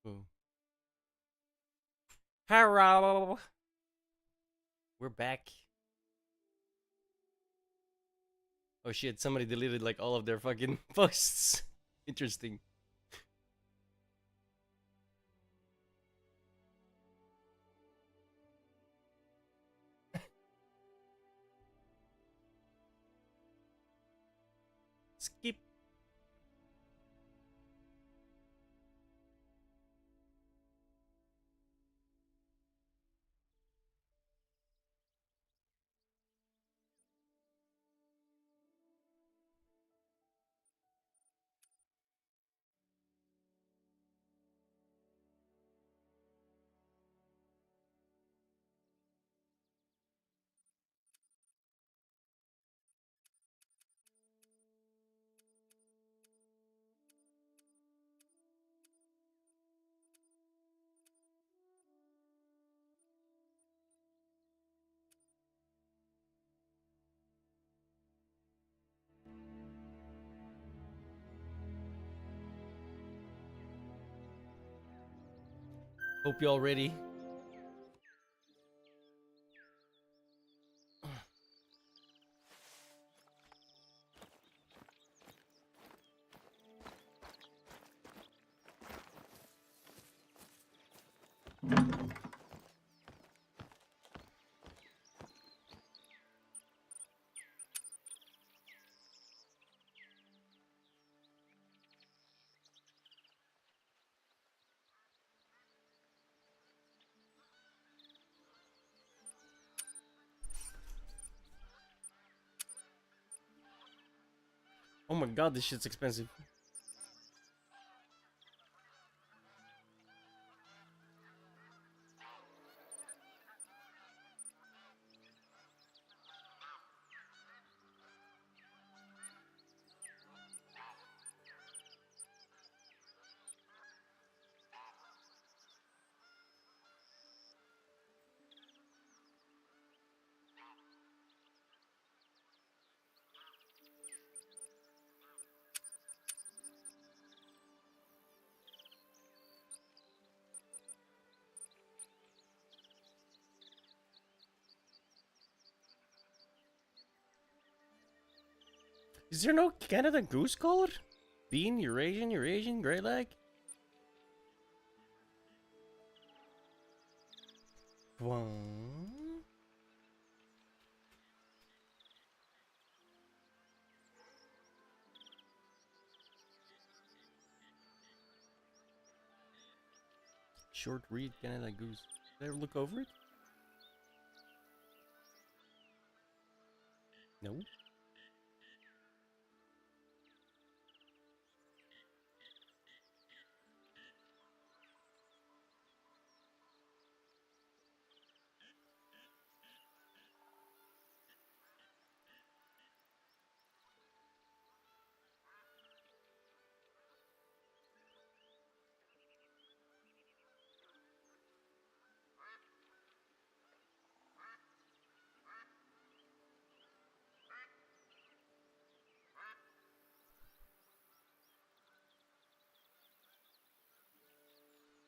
Oh. Hello. We're back. Oh shit, somebody deleted like all of their fucking posts. Interesting. Skip. Hope you all ready. Oh my god, this shit's expensive. Is there no Canada Goose color? Bean, Eurasian, Grey Lag? Guan? Short read Canada Goose. Did I ever look over it? No.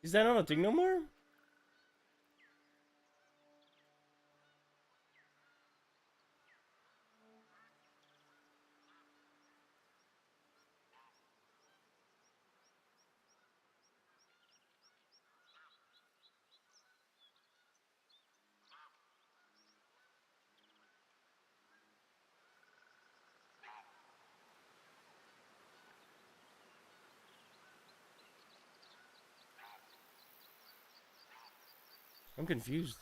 Is that not a thing no more? I'm confused.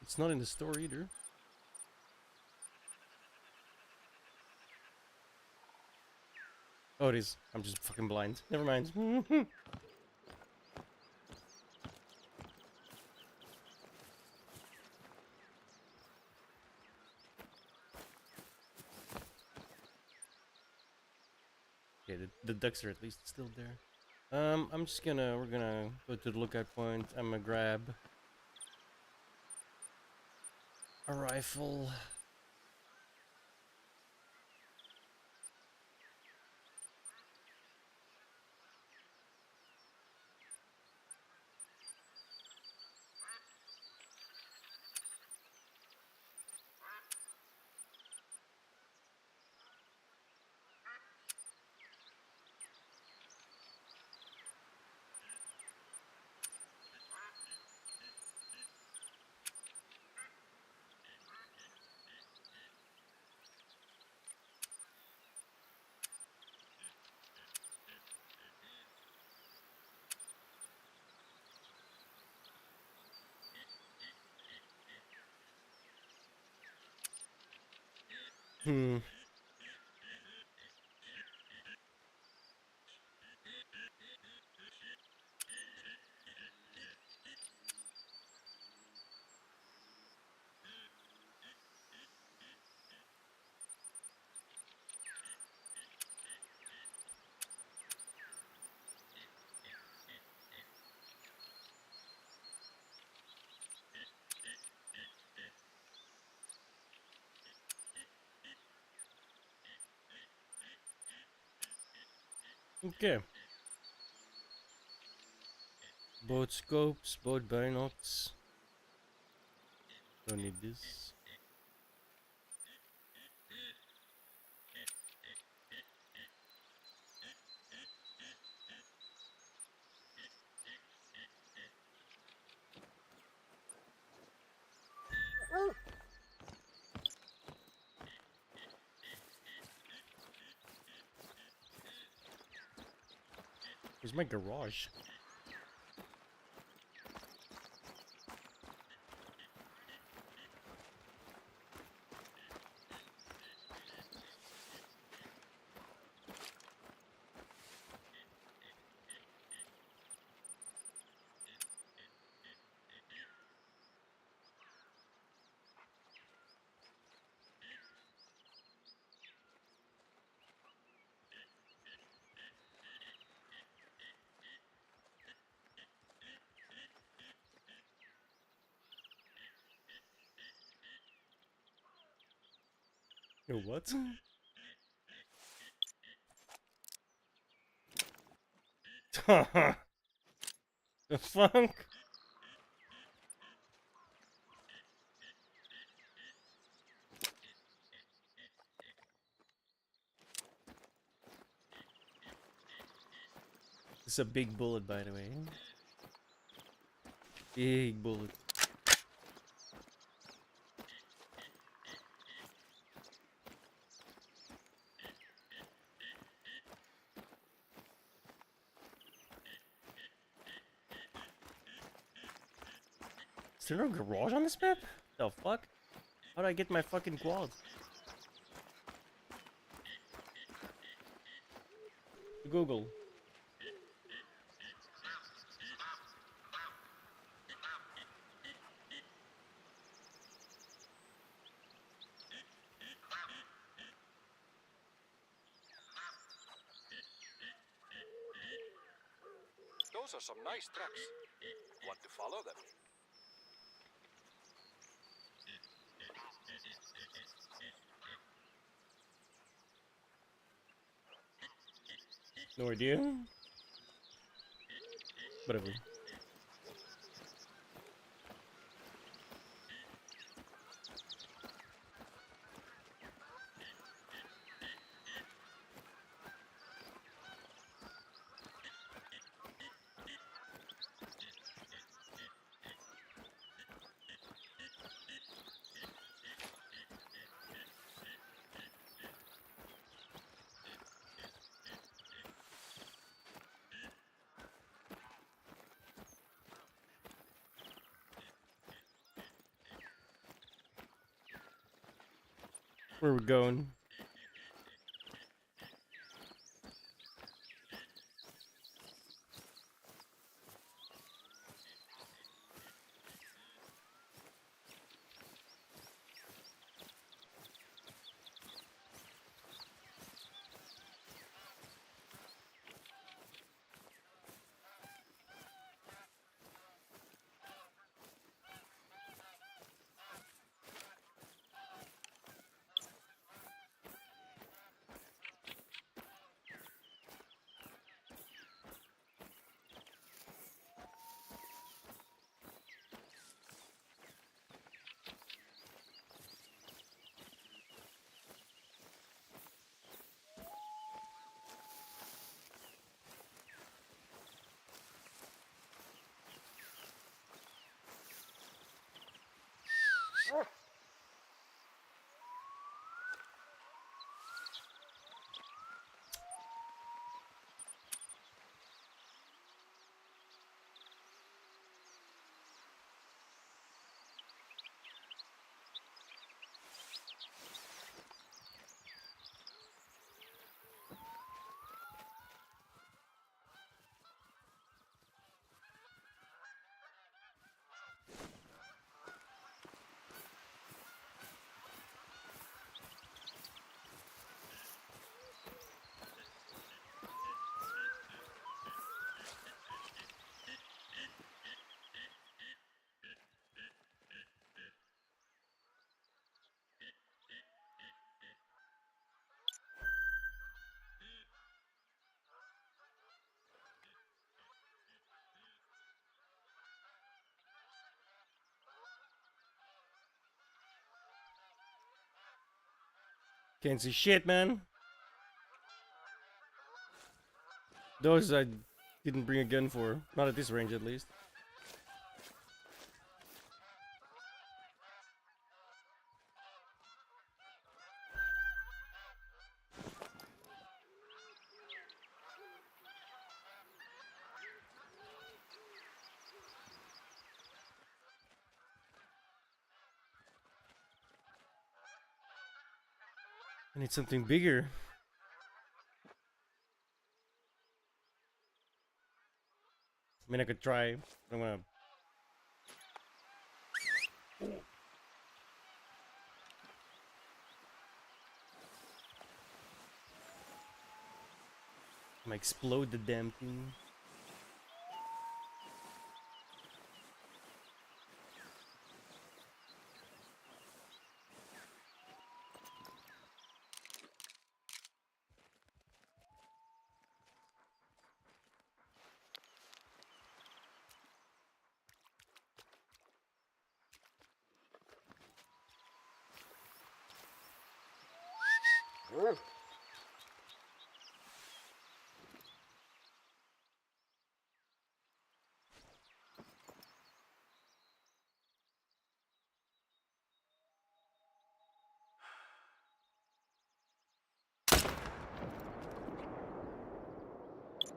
It's not in the store either. Oh, it is. I'm just fucking blind. Never mind. Okay, the ducks are at least still there. We're gonna go to the lookout point. I'm gonna grab A rifle. Hmm. Okay. Both scopes, both binocs. Don't need this. Where's my garage? Yo, what? The fuck? It's a big bullet, by the way. Big bullet. Is there no garage on this map? The fuck? How do I get my fucking quad? Google. Those are some nice tracks. Want to follow them? No idea. Whatever. Where we going? Can't see shit, man. Those I didn't bring a gun for. Not at this range, at least. I need something bigger. I mean, I could try. I'm gonna. I'm gonna explode the damn thing.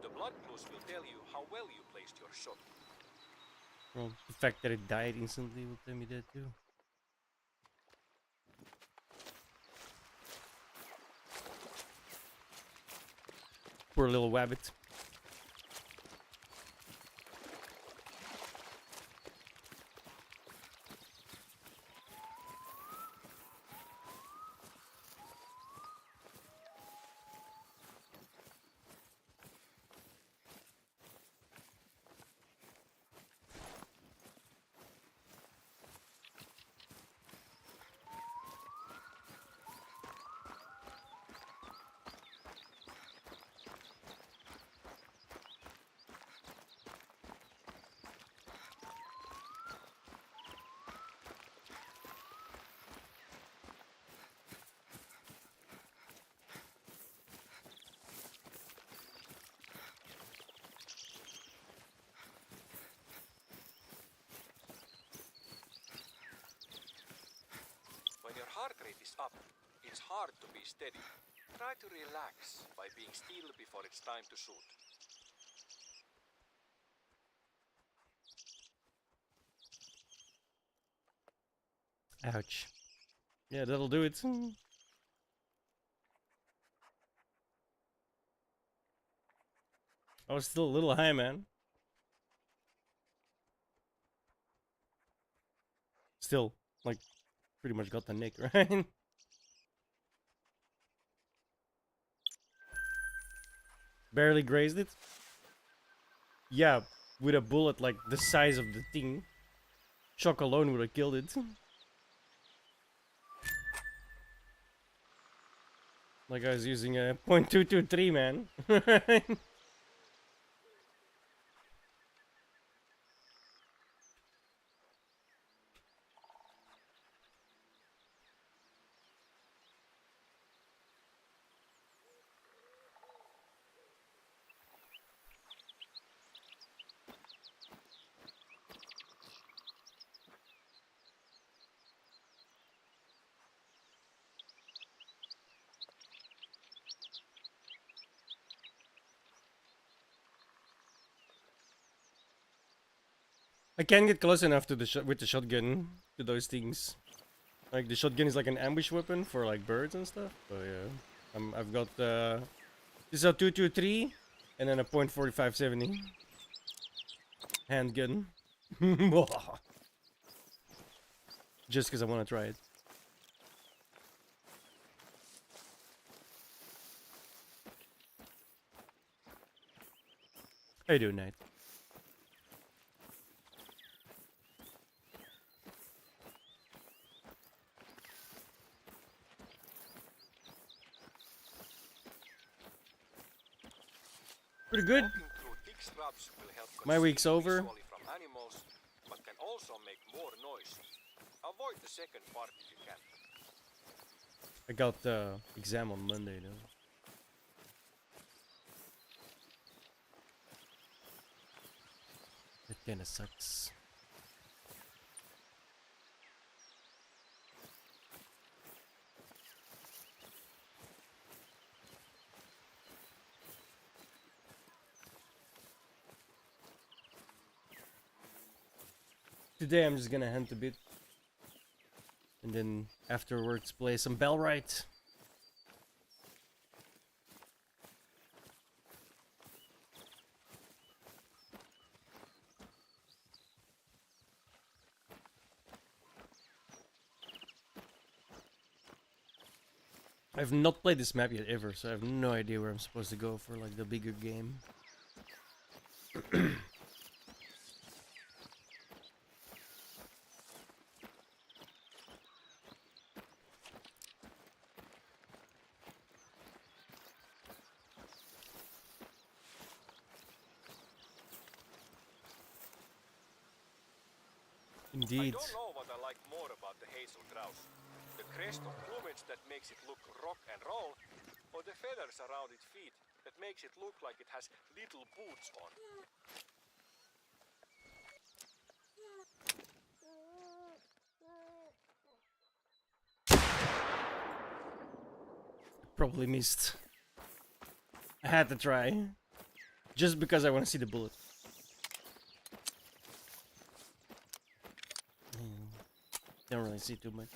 The blood clues will tell you how well you placed your shot. Well, the fact that it died instantly will tell me that too. Poor little wabbit. When your heart rate is up, it's hard to be steady. Try to relax by being still before it's time to shoot. Ouch. Yeah, that'll do it. I was still a little high, man. Still, like, pretty much got the nick, right? Barely grazed it. Yeah, with a bullet like the size of the thing. Shock alone would have killed it. Like I was using a .223, man. I can't get close enough to the with the shotgun to those things. Like the shotgun is like an ambush weapon for like birds and stuff. So yeah, I've got this is a 223 and then a .4570 handgun. Just because I want to try it. How you doing, Knight? Pretty good. Walking through thick shrubs will help My week's conceal over. visually from animals, but can also make more noise. Avoid the second part if you can. I got the exam on Monday though. That kinda sucks. Today I'm just gonna hunt a bit. And then afterwards play some Bellrite. I've not played this map yet ever, so I have no idea where I'm supposed to go for like the bigger game. I Indeed. don't know what I like more about the hazel grouse. The crest of plumage that makes it look rock and roll, or the feathers around its feet that makes it look like it has little boots on. Probably missed. I had to try. Just because I want to see the bullet. Don't really see too much.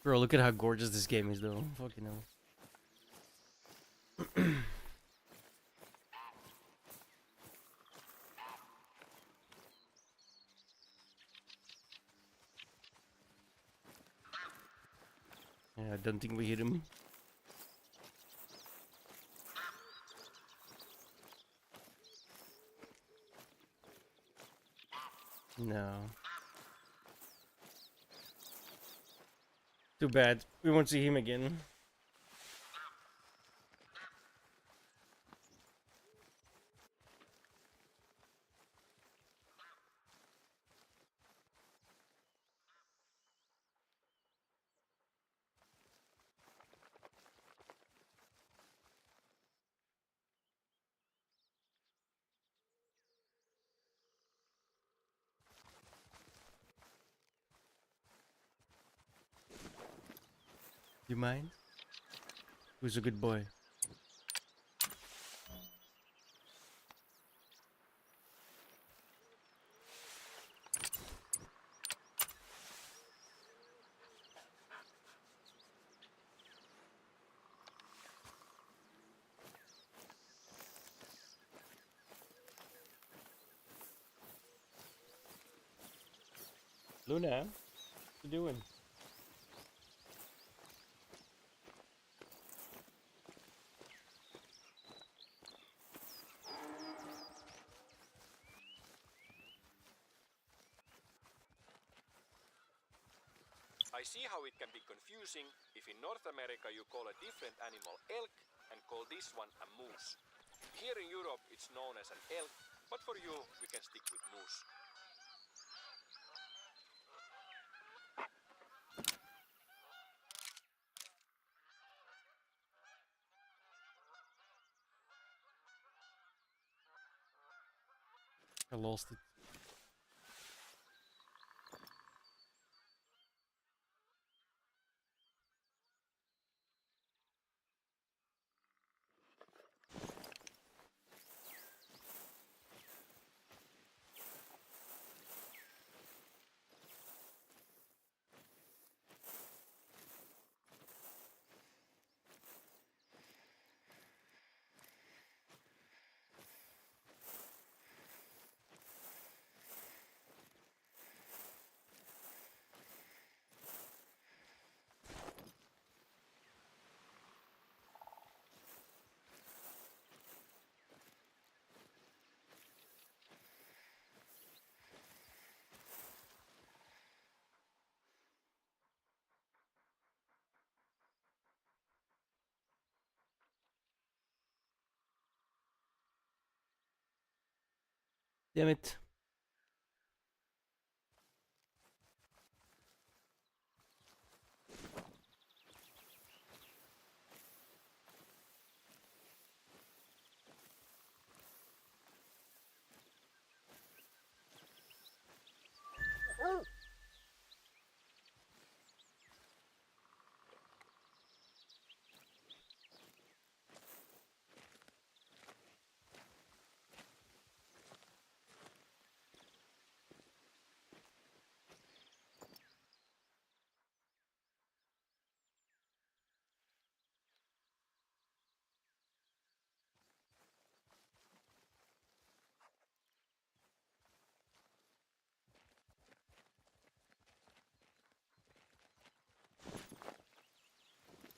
Bro, look at how gorgeous this game is though. Fucking hell. Yeah, I don't think we hit him. No. Too bad. We won't see him again. You mind? Who's a good boy? Luna, what you doing? I see how it can be confusing if in North America you call a different animal elk and call this one a moose. Here in Europe it's known as an elk, but for you we can stick with moose. I lost it. Damn it.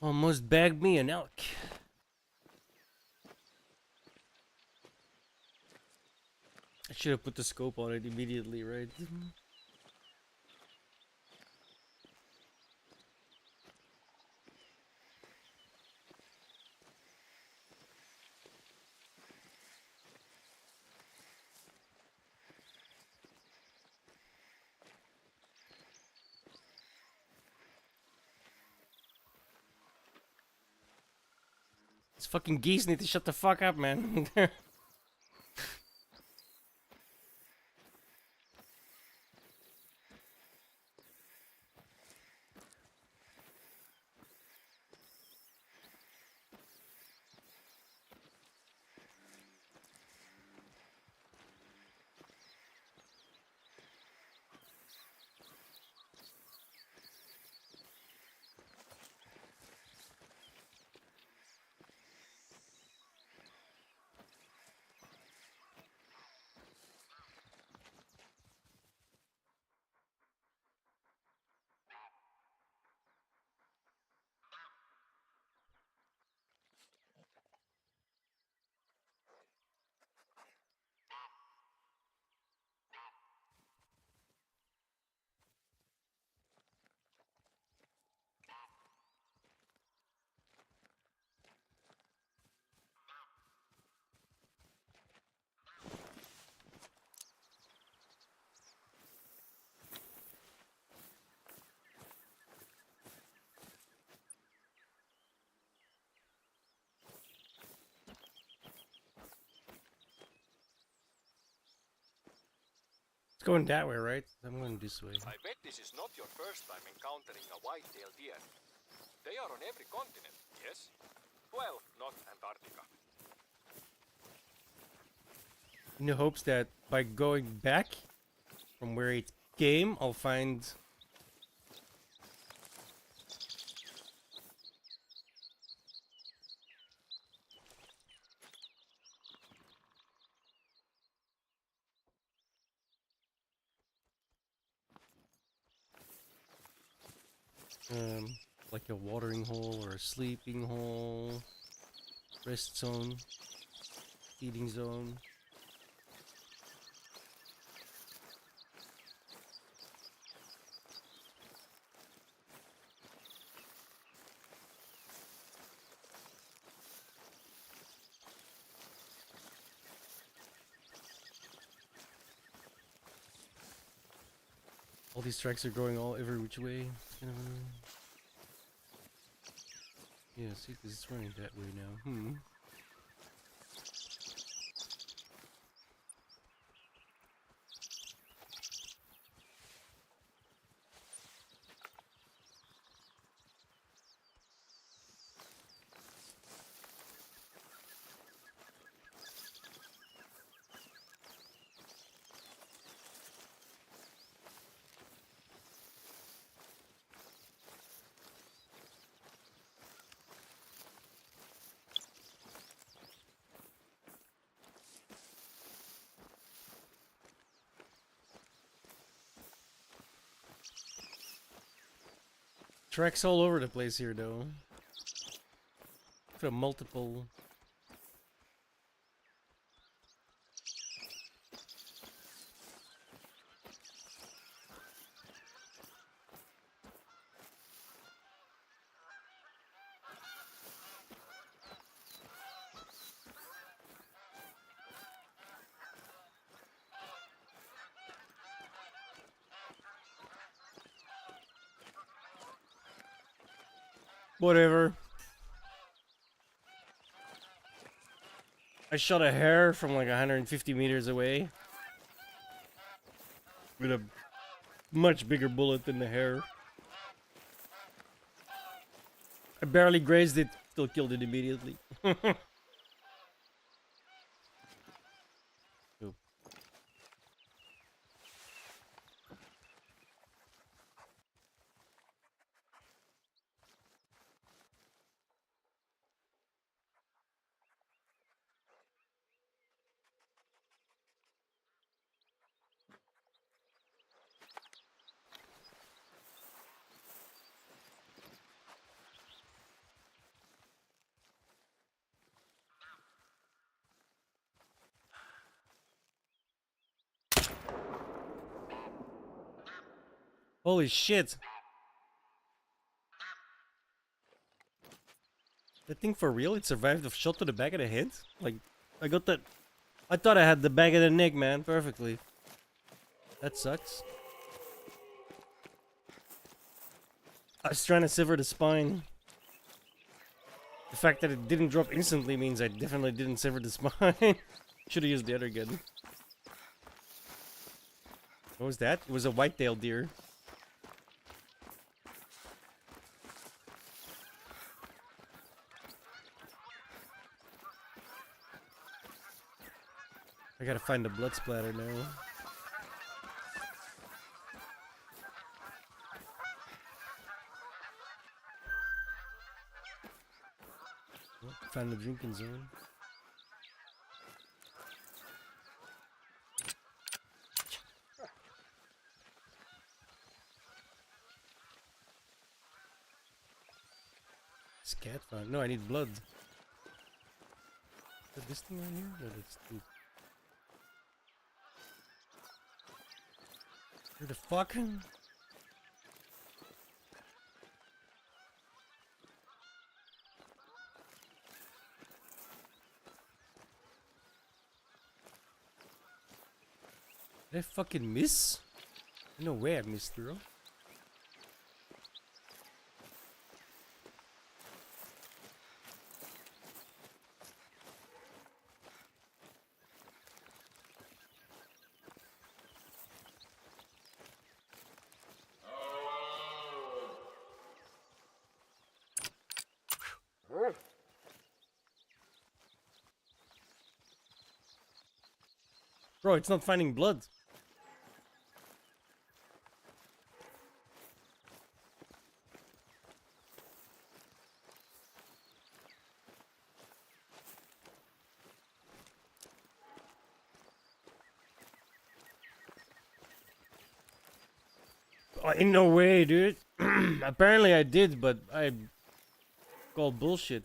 Almost bagged me an elk. I should have put the scope on it immediately, right? These fucking geese need to shut the fuck up, man. It's going that way, right? I'm going this way. I bet this is not your first time encountering a white-tailed deer. They are on every continent, yes? Well, not Antarctica. In the hopes that by going back from where it came, I'll find like a watering hole or a sleeping hole, rest zone, feeding zone. All these tracks are going every which way. It's kind of annoying. Yeah, see, because it's running that way now. Tracks all over the place here, though. For multiple. Whatever. I shot a hare from like 150 meters away with a much bigger bullet than the hare. I barely grazed it, still killed it immediately. Oop. Holy shit. That thing for real? It survived a shot to the back of the head? Like, I got that. I thought I had the back of the neck, man, perfectly. That sucks. I was trying to sever the spine. The fact that it didn't drop instantly means I definitely didn't sever the spine. Should have used the other gun. What was that? It was a white-tailed deer. I gotta find the blood splatter now. Oh, found the drinking zone. Scat found. No, I need blood. Is that this thing right here? No, that's too. Where the fuck? Did I fucking miss? No way I missed, bro. Bro, it's not finding blood. Oh, in no way, dude. Apparently I did, but I called bullshit.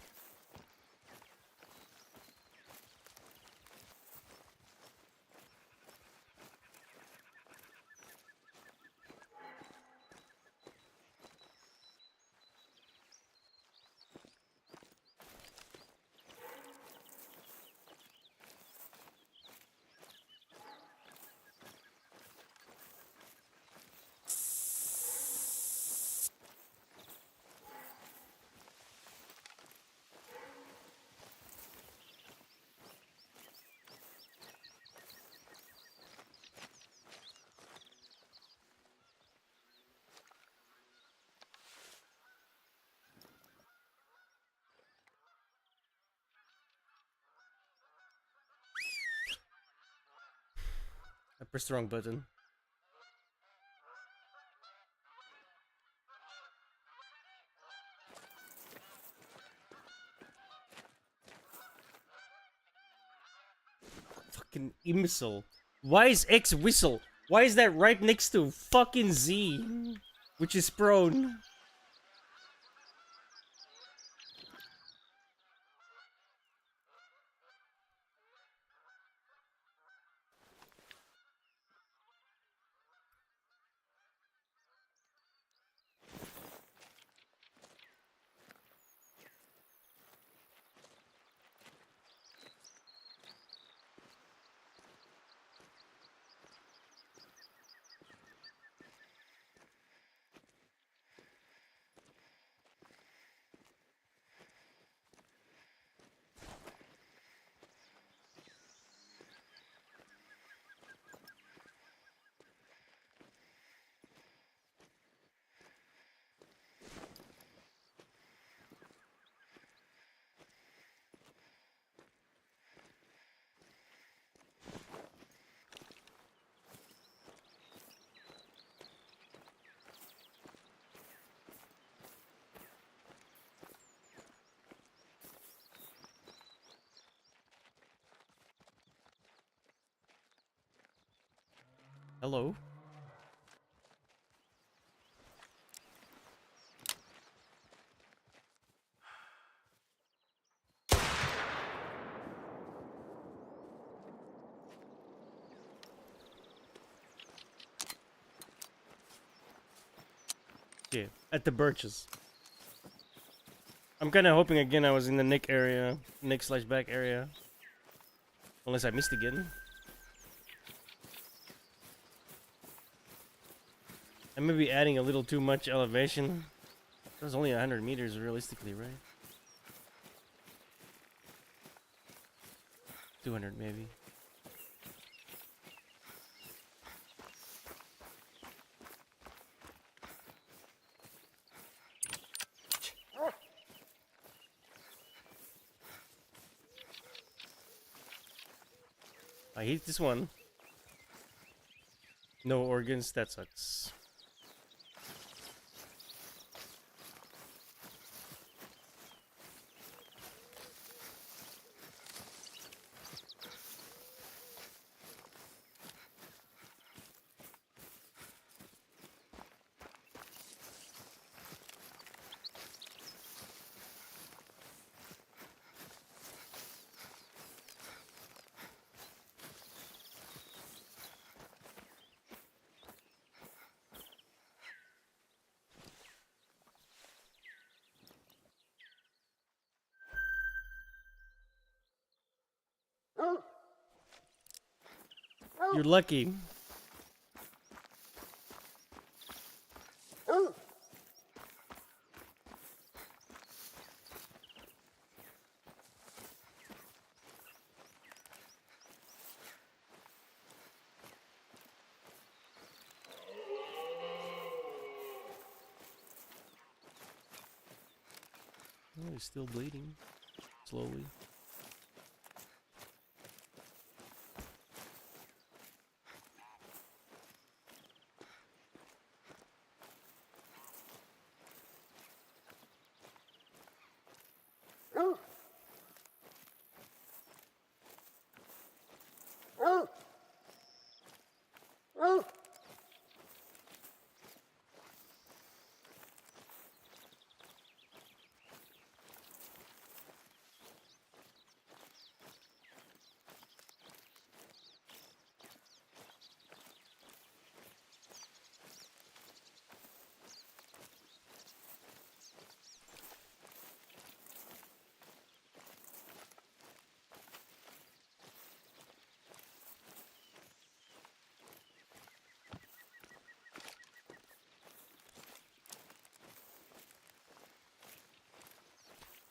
I pressed the wrong button. Fucking imbecile. Why is X whistle? Why is that right next to fucking Z? Which is prone. Hello. Yeah, at the birches. I'm kind of hoping again I was in the Nick area, Nick slash back area. Unless I missed again. I may be adding a little too much elevation. That was only 100 meters realistically, right? 200 maybe. I hate this one. No organs, that sucks. You're lucky. Oh, he's still bleeding. Slowly.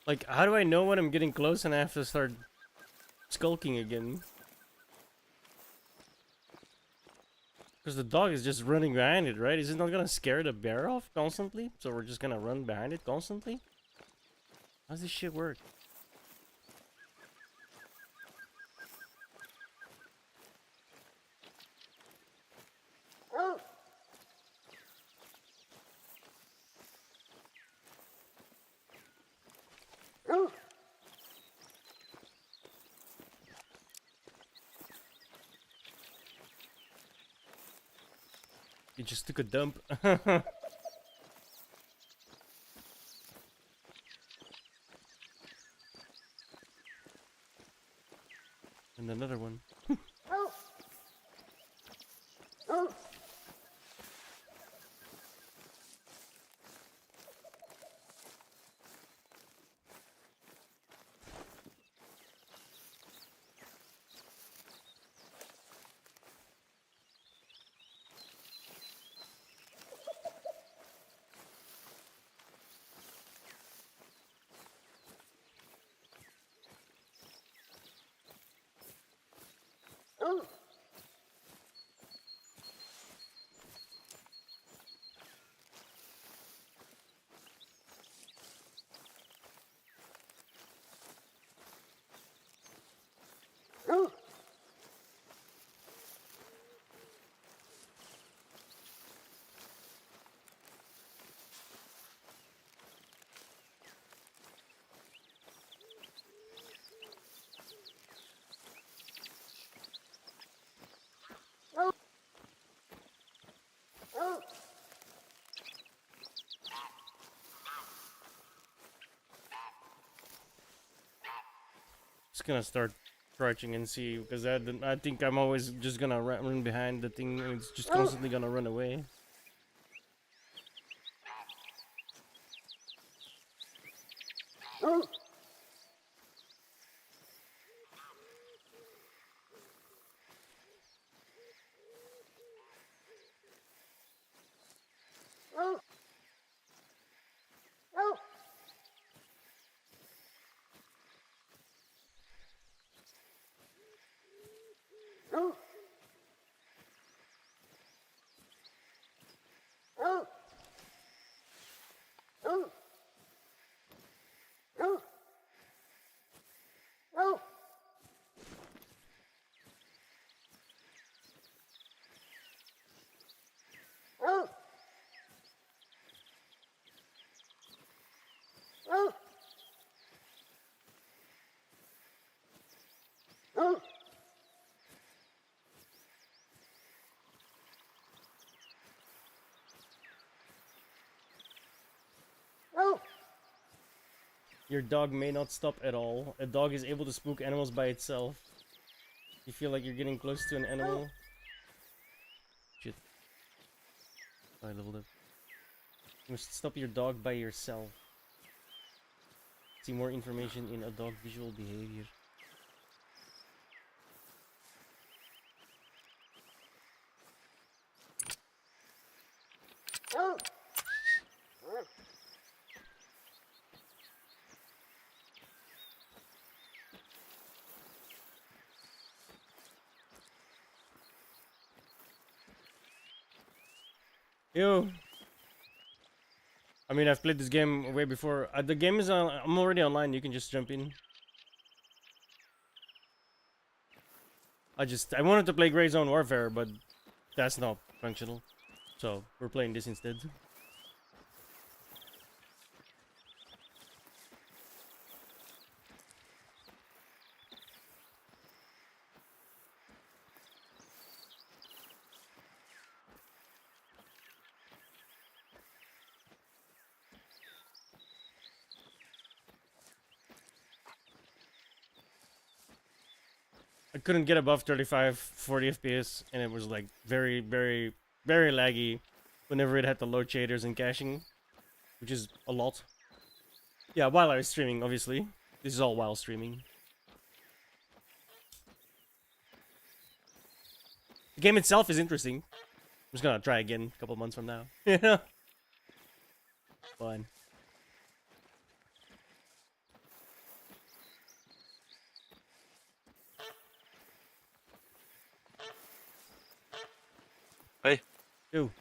Like, how do I know when I'm getting close and I have to start skulking again? Because the dog is just running behind it, right? Is it not gonna scare the bear off constantly? So we're just gonna run behind it constantly? How does this shit work? He just took a dump. And another one. Just gonna start crouching and see, because I think I'm always just gonna run behind the thing and it's just constantly gonna run away. Your dog may not stop at all. A dog is able to spook animals by itself. You feel like you're getting close to an animal. Shit. I leveled up. You must stop your dog by yourself. See more information in a dog visual behavior. Ew. I mean, I've played this game way before. The game is on. I'm already online. You can just jump in. I wanted to play Grey Zone Warfare, but that's not functional. So we're playing this instead. I couldn't get above 35, 40 FPS, and it was like very, very, very laggy whenever it had the load shaders and caching, which is a lot. Yeah, while I was streaming, obviously. This is all while streaming. The game itself is interesting. I'm just gonna try again a couple months from now. Yeah. Fine. Hey. Ew.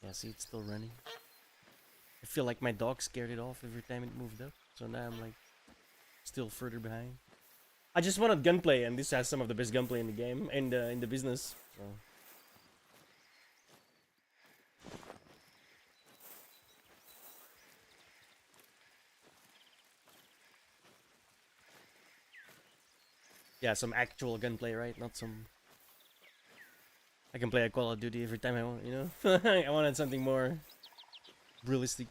Yeah, see, it's still running. I feel like my dog scared it off every time it moved up, so now I'm like still further behind. I just wanted gunplay, and this has some of the best gunplay in the game and in the business. So. Yeah, some actual gunplay, right? Not some. I can play a Call of Duty every time I want, you know? I wanted something more realistic.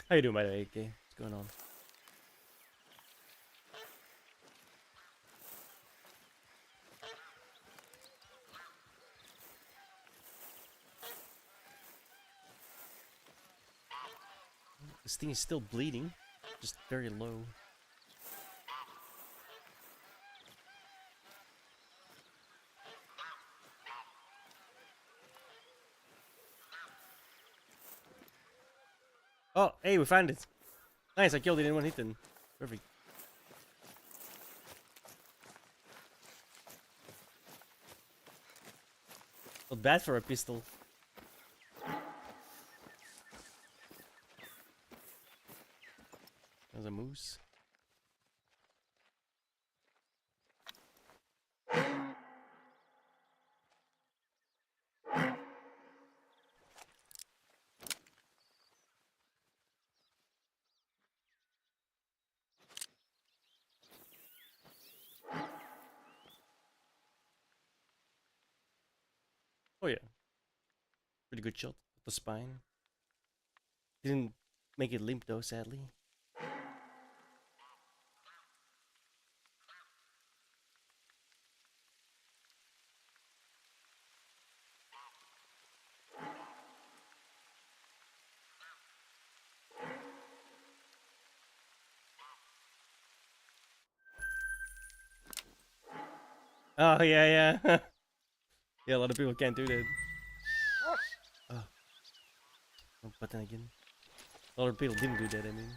How you doing, by the way, AK? What's going on? This thing is still bleeding, just very low. Oh, hey, we found it. Nice, I killed it in one hit then. Perfect. Not bad for a pistol. There's a moose. Oh yeah, pretty good shot. The spine. Didn't make it limp though, sadly. Oh yeah, yeah. Yeah, a lot of people can't do that. Oh, wrong button again. A lot of people didn't do that, I mean.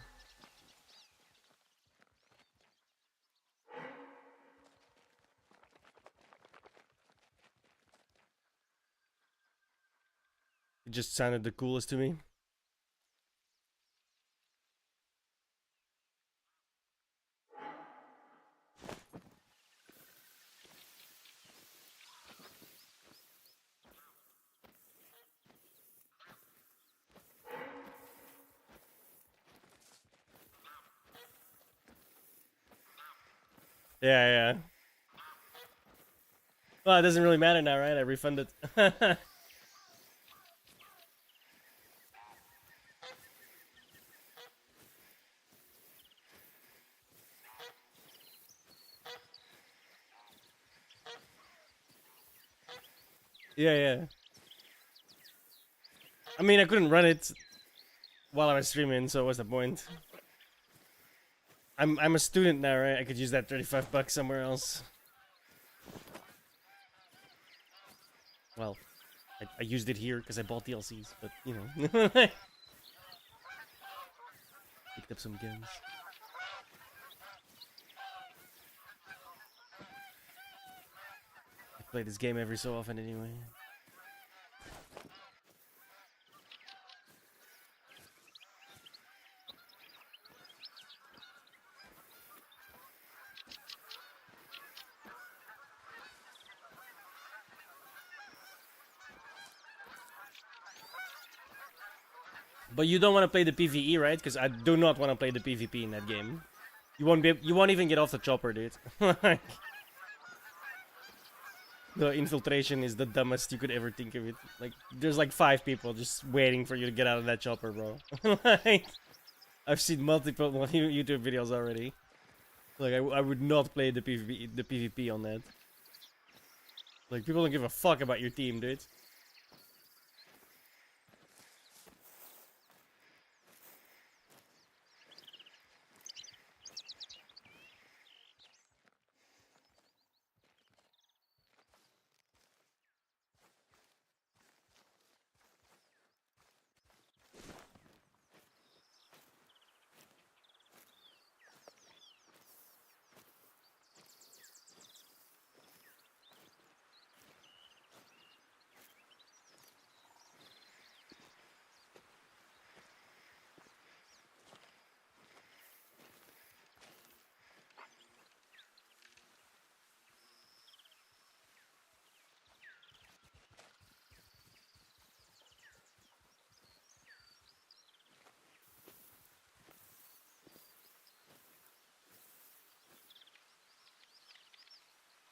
It just sounded the coolest to me. Yeah, yeah. Well, it doesn't really matter now, right? I refunded. Yeah, yeah. I mean, I couldn't run it while I was streaming, so what's the point? I'm a student now, right? I could use that 35 bucks somewhere else. Well, I used it here because I bought DLCs, but you know, picked up some guns. I play this game every so often anyway. But you don't want to play the PvE, right? Because I do not want to play the PvP in that game. You won't be. You won't even get off the chopper, dude. The infiltration is the dumbest you could ever think of it. Like, there's like 5 people just waiting for you to get out of that chopper, bro. Like, I've seen multiple YouTube videos already. Like, I would not play the PvP on that. Like, people don't give a fuck about your team, dude.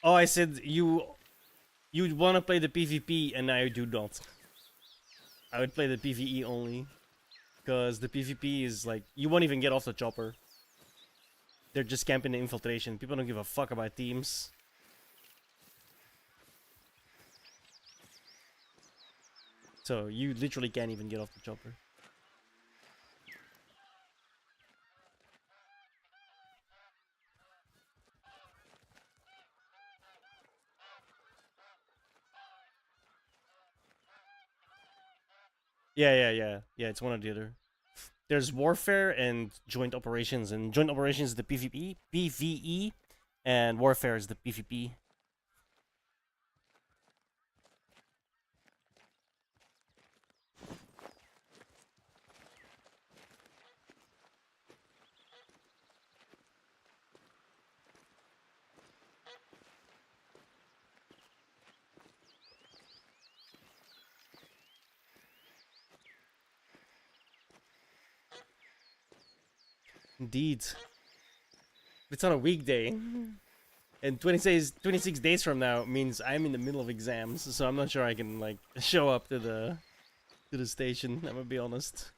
Oh, I said you want to play the PvP, and I do not. I would play the PvE only. Because the PvP is like, you won't even get off the chopper. They're just camping the infiltration. People don't give a fuck about teams. So you literally can't even get off the chopper. Yeah, it's one or the other. There's warfare and joint operations, and joint operations is the PvE, and warfare is the PvP. Indeed. It's on a weekday. And 26 days from now means I'm in the middle of exams, so I'm not sure I can like show up to the station. I'm gonna be honest.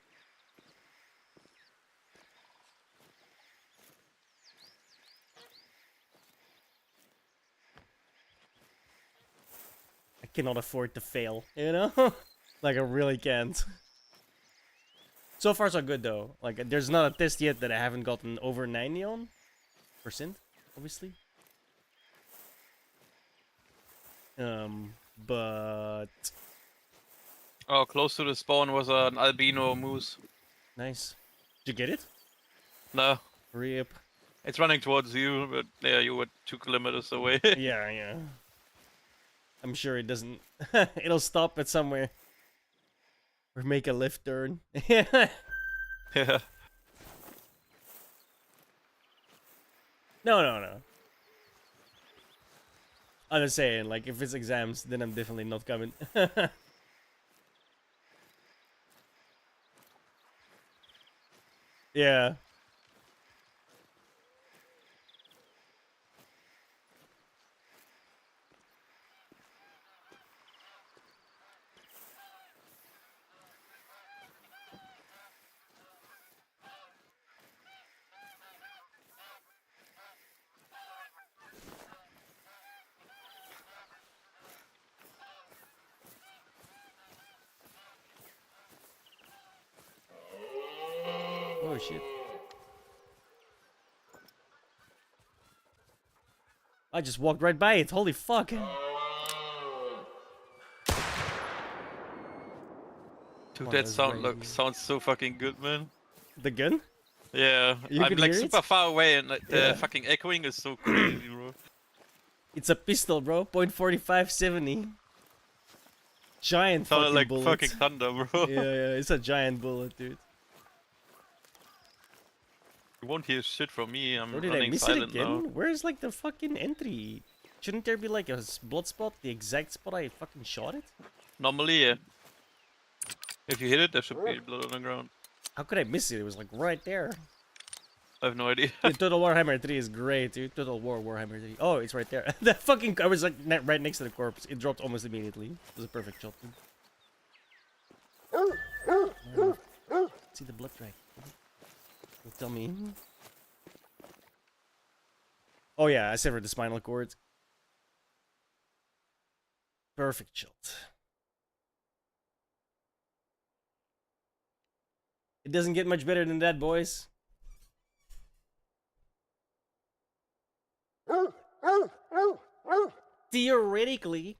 I cannot afford to fail, you know? Like I really can't. So far so good though. Like there's not a test yet that I haven't gotten over 90 on percent, obviously. But Oh, close to the spawn was an albino moose. nice. Did you get it? No, Rip. it's running towards you, but yeah, you were 2 kilometers away. Yeah, yeah. I'm sure it doesn't. It'll stop at somewhere or make a left turn. Yeah. Yeah. No, no, no. I'm just saying, like, if it's exams, then I'm definitely not coming. Yeah. Oh shit. I just walked right by it. Holy fuck. Dude, Oh, that that's sounds so fucking good, man. The gun? Yeah, You I'm can like hear it? super far away, and like, Yeah. the fucking echoing is so crazy, bro. It's a pistol, bro. .4570. Giant Sounded fucking like bullet. fucking thunder, bro. Yeah, it's a giant bullet, dude. You won't hear shit from me. I'm Or did I running miss it silent again? now. Where's like the fucking entry? Shouldn't there be like a blood spot, the exact spot I fucking shot it? Normally, yeah. If you hit it, there should be blood on the ground. How could I miss it? It was like right there. I have no idea. Dude, Total Warhammer 3 is great, dude. Total War Warhammer 3. Oh, it's right there. That fucking I was like right next to the corpse. It dropped almost immediately. It was a perfect shot, dude. See the blood track. Don't tell me. Oh yeah, I severed the spinal cord. Perfect shot. It doesn't get much better than that, boys. Theoretically,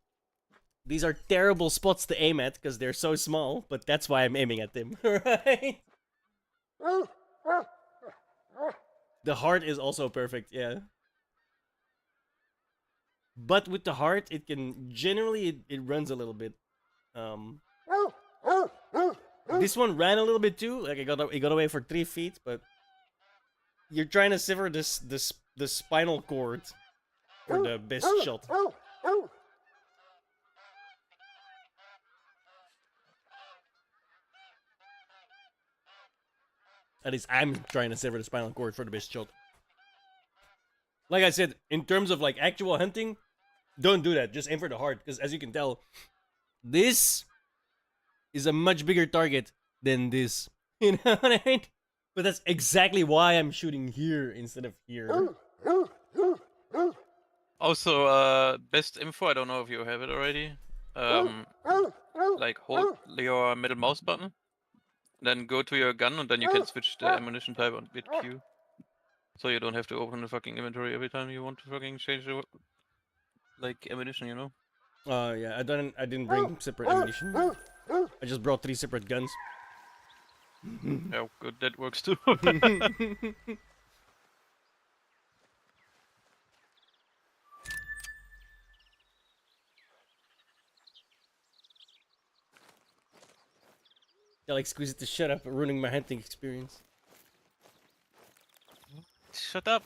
these are terrible spots to aim at because they're so small, but that's why I'm aiming at them, right? The heart is also perfect, yeah. But with the heart, it can generally it runs a little bit. This one ran a little bit too. Like it got away for 3 feet, but you're trying to sever the spinal cord for the best shot. At least I'm trying to sever the spinal cord for the best shot. Like I said, in terms of like actual hunting, don't do that. Just aim for the heart, because as you can tell, this is a much bigger target than this. You know what I mean? But that's exactly why I'm shooting here instead of here. Also, best info, I don't know if you have it already. Like hold your middle mouse button, then go to your gun, and then you can switch the ammunition type on with Q. So you don't have to open the fucking inventory every time you want to fucking change the like ammunition, you know? Yeah, I didn't bring separate ammunition. I just brought 3 separate guns. Yeah, good, that works too. Tell Exquisite to shut up, ruining my hunting experience. Shut up.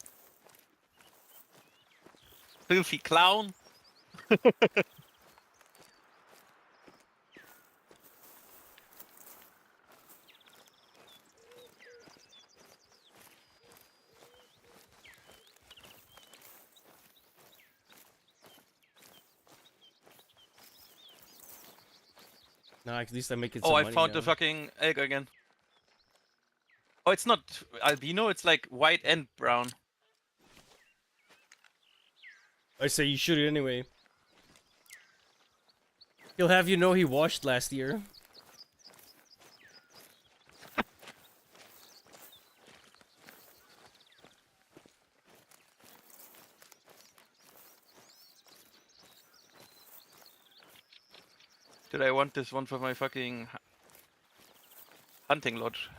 Filthy clown. No, at least I'm making Oh, some I money found now. the fucking egg again. Oh, it's not albino, it's like white and brown. I say you shoot it anyway. He'll have you know he washed last year. Dude, I want this one for my fucking hunting lodge.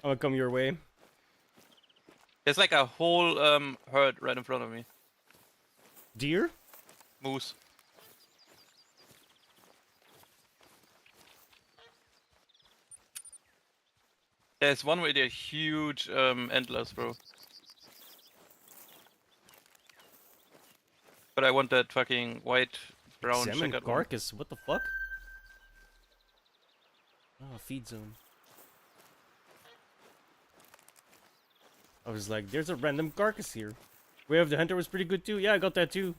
I'm gonna come your way. There's like a whole herd right in front of me. Deer? Moose. There's one with a huge antlers, bro. But I want that fucking white, brown Examine checkered one. carcass. What the fuck? Oh, feed zone. I was like, there's a random carcass here. Way of the Hunter was pretty good too. Yeah, I got that too.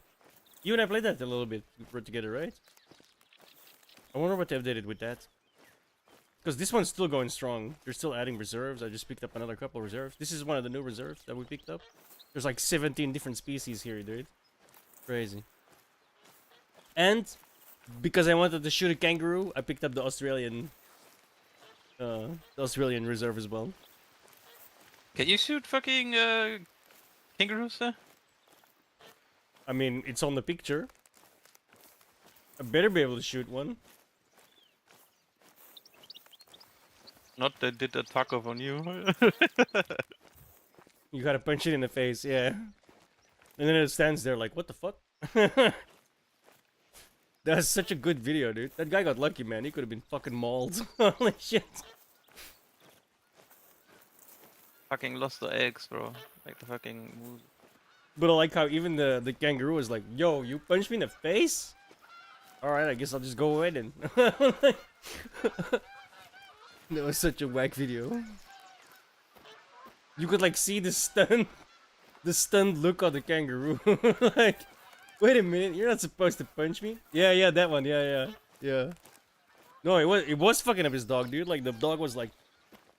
You and I played that a little bit. We were together, right? I wonder what they updated with that. Because this one's still going strong. They're still adding reserves. I just picked up another couple of reserves. This is one of the new reserves that we picked up. There's like 17 different species here, dude. Crazy. And because I wanted to shoot a kangaroo, I picked up the Australian reserve as well. Can you shoot fucking kangaroos there? I mean, it's on the picture. I better be able to shoot one. Not that did a taco on you. You gotta punch it in the face, yeah. And then it stands there like, what the fuck? That's such a good video, dude. That guy got lucky, man. He could have been fucking mauled. Holy shit. Fucking lost the eggs, bro. Like the fucking moose. But I like how even the kangaroo was like, yo, you punched me in the face? Alright, I guess I'll just go away then. That was such a whack video. You could like see the stunned look on the kangaroo. Like, wait a minute, you're not supposed to punch me? Yeah, that one, yeah. No, it was fucking up his dog, dude. Like the dog was like,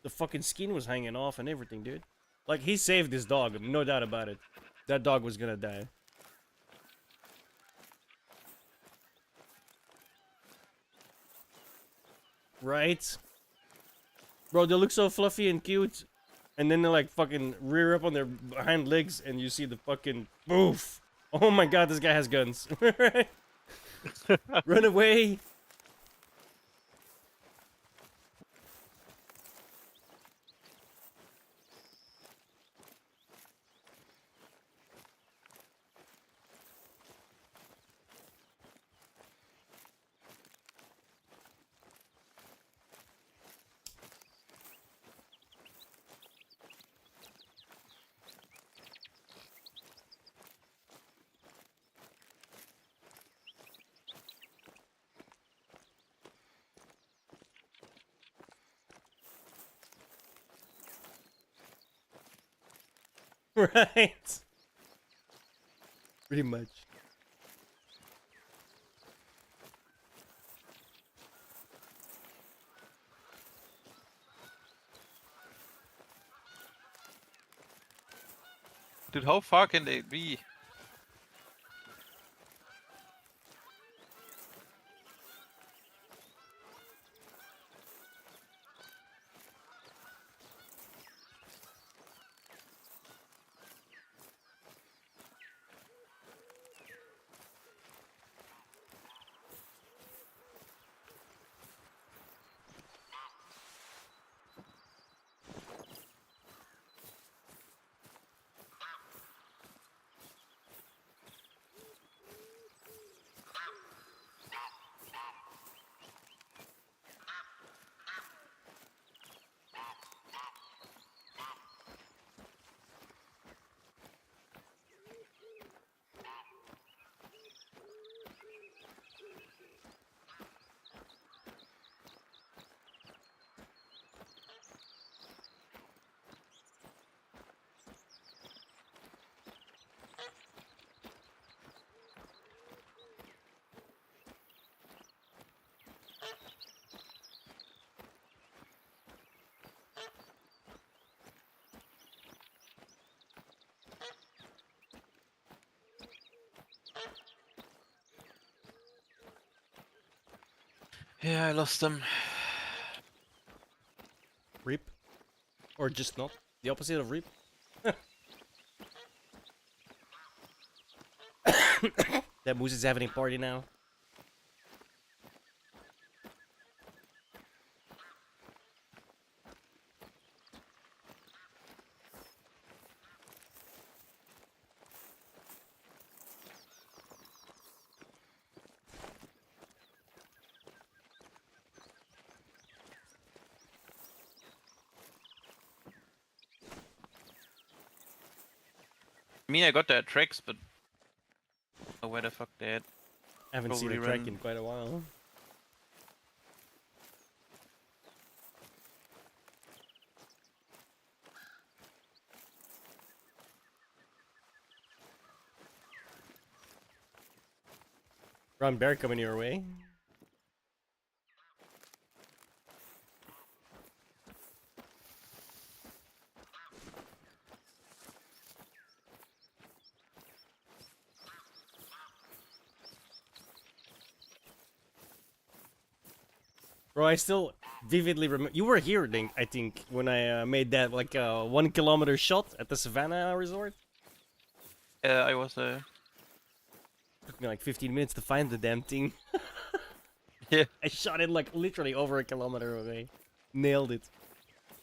the fucking skin was hanging off and everything, dude. Like he saved his dog, no doubt about it. That dog was gonna die. Right? Bro, they look so fluffy and cute. And then they like fucking rear up on their hind legs and you see the fucking boof. Oh my god, this guy has guns. Run away. Right. Pretty much. Dude, how far can they be? Yeah, I lost them. Rip. Or just not. The opposite of rip. That moose is having a party now. I mean, I got their tracks, but oh, where the fuck they at? I haven't seen a track in quite a while. Brown bear coming your way. Bro, I still vividly remember. You were here, I think, when I made that like 1 kilometer shot at the Savannah Resort. I was Took me like 15 minutes to find the damn thing. yeah. I shot it like literally over 1 kilometer away. Nailed it.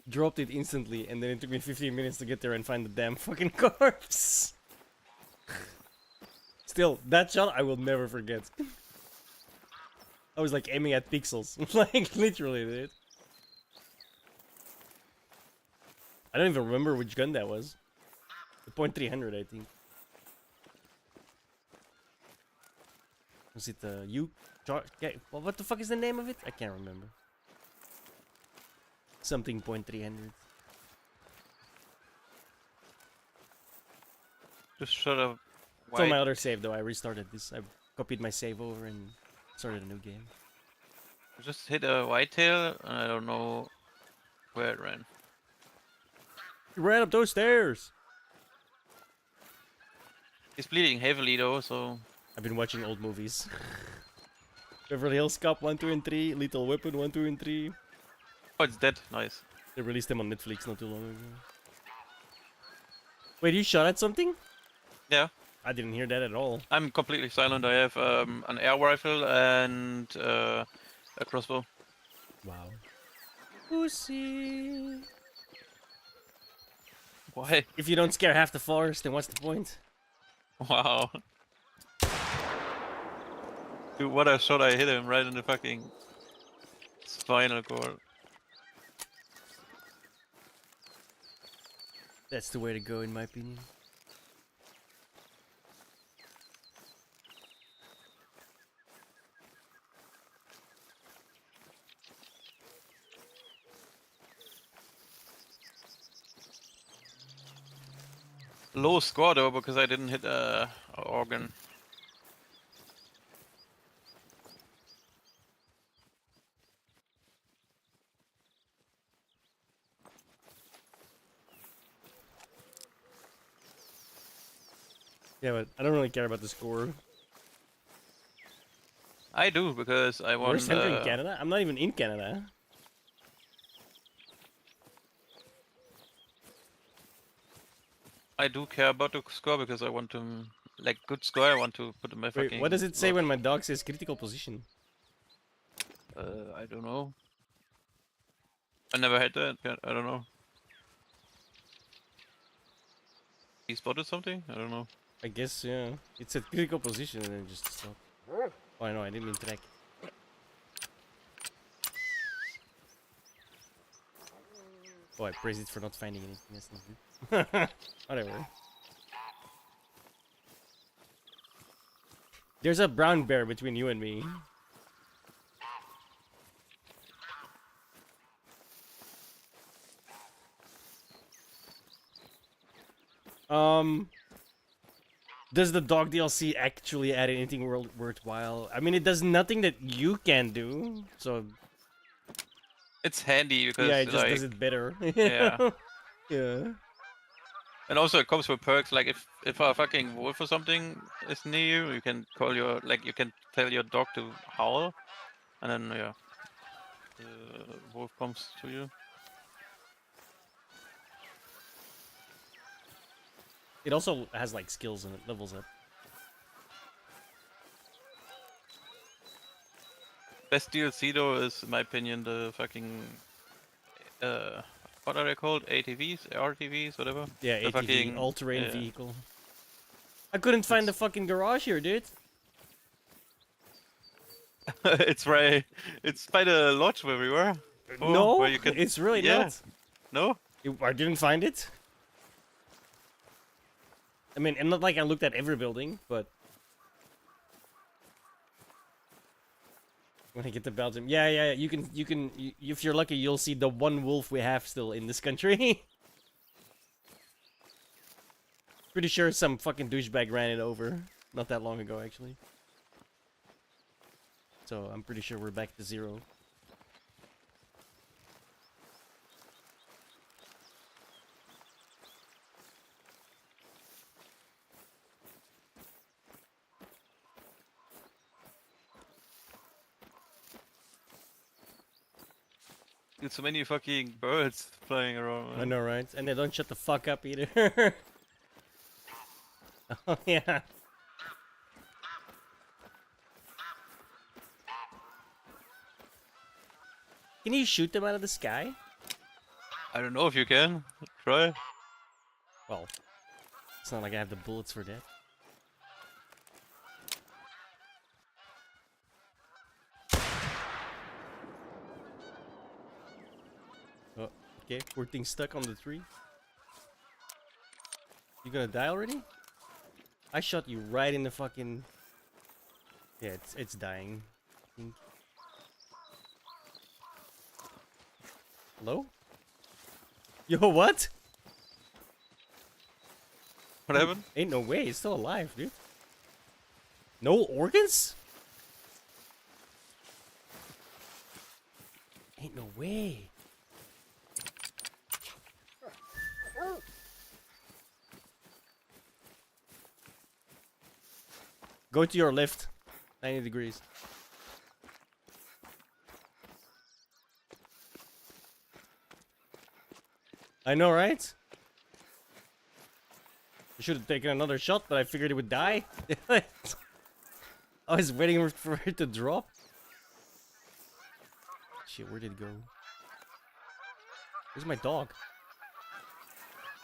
Dropped it instantly, and then it took me 15 minutes to get there and find the damn fucking corpse. Still, that shot I will never forget. I was like aiming at pixels. Like, literally, dude. I don't even remember which gun that was. The .300, I think. Was it the what the fuck is the name of it? I can't remember. Something .300. Just shut up. It's on my other save though. I restarted this. I copied my save over and started a new game. Just hit a whitetail, and I don't know where it ran. You ran up those stairs. He's bleeding heavily though, so I've been watching old movies. Beverly Hills Cop 1, 2, and 3. Lethal Weapon 1, 2, and 3. oh, it's dead. Nice. They released them on Netflix not too long ago. Wait, you shot at something? Yeah. I didn't hear that at all. I'm completely silent. I have an air rifle and a crossbow. Wow. Pussy. Why? If you don't scare half the forest, then what's the point? Wow. Dude, what a shot! I hit him right in the fucking spinal cord. That's the way to go, in my opinion. Low score though, because I didn't hit a organ. Yeah, but I don't really care about the score. I do, because I won. Where's Henry in Canada? I'm not even in Canada. I do care about the score because I want to, like, good score. I want to put in my Wait, fucking. what does it say log. when my dog says critical position? I don't know. I never had that. I don't know. He spotted something? I don't know. I guess, yeah. It said critical position and then just stop. Oh, I know, I didn't mean track. Oh, I praised it for not finding anything. That's not good. Whatever. There's a brown bear between you and me. Does the dog DLC actually add anything worthwhile? I mean, it does nothing that you can do, so It's handy because yeah, it just like, does it better. Yeah. Yeah. And also it comes with perks, like if a fucking wolf or something is near you, you can call your, like, you can tell your dog to howl, and then yeah. wolf comes to you. It also has like skills and it levels up. Best DLC though is, in my opinion, the fucking what are they called? ATVs, RTVs, whatever. Yeah, The ATV, fucking all-terrain yeah. vehicle. I couldn't find the fucking garage here, dude. It's right. It's by the lodge where we were. Oh, No, where you can. it's really Yeah. not. No. I didn't find it. I mean, and not like I looked at every building, but when I get to Belgium, yeah, you can, if you're lucky, you'll see the one wolf we have still in this country. Pretty sure some fucking douchebag ran it over not that long ago, actually. So I'm pretty sure we're back to 0. Dude, so many fucking birds flying around. I Man. know, right? And they don't shut the fuck up either. Oh yeah. Can you shoot them out of the sky? I don't know if you can. Try. Well, it's not like I have the bullets for that. Oh, okay. Poor thing stuck on the tree. You gonna die already? I shot you right in the fucking... Yeah, it's dying. I think. Hello? Yo, what? What happened? Ain't no way, it's still alive, dude. No organs? Ain't no way. Go to your left. 90 degrees. I know, right? I should have taken another shot, but I figured it would die. I was waiting for it to drop. Shit, where did it go? Where's my dog?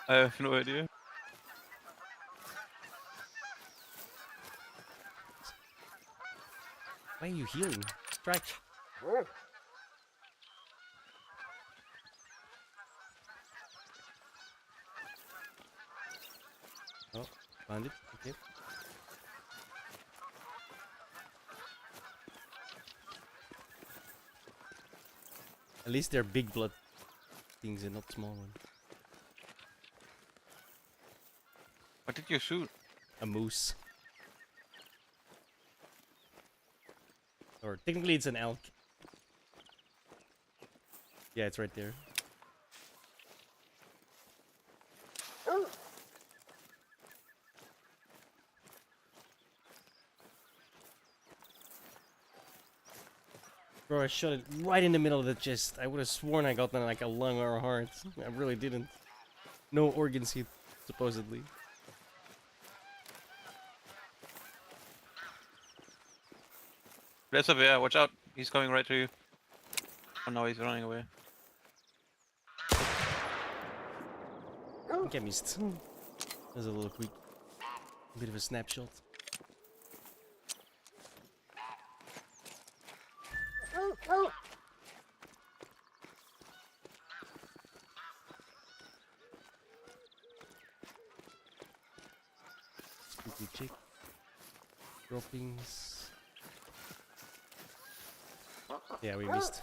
I have no idea. Why are you healing? Strike. Oh, found it. Okay. At least they're big blood things and not small ones. What did you shoot? A moose. Or technically it's an elk. Yeah, it's right there. Bro, I shot it right in the middle of the chest. I would have sworn I got like a lung or a heart. I really didn't. No organs hit, supposedly. There's a bear, watch out. He's coming right to you. Oh no, he's running away. I think I missed. That was a little quick. Bit of a snapshot. Quickly check. Droppings. Yeah, we missed.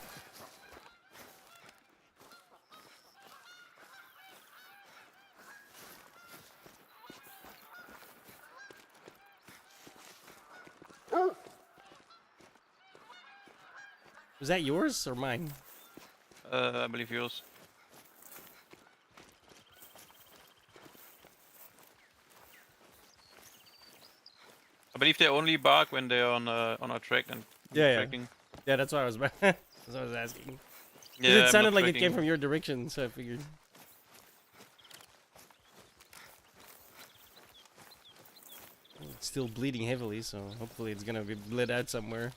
Was that yours or mine? I believe yours. I believe they only bark when they're on a track and Yeah, yeah. tracking. Yeah, that's what I was about. That's what I was asking. Because Yeah, it I'm sounded not like it came tracking. from your direction, so I figured. It's still bleeding heavily, so hopefully it's gonna be bled out somewhere.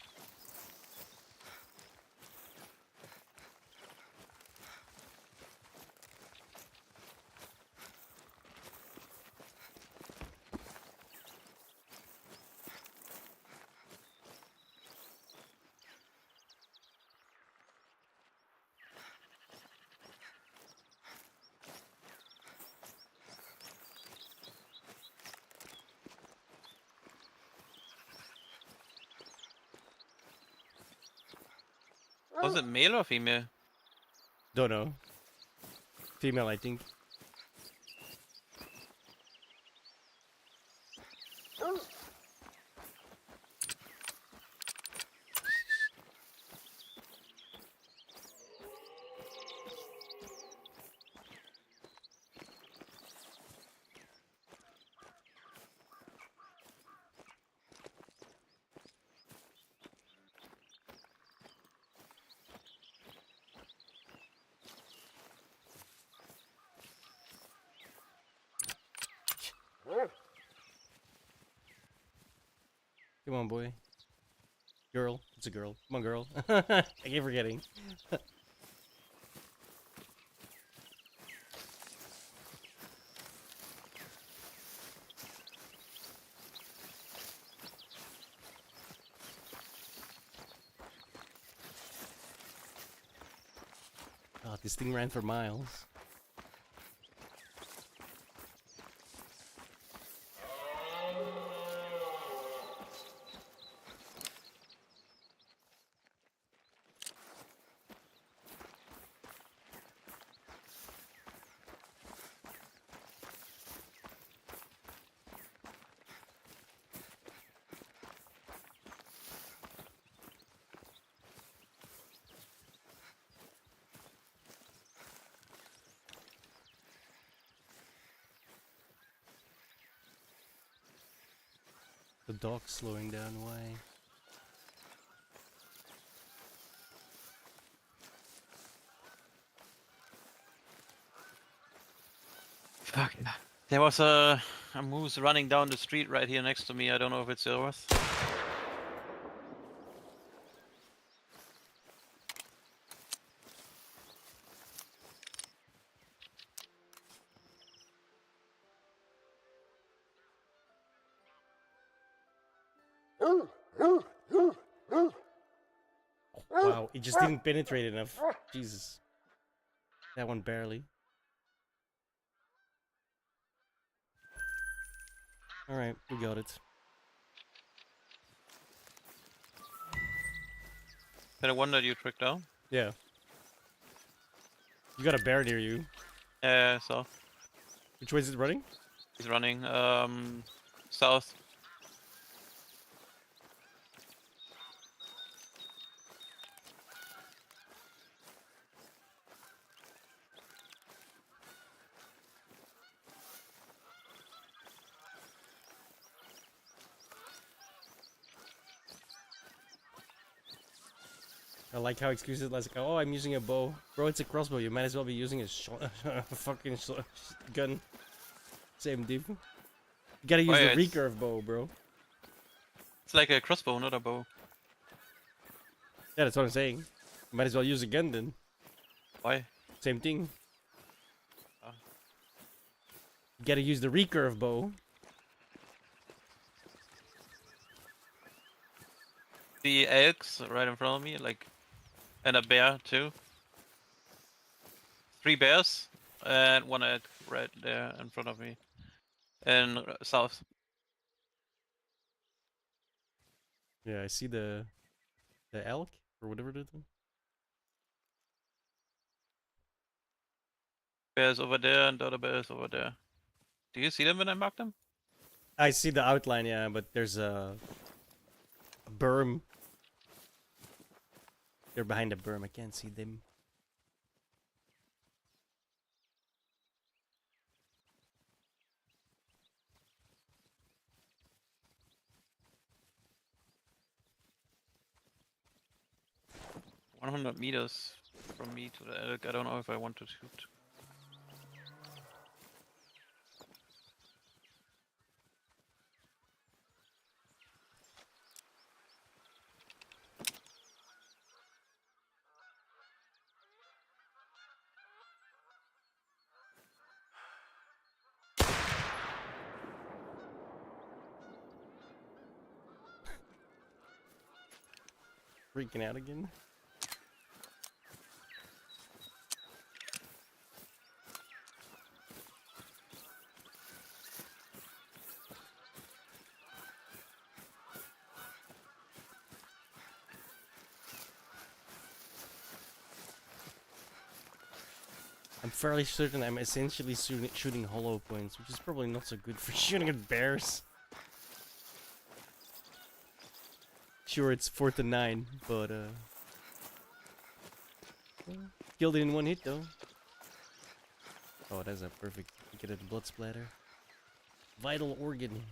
Was it male or female? Don't know. Female, I think. Come on, boy. Girl. It's a girl. Come on, girl. I keep forgetting. God, this thing ran for miles. The dog's slowing down. Why? Fuck. There was a moose running down the street right here next to me. I don't know if it's yours. Wow, it just didn't penetrate enough. Jesus. That one barely. Alright, we got it. The one that you tracked down? Yeah. You got a bear near you. Yeah, so Which way is it running? he's running south. I like how excuses like, oh, I'm using a bow. Bro, it's a crossbow. You might as well be using a fucking gun. Same diff. You gotta use Oh, the yeah, recurve bow, bro. it's like a crossbow, not a bow. Yeah, that's what I'm saying. You might as well use a gun then. Why? Same thing. Oh. You gotta use the recurve bow. The elks right in front of me, like, and a bear too. 3 bears and 1 elk right there in front of me. And south. Yeah, I see the elk or whatever it is. Bears over there and the other bears over there. Do you see them when I mark them? I see the outline, yeah, but there's a berm. They're behind the berm. I can't see them. 100 meters from me to the elk. I don't know if I want to shoot. Freaking out again. I'm fairly certain I'm essentially shooting hollow points, which is probably not so good for shooting at bears. Sure, it's 4 to 9, but killed it in one hit though. Oh, that's a perfect. Get a blood splatter. Vital organ.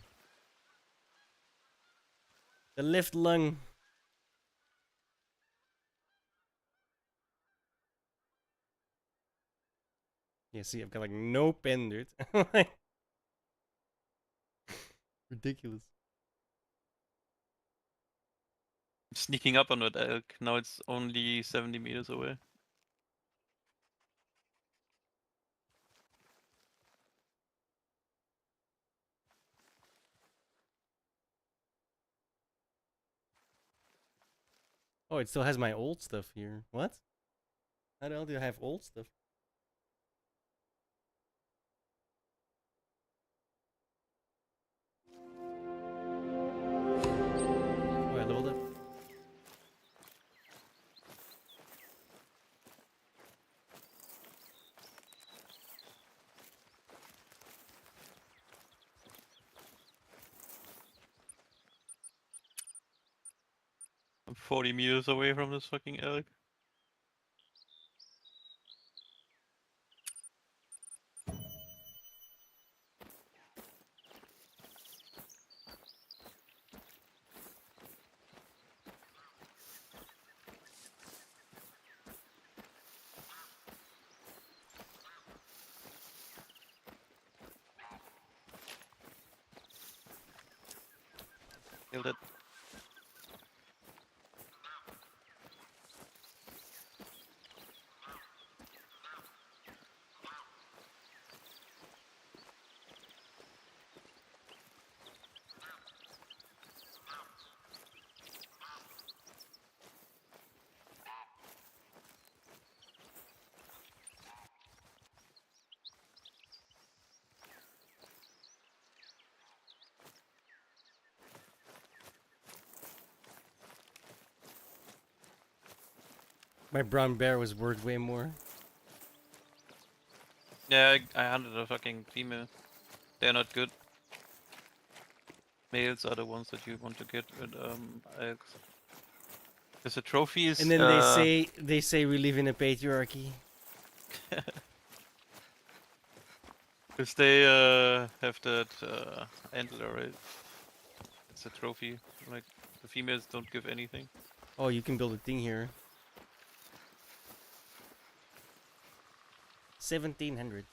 The left lung. Yeah, see, I've got like no pen, dude. Ridiculous. Sneaking up on that elk. Now it's only 70 meters away. Oh, it still has my old stuff here. What? How the hell do I have old stuff? Oh, I leveled up. I'm 40 meters away from this fucking elk. Killed it. My brown bear was worth way more. Yeah, I hunted a fucking female. They're not good. Males are the ones that you want to get with elks. Because the trophies. And then they say we live in a patriarchy. Because they have that antler, right? It's a trophy. Like the females don't give anything. Oh, you can build a thing here. 1700.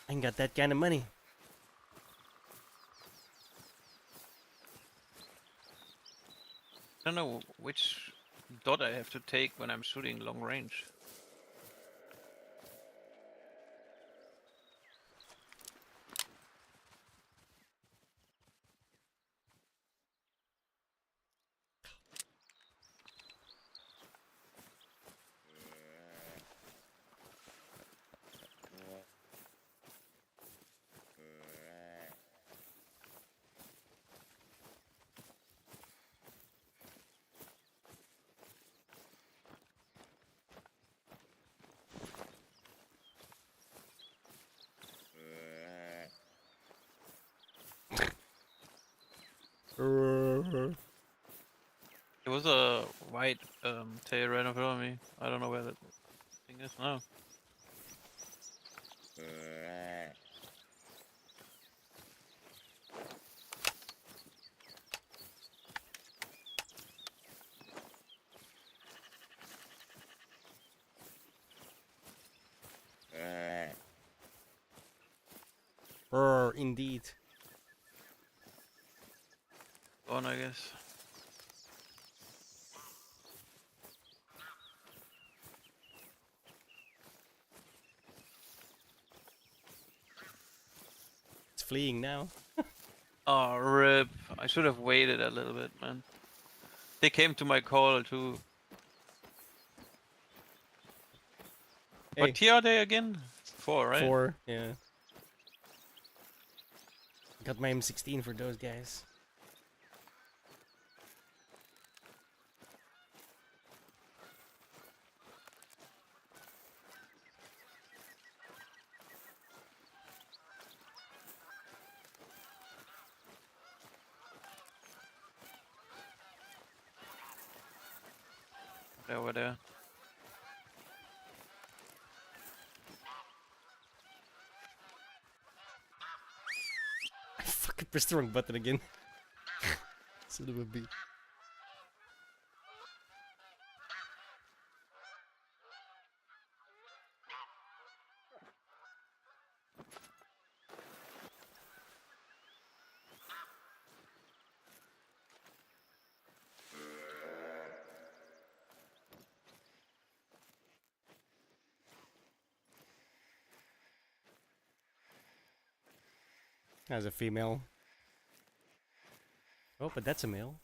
I ain't got that kind of money. I don't know which dot I have to take when I'm shooting long range. There was a white tail right in front of me. I don't know where that thing is now. Indeed. On, I guess. It's fleeing now. Oh, rip. I should have waited a little bit, man. They came to my call too. Hey, What tier are they again? 4, right? 4. Yeah. Got my M16 for those guys. They're over there. I fucking pressed the wrong button again. Son of a bitch. As a female. Oh, but that's a male.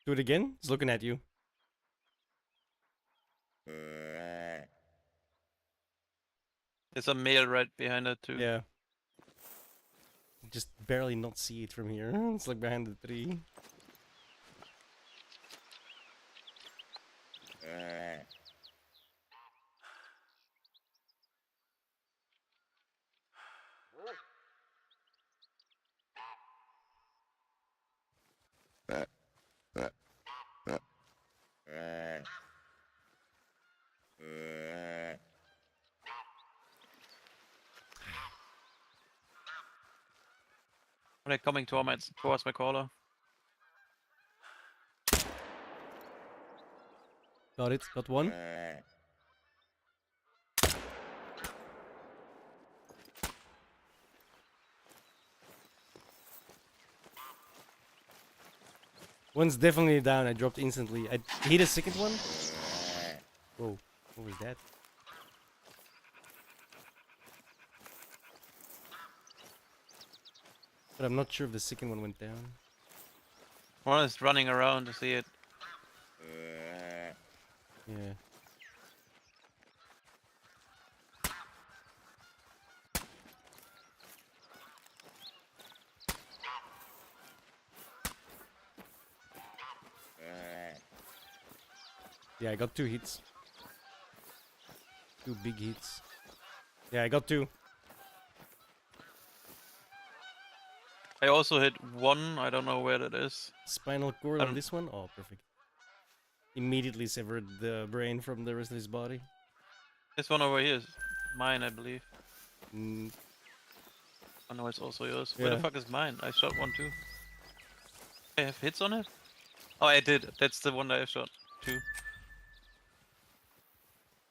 Do it again. He's looking at you. There's a male right behind it too. Yeah. Just barely not see it from here. It's like behind the tree. They're coming towards my caller. Got it. Got one. One's definitely down. I dropped instantly. I hit a second one. Whoa. What was that? But I'm not sure if the second one went down. One is running around to see it. Yeah. Yeah, I got 2 hits. 2 big hits. Yeah, I got 2. I also hit one. I don't know where that is. Spinal cord I on don't- this one? Oh, perfect. Immediately severed the brain from the rest of his body. This one over here is mine, I believe. Mm, Oh no, it's also yours. Where Yeah. the fuck is mine? I shot one too. I have hits on it? Oh, I did. That's the one that I shot too.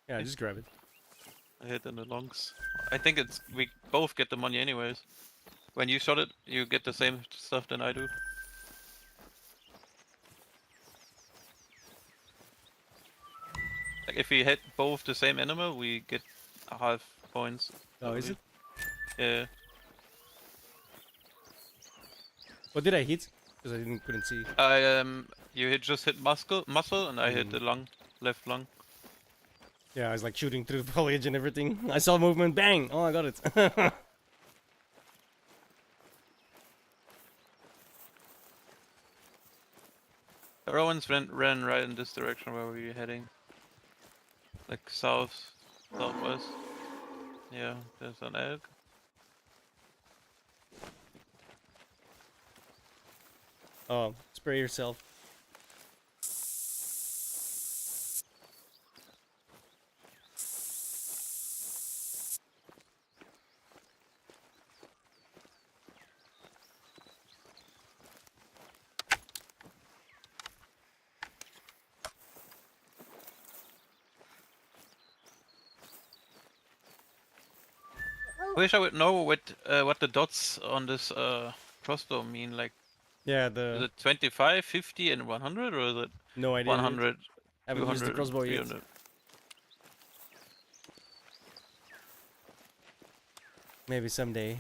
yeah, just grab it. I hit in the lungs. I think it's we both get the money anyways. When you shot it, you get the same stuff than I do. Like if we hit both the same animal, we get half points. I Oh, is believe. it? Yeah. What did I hit? Because I couldn't see. You just hit muscle, and I hit the lung, left lung. Yeah, I was like shooting through the foliage and everything. I saw movement, bang! Oh, I got it. Rowan's ran right in this direction where we were heading. Like south, southwest. Yeah, there's an elk. Oh, spray yourself. wish I would know what the dots on this crossbow mean. Like, Yeah, is the it 25, 50, and 100, or is it no idea, dude. 100, Haven't used the 200, crossbow yet. 300? Maybe someday.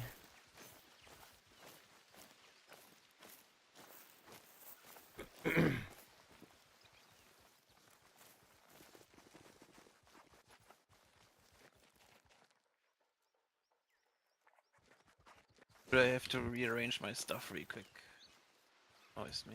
But I have to rearrange my stuff real quick. Oh, it's me.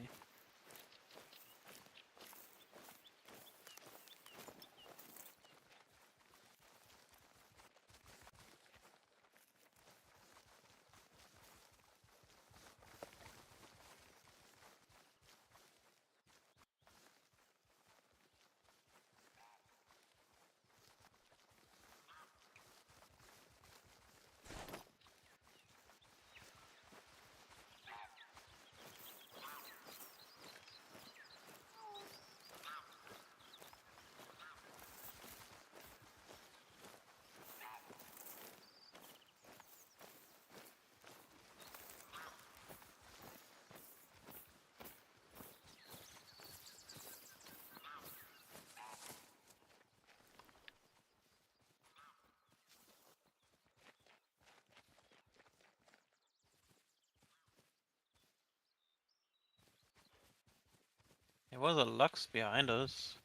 There was a Lux behind us.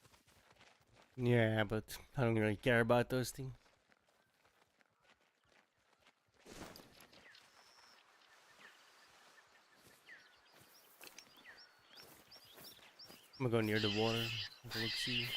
Yeah, but I don't really care about those things. I'm gonna go near the water. Have a look see.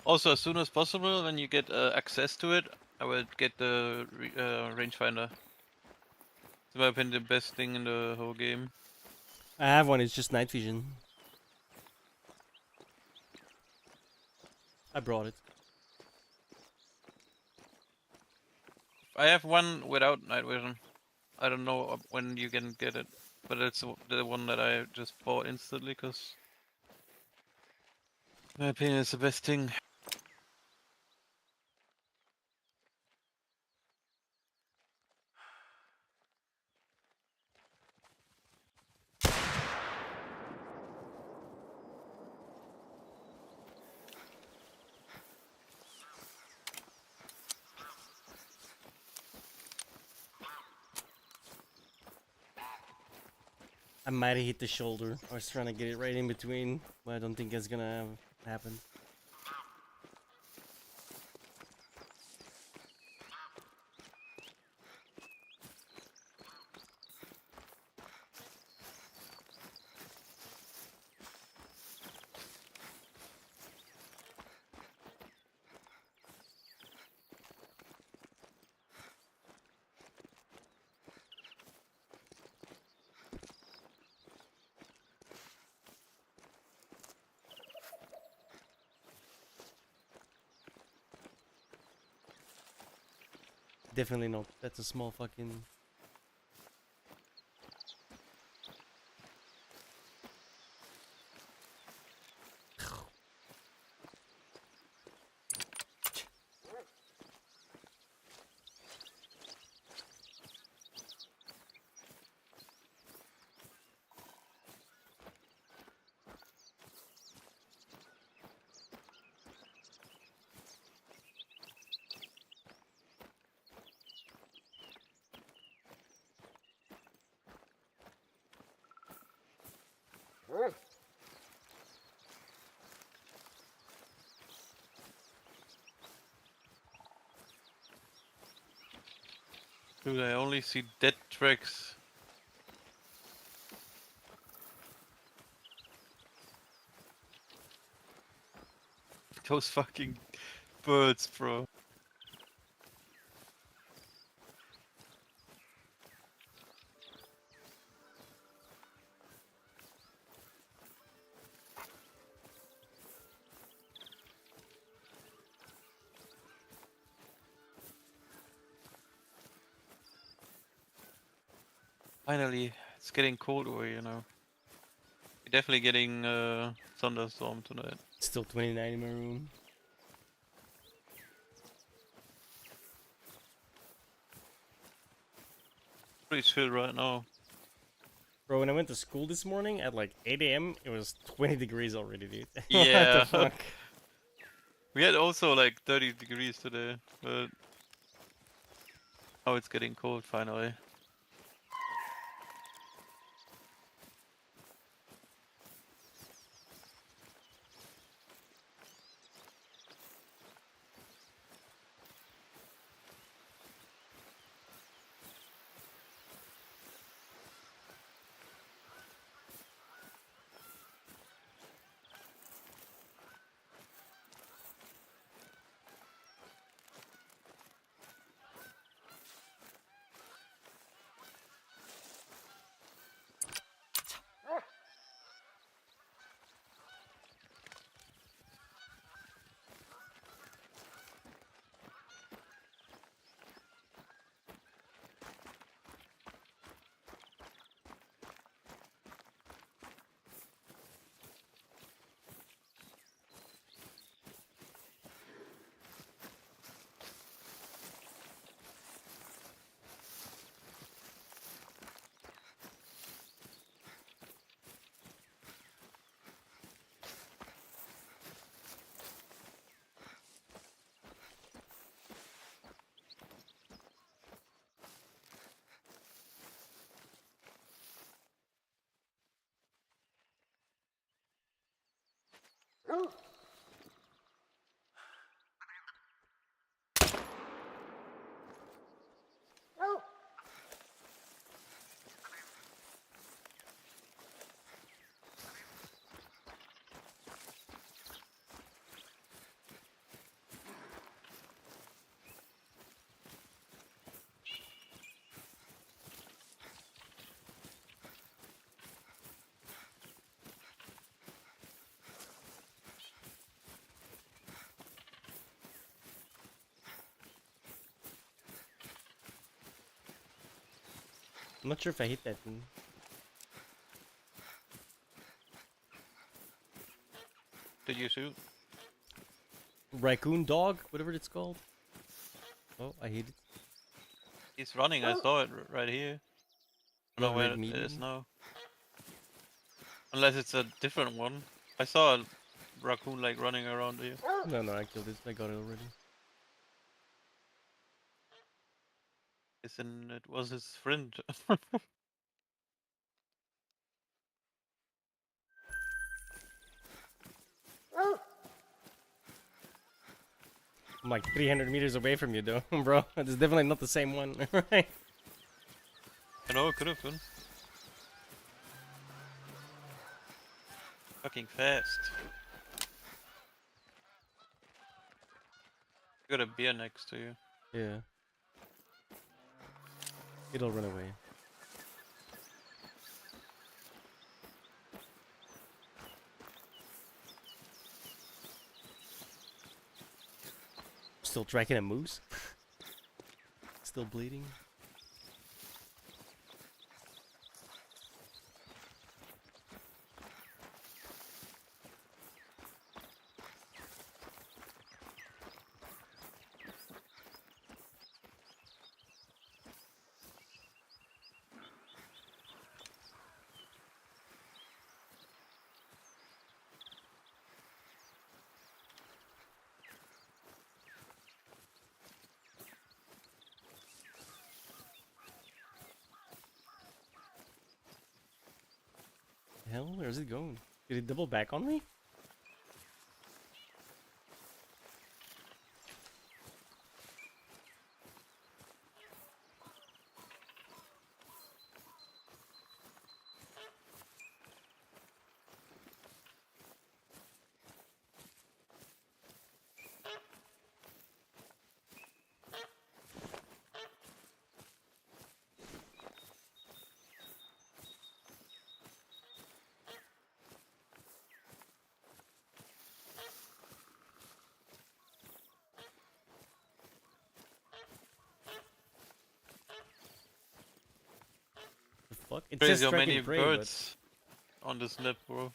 Also, as soon as possible, when you get access to it, I will get the rangefinder. It's in my opinion the best thing in the whole game. I have one. It's just night vision. I brought it. I have one without night vision. I don't know when you can get it, but it's the one that I just bought instantly because, in my opinion, it's the best thing. I might have hit the shoulder. I was trying to get it right in between, but I don't think it's gonna happen. Definitely not. That's a small fucking. Dude, I only see dead tracks. Those fucking birds, bro. Finally, it's getting cold over here, you know. We're definitely getting thunderstorm tonight. Still 29 in my room. Pretty chill right now. Bro, when I went to school this morning at like 8 a.m., it was 20 degrees already, dude. What Yeah. the fuck? We had also like 30 degrees today, but now it's getting cold finally. I'm not sure if I hit that thing. Did you shoot? Raccoon dog, whatever it's called. Oh, I hit it. He's running, I saw it right here. I don't Not know where red it is medium. now. Unless it's a different one. I saw a raccoon like running around here. No, no, I killed it. I got it already. Isn't it was his friend? I'm like 300 meters away from you, though, bro. It's definitely not the same one, right? I know it could have been. Fucking fast. You got a beer next to you. Yeah. It'll run away. Still tracking a moose? Still bleeding? The hell? Where's it going? Did it double back on me? The fuck? It says Crazy how striking many prey, birds on this map, bro.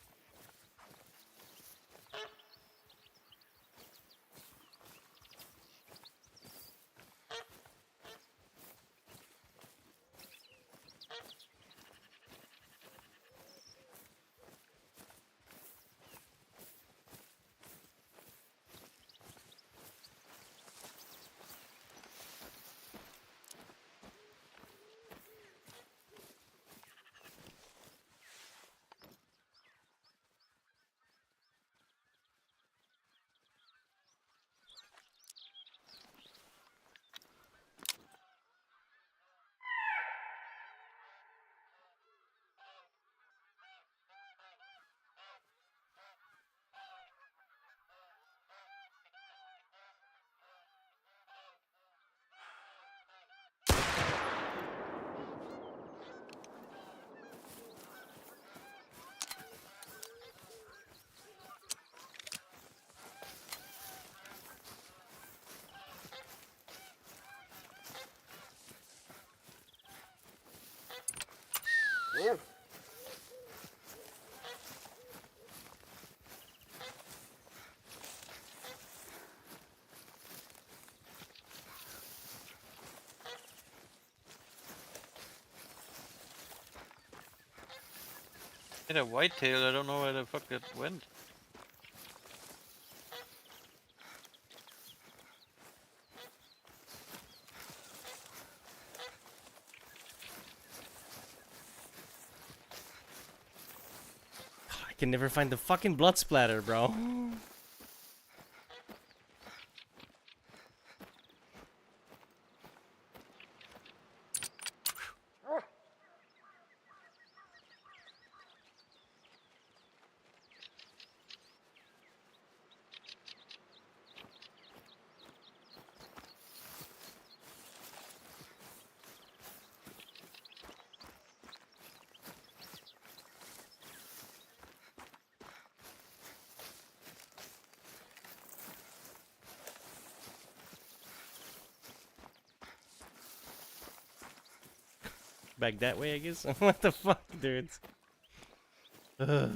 Hit a whitetail, I don't know where the fuck it went. I can never find the fucking blood splatter, bro. Back that way, I guess. What the fuck, dude? Ugh.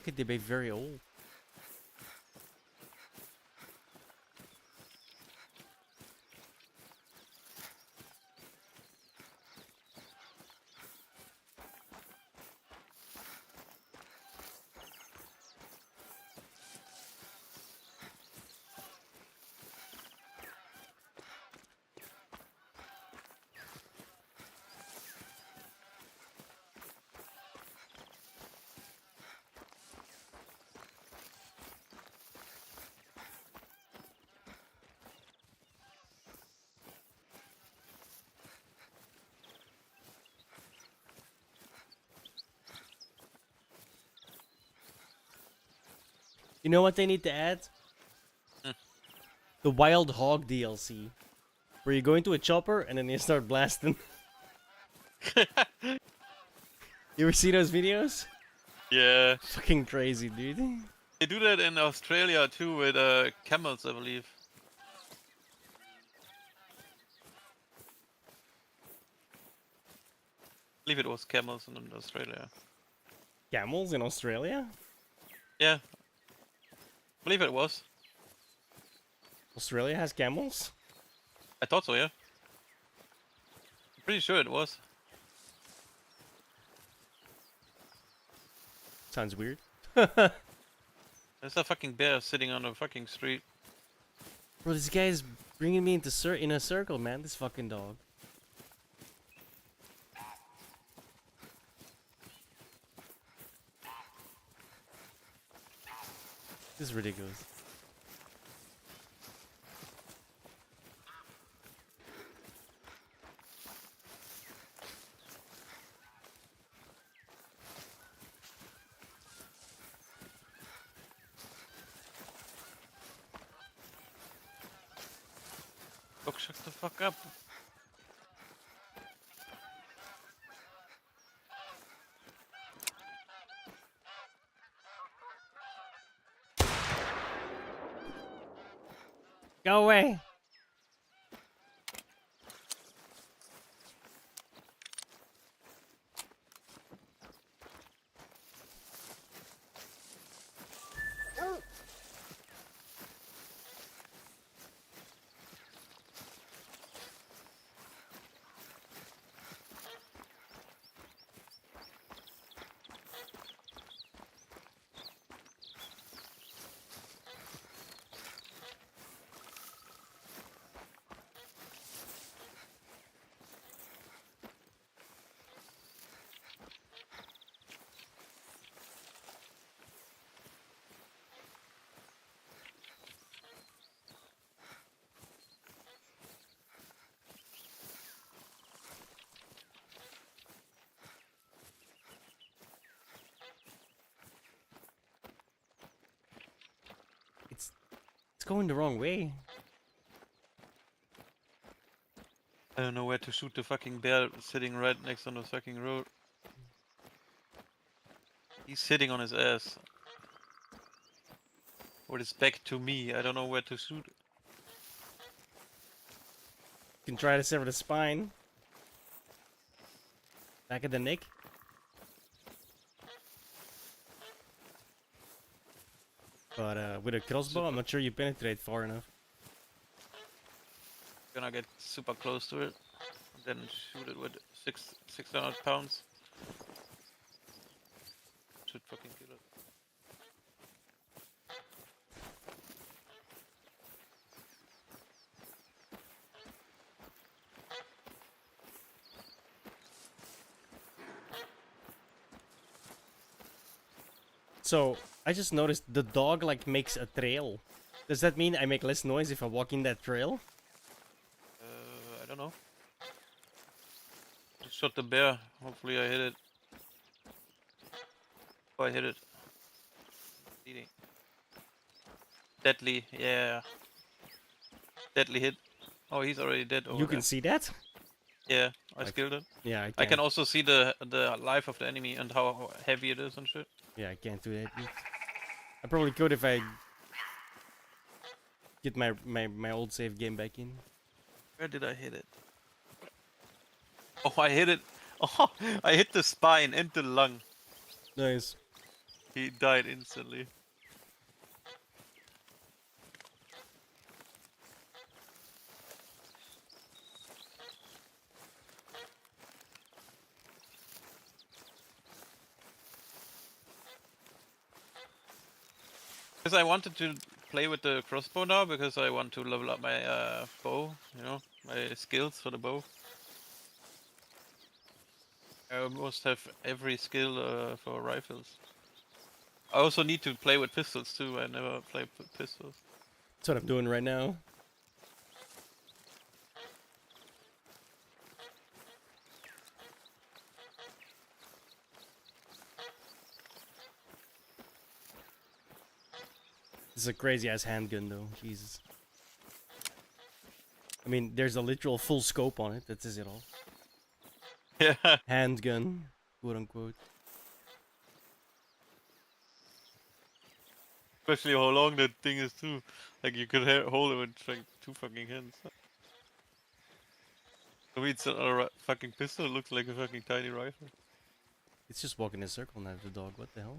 Could they be very old? You know what they need to add? The Wild Hog DLC. Where you go into a chopper and then you start blasting. You ever see those videos? Yeah. Fucking crazy, dude. They do that in Australia too with camels, I believe. I believe it was camels in Australia. Camels in Australia? Yeah. I believe it was. Australia has camels? I thought so, yeah. I'm pretty sure it was. Sounds weird. There's a fucking bear sitting on a fucking street. Bro, this guy is bringing me into in a circle, man. This fucking dog. This is ridiculous. Look, shut the fuck up. Go away. It's going the wrong way. I don't know where to shoot the fucking bear sitting right next on the fucking road. He's sitting on his ass. With his back to me. I don't know where to shoot. You can try to sever the spine. Back of the neck. But with a crossbow, I'm not sure you penetrate far enough. Gonna get super close to it. Then shoot it with 600 pounds. Should fucking kill it. So, I just noticed the dog like makes a trail. Does that mean I make less noise if I walk in that trail? I don't know. Just shot the bear. Hopefully I hit it. Oh, I hit it. Bleeding. Deadly, yeah. Deadly hit. Oh, he's already dead over You there. can see that? Yeah, I Like- killed it. Yeah, I I can can't. also see the life of the enemy and how heavy it is and shit. Yeah, I can't do that. I probably could if I get my old save game back in. Where did I hit it? Oh, I hit it. Oh, I hit the spine and the lung. Nice. He died instantly. Because I wanted to play with the crossbow now because I want to level up my bow, you know, my skills for the bow. I almost have every skill for rifles. I also need to play with pistols too. I never played with pistols. That's what I'm doing right now. This is a crazy ass handgun though. Jesus. I mean, there's a literal full scope on it. That says it all. Yeah. Handgun, quote unquote. Especially how long that thing is too. Like you could hold it with like 2 fucking hands. To me, it's not a fucking pistol. It looks like a fucking tiny rifle. It's just walking in a circle now, the dog. What the hell?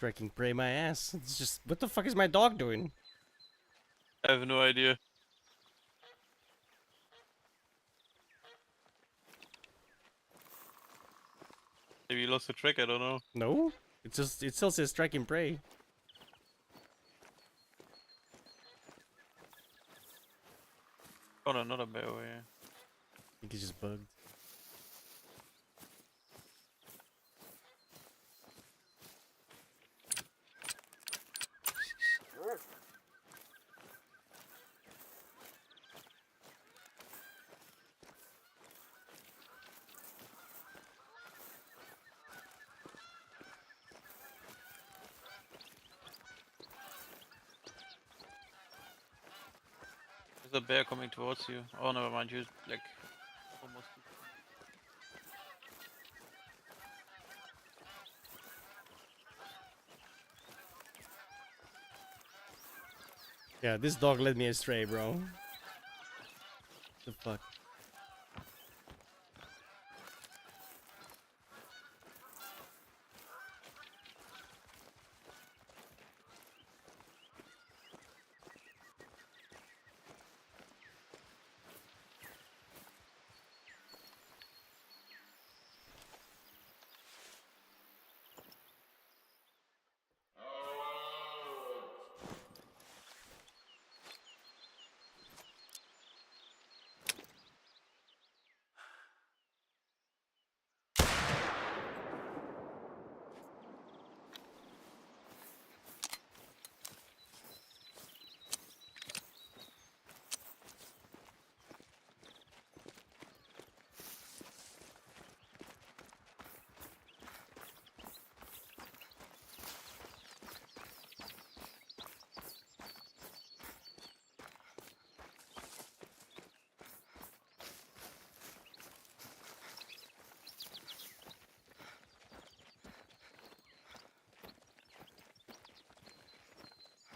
Tracking prey my ass. It's just, what the fuck is my dog doing? I have no idea. Maybe you lost the track, I don't know. No? It still says tracking prey. Oh no, not a bear over here. I think it's just bugged. There's a bear coming towards you. Oh, never mind, you like almost. Yeah, this dog led me astray, bro. The fuck?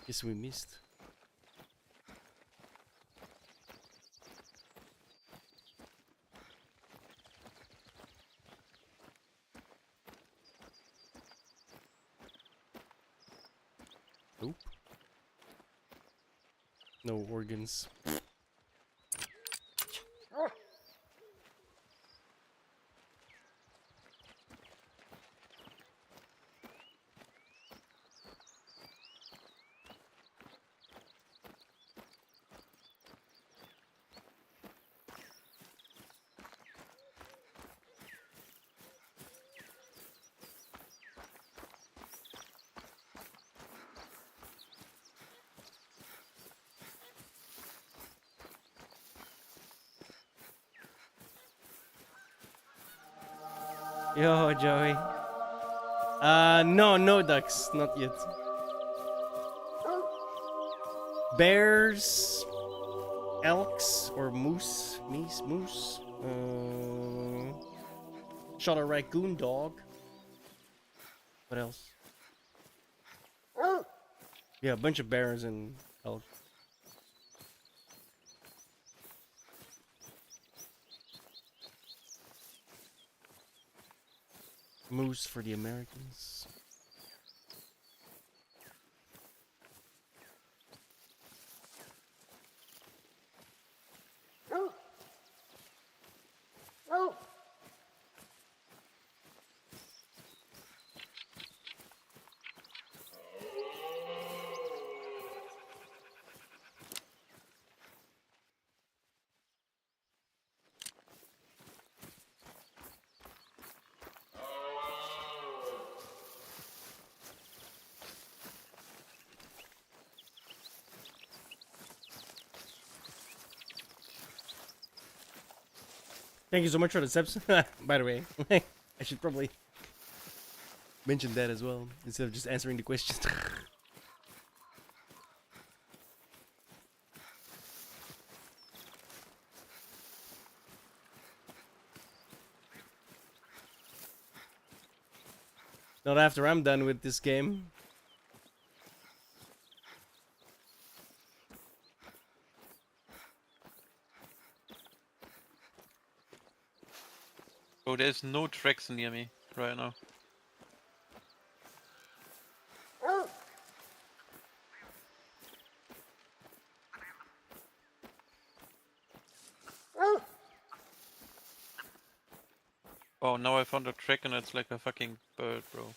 Guess we missed. Nope. No organs. Yo, Joey. No ducks, not yet. Bears, elks, or moose. Moose. Shot a raccoon dog. What else? Yeah, a bunch of bears and elk. Moose for the Americans. Thank you so much for the subs. By the way, I should probably mention that as well instead of just answering the questions. Not after I'm done with this game. Oh, there's no tracks near me right now. Oh, now I found a track and it's like a fucking bird, bro.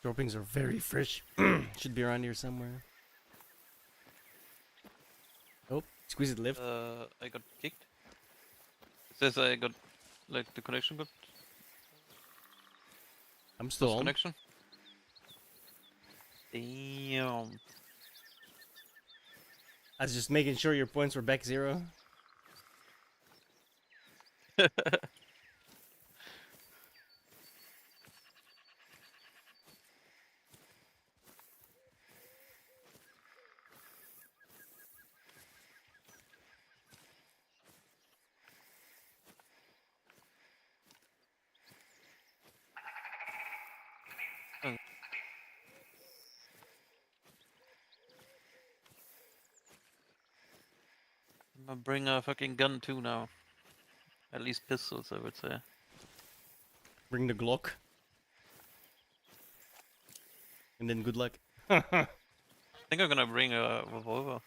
Droppings are very fresh. Should be around here somewhere. Oh, squeeze it lift. I got kicked. It says I got, like, the connection got I'm still lost on. connection. Damn. I was just making sure your points were back 0. Oh. I'm gonna bring a fucking gun too now. At least pistols, I would say. Bring the Glock. And then good luck. I think I'm gonna bring a revolver.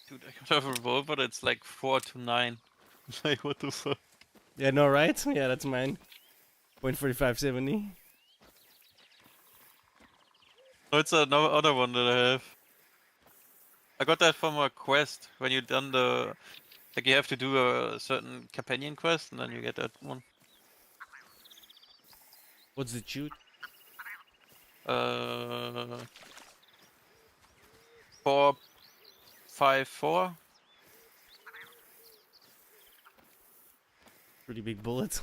Dude, I got a revolver that's like 4 to 9. Like, what the fuck? Yeah, no, right? Yeah, that's mine. .4570. No, it's another other one that I have. I got that from a quest when you done the, like, you have to do a certain companion quest and then you get that one. What's the shoot? 454. Pretty big bullet.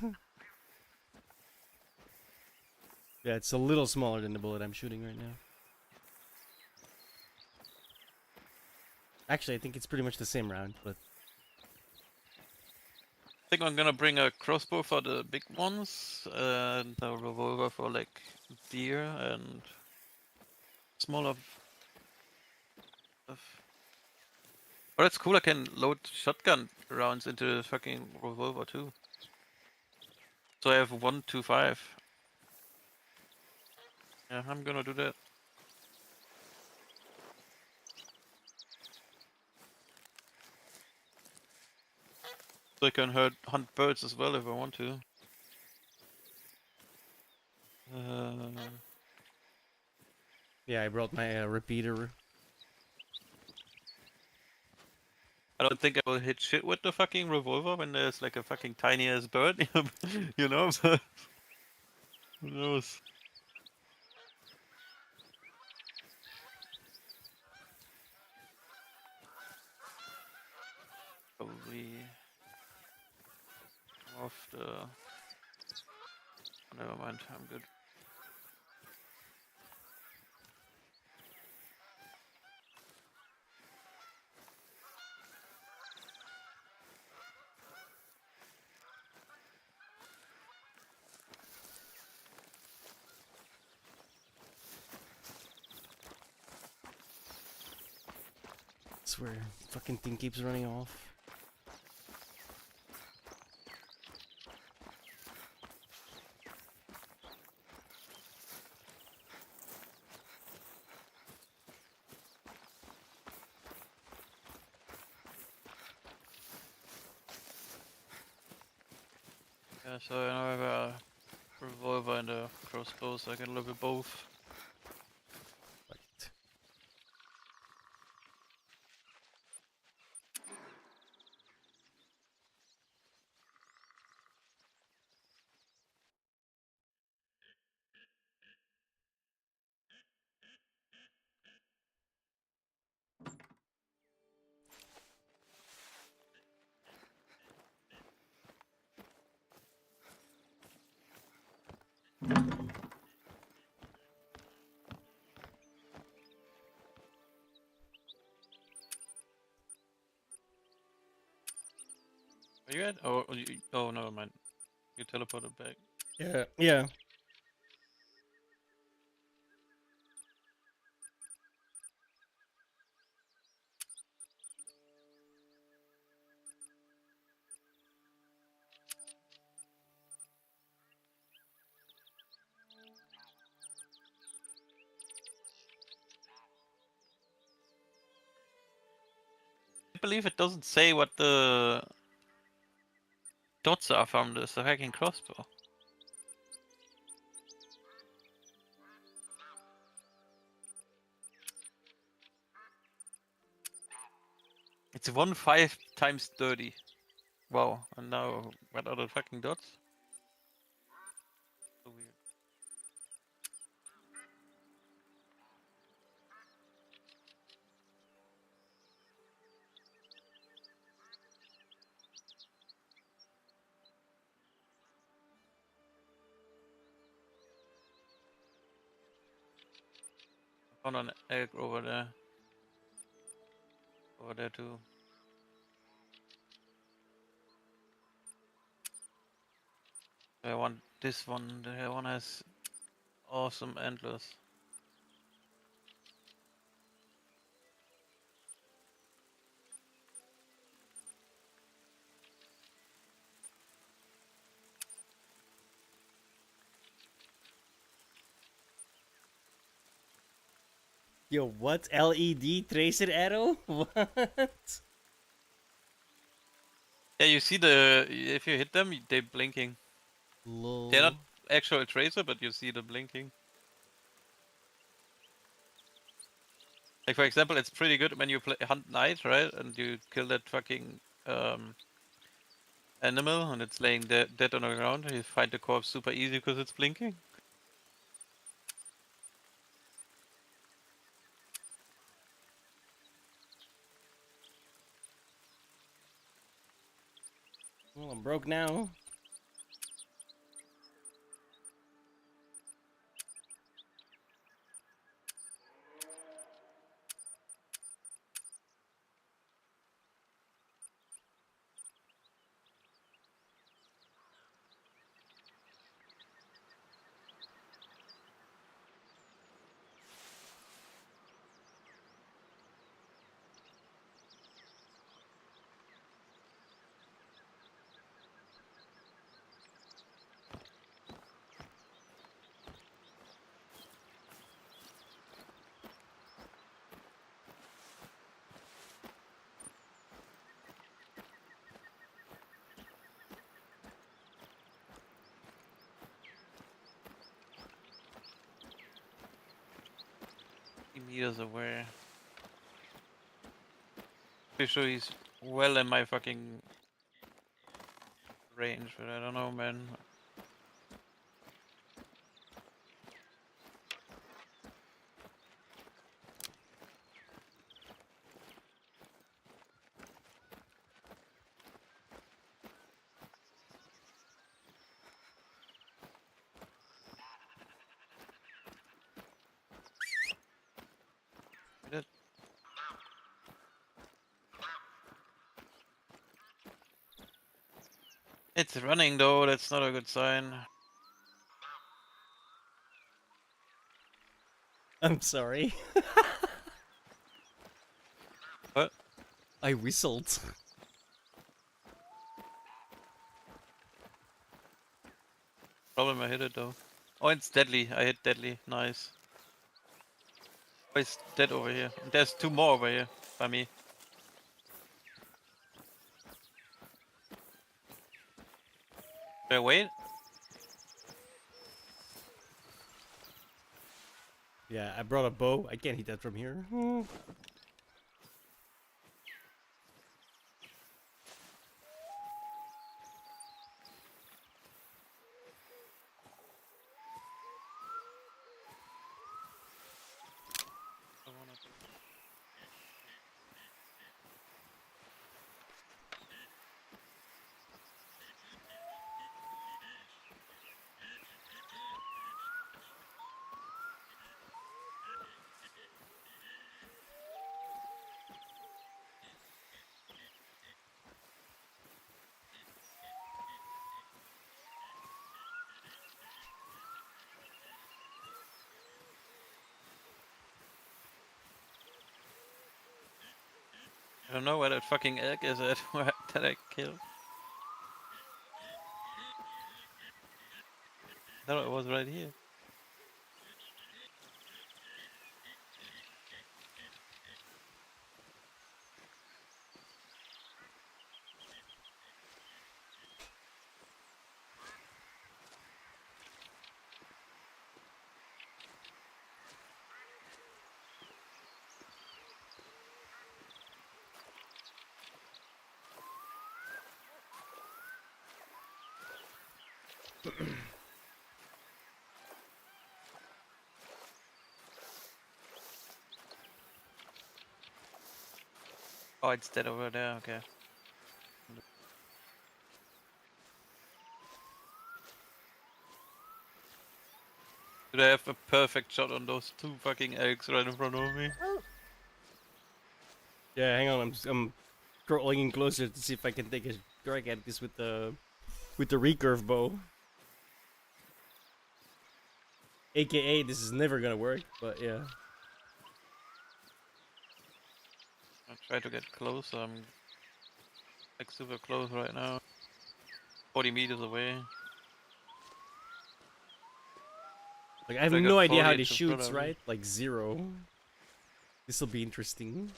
Yeah, it's a little smaller than the bullet I'm shooting right now. Actually, I think it's pretty much the same round, but I think I'm gonna bring a crossbow for the big ones and a revolver for like deer and smaller stuff. Oh, that's cool. I can load shotgun rounds into the fucking revolver too. So I have 125. Yeah, I'm gonna do that. So I can hunt birds as well if I want to. yeah, I brought my repeater. I don't think I will hit shit with the fucking revolver when there's like a fucking tiny ass bird, you know? Who knows? Probably off the. Never mind, I'm good. Swear, fucking thing keeps running off. Yeah, so now I have a revolver and a crossbow, so I can look at both. Right. Are you at? Oh, oh, never mind. You teleported back. Yeah, yeah. I believe it doesn't say what the dots are from this hacking crossbow. It's 1.5 times 30. Wow, and now what are the fucking dots? So weird. I found an egg over there. Over there too. I want this one. The one has awesome antlers. Yo, what? LED tracer arrow? What? Yeah, you see the if you hit them, they're blinking. They're not Lol. actual tracer, but you see the blinking. Like for example, it's pretty good when you play hunt night, right? And you kill that fucking animal, and it's laying dead on the ground. You find the corpse super easy because it's blinking. Well, I'm broke now. Meters away. Pretty sure he's well in my fucking range, but I don't know, man. It- It's running though, that's not a good sign. I'm sorry. What? I whistled. Problem I hit it though. Oh, it's deadly. I hit deadly. Nice. Oh, it's dead over here. There's two more over here by me. Should I wait? Yeah, I brought a bow. I can't hit that from here. I wanna do- I don't know where that fucking egg is at. Where did I kill? I thought it was right here. Oh, it's dead over there. Okay. Did I have a perfect shot on those two fucking eggs right in front of me? Yeah, hang on. I'm crawling in closer to see if I can take a crack at this with the recurve bow. AKA, this is never gonna work, but yeah. I'll try to get closer. I'm like super close right now. 40 meters away. Like I have I got no idea how foliage this in front shoots, of me. right? Like 0. This will be interesting.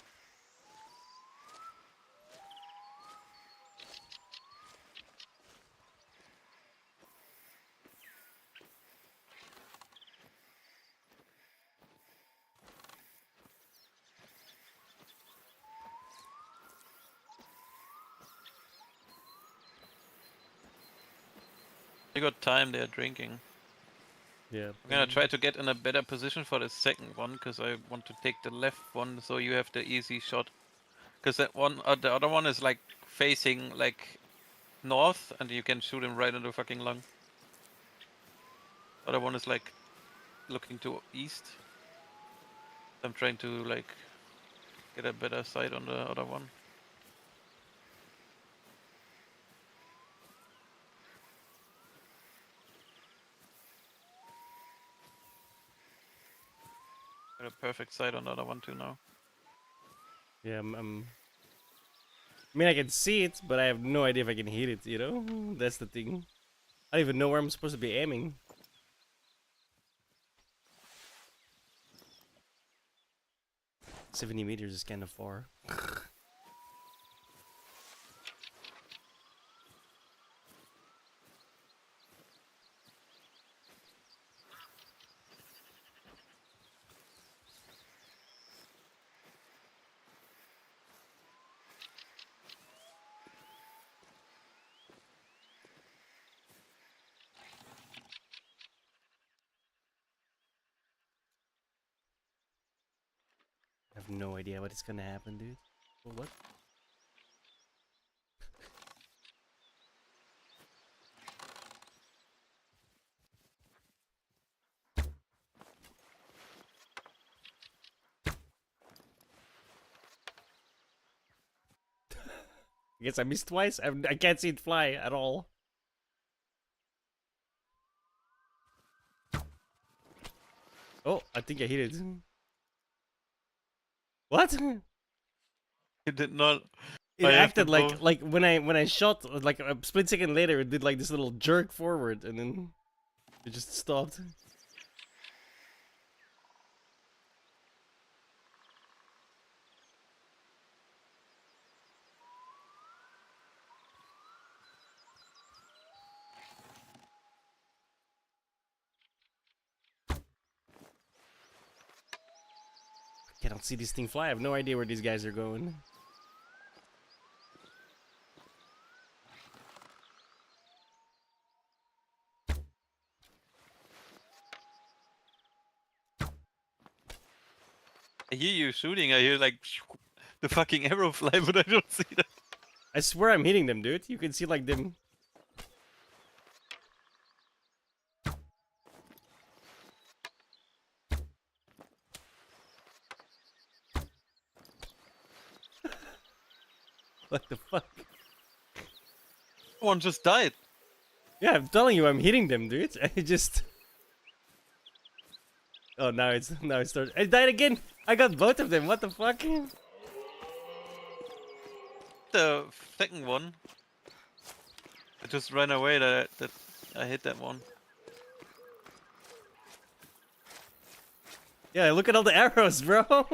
You got time there drinking. Yeah. I'm gonna try to get in a better position for the second one, because I want to take the left one so you have the easy shot. Because that one, the other one is like facing like north, and you can shoot him right in the fucking lung. Other one is like looking to east. I'm trying to like get a better sight on the other one. Got a perfect sight on the other one too now. Yeah, I mean, I can see it, but I have no idea if I can hit it, you know? That's the thing. I don't even know where I'm supposed to be aiming. 70 meters is kind of far. I have no idea what is gonna happen, dude. Well, what? I guess I missed twice. I can't see it fly at all. Oh, I think I hit it. What? You did not. It I have acted them both. like when I shot, like a split second later, it did like this little jerk forward, and then it just stopped. Cannot see this thing fly. I have no idea where these guys are going. I hear you shooting. I hear like the fucking arrow fly, but I don't see that. I swear I'm hitting them, dude. You can see like them. What the fuck? One just died. Yeah, I'm telling you, I'm hitting them, dude. I just. Oh, now it's started. I died again. I got both of them. What the fuck? The second one. I just ran away. That I hit that one. Yeah, look at all the arrows, bro.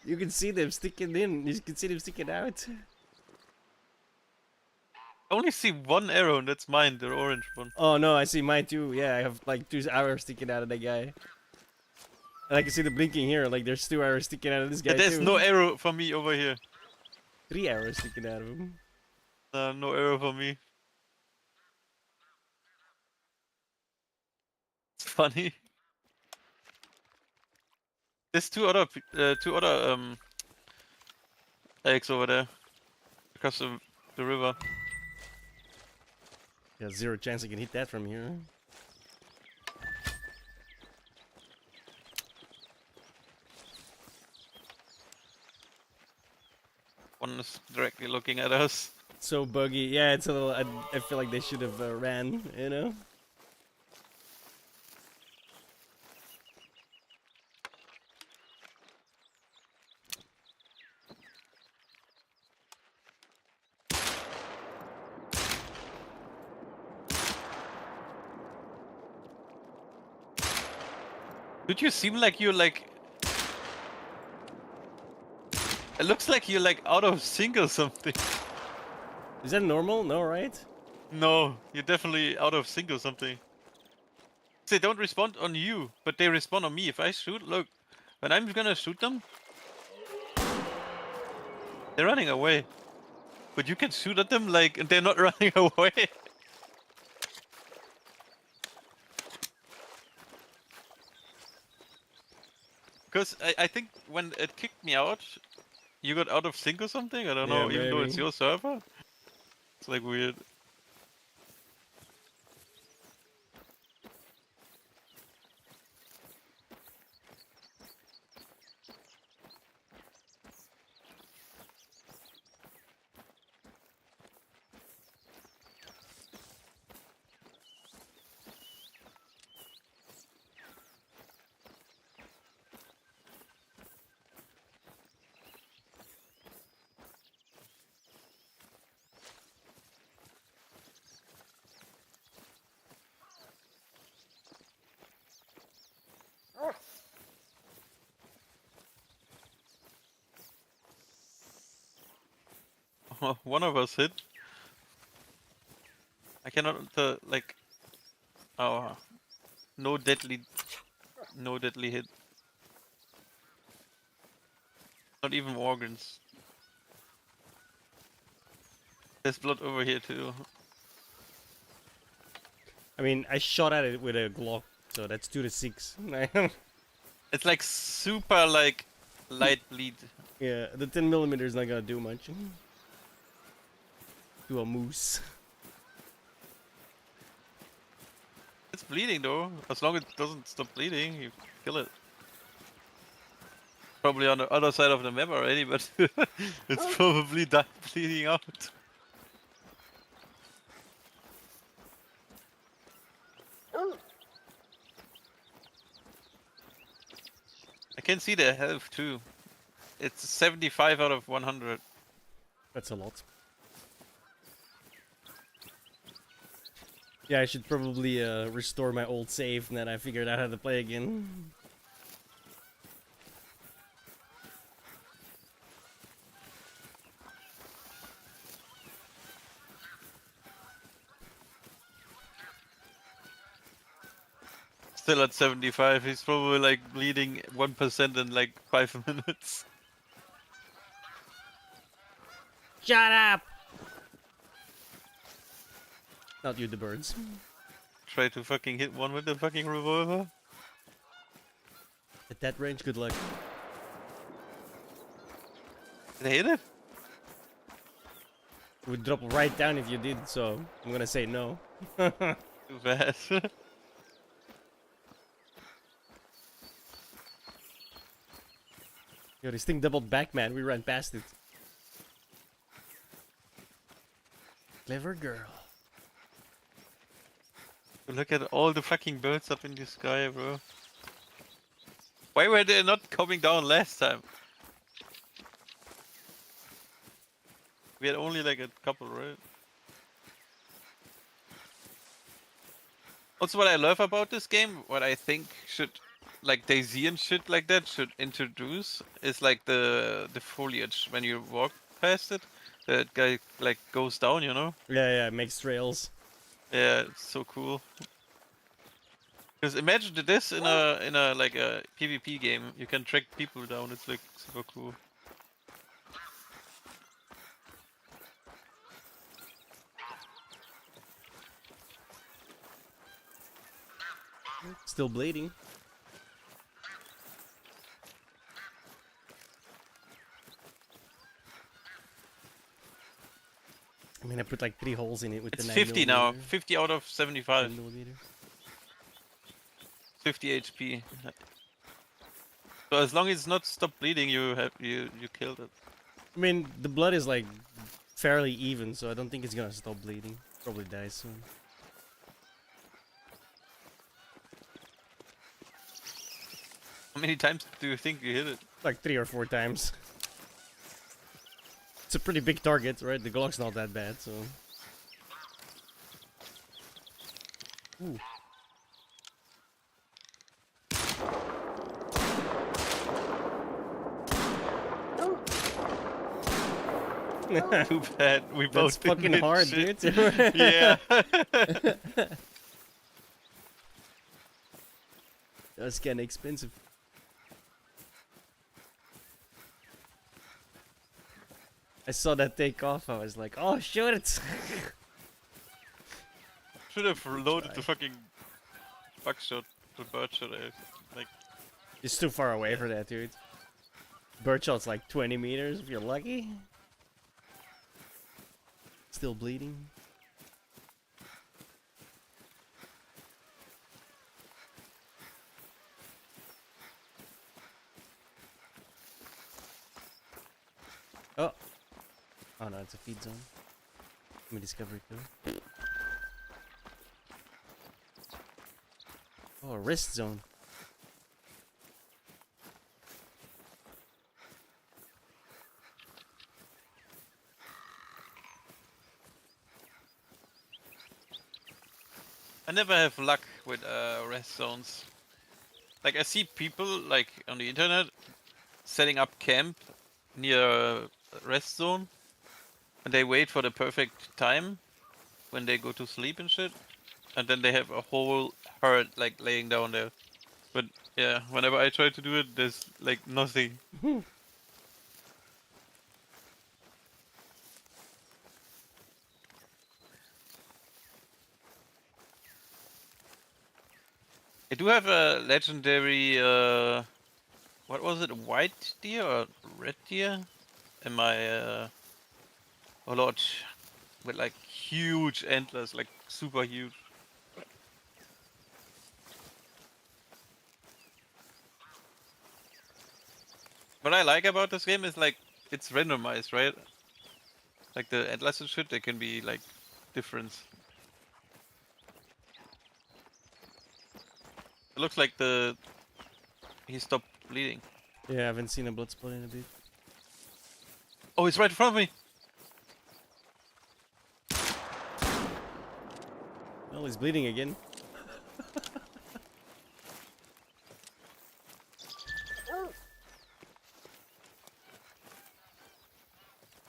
You can see them sticking in. You can see them sticking out. I only see one arrow, and that's mine, the orange one. Oh no, I see mine too. Yeah, I have like 2 arrows sticking out of that guy. And I can see the blinking here. Like there's 2 arrows sticking out of this guy And there's too. no arrow for me over here. 3 arrows sticking out of him. No arrow for me. It's funny. There's two other eggs over there across the river. Yeah, 0 chance I can hit that from here. One is directly looking at us. So buggy. Yeah, it's a little. I feel like they should have ran. You know. Dude, you seem like you're like... It looks like you're like out of sync or something. Is that normal? No, right? No, you're definitely out of sync or something. They don't respond on you, but they respond on me. If I shoot, look, when I'm gonna shoot them, they're running away. But you can shoot at them like, and they're not running away. Because I think when it kicked me out, you got out of sync or something? I don't Yeah, know, even though it's maybe. your server? It's like weird. One of us hit. I cannot, like... Oh, no deadly hit. Not even organs. There's blood over here too. I mean, I shot at it with a Glock, so that's 2 to 6. It's like super like light bleed. Yeah, the 10mm is not gonna do much. To a moose. It's bleeding though. As long as it doesn't stop bleeding, you kill it. Probably on the other side of the map already, but it's probably bleeding out. I can see the health too. It's 75 out of 100. That's a lot. Yeah, I should probably restore my old save and then I figured out how to play again. Still at 75. He's probably like bleeding 1% in like 5 minutes. Shut up! Not you, the birds. Try to fucking hit one with the fucking revolver. At that range, good luck. Did I hit it? It would drop right down if you did, so I'm gonna say no. Too fast. Yo, this thing doubled back, man. We ran past it. Clever girl. Look at all the fucking birds up in the sky, bro. Why were they not coming down last time? We had only like a couple, right? Also, what I love about this game, what I think should, like DayZ and shit like that, should introduce is like the foliage when you walk past it. That guy like goes down, you know? Yeah, it makes trails. Yeah, it's so cool. Because imagine this in a like a PvP game. You can track people down. It's like super cool. Still bleeding. I mean, I put like 3 holes in it with It's the 9 50 now. millimeter. 50 out of 75. 9 millimeter. 50 HP. So as long as it's not stopped bleeding, you killed it. I mean, the blood is like fairly even, so I don't think it's gonna stop bleeding. Probably die soon. How many times do you think you hit it? Like 3 or 4 times. It's a pretty big target, right? The Glock's not that bad, so. Ooh. Too bad. We That's both didn't fucking hit hard, shit. dude. Yeah. That's kinda expensive. I saw that take off, I was like, oh shit! Should have loaded the fucking buckshot, the birdshot. Like, It's too far away for that, dude. Birdshot's like 20 meters if you're lucky. Still bleeding. Oh! Oh no, it's a feed zone. Let me discover it too. Oh, a rest zone. I never have luck with rest zones. Like I see people like on the internet setting up camp near a rest zone, and they wait for the perfect time when they go to sleep and shit, and then they have a whole herd like laying down there. But yeah, whenever I try to do it, there's like nothing. I do have a legendary, what was it, white deer or red deer? In my lodge, with like huge antlers, like super huge. What I like about this game is like it's randomized, right? Like the antlers and shit, they can be like different. It looks like he stopped bleeding. Yeah, I haven't seen a blood spot in a bit. Oh, it's right in front of me. Well, he's bleeding again.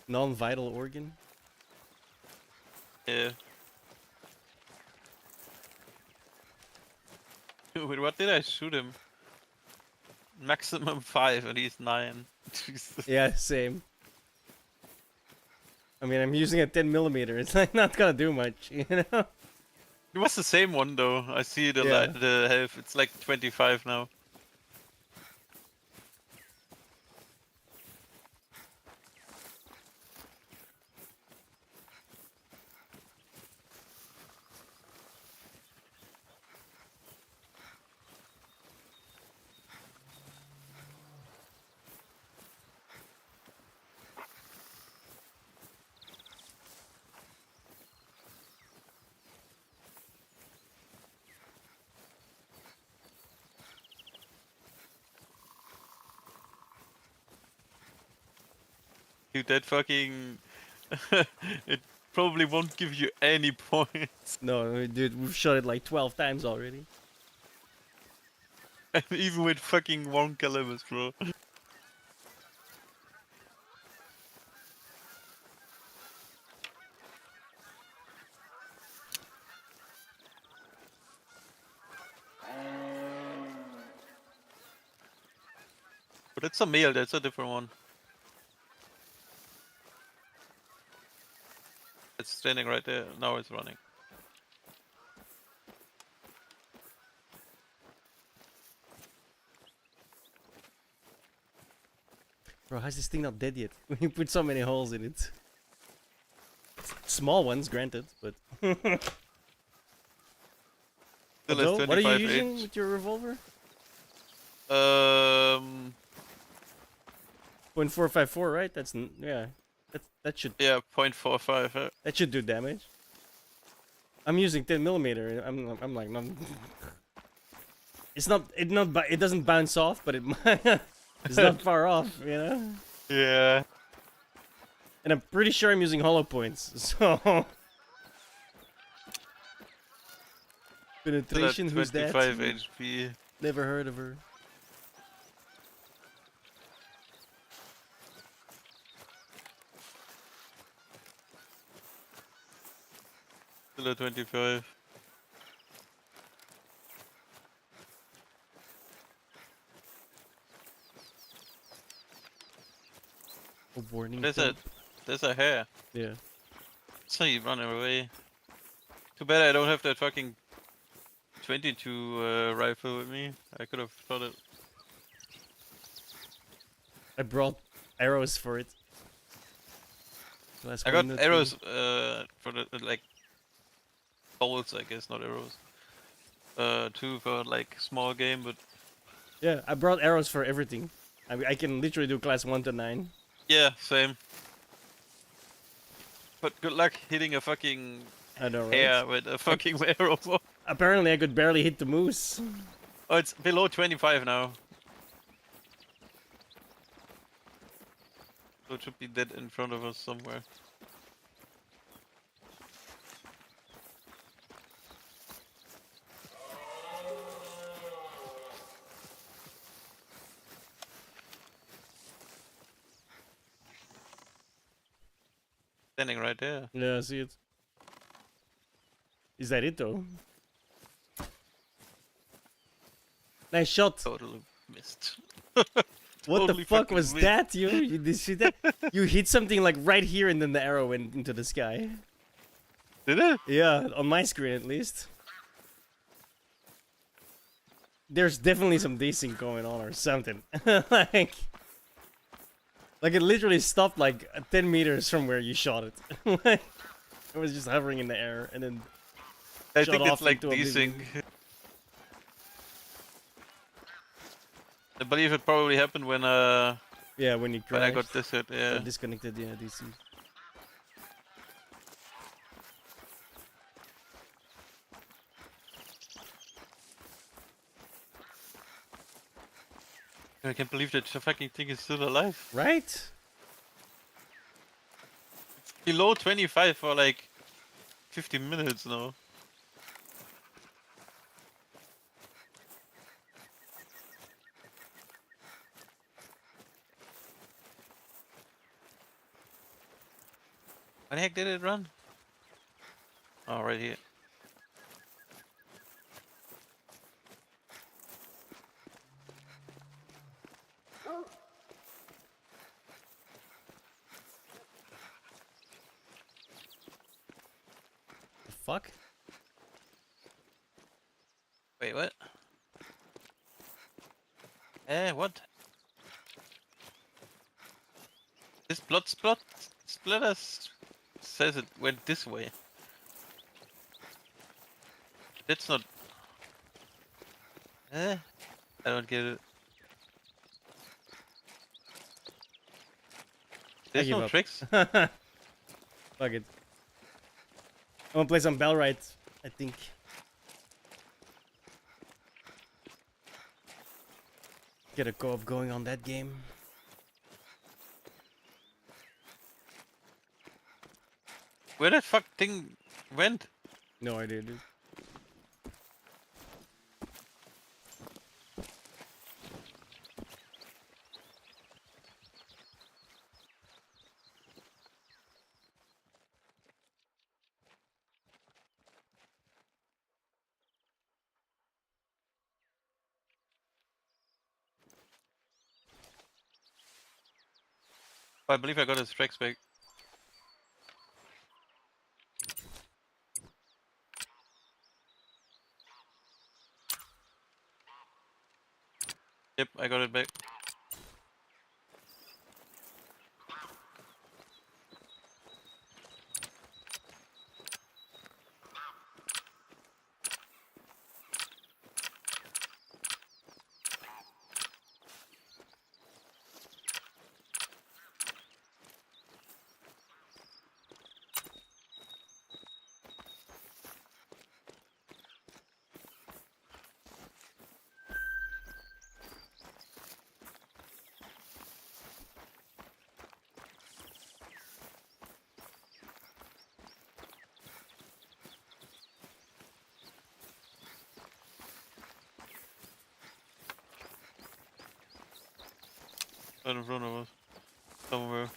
Non-vital organ. Yeah. Wait, what did I shoot him? Maximum 5 and he's 9. Jesus. Yeah, same. I mean, I'm using a 10mm. It's like not gonna do much, you know? It was the same one though. I see the Yeah. the health. It's like 25 now. Dude, that fucking it probably won't give you any points. No, dude, we've shot it like 12 times already. And even with fucking Wonka levels, bro. But that's a male, that's a different one. It's standing right there. Now it's running. Bro, how's this thing not dead yet? We put so many holes in it. Small ones, granted, but... Still has Although, what are you 25 using age. with your revolver? .454, right? That's yeah. That should Yeah, 0.45. that should do damage. I'm using 10mm. I'm like not. It's not it doesn't bounce off, but it's not far off, you know. Yeah. And I'm pretty sure I'm using hollow points, so. Still at Penetration, who's that? 25 HP. Never heard of her. Still at 25. Oh, warning. There's a hair. Yeah. So you running away. Too bad I don't have that fucking 22 rifle with me. I could have shot it. I brought arrows for it. I got arrows for the like bolts, I guess, not arrows. 2 for like small game, but Yeah, I brought arrows for everything. I can literally do class 1 to 9. yeah, same. But good luck hitting a fucking I know, right? hair with a fucking arrow. Apparently, I could barely hit the moose. Oh, it's below 25 now. So it should be dead in front of us somewhere. Standing right there. Yeah, I see it. Is that it though? Nice shot. Totally missed. What Totally the fuck fucking was missed. that, you? You did see that? You hit something like right here, and then the arrow went into the sky. Did it? Yeah, on my screen at least. There's definitely some desync going on or something. like it literally stopped like 10 meters from where you shot it. Like, it was just hovering in the air and then I shot think off it's like into desync. oblivion. I believe it probably happened when Yeah, when you crashed. when I got this hit. Yeah. Disconnected, yeah, DC. I can't believe that the fucking thing is still alive. Right? Below 25 for like 50 minutes now. When the heck did it run? Oh, right here. fuck? Wait, what? What? This blood splatter says it went this way. That's not. I don't get it. I There's give no up. tricks. Fuck it. I'm gonna play some Bellrite, I think. Get a co-op going on that game. Where that fuck thing went? No idea, dude. I believe I got his tracks back. Yep, I got it back. Right in front of us. Somewhere.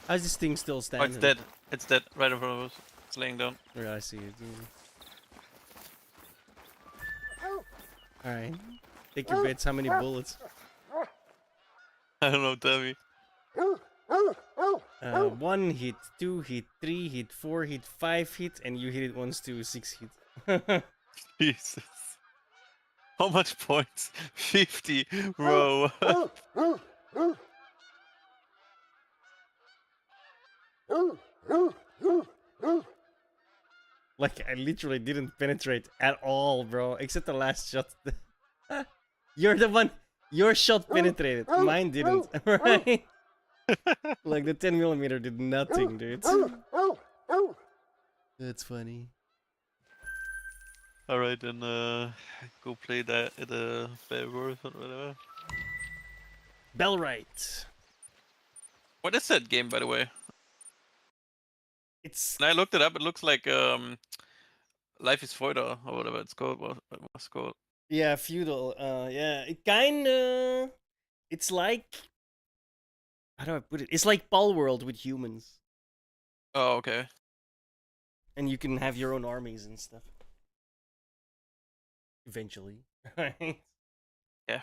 How's this thing still Oh, standing? it's dead. It's dead. Right in front of us. It's laying down. Yeah, I see it. Alright. Take your bits. How many bullets? I don't know, tell me. 1 hit, 2 hit, 3 hit, 4 hit, 5 hit, and you hit it once to 6 hit. Jesus. How much points? 50, bro. Like, I literally didn't penetrate at all, bro. Except the last shot. You're the one. Your shot penetrated. Mine didn't. Right? Like, the 10mm did nothing, dude. That's funny. Alright, then go play that at the bewar or whatever. Bellrite. What is that game, by the way? It's And I looked it up. It looks like Life is Feudal or whatever it's called. What it's called? yeah, feudal. Yeah, it kinda. It's like, how do I put it? It's like Palworld with humans, Oh, okay. and you can have your own armies and stuff. Eventually, right? Yeah.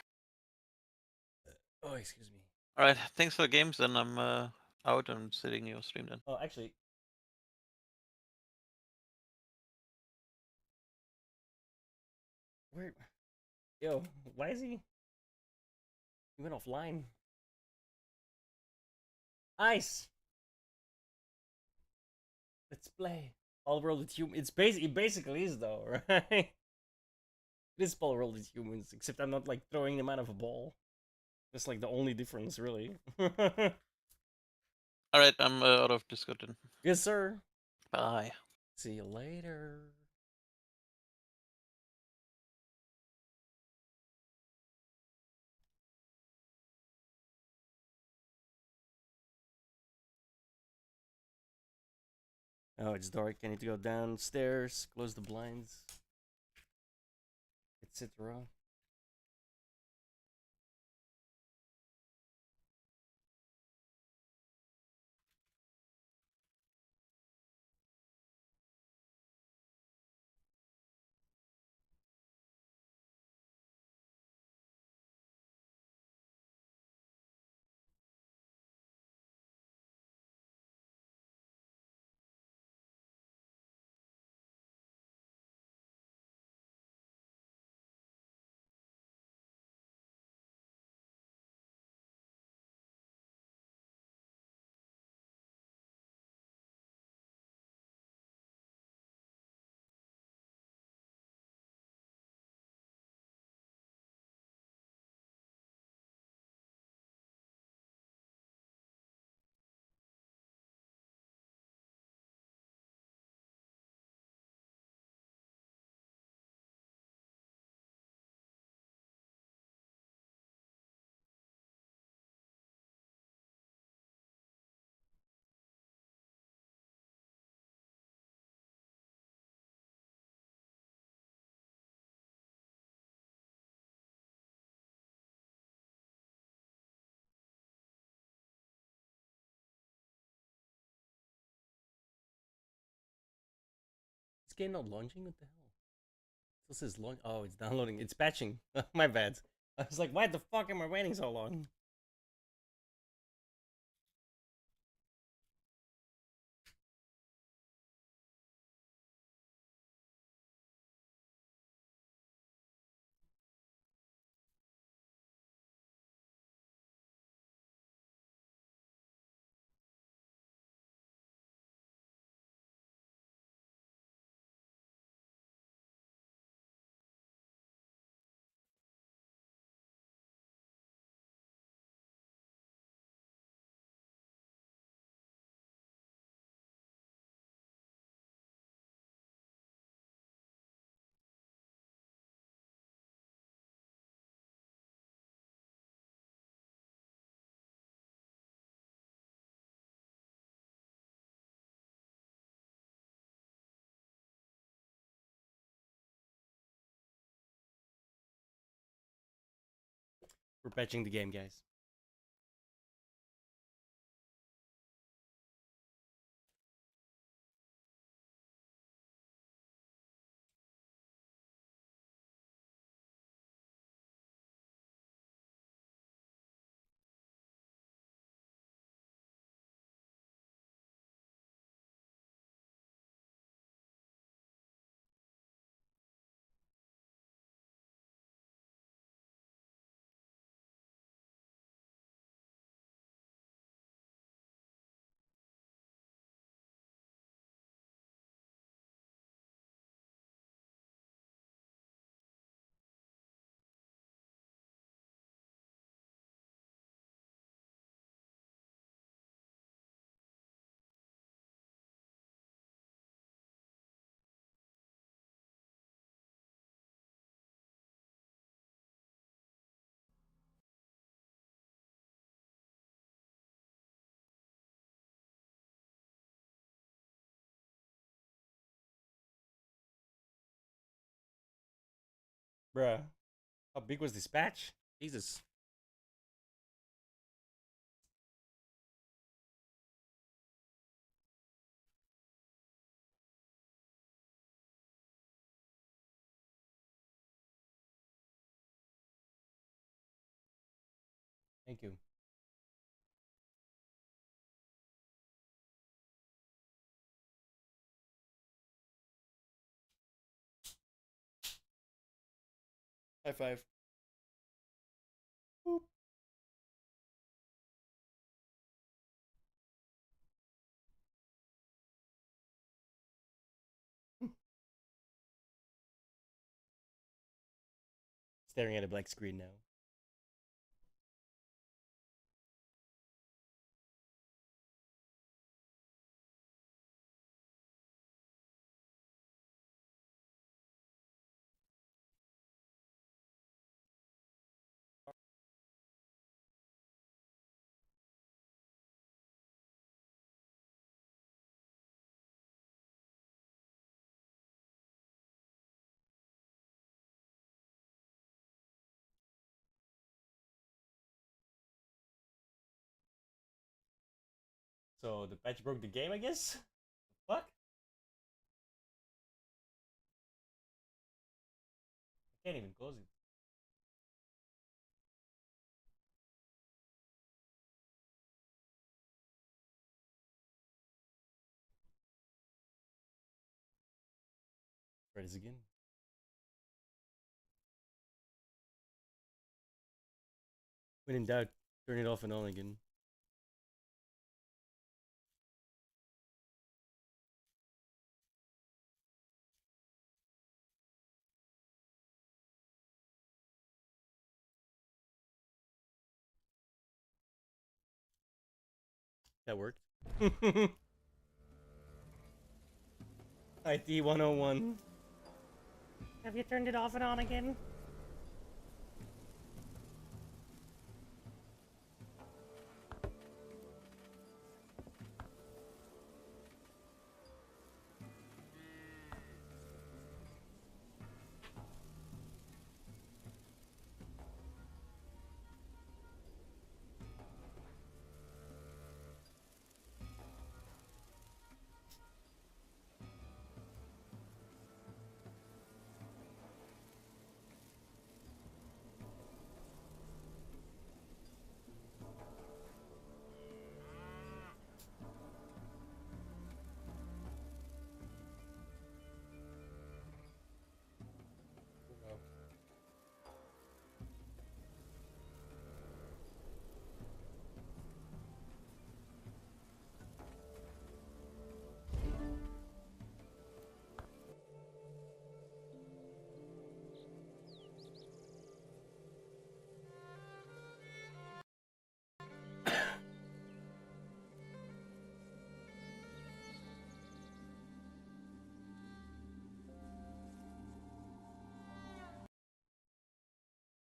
Oh, excuse me. Alright, thanks for the games. Then I'm out and sitting your stream then. Oh, actually, where? Yo, why is he? He went offline. Ice. Let's play. Palworld with humans. It basically is though, right? It is Palworld with humans, except I'm not like throwing them out of a ball. That's like the only difference, really. Alright, I'm out of Discord then. Yes, sir. Bye. See you later. Oh, it's dark. I need to go downstairs, close the blinds, etc. this game not launching? What the hell? It still says launch. Oh, it's downloading. It's patching. My bad. I was like, why the fuck am I waiting so long? We're patching the game, guys. Bruh, how big was this patch? Jesus. Thank you. High five. Boop. Staring at a black screen now. So the patch broke the game, I guess? Fuck? I can't even close it. Try this again. When in doubt, turn it off and on again. That worked. IT 101. Have you turned it off and on again?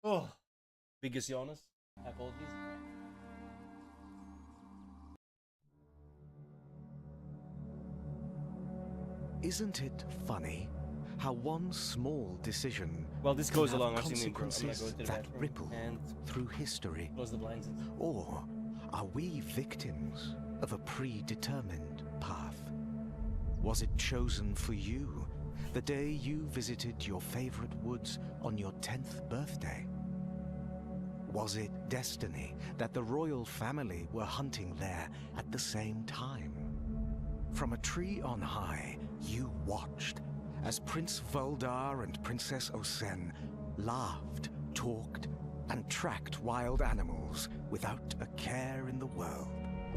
Oh, biggest yawners. Apologies. Isn't it funny how one small decision Well, this can goes have along. I've seen the intro. I'm gonna consequences go to the that bathroom ripple and through history? close the blinds. Or are we victims of a predetermined path? Was it chosen for you the day you visited your favorite woods on your 10th birthday? Was it destiny that the royal family were hunting there at the same time? From a tree on high, you watched as Prince Voldar and Princess Osen laughed, talked, and tracked wild animals without a care in the world.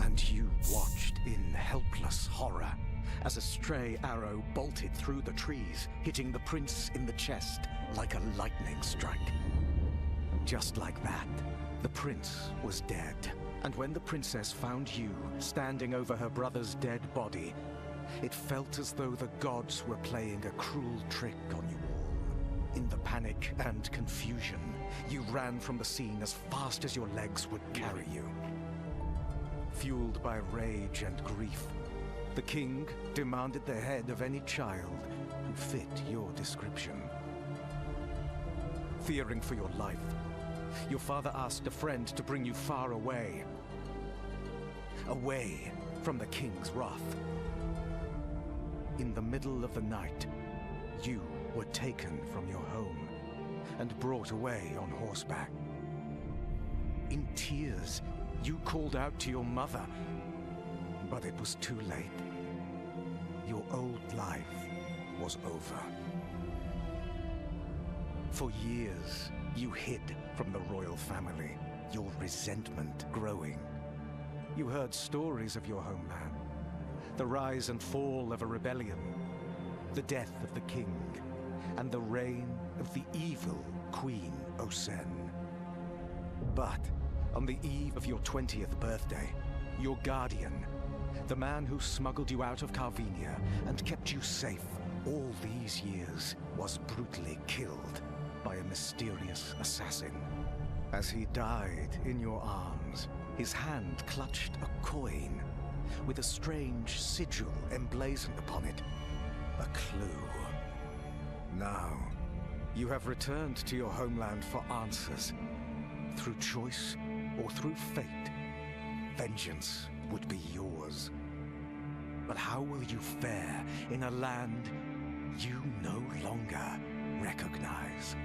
And you watched in helpless horror as a stray arrow bolted through the trees, hitting the prince in the chest like a lightning strike. Just like that, the prince was dead. And when the princess found you standing over her brother's dead body, it felt as though the gods were playing a cruel trick on you all. In the panic and confusion, you ran from the scene as fast as your legs would carry you. Fueled by rage and grief, the king demanded the head of any child who fit your description. Fearing for your life, your father asked a friend to bring you far away. Away from the king's wrath. In the middle of the night, you were taken from your home and brought away on horseback. In tears, you called out to your mother, but it was too late. Your old life was over. For years, you hid from the royal family, your resentment growing. You heard stories of your homeland, the rise and fall of a rebellion, the death of the king, and the reign of the evil Queen Osen. But on the eve of your 20th birthday, your guardian, the man who smuggled you out of Carvinia and kept you safe all these years, was brutally killed by a mysterious assassin. As he died in your arms, his hand clutched a coin with a strange sigil emblazoned upon it, a clue. Now, you have returned to your homeland for answers. Through choice or through fate, vengeance would be yours. But how will you fare in a land you no longer recognize?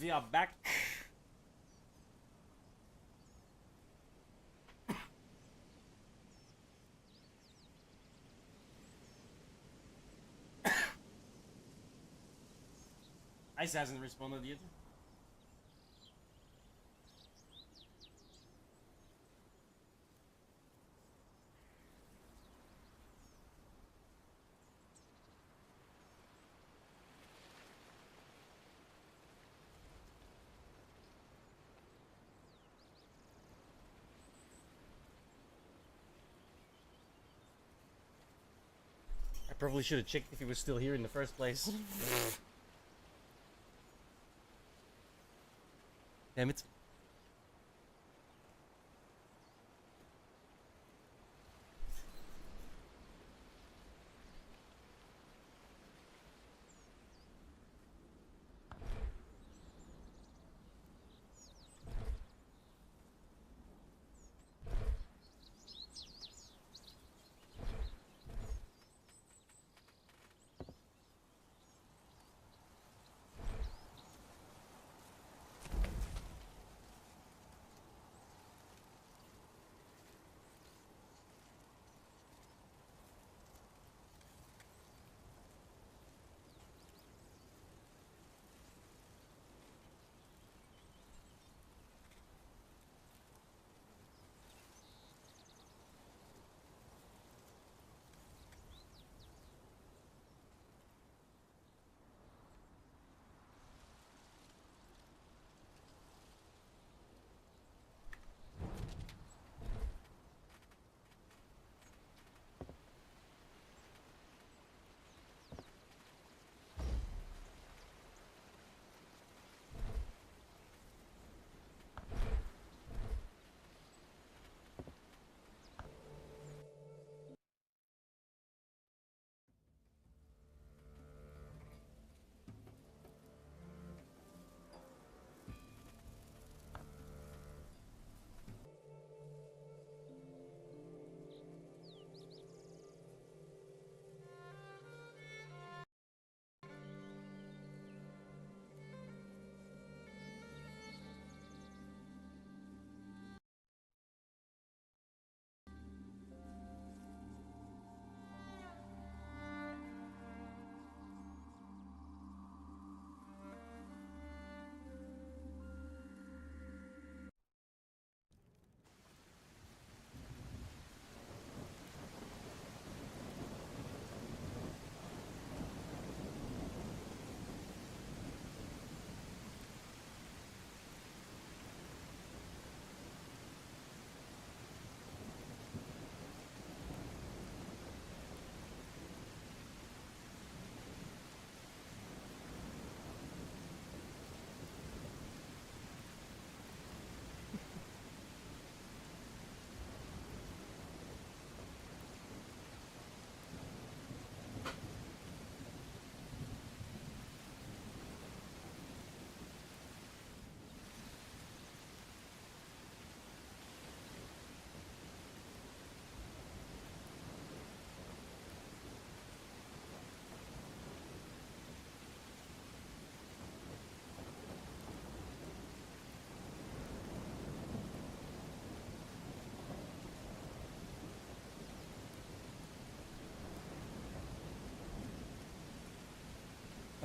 we are back. Ice hasn't responded yet. I probably should have checked if he was still here in the first place. Damn it.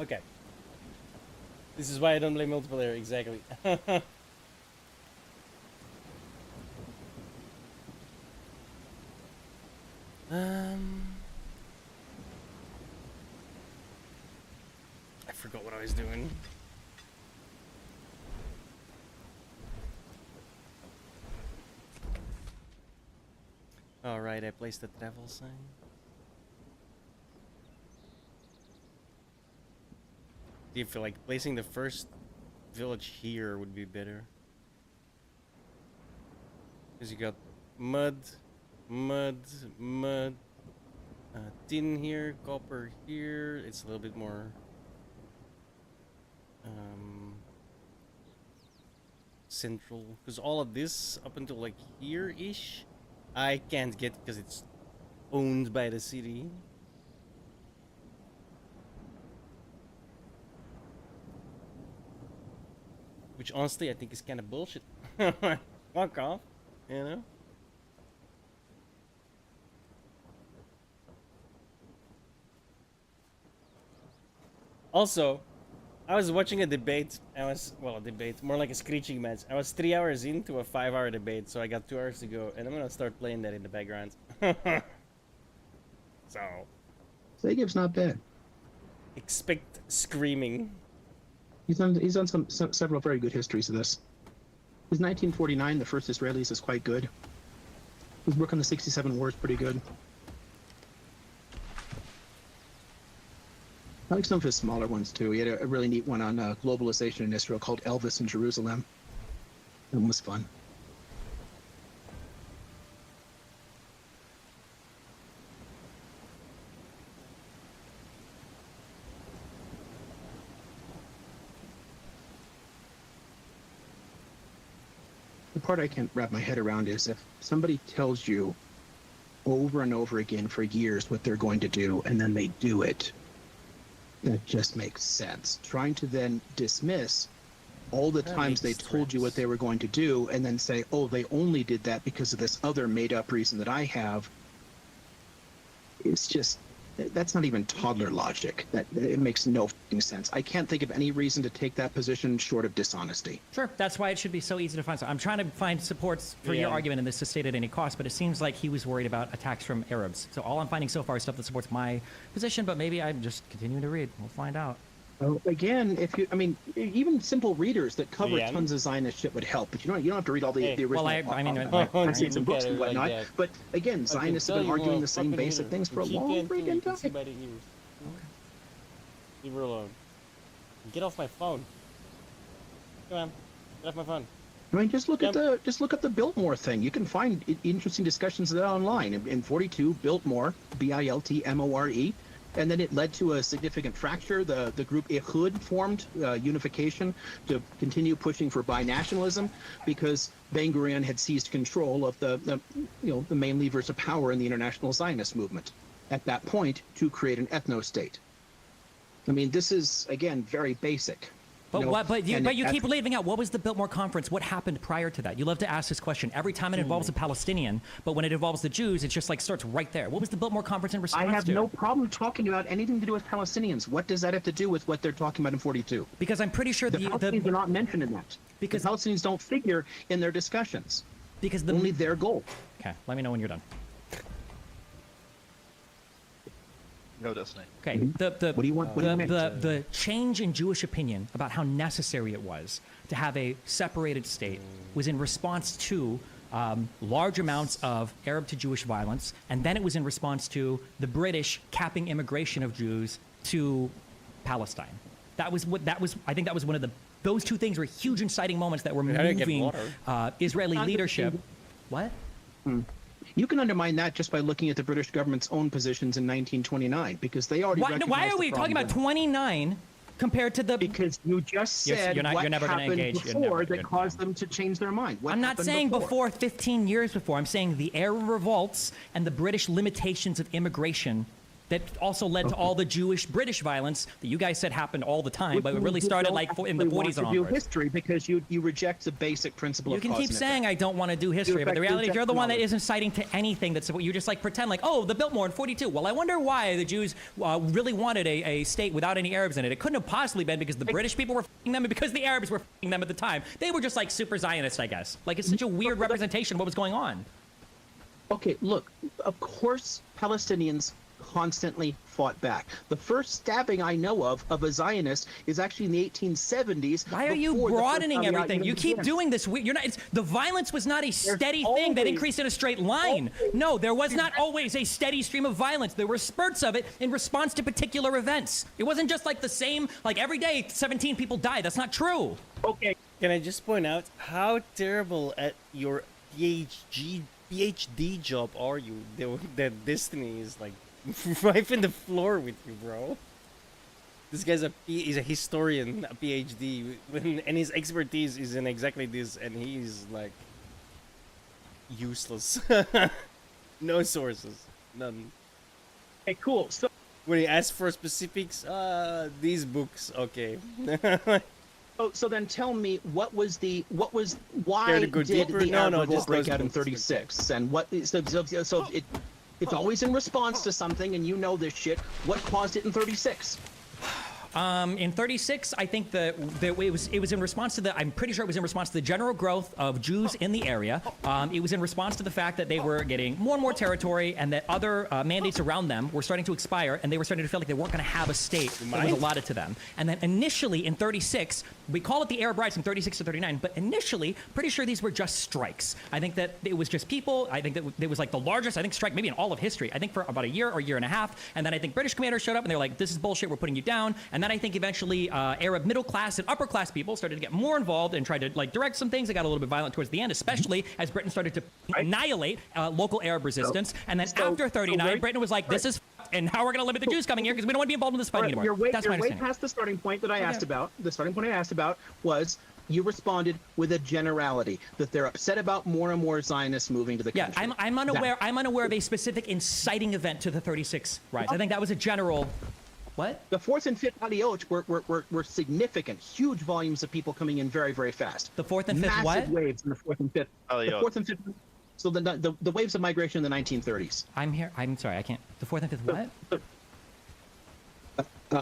Okay. This is why I don't play multiplayer, exactly. I forgot what I was doing. Alright, I placed the travel sign. Do you feel like placing the first village here would be better? Because you got mud, mud, mud, tin here, copper here. It's a little bit more central. Because all of this up until like here-ish, I can't get because it's owned by the city. which honestly I think is kind of bullshit. Fuck off, you know. Also, I was watching a debate. A debate, more like a screeching match. I was 3 hours into a 5-hour debate, so I got 2 hours to go, and I'm gonna start playing that in the background. So, Zagib's not bad. expect screaming. He's done several very good histories of this. His 1949, the first Israelis, is quite good. His work on the 67 war is pretty good. I like some of his smaller ones too. He had a really neat one on globalization in Israel called Elvis in Jerusalem. That one was fun. The part I can't wrap my head around is if somebody tells you over and over again for years what they're going to do, and then they do it, that just makes sense. Trying to then dismiss all the times they told you what they were going to do and then say, oh, they only did that because of this other made-up reason that I have, it's just, that's not even toddler logic. It makes no fucking sense. I can't think of any reason to take that position short of dishonesty. Sure, that's why it should be so easy to find. So I'm trying to find supports for your argument in this to state at any cost, but it seems like he was worried about attacks from Arabs. So all I'm finding so far is stuff that supports my position, but maybe I'm just continuing to read. We'll find out. Well, again, even simple readers that cover tons of Zionist shit would help, but you don't have to read all the original. Well, I mean, essays and books and whatnot. But again, Zionists have been arguing the same basic things for a long freaking time. Leave her alone. Get off my phone. Come on, get off my phone. I mean, just look at the Biltmore thing. You can find interesting discussions of that online. In 42, Biltmore, Biltmore, and then it led to a significant fracture. The group Ehud formed, unification, to continue pushing for binationalism, because Ben Gurion had seized control of the main levers of power in the international Zionist movement at that point to create an ethno-state. I mean, this is again very basic. But you keep leaving out, what was the Biltmore Conference? What happened prior to that? You love to ask this question every time it involves a Palestinian, but when it involves the Jews, it just like starts right there. What was the Biltmore Conference in response to? I have no problem talking about anything to do with Palestinians. What does that have to do with what they're talking about in 42? Because I'm pretty sure the Palestinians are not mentioned in that. Because the Palestinians don't figure in their discussions. Because only their goal. Okay, let me know when you're done. No, Destiny. Okay. What do you want? The change in Jewish opinion about how necessary it was to have a separated state was in response to large amounts of Arab to Jewish violence, and then it was in response to the British capping immigration of Jews to Palestine. I think that was one of those two things were huge inciting moments that were moving Israeli leadership. What? You can undermine that just by looking at the British government's own positions in 1929, because they already recognized why are we talking about 29 compared to the... Because you just said you're never gonna engage. Before that caused them to change their mind. I'm not saying before 15 years before. I'm saying the Arab revolts and the British limitations of immigration that also led to all the Jewish-British violence that you guys said happened all the time, but it really started like in the 40s and onwards. You do history because you reject the basic principle of cause and effect. You can keep saying I don't want to do history, but the reality is you're the one that isn't citing to anything that's you just like pretend like, oh, the Biltmore in 42. Well, I wonder why the Jews really wanted a state without any Arabs in it. It couldn't have possibly been because the British people were f***ing them and because the Arabs were f***ing them at the time. They were just like super Zionists, I guess. Like it's such a weird representation of what was going on. Okay, look, of course Palestinians constantly fought back. The first stabbing I know of a Zionist is actually in the 1870s. Why are you broadening everything? You keep doing this. You're not. The violence was not a steady thing that increased in a straight line. No, there was not always a steady stream of violence. There were spurts of it in response to particular events. It wasn't just like the same. Like every day, 17 people died. That's not true. Okay. Can I just point out how terrible at your PhD job are you? That Destiny is like wiping the floor with you, bro. This guy's he's a historian, a PhD, and his expertise is in exactly this, and he's like useless. No sources, none. Okay, cool. So when he asks for specifics, these books, okay. So then tell me why Care to go did deeper? the No, Arab no, Revolt just break those out in books. 36? And what so it's always in response to something, and you know this shit. What caused it in 36? In 36, I think that it was in response to I'm pretty sure it was in response to the general growth of Jews in the area. It was in response to the fact that they were getting more and more territory, and that other mandates around them were starting to expire, and they were starting to feel like they weren't going to have a state that was allotted to them. And then initially in 36, we call it the Arab Riots from 36 to 39, but initially, pretty sure these were just strikes. I think that it was just people. I think that it was like the largest, strike maybe in all of history. I think for about a year or year and a half, and then I think British commanders showed up, and they're like, "This is bullshit. We're putting you down." And then I think eventually Arab middle class and upper class people started to get more involved and tried to direct some things. They got a little bit violent towards the end, especially as Britain started to annihilate local Arab resistance. And then after 39, Britain was like, "This is f***ed, and how we're going to limit the Jews coming here because we don't want to be involved in this fighting anymore." You're way That's my way understanding. past the starting point that I asked about. The starting point I asked about was you responded with a generality that they're upset about more and more Zionists moving to the Yeah, country. I'm unaware of a specific inciting event to the 36 riots. I think that was a general. What? The 4th and 5th Aliyot were significant, huge volumes of people coming in very, very fast. The 4th and 5th Massive what? waves in the 4th and 5th. Aliyot. The 4th and 5th. So the waves of migration in the 1930s. I'm here. I'm sorry. I can't. The 4th and 5th what?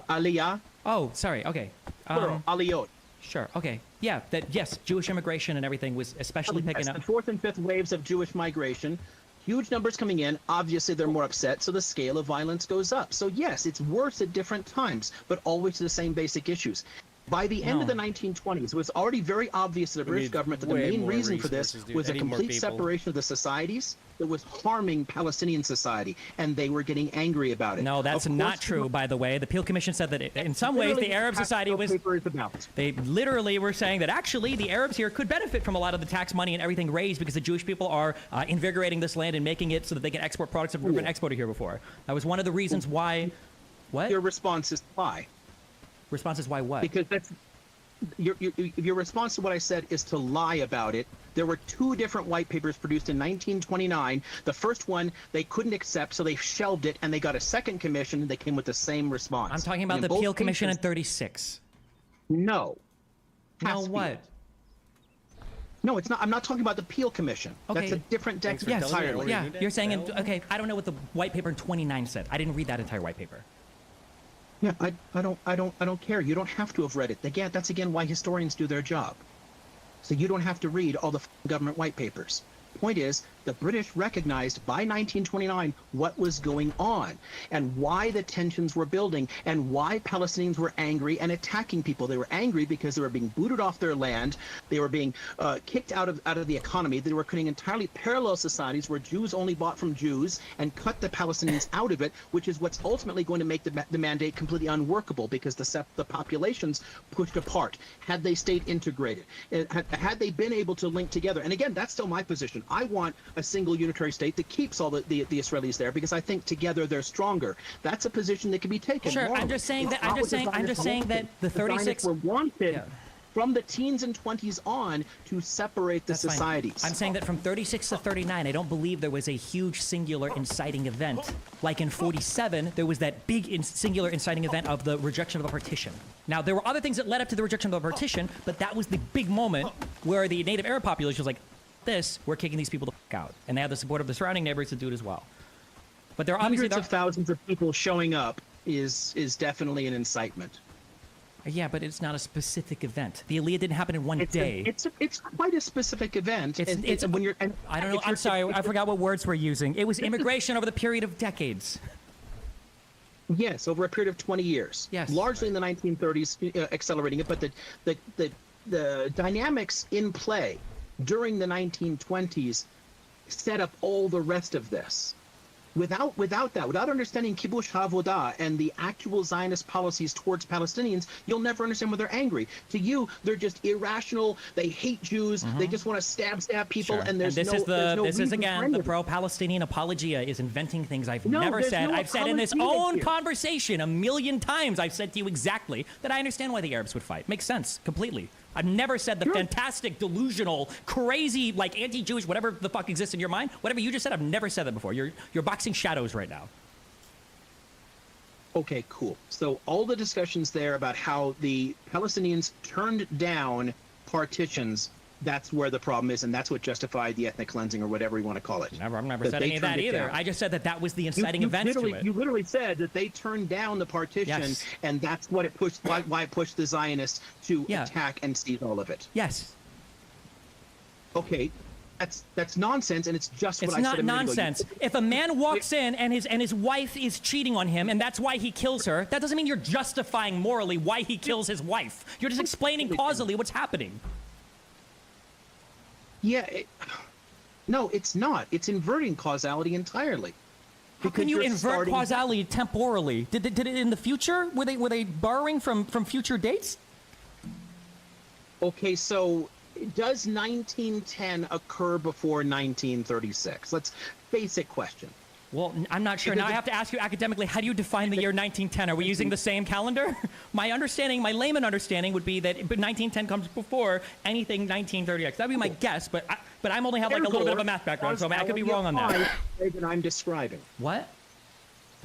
Aliyah, Oh, sorry. Okay. plural, Aliyot. Sure. Okay. Yeah. Yes. Jewish immigration and everything was especially picking Yes, up. the 4th and 5th waves of Jewish migration. Huge numbers coming in. Obviously, they're more upset, so the scale of violence goes up. So yes, it's worse at different times, but always the same basic issues. By the end of the 1920s, it was already very obvious to the British need government that the way main more reason for this resources, dude. was a I need more complete people. separation of the societies that was harming Palestinian society, and they were getting angry about it. No, that's Of not course, true, by the way. The Peel Commission said that in some ways the Arab society was. Paper is about. They literally were saying that actually the Arabs here could benefit from a lot of the tax money and everything raised because the Jewish people are invigorating this land and making it so that they can export products that have never been exported here before. That was one of the reasons why. What? Your response is why? Response is why what? Because that's your response to what I said is to lie about it. There were 2 different white papers produced in 1929. The first one they couldn't accept, so they shelved it, and they got a second commission, and they came with the same response. I'm talking about And the in both Peel Commission in cases- 36. No. No, Has to be what? it. No, it's not. I'm not talking about the Peel Commission. That's Okay. a different Thanks for document telling me. entirely. Yeah, Read it? you're saying Hell. okay. I don't know what the white paper in 29 said. I didn't read that entire white paper. Yeah, I don't care. You don't have to have read it. Again, that's again why historians do their job. So you don't have to read all the government white papers. Point is, the British recognized by 1929 what was going on and why the tensions were building and why Palestinians were angry and attacking people. They were angry because they were being booted off their land. They were being kicked out of the economy. They were creating entirely parallel societies where Jews only bought from Jews and cut the Palestinians out of it, which is what's ultimately going to make the mandate completely unworkable because the populations pushed apart. Had they stayed integrated, had they been able to link together, and again, that's still my position. I want a single unitary state that keeps all the Israelis there because I think together they're stronger. That's a position that can be taken. Sure, morally. I'm just saying It's that. not I'm just what saying that the Zionists 36 were wanted Yeah. from the teens and 20s on to separate the That's fine. societies. I'm saying that from 36 to 39, I don't believe there was a huge singular inciting event. Like in 47, there was that big singular inciting event of the rejection of the partition. Now, there were other things that led up to the rejection of the partition, but that was the big moment where the native Arab population was like, we're kicking these people the fuck out. And they had the support of the surrounding neighbors to do it as well. But there are obviously... Hundreds of thousands of people showing up is definitely an incitement. Yeah, but it's not a specific event. The Aliyah didn't happen in one day. It's quite a specific event. It's when you're. I don't know. I'm sorry. I forgot what words we're using. It was immigration over the period of decades. Yes, over a period of 20 years. Yes. Largely in the 1930s, accelerating it, but the dynamics in play during the 1920s set up all the rest of this. Without understanding kibush havodah and the actual Zionist policies towards Palestinians, you'll never understand why they're angry. To you, they're just irrational. They hate Jews. They just want to stab people. And there's this no. There's no this is reason for again any the of it. pro-Palestinian apologia is inventing things I've No, never there's said. no I've said in this apologia own here. conversation a million times. I've said to you exactly that I understand why the Arabs would fight. Makes sense completely. I've never said the fantastic, delusional, crazy, like anti-Jewish, whatever the fuck exists in your mind. Whatever you just said, I've never said that before. You're boxing shadows right now. Okay, cool. So all the discussions there about how the Palestinians turned down partitions, that's where the problem is, and that's what justified the ethnic cleansing or whatever you want to call it. I've never That said they any of that turned it either. down. I just said that that was the inciting event to it. You literally said that they turned down the partition, Yes. and that's what it pushed. Why it pushed the Zionists to Yeah. attack and seize all of it. Yes. Okay, that's nonsense, and it's just It's what I not said a minute ago. nonsense. If a man walks in and his wife is cheating on him and that's why he kills her, that doesn't mean you're justifying morally why he kills his wife. You're just explaining causally what's happening. Yeah. No, it's not. It's inverting causality entirely. How can you invert causality temporally? Did it in the future? Were they borrowing from future dates? Okay, so does 1910 occur before 1936? Let's basic question. Well, I'm not sure. Now I have to ask you academically, how do you define the year 1910? Are we using the same calendar? My understanding, my layman understanding would be that 1910 comes before anything 1930X. That'd be my guess, but I'm only have like a little bit of a math background, so I could be wrong on that. That I'm describing. What?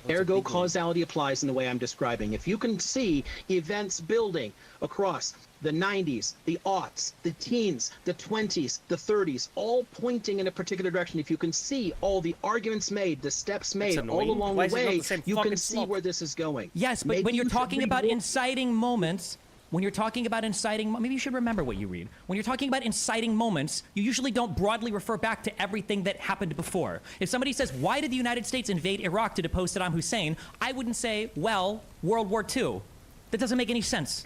Ergo, causality applies in the way I'm describing. If you can see events building across the 90s, the aughts, the teens, the 20s, the 30s, all pointing in a particular direction, if you can see all the arguments made, the steps made all along the way, you can see where this is going. Yes, but when you're talking about inciting moments, maybe you should remember what you read. When you're talking about inciting moments, you usually don't broadly refer back to everything that happened before. If somebody says, why did the United States invade Iraq to depose Saddam Hussein? I wouldn't say, well, World War II. That doesn't make any sense.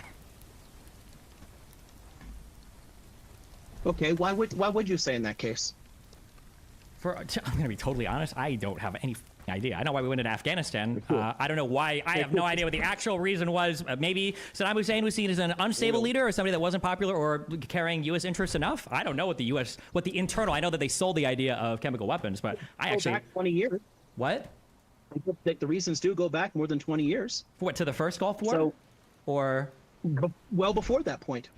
Okay, why would you say in that case? I'm going to be totally honest. I don't have any idea. I know why we went into Afghanistan. I don't know why. I have no idea what the actual reason was. Maybe Saddam Hussein was seen as an unstable leader or somebody that wasn't popular or carrying U.S. interests enough. I don't know what the internal. I know that they sold the idea of chemical weapons, but I actually. Go back 20 years. What? The reasons do go back more than 20 years. For what, to the first Gulf War? So, or well before that point.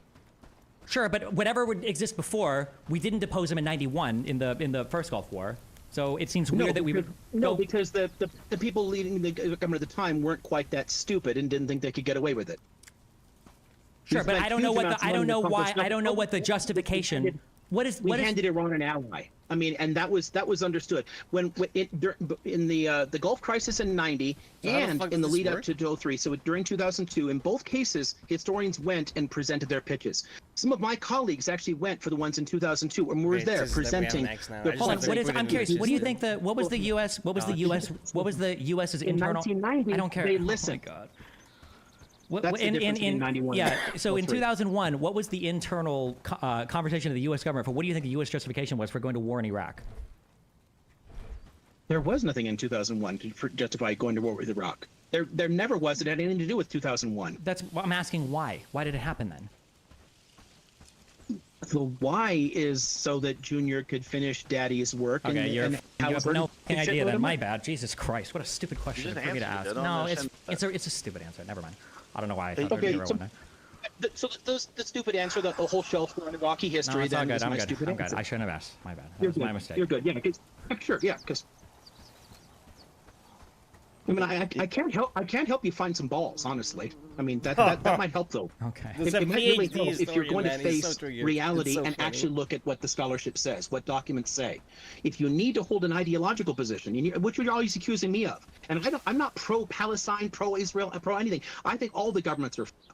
Sure, but whatever would exist before, we didn't depose him in '91 in the first Gulf War. So it seems weird that we would. Because the people leading the government at the time weren't quite that stupid and didn't think they could get away with it. Sure, but I don't know what the justification. We handed Iran an ally. I mean, and that was understood in the Gulf crisis in '90 and in the lead up to 2003. So during 2002, in both cases, historians went and presented their pitches. Some of my colleagues actually went for the ones in 2002, and were there presenting. Hold on, I'm curious. What do you think what was the U.S.'s internal? In 1990, I don't care. they listened. Oh my God. That's the difference between 91 yeah, so in 03. 2001, what was the internal conversation of the U.S. government for what do you think the U.S. justification was for going to war in Iraq? There was nothing in 2001 to justify going to war with Iraq. There never was. It had anything to do with 2001. That's I'm asking why. Why did it happen then? The why is so that Junior could finish Daddy's work. Okay, you have no idea then. My money. bad. Jesus Christ, what a stupid question for me to ask. answered it. I No, don't it's a stupid answer. Never mind. I don't know why I thought Okay, there was one. so the stupid answer, the whole shelf on Iraqi history. No, it's all then good. is I'm my good. stupid I'm good. answer. I shouldn't have asked. My bad. That You're was good. my mistake. You're good. Yeah. Sure. Yeah. Because I mean, I can't help you find some balls. Honestly, I mean that might help though. Okay. It might really help if you're going to man. He's so face triggered. reality It's so and funny. actually look at what the scholarship says, what documents say. If you need to hold an ideological position, which you're always accusing me of, and I'm not pro-Palestine, pro-Israel, pro anything. I think all the governments are fucked.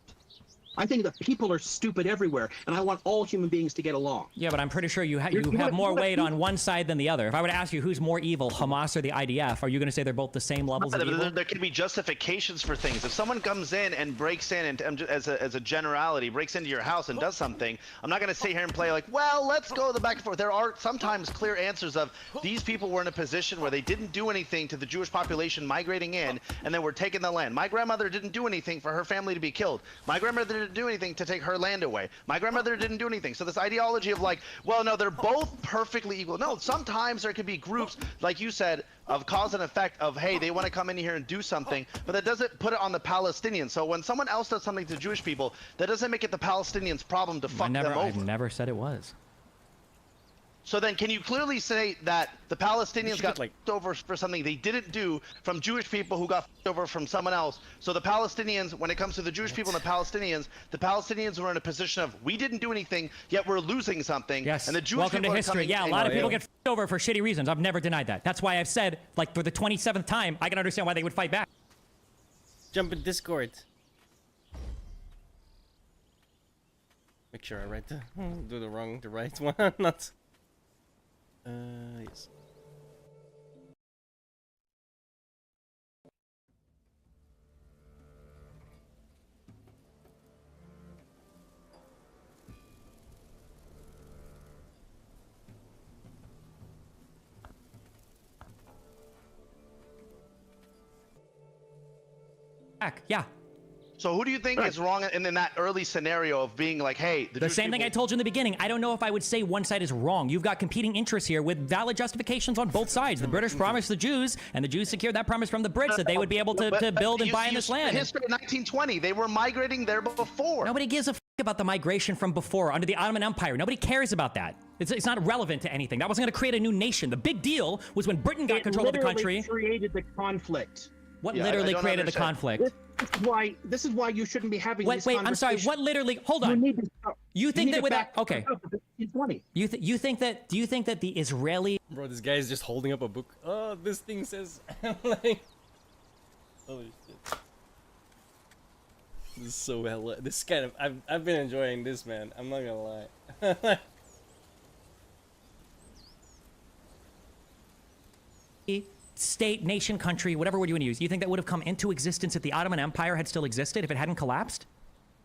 I think that people are stupid everywhere, and I want all human beings to get along. Yeah, but I'm pretty sure you have more weight on one side than the other. If I were to ask you who's more evil, Hamas or the IDF, are you going to say they're both the same levels of evil? There can be justifications for things. If someone comes in and breaks in, and as a generality, breaks into your house and does something, I'm not going to sit here and play like, well, let's go the back and forth. There are sometimes clear answers of these people were in a position where they didn't do anything to the Jewish population migrating in, and they were taking the land. My grandmother didn't do anything for her family to be killed. My grandmother didn't do anything to take her land away. My grandmother didn't do anything. So this ideology of like, well, no, they're both perfectly equal. No, sometimes there could be groups, like you said, of cause and effect of, hey, they want to come in here and do something, but that doesn't put it on the Palestinians. So when someone else does something to Jewish people, that doesn't make it the Palestinians' problem to fuck them over. I've never said it was. So then, can you clearly say that the Palestinians got like fucked over for something they didn't do from Jewish people who got fucked over from someone else? So the Palestinians, when it comes to the Jewish people and the Palestinians were in a position of we didn't do anything, yet we're losing something. Yes. And the Jewish Welcome people to are history. coming Yeah, a saying, lot of "Oh, people get f***ed over for shitty reasons. I've never denied that. That's why I've said, like, for the 27th time, I can understand why they would fight back. jump in Discord. Make sure I write the do the right one, not. Yes. Yeah. So who do you think is wrong in that early scenario of being like, hey, The same thing I told you in the beginning. I don't know if I would say one side is wrong. You've got competing interests here with valid justifications on both sides. The British promised the Jews, and the Jews secured that promise from the Brits that they would be able to build and buy in this land. History of 1920, they were migrating there before. Nobody gives a f about the migration from before under the Ottoman Empire. Nobody cares about that. It's not relevant to anything. That wasn't going to create a new nation. The big deal was when Britain got control of the country. It created the conflict. What Yeah, literally I don't created the understand. conflict? This is why you shouldn't be having these Wait, I'm sorry. conversations. What literally? Hold You on. need to stop. You think need that to with back that? Okay. up to 1520. You think that? Do you think that the Israeli? Bro, this guy is just holding up a book. Oh, this thing says like. Holy shit. This is so hella. This kind of. I've been enjoying this, man. I'm not gonna lie. State, nation, country, whatever word you want to use. You think that would have come into existence if the Ottoman Empire had still existed, if it hadn't collapsed?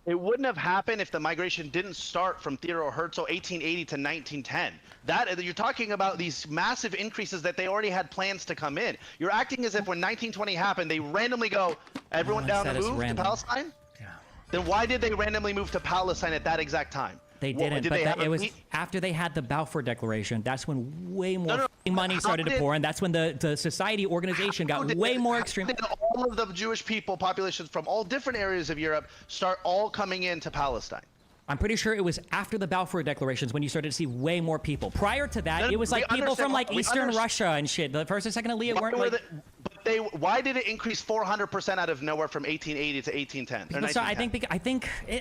It wouldn't have happened if the migration didn't start from Theodore Herzl 1880 to 1910. That you're talking about these massive increases that they already had plans to come in. You're acting as if when 1920 happened, they randomly go, everyone No one down said to it's move to random. Palestine? Yeah. Then why did they randomly move to Palestine at that exact time? They What, didn't, did but they that, have it a was meet- after they had the Balfour Declaration. That's when way more no, f***ing money how started to did- pour, and that's when the society organization How got did- way more how extreme. did all of the Jewish people populations from all different areas of Europe start all coming into Palestine? I'm pretty sure it was after the Balfour Declarations when you started to see way more people. Prior to that, No, it was we like people from understand- like we Eastern understand- Russia and shit. The first and second Aliyah Why weren't were like. why did it increase 400% out of nowhere from 1880 to 1810? So I think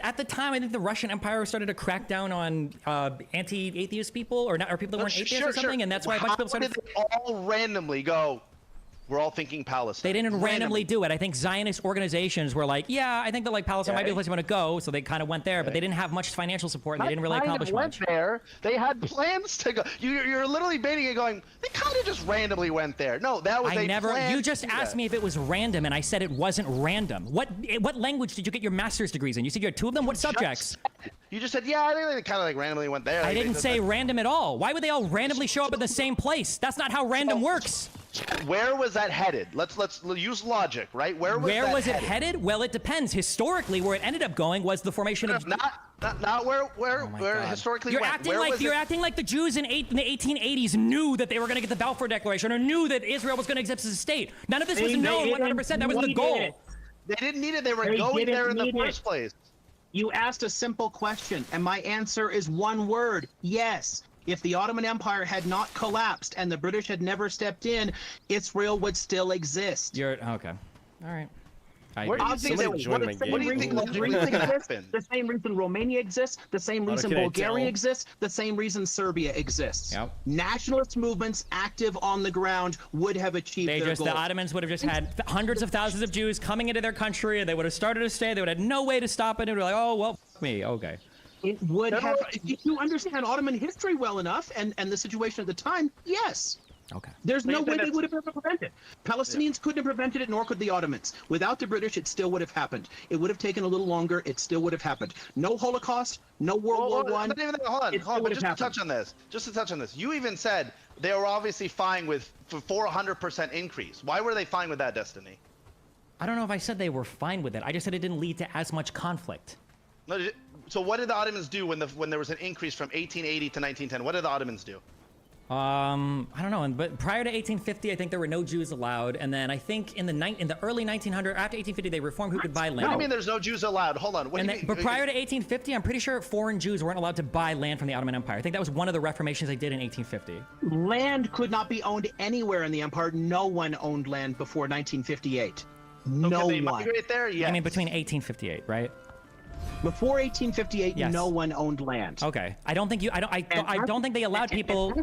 at the time I think the Russian Empire started to crack down on anti-atheist people or people that weren't atheists or something, and that's why a bunch of people started. How did they all randomly go? We're all thinking Palestine. They didn't randomly do it. I think Zionist organizations were like, yeah, I think that like Palestine might be the place you want to go, so they kind of went there, but they didn't have much financial support, and they didn't really accomplish much. Went there. They had plans to go. You're literally baiting it, going. They kind of just randomly went there. No, that was I never. plan You just to do asked that. me if it was random, and I said it wasn't random. What language did you get your master's degrees in? You said you had 2 of them. What subjects? You just said, yeah, I think they kind of like randomly went there. I Like, they didn't just- say random at all. Why would they all randomly show up at the same place? That's not how random works. Where was that headed? Let's use logic, right? Where was it headed? Well, it depends. Historically, where it ended up going was the formation of. Not where Oh my God. historically You're went. acting Where like was you're it? acting like the Jews in the 1880s knew that they were going to get the Balfour Declaration or knew that Israel was going to exist as a state. None of this was known 100%. That was the goal. They didn't need it. They were They going didn't there in the need first it. place. You asked a simple question, and my answer is one word: yes. If the Ottoman Empire had not collapsed and the British had never stepped in, Israel would still exist. You're okay. All right. Where do you think Somebody joined my what do you game. think Ooh. logically Greece would exists, happen? the same reason Romania exists, the same reason can I Bulgaria tell? exists, the same reason Serbia exists. Yep. Nationalist movements active on the ground would have achieved their The goal. Ottomans would have just had hundreds of thousands of Jews coming into their country, and they would have started to stay. They would have had no way to stop it. It would be like, oh well, f me. Okay. It would No, have, no, if you understand Ottoman history well enough and the situation at the time, yes. Okay. There's no But way they that's- would have ever prevented it. Palestinians couldn't have prevented it, nor could the Ottomans. Without the British, it still would have happened. It would have taken a little longer. It still would have happened. No Holocaust, no World War One. Not even that. Hold on, it still would just have to touch on this. Just to touch on this. You even said they were obviously fine with 400% increase. Why were they fine with that, Destiny? I don't know if I said they were fine with it. I just said it didn't lead to as much conflict. No, so what did the Ottomans do when there was an increase from 1880 to 1910? What did the Ottomans do? I don't know, but prior to 1850, I think there were no Jews allowed, and then I think in the early 1900s, after 1850, they reformed who could buy land. What do you mean there's no Jews allowed? Hold on. What do you mean? But prior to 1850, I'm pretty sure foreign Jews weren't allowed to buy land from the Ottoman Empire. I think that was one of the reformations they did in 1850. Land could not be owned anywhere in the empire. No one owned land before 1958. No Can they one. migrate there? Yeah. I mean, between 1858, right? Before 1858, Yes. no one owned land. Okay. I don't think they allowed people.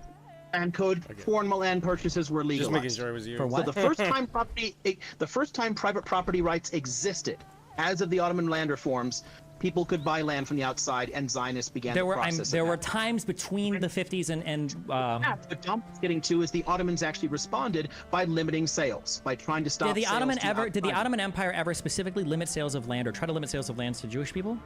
Land code, foreign land purchases were Just making legalized. sure it was you. For what? So the first time private property rights existed, as of the Ottoman land reforms, people could buy land from the outside, and Zionists began the process. There were times between the 50s and What Dom's getting to is the Ottomans actually responded by limiting sales, by trying to stop. did the sales Ottoman to ever did the outside. Ottoman Empire ever specifically limit sales of land or try to limit sales of lands to Jewish people?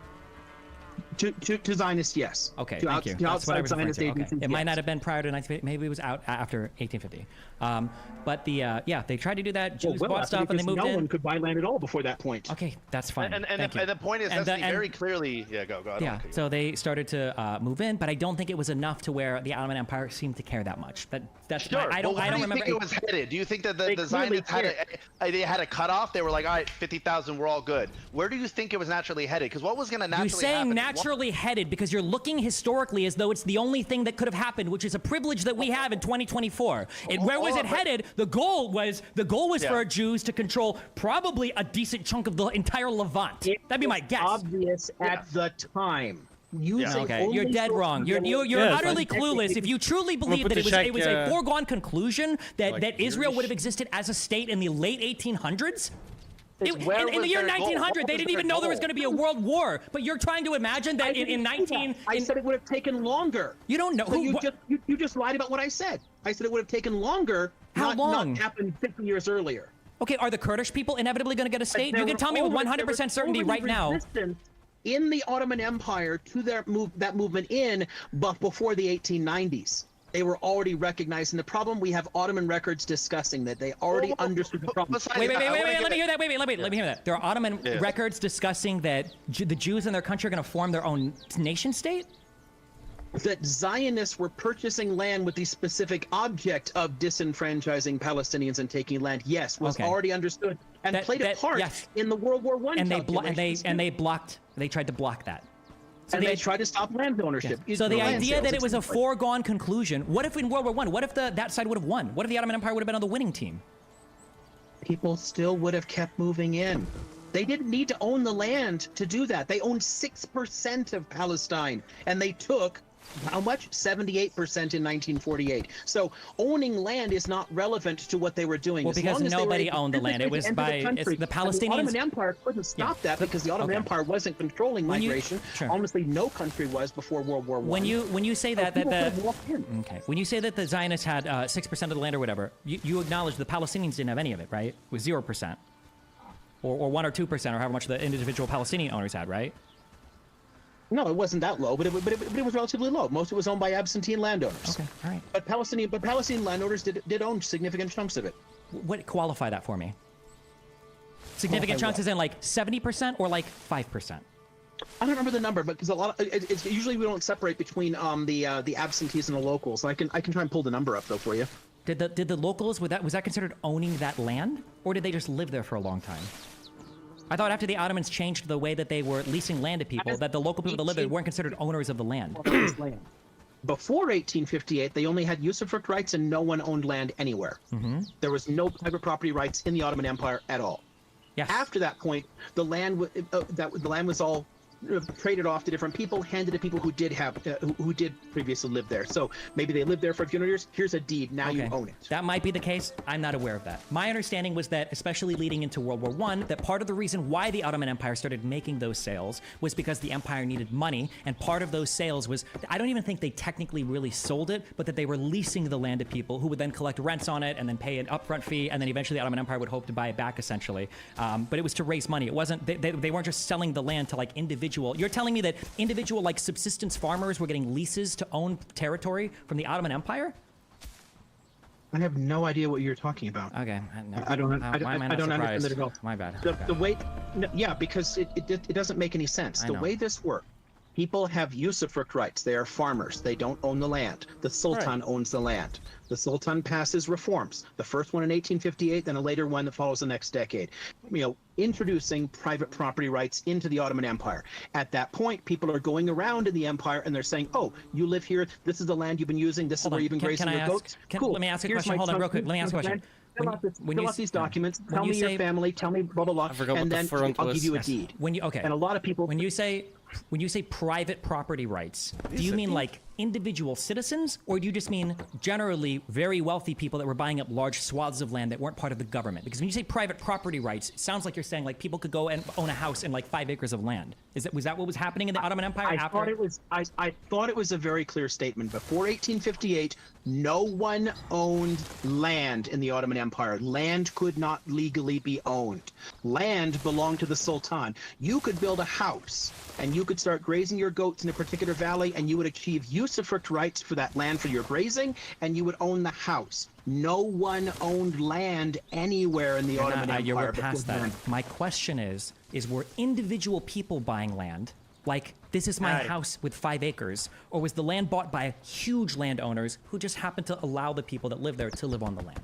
To Zionists, yes. Okay, to thank you. To That's what I outside was referring Zionist to. Okay. agencies, It might yes. not have been prior to 1950. Maybe it was out after 1850. But they tried to do that. Jews Well, bought stuff and they because moved no in. one could buy land at all before that point. Okay, that's fine. And Thank you. the point is, And that's the- and- very clearly. Yeah, go. I don't Yeah, want to cut you. so they started to move in, but I don't think it was enough to where the Ottoman Empire seemed to care that much. That's Sure. I don't Where do you remember. think it was headed? Do you think that They the clearly Zionists they had a cutoff? They were like, all right, 50,000, we're all good. Where do you think it was naturally headed? Because what was going to naturally You're saying happen? naturally headed because you're looking historically as though it's the only thing that could have happened, which is a privilege that we have in 2024. And where was it headed? The goal was Yeah. for Jews to control probably a decent chunk of the entire Levant. That'd be my guess. Obvious at the time. Using Okay, only you're dead sources wrong. You're Yeah, it's utterly fine. clueless. If you truly believe put that the it was a check, foregone conclusion that, like that Israel Jewish. would have existed as a state in the late 1800s. where In was the year their goal? 1900, What they was didn't their even know there was goal? going to be a world war. But you're trying to imagine that in 19... I said it would have taken longer. You don't know So who... you just lied about what I said. I said it would have taken longer. How long? Not happened 50 years earlier. Okay, are the Kurdish people inevitably going to get a state? You can tell me with 100% certainty right now. In the Ottoman Empire to that movement but before the 1890s. They were already recognized, and the problem we have Ottoman records discussing that they already understood the problem. Besides Wait, that, I wanna let get me hear that. Let me hear that. There are Ottoman Yeah. records discussing that the Jews in their country are going to form their own nation state? That Zionists were purchasing land with the specific object of disenfranchising Palestinians and taking land. Yes, was Okay. already understood and played a part yes. in the World War I. And they calculations. they tried to block that. And they tried to stop land ownership. So the Land idea sales, that it was a etc. foregone conclusion, what if in World War I, what if that side would have won? What if the Ottoman Empire would have been on the winning team? People still would have kept moving in. They didn't need to own the land to do that. They owned 6% of Palestine, and they took how much? 78% in 1948. So owning land is not relevant to what they were doing. Well, As because long as they were nobody able owned the land. It physically was enter by- country. it's the And Palestinians- The Ottoman Empire couldn't stop that because the Ottoman Okay. Empire wasn't controlling When you- migration. sure. Honestly, no country was before World War I. When you say that people that could have walked in. okay, when you say that the Zionists had 6% of the land or whatever, you acknowledge the Palestinians didn't have any of it, right? It was 0%, or 1 or 2%, or however much the individual Palestinian owners had, right? No, it wasn't that low, but it was relatively low. Most of it was owned by absentee landowners. Okay, all right. But Palestinian landowners did own significant chunks of it. What qualify that for me? Significant Qualify chunks what? is in like 70% or like 5%. I don't remember the number, but because a lot of it's usually we don't separate between the absentees and the locals. I can try and pull the number up though for you. Did the locals was that considered owning that land, or did they just live there for a long time? I thought after the Ottomans changed the way that they were leasing land to people, that the local people that lived there weren't considered owners of the land. Before 1858, they only had usufruct rights and no one owned land anywhere. Mm-hmm. There was no private property rights in the Ottoman Empire at all. Yes. After that point, the land was all traded off to different people, handed to people who did previously live there. So maybe they lived there for a few hundred years. Here's a deed. Now you own it. That might be the case. I'm not aware of that. My understanding was that, especially leading into World War I, that part of the reason why the Ottoman Empire started making those sales was because the empire needed money, and part of those sales was, I don't even think they technically really sold it, but that they were leasing the land to people who would then collect rents on it and then pay an upfront fee, and then eventually the Ottoman Empire would hope to buy it back, essentially. But it was to raise money. It wasn't, they weren't just selling the land to like individual. You're telling me that individual like subsistence farmers were getting leases to own territory from the Ottoman Empire? I have no idea what you're talking about. Okay. I don't. Why am I I not don't understand surprised? that at all. My bad. The way, no, yeah, because it doesn't make any sense. I The know. way this worked People have usufruct rights. They are farmers. They don't own the land. The Sultan owns the land. The Sultan passes reforms. The first one in 1858, then a later one that follows the next decade. Introducing private property rights into the Ottoman Empire. At that point, people are going around in the empire and they're saying, "Oh, you live here. This is the land you've been using. This is where you've been grazing your goats." Cool. Let me ask you a Here's question. my Hold on, real chunk. quick. Let me ask you a question. Fill out these documents. Tell me your say- family. Tell me blah blah blah, forgot what and the then front I'll was. give you a Yes. deed. Okay. And a lot of people. When you say private property rights, do you mean like individual citizens, or do you just mean generally very wealthy people that were buying up large swaths of land that weren't part of the government? Because when you say private property rights, it sounds like you're saying like people could go and own a house in like 5 acres of land. Was that what was happening in the Ottoman Empire? I thought it was a very clear statement. Before 1858, no one owned land in the Ottoman Empire. Land could not legally be owned. Land belonged to the Sultan. You could build a house and you could start grazing your goats in a particular valley and you would achieve usufruct rights for that land for your grazing and you would own the house. No one owned land anywhere in the Ottoman Empire. You're past that. My question is were individual people buying land? Like, this is my house with 5 acres, or was the land bought by huge landowners who just happened to allow the people that live there to live on the land?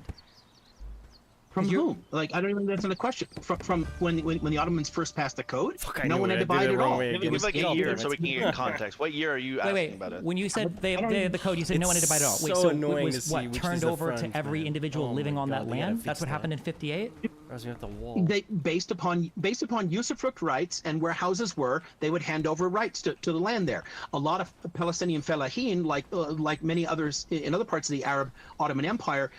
From whom? Like, I don't even answer the question. From when the Ottomans first passed the code, no one had to buy it at all. Give us like a year so we can get context. What year are you asking about it? When you said the code, you said no one had to buy it at all. Wait, so so annoying it to was see what, which is turned the over to front, every man. individual Oh living my on that God, we gotta land? fix That's what that. happened in 58? Crossing out the wall. They based upon usufruct rights and where houses were, they would hand over rights to the land there. A lot of Palestinian fellahin, like many others in other parts of the Arab Ottoman Empire,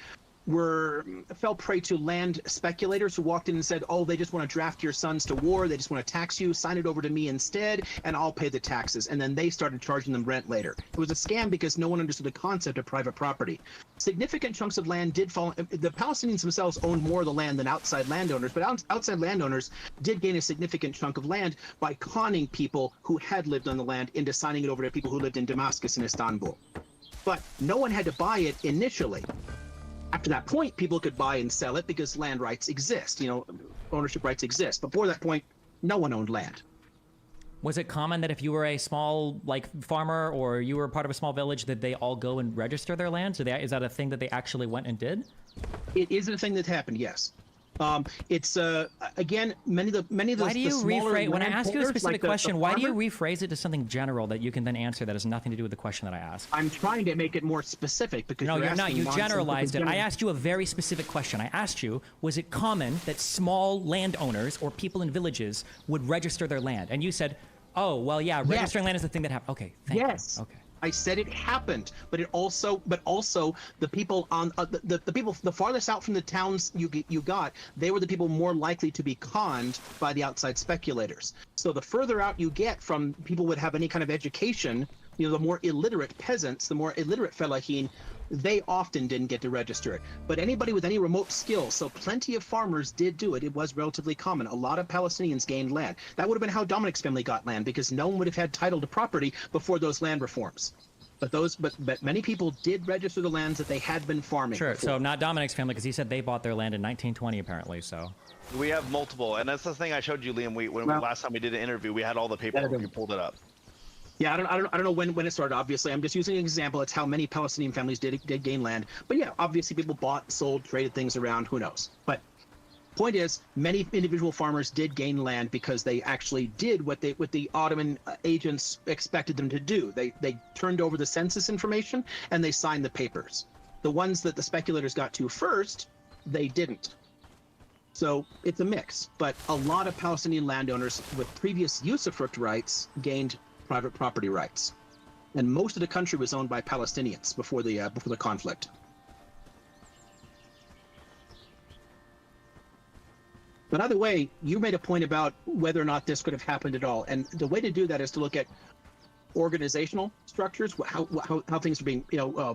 fell prey to land speculators who walked in and said, "Oh, they just want to draft your sons to war. They just want to tax you. Sign it over to me instead, and I'll pay the taxes." And then they started charging them rent later. It was a scam because no one understood the concept of private property. Significant chunks of land did fall. The Palestinians themselves owned more of the land than outside landowners, but outside landowners did gain a significant chunk of land by conning people who had lived on the land into signing it over to people who lived in Damascus and Istanbul. But no one had to buy it initially. After that point, people could buy and sell it because land rights exist. Ownership rights exist. Before that point, no one owned land. Was it common that if you were a small farmer or you were part of a small village that they all go and register their land? Is that a thing that they actually went and did? It is a thing that happened, yes. It's again many of the. Why do you rephrase when I ask you a specific question? Why do you farmer, rephrase it to something general that you can then answer that has nothing to do with the question that I asked? I'm trying to make it more specific because No, you're not. asking You nonsense generalized it. because I asked you a very specific question. I asked you, was it common that small landowners or people in villages would register their land? And you said, "Oh, well, yeah, registering land is the thing that happened." Okay, thank you. Yes. Okay. I said it happened, but also the people on the people the farthest out from the towns you got, they were the people more likely to be conned by the outside speculators. So the further out you get from people would have any kind of education, the more illiterate peasants, the more illiterate fellahin, they often didn't get to register it. But anybody with any remote skill, so plenty of farmers did do it. It was relatively common. A lot of Palestinians gained land. That would have been how Dominic's family got land, because no one would have had title to property before those land reforms. But many people did register the lands that they had been farming. Sure. before. So not Dominic's family, because he said they bought their land in 1920, apparently. So. We have multiple, and that's the thing I showed you, Liam. Last time we did an interview, we had all the paperwork. We pulled it up. Yeah, I don't know when it started. Obviously, I'm just using an example. It's how many Palestinian families did gain land. But yeah, obviously people bought, sold, traded things around. Who knows? But point is, many individual farmers did gain land because they actually did what the Ottoman agents expected them to do. They turned over the census information and they signed the papers. The ones that the speculators got to first, they didn't. So it's a mix. But a lot of Palestinian landowners with previous usufruct rights gained private property rights, and most of the country was owned by Palestinians before the conflict. But either way, you made a point about whether or not this could have happened at all, and the way to do that is to look at organizational structures, how things are being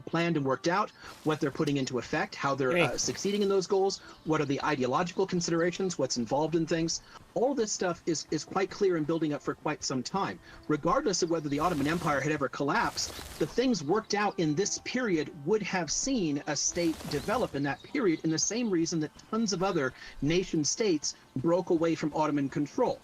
planned and worked out, what they're putting into effect, how they're succeeding in those goals, what are the ideological considerations, what's involved in things. All this stuff is quite clear and building up for quite some time. Regardless of whether the Ottoman Empire had ever collapsed, the things worked out in this period would have seen a state develop in that period, in the same reason that tons of other nation states broke away from Ottoman control.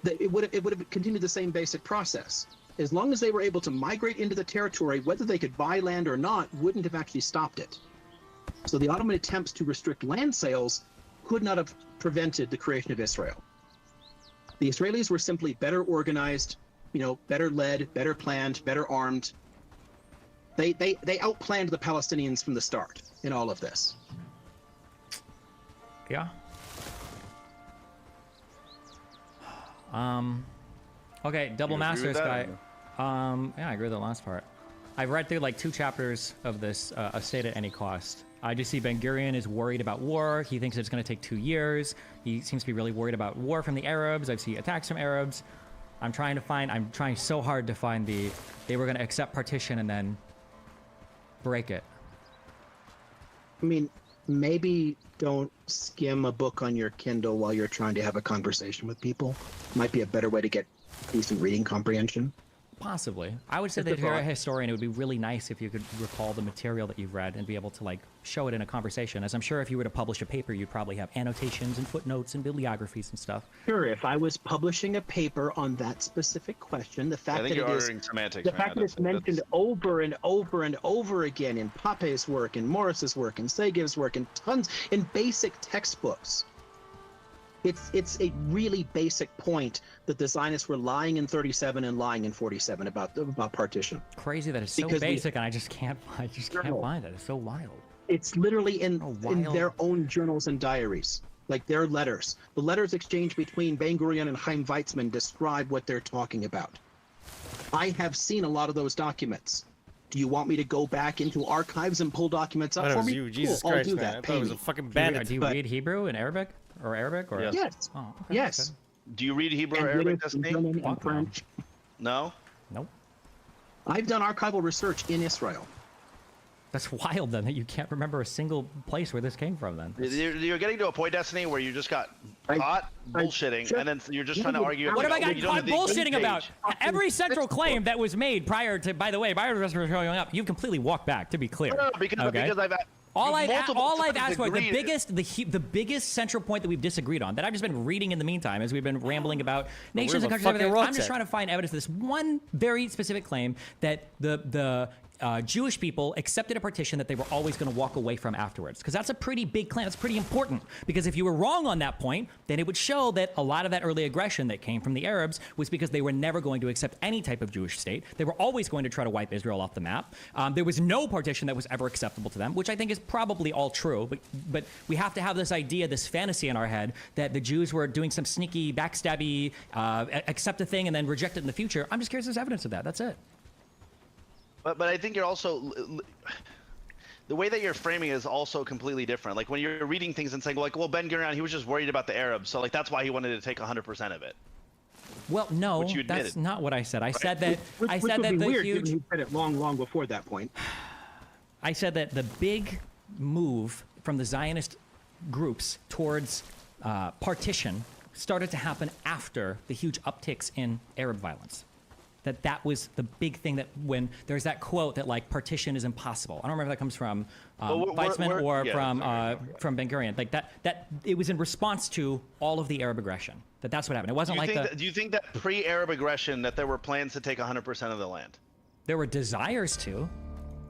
it would have continued the same basic process. As long as they were able to migrate into the territory, whether they could buy land or not wouldn't have actually stopped it. So the Ottoman attempts to restrict land sales could not have prevented the creation of Israel. The Israelis were simply better organized, better led, better planned, better armed. They outplanned the Palestinians from the start in all of this. Yeah. Okay, Double Masters guy. Yeah, I agree with the last part. I've read through like 2 chapters of this A State at Any Cost. I just see Ben Gurion is worried about war. He thinks it's going to take 2 years. He seems to be really worried about war from the Arabs. I see attacks from Arabs. I'm trying so hard to find they were going to accept partition and then break it. I mean, maybe don't skim a book on your Kindle while you're trying to have a conversation with people. Might be a better way to get decent reading comprehension. Possibly. I would say that if you're a historian, it would be really nice if you could recall the material that you've read and be able to like show it in a conversation. As I'm sure if you were to publish a paper, you'd probably have annotations and footnotes and bibliographies and stuff. Sure, if I was publishing a paper on that specific question, the fact that it's mentioned over and over and over again in Pape's work, in Morris's work, in Segev's work, in basic textbooks. It's a really basic point that the Zionists were lying in 37 and lying in 47 about partition. Crazy that it's so basic, and I just can't find it. It's so wild. It's literally in their own journals and diaries, like their letters. The letters exchanged between Ben Gurion and Chaim Weizmann describe what they're talking about. I have seen a lot of those documents. Do you want me to go back into archives and pull documents up for me? You, Jesus cool, Christ, I'll do man. that. I thought it was a fucking bandit. Do you read Hebrew and Arabic? Or Arabic? Or yes. Oh, okay, yes. Do you read Hebrew or Arabic, Destiny? And French. No? Nope. I've done archival research in Israel. That's wild, then, that you can't remember a single place where this came from, then. You're getting to a point, Destiny, where you just got caught bullshitting, and then you're just trying to argue. What have I got caught bullshitting about? Every central claim that was made prior to the rest of showing up, you've completely walked back, to be clear. No, because I've all I've asked for, the biggest central point that we've disagreed on, that I've just been reading in the meantime as we've been rambling about nations and countries and everything, I'm just trying to find evidence of this one very specific claim that the Jewish people accepted a partition that they were always going to walk away from afterwards. Because that's a pretty big claim. That's pretty important. Because if you were wrong on that point, then it would show that a lot of that early aggression that came from the Arabs was because they were never going to accept any type of Jewish state. They were always going to try to wipe Israel off the map. There was no partition that was ever acceptable to them, which I think is probably all true. But we have to have this idea, this fantasy in our head that the Jews were doing some sneaky, backstabby, accept a thing and then reject it in the future. I'm just curious if there's evidence of that. That's it. But I think you're also, the way that you're framing it is also completely different. Like when you're reading things and saying like, well, Ben Gurion, he was just worried about the Arabs, so like that's why he wanted to take 100% of it. Well, no, that's not what I said. I said that which said that the weird, huge. You said it long before that point. I said that the big move from the Zionist groups towards partition started to happen after the huge upticks in Arab violence. That was the big thing, that when there's that quote that like partition is impossible. I don't remember if that comes from Weizmann or from Ben Gurion. Like that it was in response to all of the Arab aggression. That's what happened. It wasn't do you think that pre-Arab aggression that there were plans to take 100% of the land? There were desires to.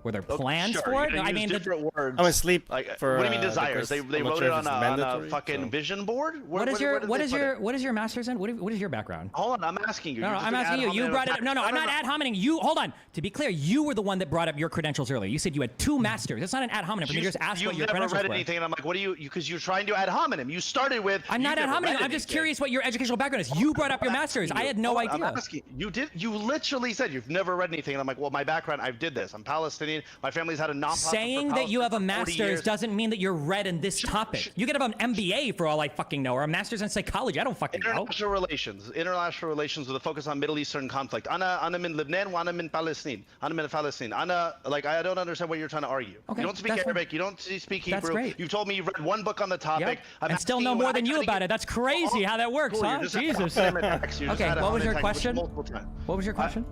Were there plans for it? I mean, different words. I'm asleep. For, what do you mean desires? They wrote it on a fucking vision board. What is your master's in? What is your background? Hold on, I'm asking you. No, I'm asking you. You brought it. No, I'm not ad hominem. You hold on. To be clear, you were the one that brought up your credentials earlier. You said you had 2 masters. That's not an ad hominem. You just asked what your credentials were. You've never read anything, and I'm like, what do you? Because you're trying to ad hominem. You started with. I'm not ad hominem. I'm just curious what your educational background is. You brought up your masters. I had no idea. I'm asking. You did. You literally said you've never read anything, and I'm like, well, my background, I did this. I'm Palestinian. My family's had a saying that you have a master's doesn't mean that you're read in this topic. You could have an MBA for all I fucking know, or a master's in psychology. I don't fucking know. International relations with a focus on Middle Eastern conflict. Ana min Lebanon, wa ana min Palestine. Ana min Palestine. Ana, like, I don't understand what you're trying to argue. Okay, you don't speak Arabic. You don't speak Hebrew. That's great. You've told me you've read 1 book on the topic. Yep. And still know more than you about it. That's crazy how that works, huh? Jesus. Okay, what was your question? What was your question?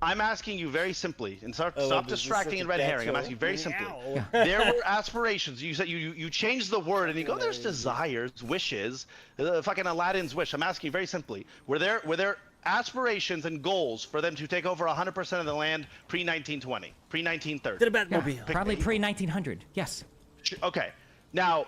I'm asking you very simply, and stop this is distracting such and a red dad herring. I'm show. asking you very simply. Meow. There were aspirations. You said you changed the word, and you go, "There's desires, wishes, fucking Aladdin's wish." I'm asking you very simply: were there aspirations and goals for them to take over 100% of the land pre-1920, pre-1930? Did a Yeah, Batmobile. probably pre-1900. Yes. Okay. Now,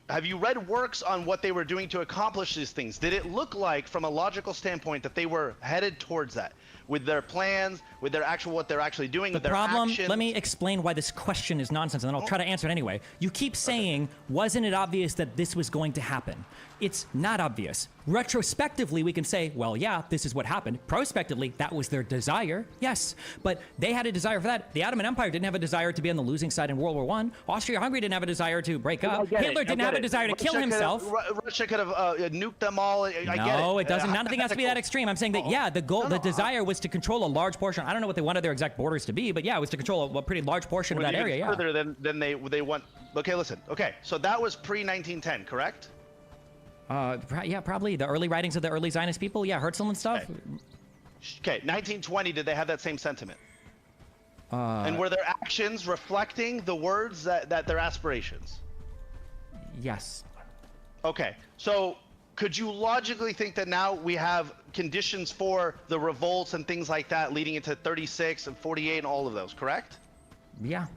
have you read works on what they were doing to accomplish these things? Did it look like, from a logical standpoint, that they were headed towards that, with their plans, with their what they're actually doing, with their actions? Let me explain why this question is nonsense, and then I'll try to answer it anyway. You keep saying, wasn't it obvious that this was going to happen? It's not obvious. Retrospectively, we can say, well, yeah, this is what happened. Prospectively, that was their desire, yes. But they had a desire for that. The Ottoman Empire didn't have a desire to be on the losing side in World War I. Austria-Hungary didn't have a desire to break up. Hitler didn't have a desire to kill himself. Russia could have nuked them all. I get it. No, it doesn't. Nothing has to be that extreme. I'm saying that, yeah, the goal, the desire was to control a large portion. I don't know what they wanted their exact borders to be, but yeah, it was to control a pretty large portion of that area, yeah. Further than they want. Okay, listen. Okay, so that was pre-1910, correct? Yeah, probably. The early writings of the early Zionist people, yeah, Herzl and stuff. Okay, 1920, did they have that same sentiment? And were their actions reflecting the words that their aspirations? Yes. Okay, so could you logically think that now we have conditions for the revolts and things like that leading into 36 and 48 and all of those, correct? Yeah.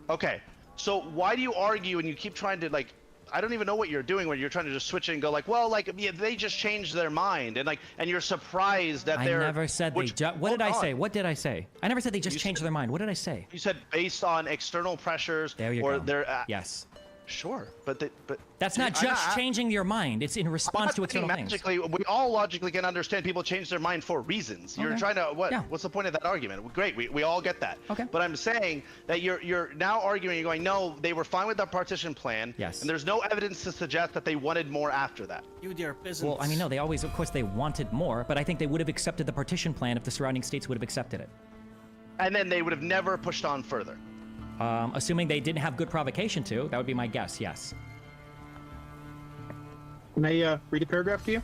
Okay, so why do you argue and you keep trying to, like, I don't even know what you're doing when you're trying to just switch it and go like, well, like, yeah, they just changed their mind, and you're surprised that they're. I never said they just. What did I say? What did I say? I never said they just changed their mind. What did I say? You said based on external pressures. There you or go. their. Yes. Sure, but that's not just changing your mind. It's in response to external things. We all logically can understand people change their mind for reasons. You're trying to what? Yeah. What's the point of that argument? Great, we all get that. Okay. But I'm saying that you're now arguing. You're going, no, they were fine with the partition plan. Yes. And there's no evidence to suggest that they wanted more after that. You dear peasants. Well, I mean, no, they always, of course, they wanted more, but I think they would have accepted the partition plan if the surrounding states would have accepted it. And then they would have never pushed on further. Assuming they didn't have good provocation to, that would be my guess. Yes. Can I read a paragraph to you?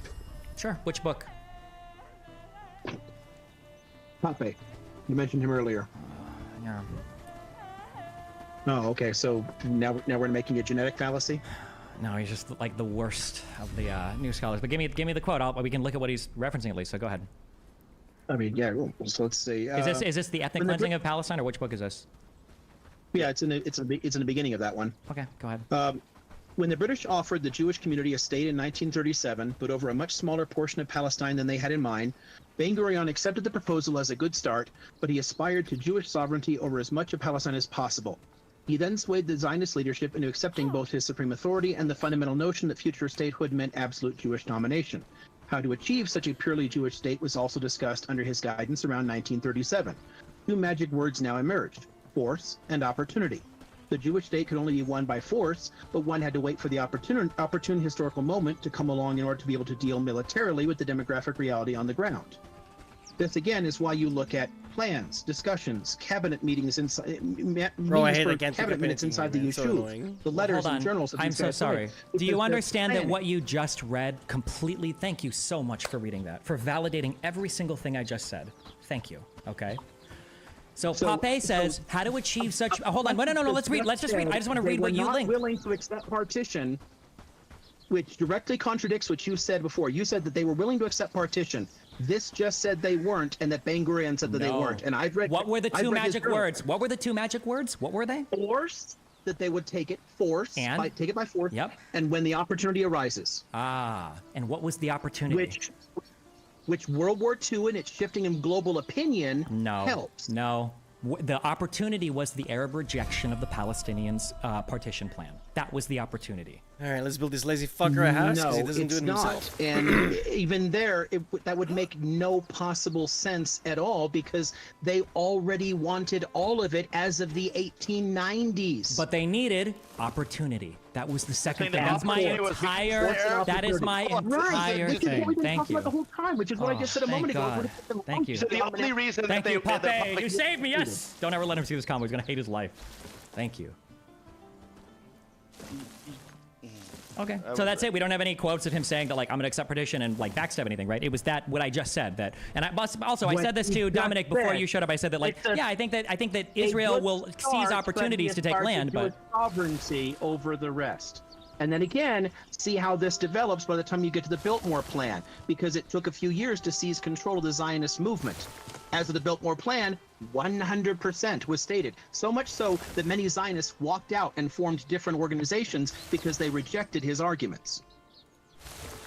Sure. Which book? Pape. You mentioned him earlier. Yeah. Oh, okay. So now we're making a genetic fallacy. No, he's just like the worst of the new scholars. But give me the quote. We can look at what he's referencing at least. So go ahead. I mean, yeah. So let's see. Is this the ethnic cleansing of Palestine, or which book is this? Yeah, it's in the beginning of that one. Okay, go ahead. When the British offered the Jewish community a state in 1937, but over a much smaller portion of Palestine than they had in mind, Ben Gurion accepted the proposal as a good start, but he aspired to Jewish sovereignty over as much of Palestine as possible. He then swayed the Zionist leadership into accepting both his supreme authority and the fundamental notion that future statehood meant absolute Jewish domination. How to achieve such a purely Jewish state was also discussed under his guidance around 1937. Two magic words now emerged: force and opportunity. The Jewish state could only be won by force, but one had to wait for the opportune historical moment to come along in order to be able to deal militarily with the demographic reality on the ground. This again is why you look at plans, discussions, cabinet meetings inside cabinet minutes inside the Yishuv, the letters and journals. I'm so sorry. Do you understand that what you just read completely? Thank you so much for reading that, for validating every single thing I just said. Thank you. Okay. So Pape says, how to achieve such... hold on. No. Let's read. Let's just read. I just want to read what you linked. They were not willing to accept partition, which directly contradicts what you said before. You said that they were willing to accept partition. This just said they weren't, and that Ben Gurion said that they weren't. And I've read... What were the two magic words? What were the two magic words? What were they? Force, that they would take it take it by force. Yep. And when the opportunity arises. And what was the opportunity? Which World War II and its shifting in global opinion helps. No. The opportunity was the Arab rejection of the Palestinians' partition plan. That was the opportunity. All right, let's build this lazy fucker a house because he doesn't do it not. himself. And even there, that would make no possible sense at all because they already wanted all of it as of the 1890s. But they needed opportunity. That was the second thing. That's my entire. That is my entire thing. Thank you. The whole time, which is what I just said a moment ago. Thank you. So the only reason Thank that you, they Pape. You saved me. Yes. Don't ever let him see this comment. He's gonna hate his life. Thank you. Okay, so that's it. We don't have any quotes of him saying that, like, I'm going to accept partition and, like, backstab anything, right? It was that what I just said that, and I also I What said this you to just Dominic before said. you showed up. I said that, like, It's a- yeah, I think that A Israel good will start, seize but opportunities he to take starts land, do a but sovereignty over the rest. And then again, see how this develops by the time you get to the Biltmore Plan, because it took a few years to seize control of the Zionist movement. As of the Biltmore Plan, 100% was stated. So much so that many Zionists walked out and formed different organizations because they rejected his arguments.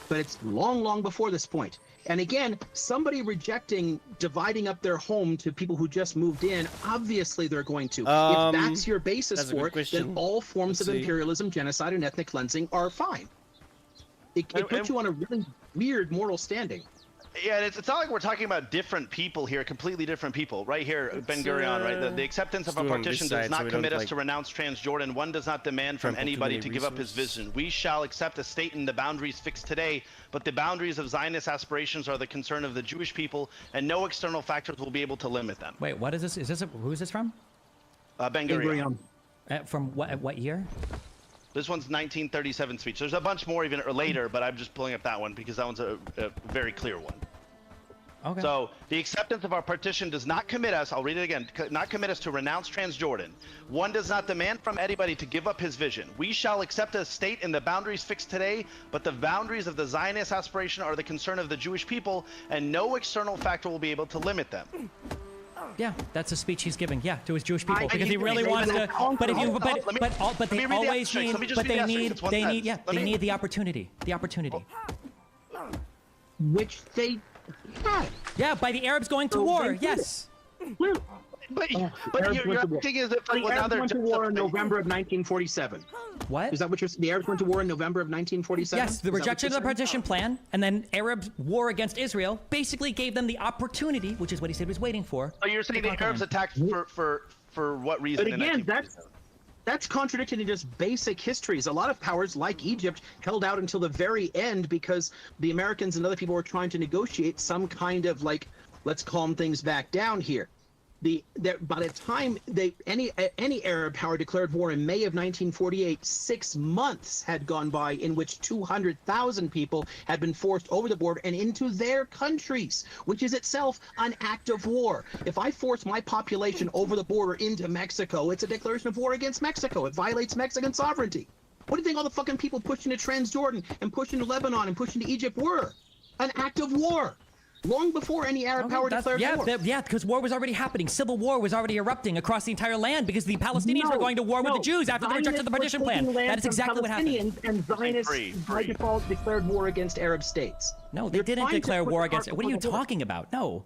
But it's long, long before this point. And again, somebody rejecting dividing up their home to people who just moved in, obviously they're going to. If that's your basis that's a good for it, question. then all forms Let's of see. imperialism, genocide, and ethnic cleansing are fine. It puts you on a really weird moral standing. Yeah, and it's not like we're talking about different people here, completely different people. Right here, Ben Gurion, right? The acceptance of a let's do it on partition this does side so not we commit don't, us like, to renounce Transjordan. One does not demand from trample too anybody many to give up his resources. vision. We shall accept a state in the boundaries fixed today, but the boundaries of Zionist aspirations are the concern of the Jewish people, and no external factors will be able to limit them. wait, what is this? Who is this from? Ben Gurion. From what year? This one's 1937 speech. There's a bunch more even later, but I'm just pulling up that one because that one's a very clear one. Okay. So the acceptance of our partition does not commit us, I'll read it again, not commit us to renounce Transjordan. One does not demand from anybody to give up his vision. We shall accept a state in the boundaries fixed today, but the boundaries of the Zionist aspiration are the concern of the Jewish people, and no external factor will be able to limit them. Yeah, that's a speech he's giving. Yeah, to his Jewish people because he he- really he- wants he- to. But if you, hold on, let me- but let they me read the always asterisks. need. Let me just But read the they asterisks. need. It's one They sentence. need. Yeah, Let they me- need the opportunity. The opportunity. Which they had. Yeah, by the Arabs going to So war. they did Yes. But Arabs your went to war. acting is if The well, now Arabs they're went to just war in something- November of 1947. What? Is that what you're? The Arabs went to war in November of 1947. Yes, the Is that what rejection of you're the saying? partition plan and then Arab war against Israel basically gave them the opportunity, which is what he said he was waiting for. So you're saying to the conquer Arabs them. attacked for what reason? But in again, 1947? that's contradicted in just basic histories. A lot of powers, like Egypt, held out until the very end because the Americans and other people were trying to negotiate some kind of, like, let's calm things back down here. By the time any Arab power declared war in May of 1948, 6 months had gone by in which 200,000 people had been forced over the border and into their countries, which is itself an act of war. If I force my population over the border into Mexico, it's a declaration of war against Mexico. It violates Mexican sovereignty. What do you think all the fucking people pushing to Transjordan and pushing to Lebanon and pushing to Egypt were? An act of war. Long before any Arab power declared war. Yeah, because war was already happening. Civil war was already erupting across the entire land because the Palestinians were going to war with the Jews after the rejection of the partition plan. That is exactly what happened. And Zionists, by default, declared war against Arab states. No, they You're didn't trying to declare put war the against. cart What are you before the horse. talking about? No.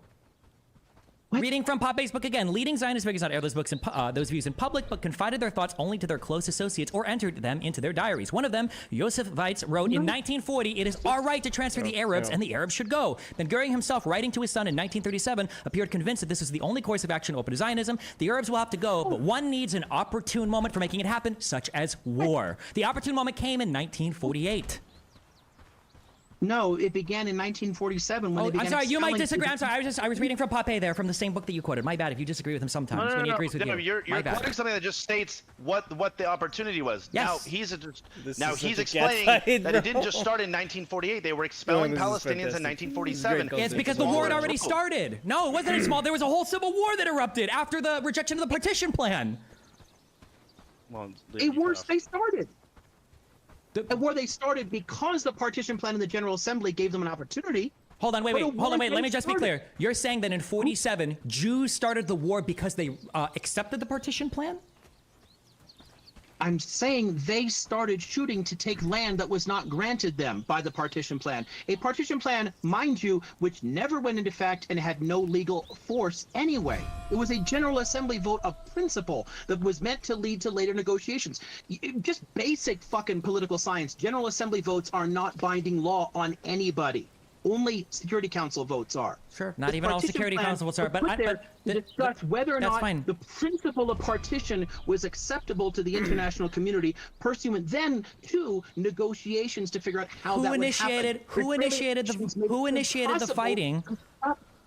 What? Reading from Pope's book again. Leading Zionist figures not air those books and those views in public, but confided their thoughts only to their close associates or entered them into their diaries. One of them, Joseph Weitz, wrote in 1940, "It is our right to transfer the Arabs, and the Arabs should go." Ben Gurion himself, writing to his son in 1937, appeared convinced that this is the only course of action open to Zionism. The Arabs will have to go, but one needs an opportune moment for making it happen, such as war. The opportune moment came in 1948. No, it began in 1947 when Oh, they began I'm sorry. You might expelling disagree. I'm people. sorry. I was reading from Pape there, from the same book that you quoted. My bad if you disagree with him sometimes when he agrees with you. You're My bad. quoting something that just states what the opportunity was. Yes. Now he's This now is he's such a explaining catfight, that it didn't bro. just start in 1948. They were expelling this is Palestinians in fantastic. 1947. This is It's great because the concept. war had already Small. started. No, it wasn't small. There was a whole civil war that erupted after the rejection of the partition plan. Well, A war they started. The- A war they started because the partition plan in the General Assembly gave them an opportunity. Hold on, But a hold war on, wait. Let they me just be started. clear. You're saying that in 47, Jews started the war because they accepted the partition plan? I'm saying they started shooting to take land that was not granted them by the partition plan. A partition plan, mind you, which never went into effect and had no legal force anyway. It was a General Assembly vote of principle that was meant to lead to later negotiations. Just basic fucking political science. General Assembly votes are not binding law on anybody. Only Security Council votes are. Sure. Not The even all partition Security plan Council votes are, was but put there to discuss whether or that's not fine. the principle of partition was acceptable to the international community, pursuant then to negotiations to figure out how that would happen. Who initiated the fighting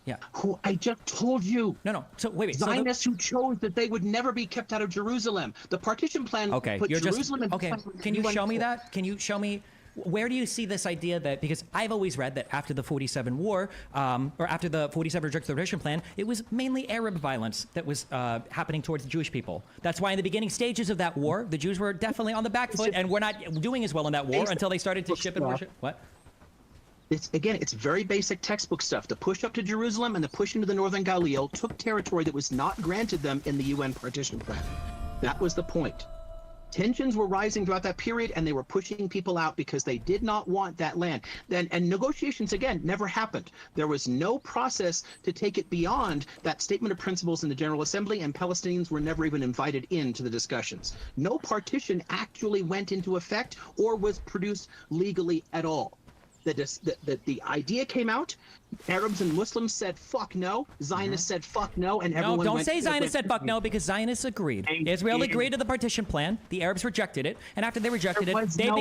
Yeah. Who I just told you. No. So wait. So Zionists who chose that they would never be kept out of Jerusalem. The partition plan okay, put you're Jerusalem just in okay. place with Can you UN show me court. that? Can you show me? Where do you see this idea that, because I've always read that after the 47 war, or after the 47 rejected the partition plan, it was mainly Arab violence that was happening towards the Jewish people. That's why in the beginning stages of that war, the Jews were definitely on the back foot and were not doing as well in that war until they started to ship and worship. What? It's very basic textbook stuff. The push up to Jerusalem and the push into the northern Galilee took territory that was not granted them in the UN partition plan. That was the point. Tensions were rising throughout that period, and they were pushing people out because they did not want that land. And negotiations, again, never happened. There was no process to take it beyond that statement of principles in the General Assembly, and Palestinians were never even invited into the discussions. No partition actually went into effect or was produced legally at all. The idea came out, Arabs and Muslims said fuck no, Zionists said fuck no, and everyone No, don't say Zionists said fuck no, because Zionists agreed. Israel agreed to the partition plan. The Arabs rejected it, and after they rejected it, they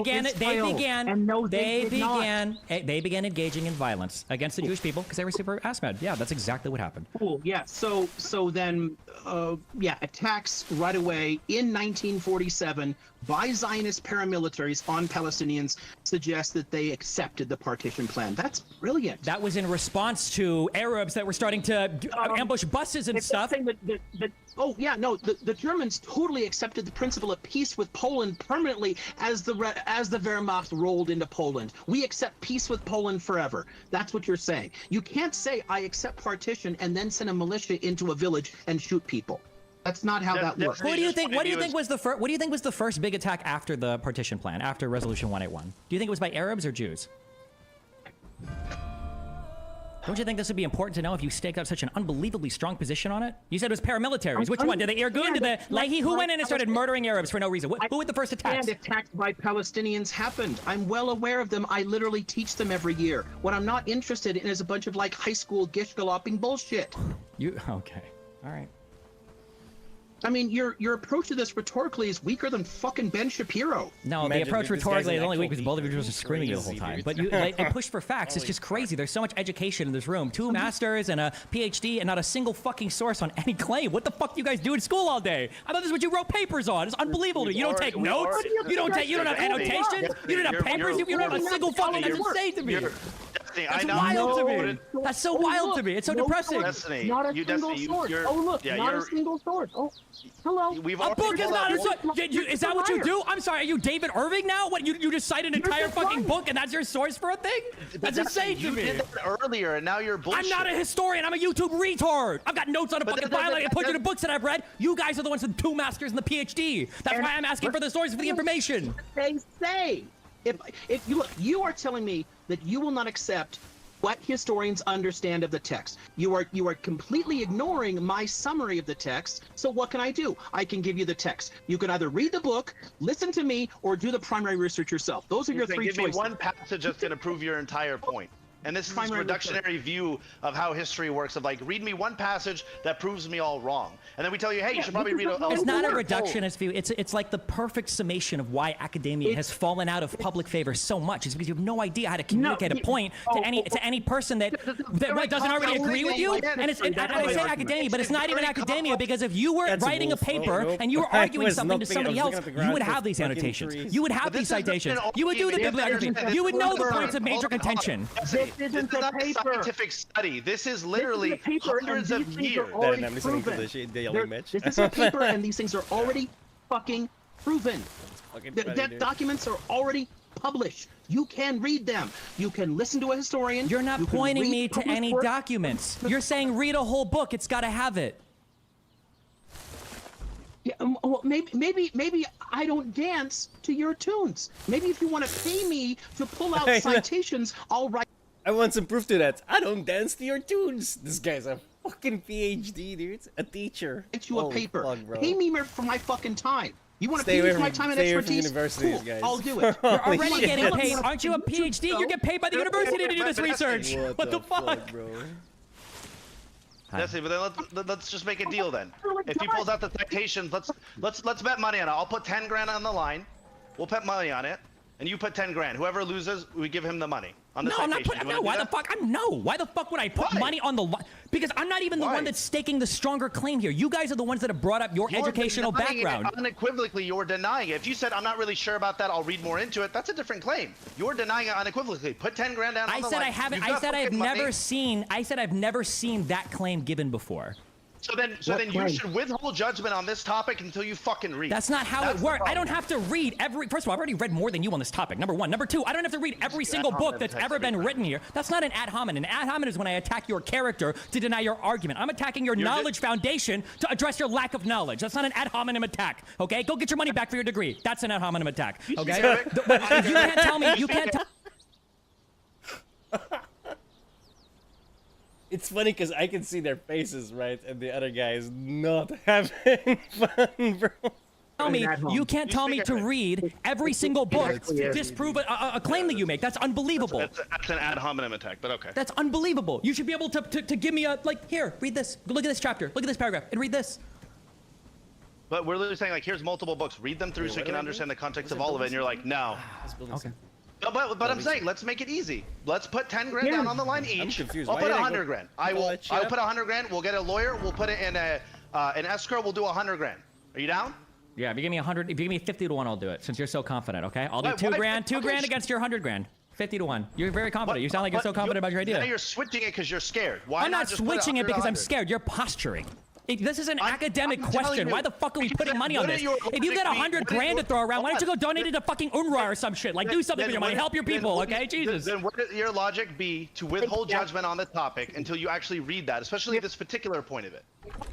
began engaging in violence against the Jewish people because they were super ass mad. Yeah, that's exactly what happened. Cool. Yeah. So then, attacks right away in 1947 by Zionist paramilitaries on Palestinians suggest that they accepted the partition plan. That's brilliant. That was in response to Arabs that were starting to ambush buses and stuff. The Germans totally accepted the principle of peace with Poland permanently as the Wehrmacht rolled into Poland. We accept peace with Poland forever. That's what you're saying. You can't say I accept partition and then send a militia into a village and shoot people. That's not how that works. What do you think was the first big attack after the partition plan, after Resolution 181? Do you think it was by Arabs or Jews? Don't you think this would be important to know if you staked out such an unbelievably strong position on it? You said it was paramilitaries. Which one? Did the Irgun? Did the Lehi? Who went in and started murdering Arabs for no reason? Who were the first attacks? And attacks by Palestinians happened. I'm well aware of them. I literally teach them every year. What I'm not interested in is a bunch of like high school gish galloping bullshit. Okay. All right. I mean, your approach to this rhetorically is weaker than fucking Ben Shapiro. No, Imagine the approach if this guy's rhetorically an is only weak actual because both of you teacher. just screaming you the whole Crazy, time. dude. But you and push for facts. It's just crazy. There's so much education in this room. 2 masters and a PhD and not a single fucking source on any claim. What the fuck do you guys do in school all day? I thought this is what you wrote papers on. It's unbelievable to me. You don't take notes. You don't have annotations. You don't have papers. You don't have a single fucking. That's insane to me. That's wild to me. That's so wild to me. It's so depressing. Destiny, Not a you single Destiny, source. you're, Oh look, yeah, not a you're, single source. Oh, hello. We've A book is not a source. Is that what you liar. do? I'm sorry. Are you David Irving now? What you just cite an entire fucking book and that's your source for a thing? That's insane to You me. did that earlier, and now you're bullshit. I'm not a historian. I'm a YouTube retard. I've got notes on a fucking file. I can put you to books that I've read. You guys are the ones with 2 masters and the PhD. That's why I'm asking for the source for the information. They say if you look, you are telling me that you will not accept what historians understand of the text. You are completely ignoring my summary of the text. So what can I do? I can give you the text. You can either read the book, listen to me, or do the primary research yourself. Those are your 3 Give choices. me one passage that's going to prove your entire point. And this is this Primary reductionary view of how history works, of like, read me one passage that proves me all wrong. And then we tell you, hey, you should probably read a It's not a whole- reductionist view. It's like the perfect summation of why academia has fallen out of public favor so much. It's because you have no idea how to communicate a point to any person that doesn't already agree with you. And I say academia, but it's not even academia, because if you were That's writing a bullshit. paper Nope. and you were I arguing was something not to thinking- somebody I was else, looking at the you would ground have for these fucking annotations. trees. You would have But these this isn't citations. an You would do the argument. bibliography. You would know the points of major Hold on. contention. This isn't is a not a paper. scientific study. This is literally This is a paper, and hundreds these of things are years. already I'm listening to proven. the yelling match. This is a paper, and these things are already fucking proven. Fucking That funny, dude. documents are already published. You can read them. You can listen to a historian. You're not You can pointing read me to published any work. documents. You're saying read a whole book. It's got to have it. Yeah, well, maybe I don't dance to your tunes. Maybe if you want to pay me to pull out Hey, citations, I'll write I want some proof to that. I don't dance to your tunes. This guy's a fucking PhD, dude. A teacher. you a Holy paper. fuck, bro. Pay me for my fucking time. You want to Stay pay me away for my from- time and stay away from expertise? universities, Cool, guys. I'll do it. You're Holy already shit. getting paid. Aren't you a PhD? You get paid by the university to do this research. What the fuck? bro? That's it. But then let's just make a deal then. If he pulls out the citations, let's bet money on it. I'll put 10 grand on the line. We'll bet money on it. and you put 10 grand. Whoever loses, we give him the money on the No, I'm not citation. putting. You No, wanna why do the fuck? Why the fuck would I put Why? money on the line? Because I'm not even the Why? one that's staking the stronger claim here. You guys are the ones that have brought up your You're educational denying it background. unequivocally, you're denying it. If you said, I'm not really sure about that, I'll read more into it, that's a different claim. You're denying it unequivocally. Put 10 grand down on I the said line. I haven't. You've I got said I've fucking money. never seen. I said I've never seen that claim given before. So then What you claim? should withhold judgment on this topic until you fucking read. That's not how That's it the works. I don't problem. have to read every. First of all, I've already read more than you on this topic. Number one. Number two, I don't have to read every single ad book hominem that's text ever been read. written here. That's not an ad hominem. An ad hominem is when I attack your character to deny your argument. I'm attacking your knowledge foundation to address your lack of knowledge. That's not an ad hominem attack. Okay, go get your money back for your degree. That's an ad hominem attack. Okay, Eric. But you can't tell me. You can't tell. It's funny because I can see their faces, right? And the other guy is not having fun, bro. Tell me, At home. you can't tell me speak to Arabic. read every single book Exactly, to yeah. disprove a claim that you make. That's unbelievable. That's an ad hominem attack, but okay. That's unbelievable. You should be able to give me a, like, here, read this. Look at this chapter. Look at this paragraph. And read this. But we're literally saying, like, here's multiple books. Read them through so you can understand the context of all of it. And you're like, no. Okay. But I'm saying, let's make it easy. Let's put 10 grand down on the line each. confused. I'll Why put did I go- 100 grand. I call will. that shit I'll up? put 100 grand. We'll get a lawyer. We'll put it in an escrow. We'll do 100 grand. Are you down? Yeah, if you give me 100, if you give me 50 to 1, I'll do it, since you're so confident, okay? I'll do Why- 2 why- grand, 2 okay, grand against your 100 grand. 50 to 1. You're very confident. You sound like you're so confident about your Now idea. you're switching it because you're scared. Why I'm not just put switching it 100 because I'm 100? scared. You're posturing. This is an I'm academic telling question. you, Why the fuck are we because putting money on wouldn't this? your If you logic got be- 100 wouldn't grand your- to throw around, why don't you go hold on. donate it to fucking UNRWA or some shit? Like, do something with your money. Help your people, okay? Jesus. Then wouldn't your logic be to withhold judgment on the topic until you actually read that, especially this particular point of it?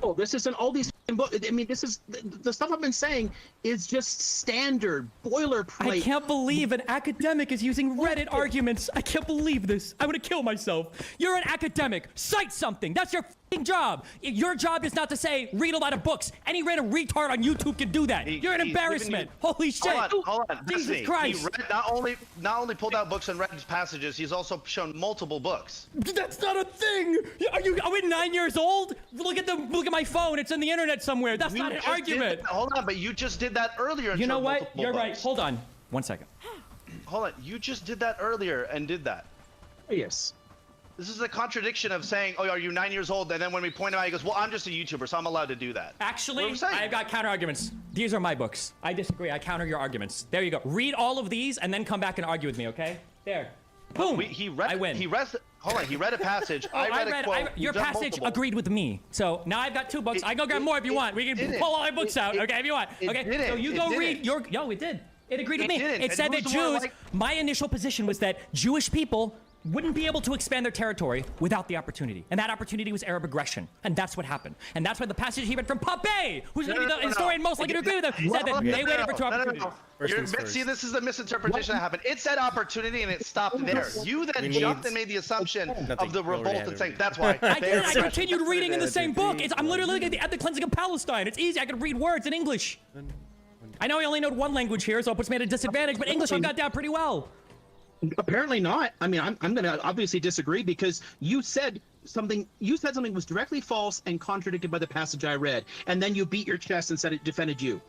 Oh, this isn't all these books. I mean, this is the stuff I've been saying is just standard boilerplate. I can't believe an academic is using Reddit arguments. I can't believe this. I want to kill myself. You're an academic. Cite something. That's your fucking job. Your job is not to say read a lot of books. Any random retard on YouTube can do that. You're an He's giving embarrassment. you- Holy shit. Hold on. Jesus Destiny, Christ. He read, not only pulled out books and read passages, he's also shown multiple books. That's not a thing. Are we 9 years old? Look at my phone. It's on the internet somewhere. That's You not an just did argument. that- Hold on, but you just did that earlier. and You know showed what? multiple You're books. right. Hold on. 1 second. Hold on. You just did that earlier and did that. Yes. This is a contradiction of saying, "Oh, are you 9 years old?" And then when we point him out, he goes, "Well, I'm just a YouTuber, so I'm allowed to do that." Actually, What I'm saying. I've got counter arguments. These are my books. I disagree. I counter your arguments. There you go. Read all of these and then come back and argue with me, okay? There. Boom. He read. I win. He read. Hold on. He read a passage. Oh, I read a quote. your you've done passage multiple. agreed with me. So now I've got 2 books. I go grab more if you want. We can didn't. pull all my books out, okay, if you want. it Okay, didn't. so you It go didn't. read your. Yo, it did. It agreed with It me. didn't. It And said that who's the more Jews. like- My initial position was that Jewish people wouldn't be able to expand their territory without the opportunity. And that opportunity was Arab aggression. And that's what happened. And that's why the passage he read from Pape, who's going to be the historian most likely to agree with him, said that they waited for 2 opportunities. See, this is the misinterpretation that happened. It said opportunity and it stopped there. You then We jumped need- and made the assumption Nothing. of the We already revolt had and it. saying that's why. I they did. I are continued reading in the same book. That's I'm literally looking at the cleansing of Palestine. It's easy. I can read words in English. I know I only know 1 language here, so it puts me at a disadvantage, but English I've got down pretty well. Apparently not. I mean, I'm going to obviously disagree because you said something was directly false and contradicted by the passage I read, and then you beat your chest and said it defended you.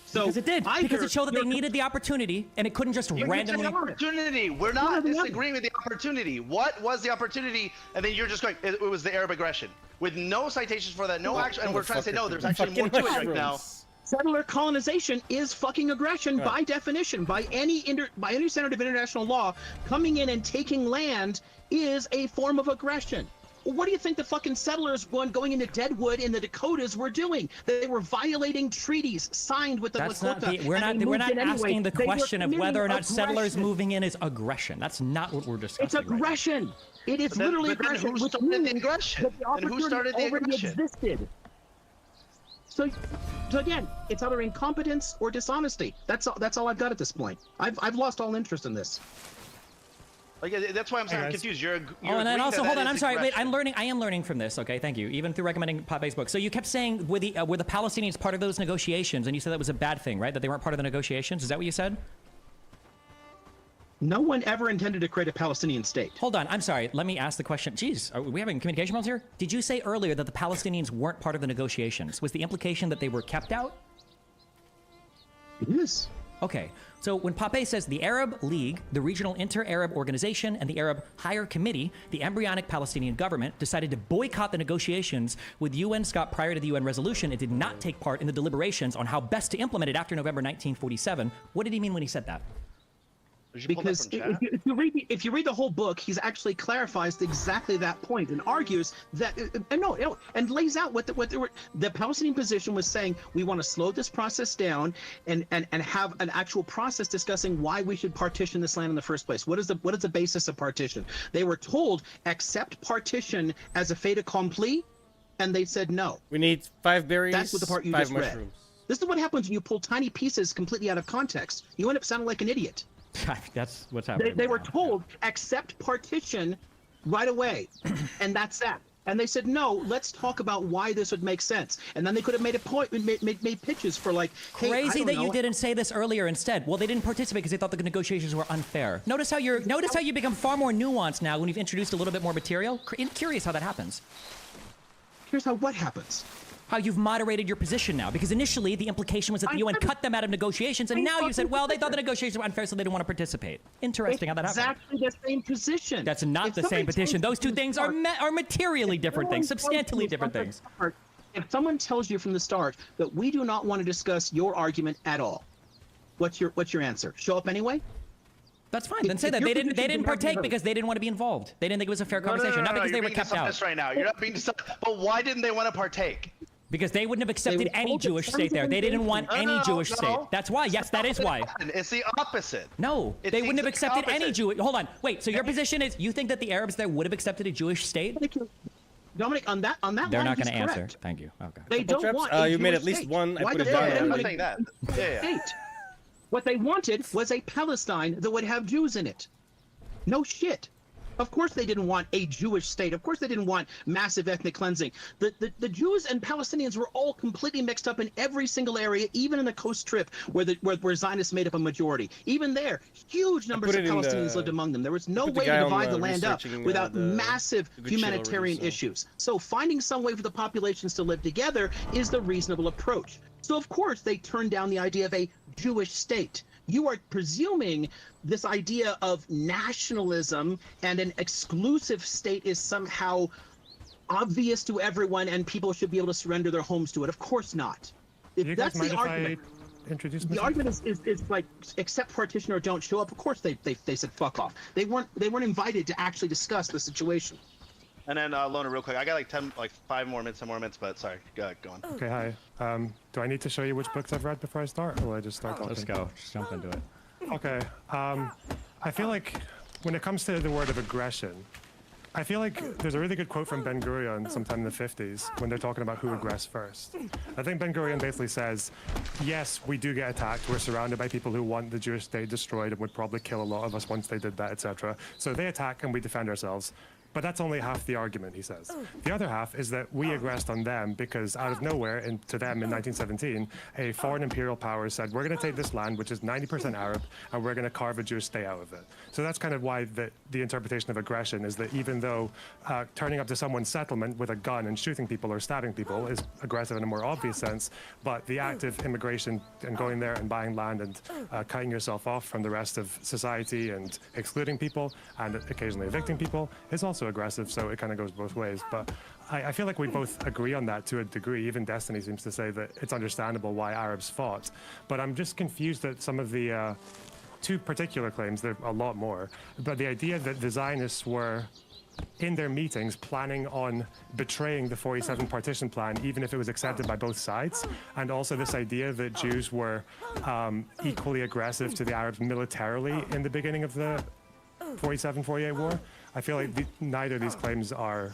So Because it did. Because either it showed that they you're- needed the opportunity, and it couldn't just You randomly. said opportunity. We're not No, no, no. disagreeing with the opportunity. What was the opportunity? And then you're just going, it was the Arab aggression. With no citations for that, no action. And we're trying to say, no, there's actually more to it right now. Settler colonization is fucking aggression by definition. By any standard of international law, coming in and taking land is a form of aggression. What do you think the fucking settlers going into Deadwood in the Dakotas were doing? They were violating treaties signed with the That's not Lakota. we're and not they we're moved not in anyway. asking the They were question of whether or not committing settlers aggression. moving in is aggression. That's not what we're discussing. It's right now. aggression. It is But then- literally but then aggression. who which started the means aggression? that And who opportunity started the already aggression? existed. So again, it's either incompetence or dishonesty. That's all I've got at this point. I've lost all interest in this. Like, that's why I'm saying I'm guys. confused. You're Oh, and then agreeing also, that hold that on. I'm is sorry. Wait, aggression. I am learning from this. Okay, thank you. Even through recommending Pape's book. So you kept saying were the Palestinians part of those negotiations, and you said that was a bad thing, right? That they weren't part of the negotiations. Is that what you said? No one ever intended to create a Palestinian state. Hold on. I'm sorry. Let me ask the question. Jeez, are we having communication problems here? Did you say earlier that the Palestinians weren't part of the negotiations? Was the implication that they were kept out? Yes. Okay, so when Pape says the Arab League, the regional inter-Arab organization, and the Arab Higher Committee, the embryonic Palestinian government, decided to boycott the negotiations with UN Scott prior to the UN resolution, it did not take part in the deliberations on how best to implement it after November 1947. What did he mean when he said that? Did you pull that Because from chat? if you read the whole book, he's actually clarifies exactly that point and argues that and lays out what the Palestinian position was saying. We want to slow this process down and have an actual process discussing why we should partition this land in the first place. What is the basis of partition? They were told accept partition as a fait accompli, and they said no. We need 5 berries, That's what the part you 5 just read. mushrooms. This is what happens when you pull tiny pieces completely out of context. You end up sounding like an idiot. That's what's happening. They were now. told accept partition right away, and that's that. And they said no. Let's talk about why this would make sense. And then they could have made a point, made pitches for like, hey, Crazy that you know. didn't say this earlier instead. Well, they didn't participate because they thought the negotiations were unfair. Notice how you become far more nuanced now when you've introduced a little bit more material. Curious how that happens. Here's how what happens. How you've moderated your position now, because initially the implication was that the UN cut them out of negotiations, and now you said, well, they thought the negotiations were unfair, so they didn't want to participate. Interesting how that happened. Exactly the same position. That's not If the same somebody position. tells Those two you things from the are materially different things, substantially different things. If someone tells you from the start that we do not want to discuss your argument at all, what's your answer? Show up anyway? That's fine. Then say If that your they position didn't cannot be partake heard. because they didn't want to be involved. They didn't think it was a fair conversation, not because they you're were being kept out. dishonest right now. You're not being dishonest. But why didn't they want to partake? Because they wouldn't have accepted were any told the Jewish terms state of there. They didn't want engagement. any No, Jewish no. state. That's why. Yes, that is why. It's the opposite. No, It's they the wouldn't have exact accepted any opposite. Jewish. Hold on, wait. So your position is you think that the Arabs there would have accepted a Jewish state? Dominic, on that They're line, not going he's to answer. correct. Thank you. Okay. They don't Traps? want a You made Jewish at least state. one. I Why put did it they down. want I'm anybody saying that. Yeah. state? What they wanted was a Palestine that would have Jews in it. No shit. Of course they didn't want a Jewish state. Of course they didn't want massive ethnic cleansing. The Jews and Palestinians were all completely mixed up in every single area, even in the coast strip where Zionists made up a majority. Even there, huge numbers put of it in Palestinians the- lived among them. There was no put the way guy to on, divide the land up researching, without the massive good shit already, humanitarian so. issues. So finding some way for the populations to live together is the reasonable approach. So of course they turned down the idea of a Jewish state. You are presuming this idea of nationalism and an exclusive state is somehow obvious to everyone and people should be able to surrender their homes to it. Of course not. If You that's guys mind the if argument, I introduce the myself? argument is like accept partition or don't show up. Of course they said fuck off. They weren't invited to actually discuss the situation. And then Lona, real quick, I got like 5 more minutes, but sorry, go on. Okay, hi. Do I need to show you which books I've read before I start, or will I just start talking? Let's go. Just jump into it. Okay. I feel like when it comes to the word of aggression, I feel like there's a really good quote from Ben Gurion sometime in the 50s when they're talking about who aggressed first. I think Ben Gurion basically says, yes, we do get attacked. We're surrounded by people who want the Jewish state destroyed and would probably kill a lot of us once they did that, etc. So they attack and we defend ourselves. But that's only half the argument, he says. The other half is that we aggressed on them because out of nowhere, and to them in 1917, a foreign imperial power said, we're going to take this land, which is 90% Arab, and we're going to carve a Jewish state out of it. So that's kind of why the interpretation of aggression is that even though turning up to someone's settlement with a gun and shooting people or stabbing people is aggressive in a more obvious sense, but the act of immigration and going there and buying land and cutting yourself off from the rest of society and excluding people and occasionally evicting people is also aggressive, so it kind of goes both ways. But I feel like we both agree on that to a degree. Even Destiny seems to say that it's understandable why Arabs fought. But I'm just confused at some of the two particular claims. There are a lot more. But the idea that the Zionists were in their meetings planning on betraying the 47 partition plan, even if it was accepted by both sides, and also this idea that Jews were equally aggressive to the Arabs militarily in the beginning of the 47-48 war. I feel like neither of these claims are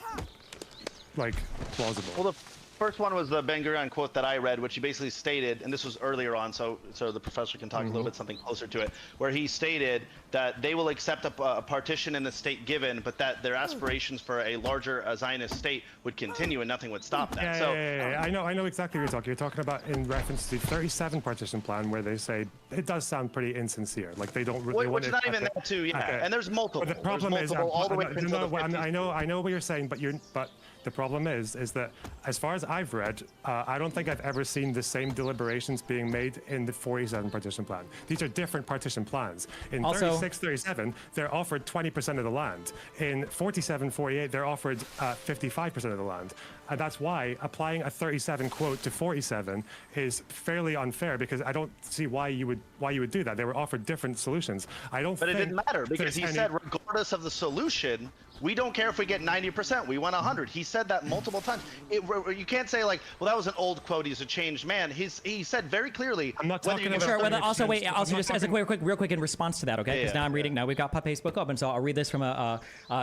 like plausible. Well, the first one was the Ben Gurion quote that I read, which he basically stated, and this was earlier on, so the professor can talk a little bit something closer to it, where he stated that they will accept a partition in the state given, but that their aspirations for a larger Zionist state would continue and nothing would stop that. Yeah. I know exactly what you're talking. You're talking about in reference to the 37 partition plan, where they say it does sound pretty insincere. Like they don't really want Which to not even accept that too, yeah. Okay. And there's multiple. But the problem there's is, multiple all the way into the I 50s. know what you're saying, but The problem is that as far as I've read, I don't think I've ever seen the same deliberations being made in the 47 partition plan. These are different partition plans. In Also- 36, 37, they're offered 20% of the land. In 47, 48, they're offered 55% of the land. And that's why applying a 37 quote to 47 is fairly unfair, because I don't see why you would do that. They were offered different solutions. I don't But it think didn't matter because there's he any- said, regardless of the solution, we don't care if we get 90%. We want 100. He said that multiple times. You can't say like, well, that was an old quote. He's a changed man. He said very clearly. I'm not whether talking you about- give Sure. us Well, also, 30%, wait. Also, I'm not just as a talking- real quick in response to that, okay? Because Yeah, now I'm reading. Now we've got Pape's book open, so I'll read this from a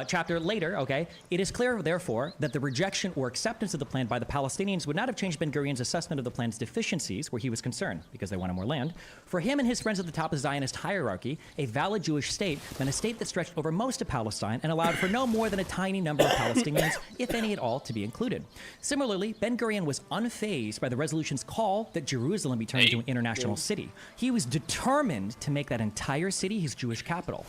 chapter later. Okay. It is clear, therefore, that the rejection or acceptance of the plan by the Palestinians would not have changed Ben Gurion's assessment of the plan's deficiencies, where he was concerned, because they wanted more land. For him and his friends at the top of the Zionist hierarchy, a valid Jewish state meant a state that stretched over most of Palestine and allowed for no more than a tiny number of Palestinians, if any at all, to be included. Similarly, Ben Gurion was unfazed by the resolution's call that Jerusalem be turned into an international city. He was determined to make that entire city his Jewish capital.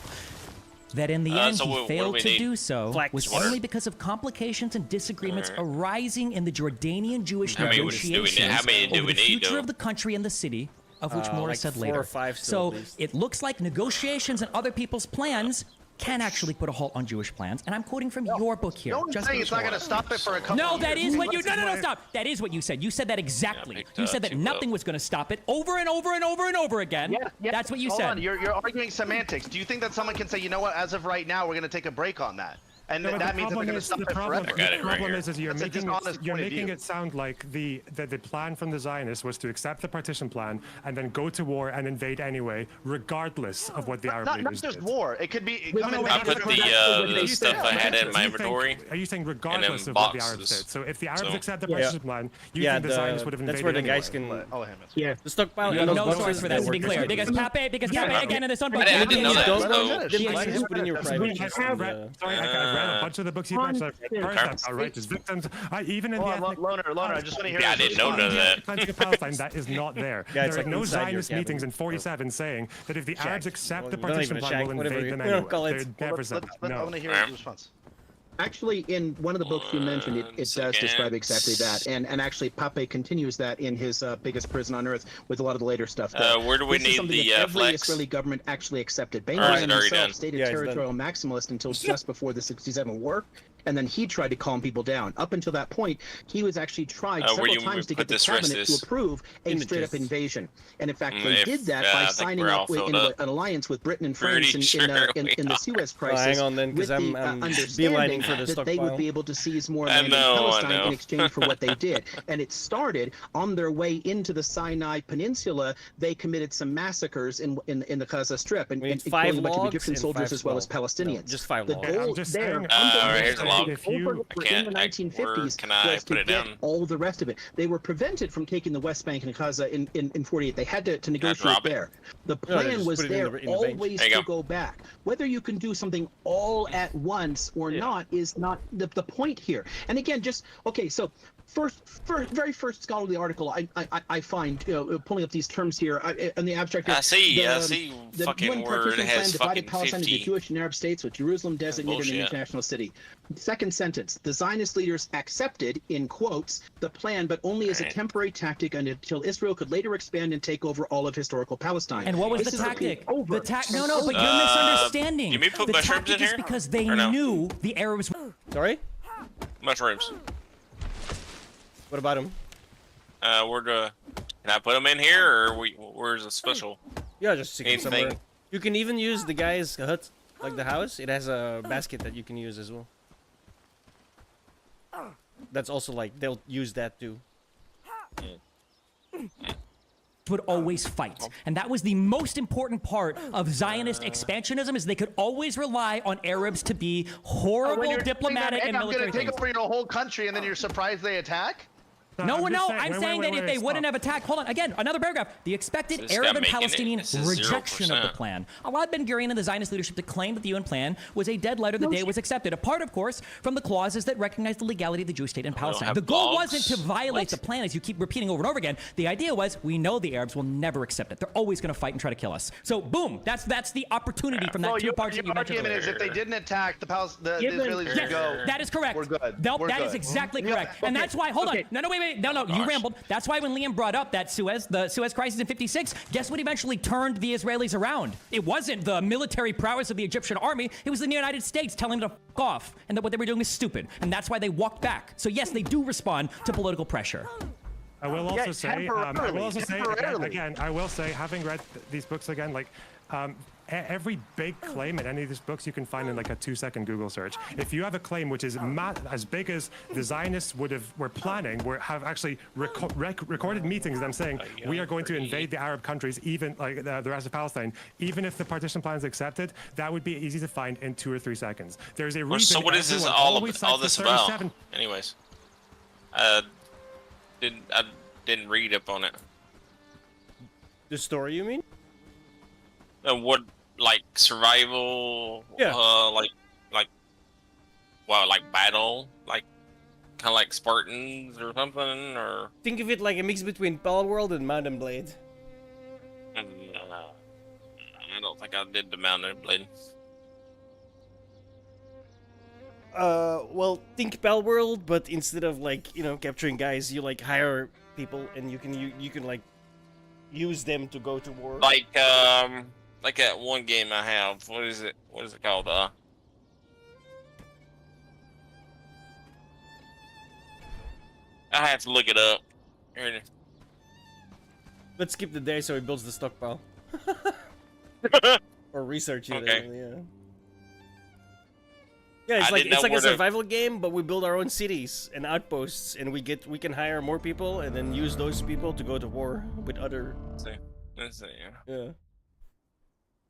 That in the end so he what do failed we to need? do so Flex. was What are- only because of complications and disagreements arising in the Jordanian Jewish How many do we need? negotiations How many do over we the need, future though? of the country and the city, of which more like is said 4 later. or 5 still, So at least. it looks like negotiations and other people's plans can actually put a halt on Jewish plans, and I'm quoting from your book here. No one's just saying for it's not sure. going to stop it for a couple No, of that years. is what you. This No, is no, no, why- stop. That is what you said. You said that exactly. picked You up, said that picked nothing up. was going to stop it over and over and over and over again. Yeah, That's what you hold said. on. You're arguing semantics. Do you think that someone can say, you know what, as of right now, we're going to take a break on that? And No, but that means that they're going to stop the it problem, forever. I got the it right problem here. is you're That's a making dishonest point of view. it sound like the plan from the Zionists was to accept the partition plan and then go to war and invade anyway, regardless of what the Arab Not leaders just did. war. It could be. Wait, come no, in wait, I many put different the ways. the you stuff said. I had in my You think- inventory. Are you saying regardless them of what the Arabs boxes. did? So if the Arabs So- accept the Yeah. partition plan, you Yeah, think the Zionists would have that's invaded where the anyway? guys can Oh, him. Yeah. the stockpile. You in have those no boxes source for that, to be work clear. just Because like Pape, again in this one. I didn't know that. Don't so- know. Just Yeah, like yeah, just put in your yeah. private. I've keys read, and, sorry, I've read a bunch of the books you mentioned. I've read first, I'll write as victims. Even in the Hold on, ethnic Loner, I just want to hear Yeah, I his didn't know response. none of that. Atlantic of Palestine, that is not there. Yeah, it's There are like no inside your Zionist cabin. meetings in 47 saying that if the Arabs accept the Well, not partition even a plan, shank, we'll whatever invade you- them you know, anyway. call it. They never Let's, said let's, that. I No. want to hear his response. Actually, in one of the books you mentioned, it does describe exactly that, and actually Pape continues that in his biggest prison on earth with a lot of the later stuff. There. Where do we This is need something the that every flex? Israeli government actually accepted. Ben Or is Gurion it already himself done? stayed a Yeah, it's done. territorial maximalist until just before the '67 war, and then he tried to calm people down. Up until that point, he was actually tried where several you times to put get the this rest cabinet to is? approve a Images. straight-up invasion. And in fact, Mm, they if- did that I by think signing we're all up with, filled in up. an alliance with Britain and Pretty France sure in the we Suez Oh, crisis. hang on then, 'cause with I'm the beelining understanding for the that they stockpile. would be able to seize more I land in know, I Palestine know. in exchange for what they did. And it started on their way into the Sinai Peninsula. They committed some massacres in the Gaza Strip and We need and 5 killing a bunch of logs Egyptian and soldiers 5 as well as small. Palestinians. No, just 5 The logs. goal I'm just there, saying, here's a log. if you in the 1950s can I was put to it get down? all the rest of it. They were prevented from taking the West Bank and Gaza in 48. They had to negotiate drop it? there. The they plan just was put it in there the bench. always There you to go. go back. Whether you can do something all at once or not is not the point here. And again, just okay. So very first scholarly article I find, pulling up these terms here in the abstract. I see The fucking UN where it partition has plan divided fucking Palestine into 50. Jewish and Arab states, with Jerusalem designated an Bullshit. international city. Second sentence: the Zionist leaders accepted, in quotes, the plan, but only as a Right. temporary tactic until Israel could later expand and take over all of historical Palestine. And what was This the is tactic? over. No, but you're misunderstanding. you mean put the mushrooms tactic in is here? because they Or no? knew the Arabs. Sorry? Mushrooms. What about him? Can I put them in here, or where's the special? Yeah, just stick it somewhere. Anything. You can even use the guy's hut, like the house. It has a basket that you can use as well. That's also like, they'll use that too. Would always fight, and that was the most important part of Zionist expansionism, is they could always rely on Arabs to be When horrible you're diplomatic saying and that, I'm military going to take things. over your whole country, and then you're surprised they attack? No, I'm just no, I'm saying that if they wouldn't have attacked, hold on, again, another paragraph. The expected This Arab guy and making it, Palestinian this is rejection of the 0%. plan allowed Ben Gurion and the Zionist leadership to claim that the UN plan was a dead letter the day it was accepted, apart, of course, from the clauses that recognize the legality of the Jewish state in Palestine. have The goal logs? wasn't to violate What? the plan, as you keep repeating over and over again. The idea was, we know the Arabs will never accept it. They're always going to fight and try to kill us. So, boom, that's the opportunity from that So two your parts that you mentioned argument earlier. is if they didn't attack the Given- Israelis Yes, would go. that is correct. We're good. Nope, We're that is good. exactly Yeah, correct. And okay, that's why, hold okay. on. No, wait. No, you gosh. rambled. That's why when Liam brought up that the Suez crisis in 56, guess what eventually turned the Israelis around? It wasn't the military prowess of the Egyptian army. It was the United States telling them to f off and that what they were doing is stupid. And that's why they walked back. So yes, they do respond to political pressure. I will also say, temporarily. again, I will say, having read these books again, like, every big claim in any of these books you can find in like a 2-second Google search. If you have a claim which is as big as the Zionists were planning, have actually recorded meetings, them saying we are going to invade the Arab countries, even like the rest of Palestine, even if the partition plan is accepted, that would be easy to find in 2 or 3 seconds. There's a reason. So what is this everyone all always cites the this about? 37 Anyways, didn't read up on it. The story, you mean? What, like survival? Yeah. Like battle, like kind of like Spartans or something, or Think of it like a mix between Palworld and Mount and Blade. I don't think I did the Mountain Blade. Well, think Palworld, but instead of like capturing guys, you like hire people and you can like use them to go to war. Like that one game I have. What is it called? I have to look it up. Here it is. Let's skip the day so he builds the stockpile. Or research it. Okay. Yeah. Yeah, it's I like didn't know a where to- survival game, but we build our own cities and outposts, and we can hire more people and then use those people to go to war with other. Let's see. Yeah.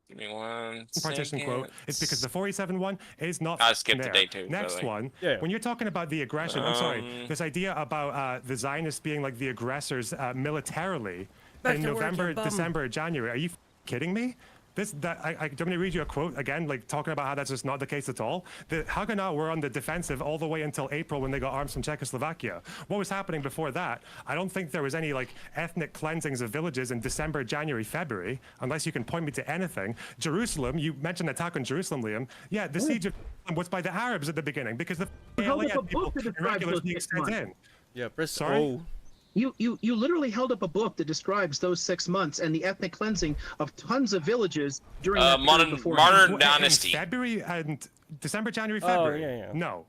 Give me one partition second. quote. It's because the 47 one is not. I skipped the there. day too, by the Next way. one. Yeah. When you're talking about the aggression, I'm sorry. This idea about the Zionists being like the aggressors militarily Back in to work, November, you bum. December, January. Are you kidding me? Do you want me to read you a quote again, like talking about how that's just not the case at all? The Haganah were on the defensive all the way until April when they got arms from Czechoslovakia. What was happening before that? I don't think there was any like ethnic cleansings of villages in December, January, February, unless you can point me to anything. Jerusalem, you mentioned attack on Jerusalem, Liam. Yeah, the siege of Jerusalem was by the Arabs at the beginning because the held ALA up a had people book that and describes regulars those being 6 sent months. in. Yeah. Press Sorry? O. You literally held up a book that describes those 6 months and the ethnic cleansing of tons of villages during that period before. Modern In Dynasty. February and December, January, Oh, February. yeah. No.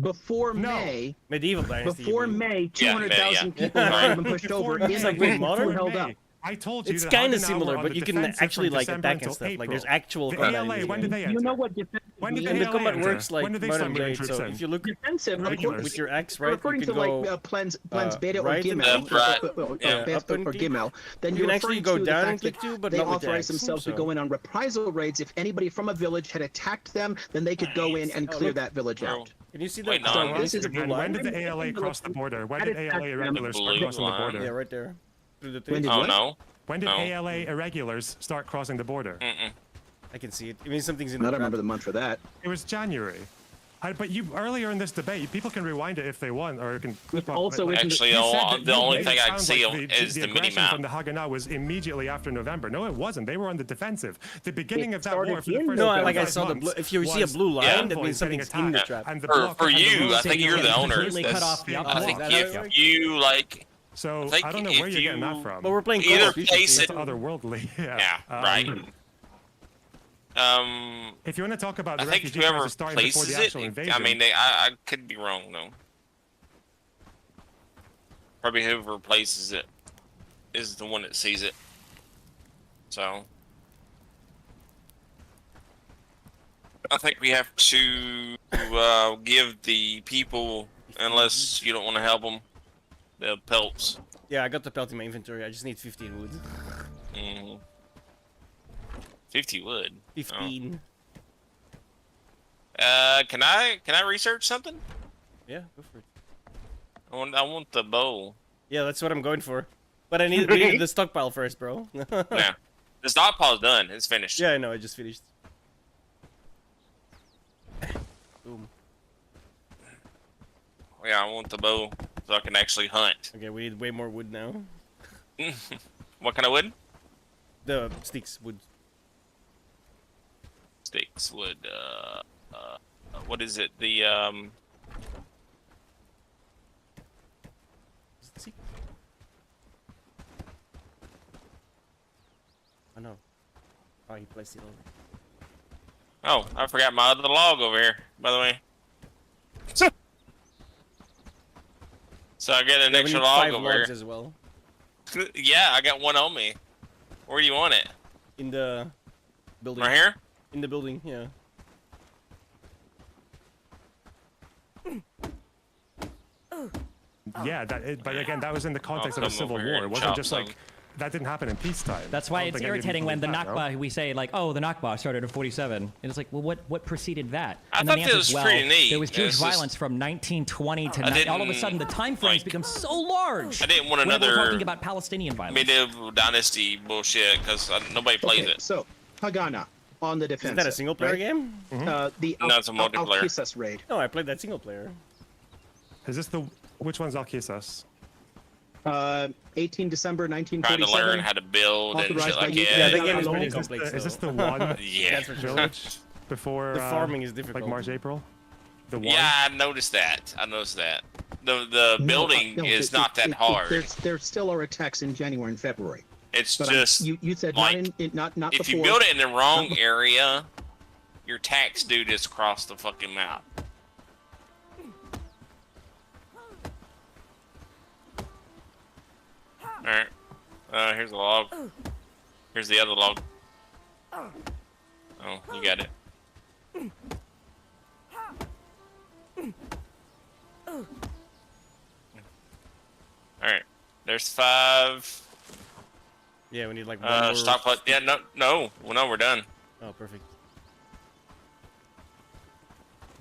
Before No. May, Medieval dynasty. before you mean. May, Yeah, 200,000 yeah. people had been pushed Before over. May. It's like with modern? held up. I told you It's that kind of Haganah similar, were on but the you can defensive actually from like December attack and until stuff. Like there's April. actual The combat. ALA, in when the did they game. You enter? know what defensive When did means? they And the ALA combat enter? works like When did they modern start moving Blade. troops So in? if you look Defensive, Regulars. with your axe, right, referring you to can go. like plans beta or right and Gimel, left, yeah, beta up and or click. Gimel, then You you're can actually referring go to the down and fact click that too, but they not with the authorized axe, themselves to so- go in on reprisal raids. If anybody from a village had attacked them, then they could go in and clear look. that village Bro. out. Can you see Wait, that? no, Can you this see is the blue And when line? did the ALA cross the border? When did ALA Blue irregulars start crossing the line. border? Yeah, right there. Through the When thing. did Oh what? no. When did No. ALA irregulars start crossing the border? Mm-mm. I can see it. I mean, something's in I the don't remember the month for that. It was January. But you earlier in this debate, people can rewind it if they want, or can clip also like, isn't- Actually, you said that the you only made thing it I can sound see like is the mini aggression map. from the Haganah was immediately after November. No, it wasn't. They were on the defensive. The beginning It of that started war for the in first No, November. like I 5 saw the months blue. If you see a was blue line, that convoys means getting something's in the attacked, trap. and the For block and the you, I roads think being you're the blocked. owner. Completely cut That's- off the I upper I think wall. that if you like, So think I don't know if where you're getting that you- from. But we're playing Call Either of Duty. place so it- It's otherworldly. yeah, Um, right. If you want to talk about the I think refugee whoever crisis starting before places the it, actual invasion, I mean, I could be wrong though. Probably whoever places it is the one that sees it. So I think we have to give the people, unless you don't want to help them, the pelts. Yeah, I got the pelt in my inventory. I just need 15 wood. Mm-hmm. 50 wood. 15. Oh. Can I research something? Yeah, go for it. I want the bow. Yeah, that's what I'm going for. But we need the stockpile first, bro. Yeah. The stockpile's done. It's finished. Yeah, I know. I just finished. Boom. Yeah, I want the bow so I can actually hunt. Okay, we need way more wood now. What kind of wood? The sticks, wood. Sticks, wood, what is it? The, Is it sticks? Oh no. Oh, he placed it over. oh, I forgot my other log over here, by the way. So I get an Yeah, we extra need log 5 over logs here. as well. Yeah, I got one on me. Where do you want it? In the building. Right here? In the building, yeah. Yeah, but again, that was in the context of a come civil over here war. It and wasn't chop just some. like that didn't happen in peacetime. That's I why don't it's think anybody irritating when the believed that, no? Nakba, we say like, oh, the Nakba started in 47. And it's like, well, what preceded that? I And then thought the that answer is, was well, pretty neat. there was Jewish It's just- violence from 1920 to I all of a didn't, sudden the time frames like- become so large. I didn't want when we're another talking about Palestinian violence. medieval dynasty bullshit because nobody plays Okay, it. so Pagana on the Isn't defense. that a single player game? The No, it's a multiplayer. Alkisas raid. No, I played that single player. Is this which one's Alkisas? 18 December Trying to 1947. learn how to build and shit Authorized by like you. that. Yeah, the game is Alone? pretty Is this complex. the- Is this though. the one Yeah. That's for sure. village before The farming is difficult. like March, April? The one? Yeah, I noticed that. The building is not that hard. There still are attacks in January and February. It's But just you said like, not if before. you build it in the wrong area, your tax due just across the fucking map. Alright. Here's a log. Here's the other log. Oh, you got it. Alright. There's 5. Yeah, we need like one more. Stockpile. Yeah, no. Well, no, we're done. Oh, perfect.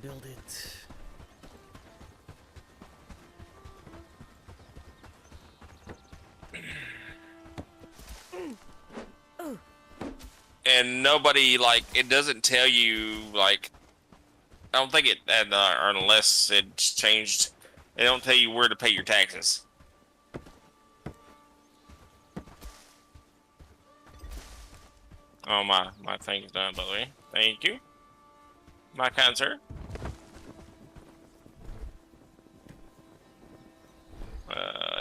Build it. And nobody, like, it doesn't tell you, like, I don't think it, or unless it's changed, they don't tell you where to pay your taxes. Oh, my thing is done, by the way. Thank you. My kind sir.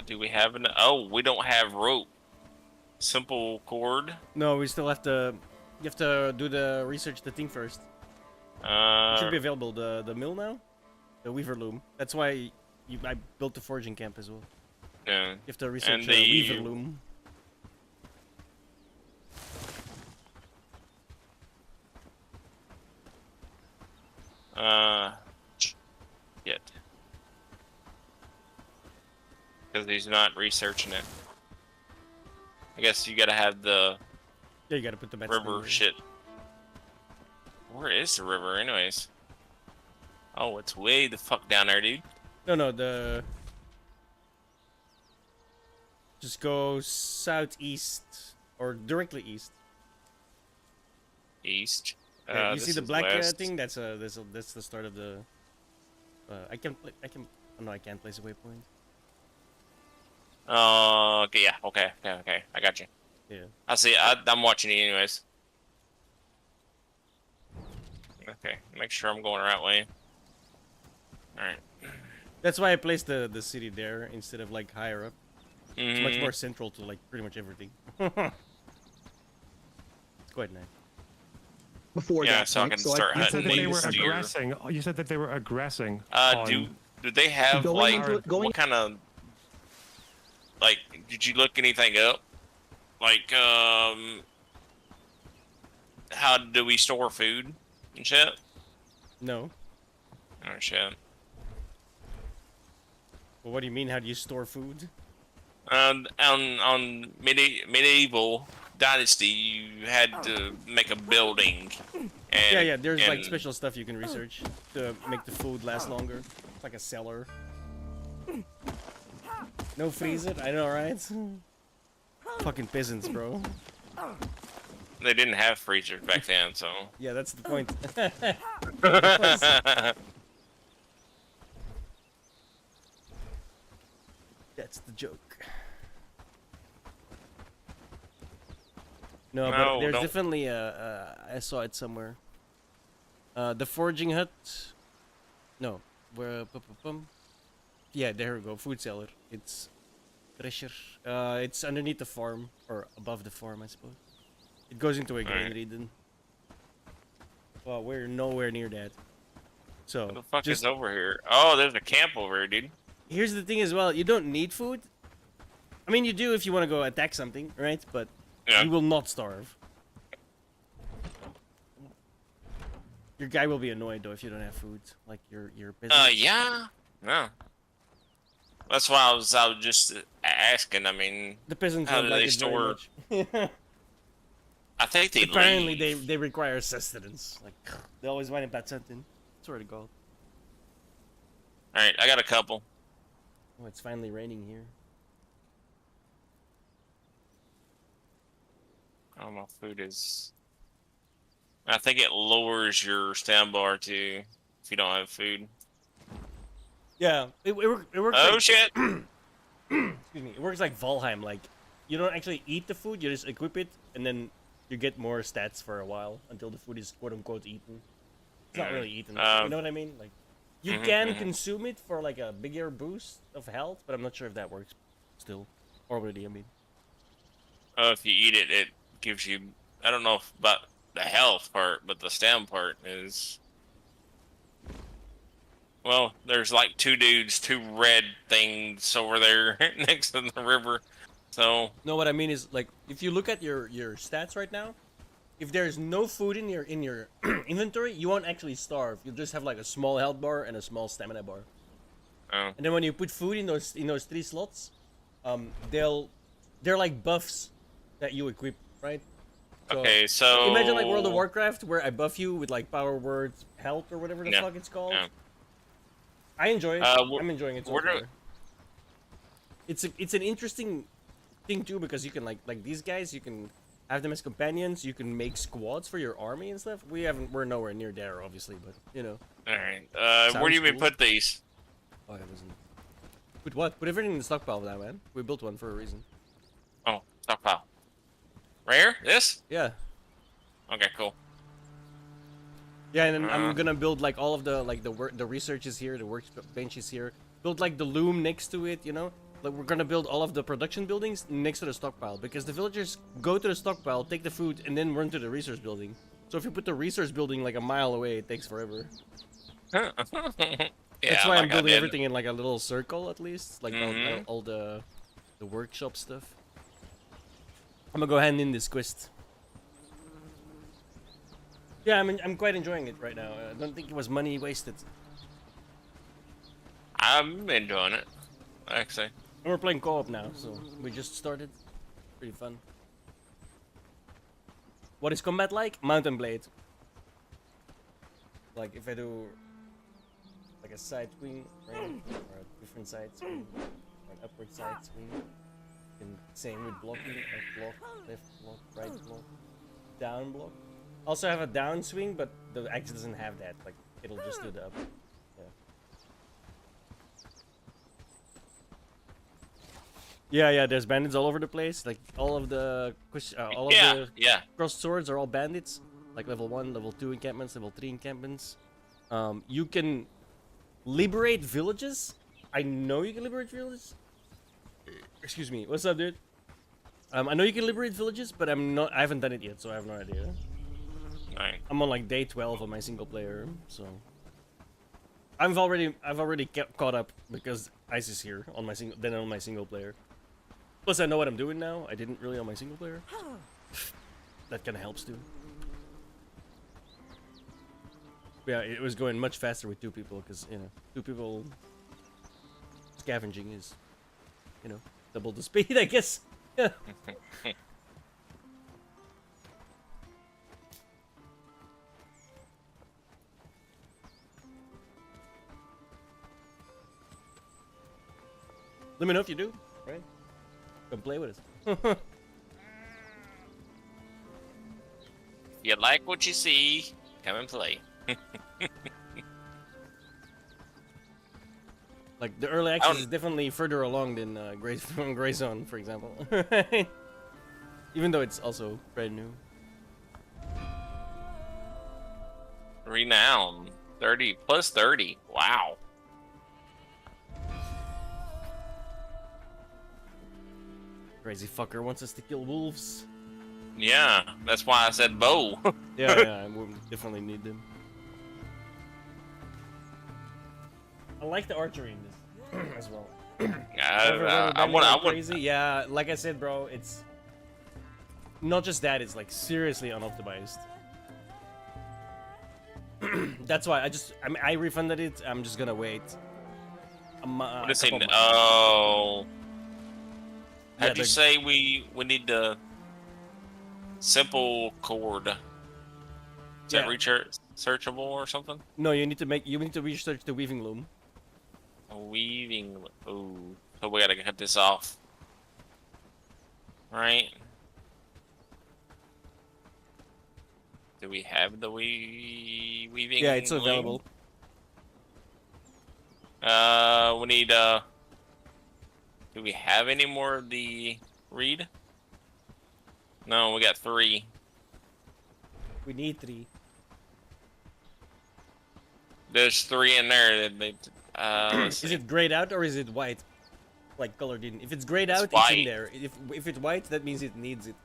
Do we have an, oh, we don't have rope. Simple cord. No, we still have to. You have to do the research the thing first. It should be available, the mill now, the weaver loom. That's why I built the foraging camp as well. Yeah. You have to research And the the weaver loom. Yet. Because he's not researching it. I guess you gotta have the Yeah, you gotta put the bets river in there. shit. Where is the river, anyways? Oh, it's way the fuck down there, dude. No, the. Just go southeast or directly east. East. Yeah, you see this the is black west. thing? That's the start of the. I can. Oh, no, I can't place a waypoint. Okay, yeah, okay. I got you. Yeah. I see. I'm watching you, anyways. Okay, make sure I'm going the right way. All right. That's why I placed the city there instead of like higher up. It's much Mhm. more central to like pretty much everything. It's quite nice. Before Yeah, that so I point, can so start You said hunting that they were these deer. aggressing. You said that they were aggressing. Do they have Going like into it- going- what kind of like? Did you look anything up? Like how do we store food and shit? No. Oh shit. Well, what do you mean? How do you store food? On medieval dynasty, you had to make a building. And, Yeah. There's like and- special stuff you can research to make the food last longer. It's like a cellar. No freezer, I know, right? Fucking peasants, bro. They didn't have freezers back then, so. Yeah, that's the point. It was. That's the joke. No, but No, there's don't. definitely I saw it somewhere. The foraging hut. No, where yeah, there we go. Food cellar. It's treasure. It's underneath the farm or above the farm, I suppose. It goes into a granary then. Well, we're nowhere near that. So What the fuck just is over here? Oh, there's a camp over here, dude. here's the thing as well. You don't need food. I mean, you do if you want to go attack something, right? But Yeah. you will not starve. Your guy will be annoyed though if you don't have food. Like your business. Yeah. No. That's why I was just asking. I mean, The peasants how don't do like they it store? very much. I think they Apparently leave. they require sustenance. Like they always want about something. Swear to God. All right, I got a couple. Oh, it's finally raining here. Oh, my food is. I think it lowers your stamina bar too if you don't have food. Yeah, it works. Oh Like, shit! excuse me. It works like Valheim. Like you don't actually eat the food. You just equip it, and then you get more stats for a while until the food is quote unquote eaten. It's not really eaten. You know what I mean? Like you can consume it for like a bigger boost of health, but I'm not sure if that works still already. I mean. Oh, if you eat it, it gives you. I don't know about the health part, but the stamina part is. Well, there's like two red things over there next to the river. So. No, what I mean is like if you look at your stats right now, if there's no food in your inventory, you won't actually starve. You'll just have like a small health bar and a small stamina bar. Oh. And then when you put food in those 3 slots, they're like buffs that you equip, right? So, Okay, so imagine like World of Warcraft where I buff you with like power words, health or whatever the fuck it's called. Yeah. I enjoy it. I'm enjoying it so where do- far. It's an interesting thing too because you can like these guys you can have them as companions. You can make squads for your army and stuff. We're nowhere near there obviously, but you know. All right. Where do you even cool. put these? Oh, I wasn't. Put what? Put everything in the stockpile now, man. We built one for a reason. Oh, stockpile. Right here? This? Yeah. Okay, cool. Yeah, and then I'm gonna build like all of the the research is here, the workbench is here. Build like the loom next to it, you know. Like we're gonna build all of the production buildings next to the stockpile because the villagers go to the stockpile, take the food, and then run to the research building. So if you put the research building like a mile away, it takes forever. Yeah, That's why like I'm I building did. everything in like a little circle at least, like all the workshop stuff. I'm gonna go hand in this quest. Yeah, I'm quite enjoying it right now. I don't think it was money wasted. I'm enjoying it, actually. And we're playing co-op now, so we just started. Pretty fun. What is combat like? Mountain Blade. Like if I do like a side swing, right? Or a different side swing, or an upward side swing. And same with blocking, like block, left block, right block, down block. Also have a down swing, but the axe doesn't have that. Like it'll just do the up. Yeah, there's bandits all over the place. Like all of the all of the crossed swords are all bandits. Like level 1, level 2 encampments, level 3 encampments. You can liberate villages. I know you can liberate villages. Excuse me. What's up, dude? I know you can liberate villages, but I haven't done it yet, so I have no idea. Right. I'm on like day 12 on my single player, so I've already caught up because Ice is here on my single player. Plus, I know what I'm doing now. I didn't really on my single player. That kind of helps too. But yeah, it was going much faster with 2 people because you know 2 people scavenging is double the speed, I guess. Yeah. Let me know if you do. Right? Come play with us. If you like what you see, come and play. Like the early access is definitely further along than Grey Zone, for example. Even though it's also brand new. Renown 30 plus 30. Wow. Crazy fucker wants us to kill wolves. Yeah, that's why I said bow. Yeah, we definitely need them. I like the archery in this as well. I want. Crazy. Yeah, like I said, bro, it's not just that. It's like seriously unoptimized. That's why I refunded it. I'm just gonna wait. What is it? Couple months. Oh. Yeah, How'd you say we need the simple chord? Is that searchable or something? No, you need to research the weaving loom. A weaving. Oh, so we gotta cut this off, right? Do we have the weaving? Yeah, it's loom? available. We need do we have any more of the reed? No, we got 3. We need 3. There's 3 in there. Let's Is see. it grayed out or is it white? Like colored in. If it's grayed out, it's white. in there. If it's white, that means it needs it.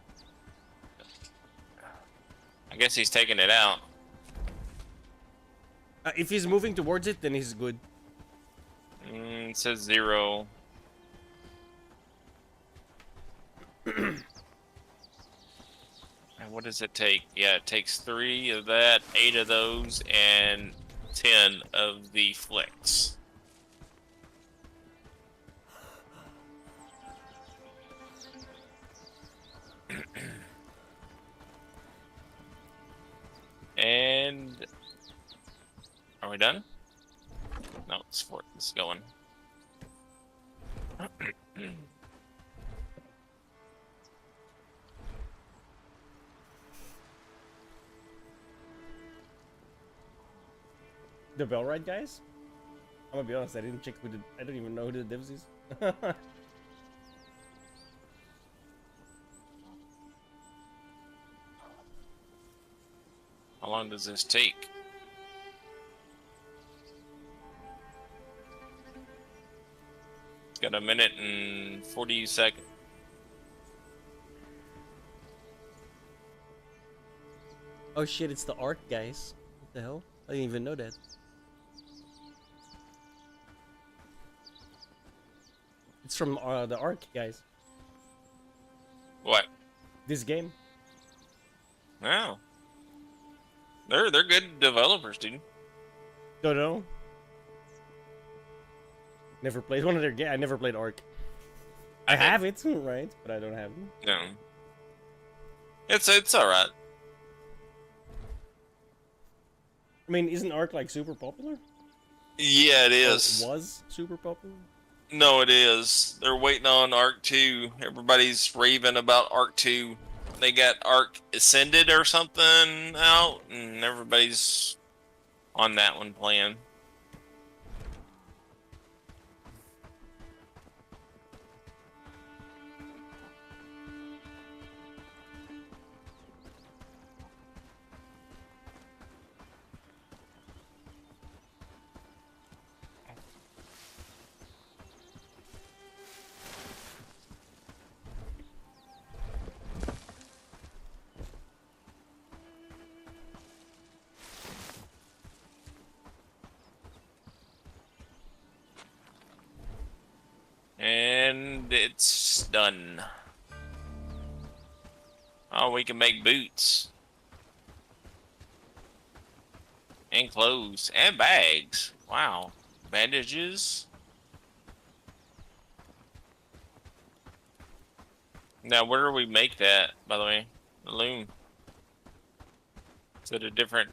I guess he's taking it out. If he's moving towards it, then he's good. It says 0. And what does it take? Yeah, it takes 3 of that, 8 of those, and 10 of the flicks. And are we done? No, it's going. The Bellride guys? I'm gonna be honest, I didn't check who I don't even know who the devs is. How long does this take? It's got 1 minute and 40 seconds. Oh shit, it's the Ark guys. What the hell? I didn't even know that. It's from the Ark guys. What? This game. Wow. They're good developers, dude. Don't know. Never played one of their games. I never played Ark. I have it, right? But I don't have it. No. It's alright. I mean, isn't Ark like super popular? Yeah, it Or is. was super popular? No, it is. They're waiting on Arc 2. Everybody's raving about Arc 2. They got Arc Ascended or something out, and everybody's on that one playing. And it's done. Oh, we can make boots. And clothes. And bags. Wow. Bandages. Now, where do we make that, by the way? The loom. Is it a different...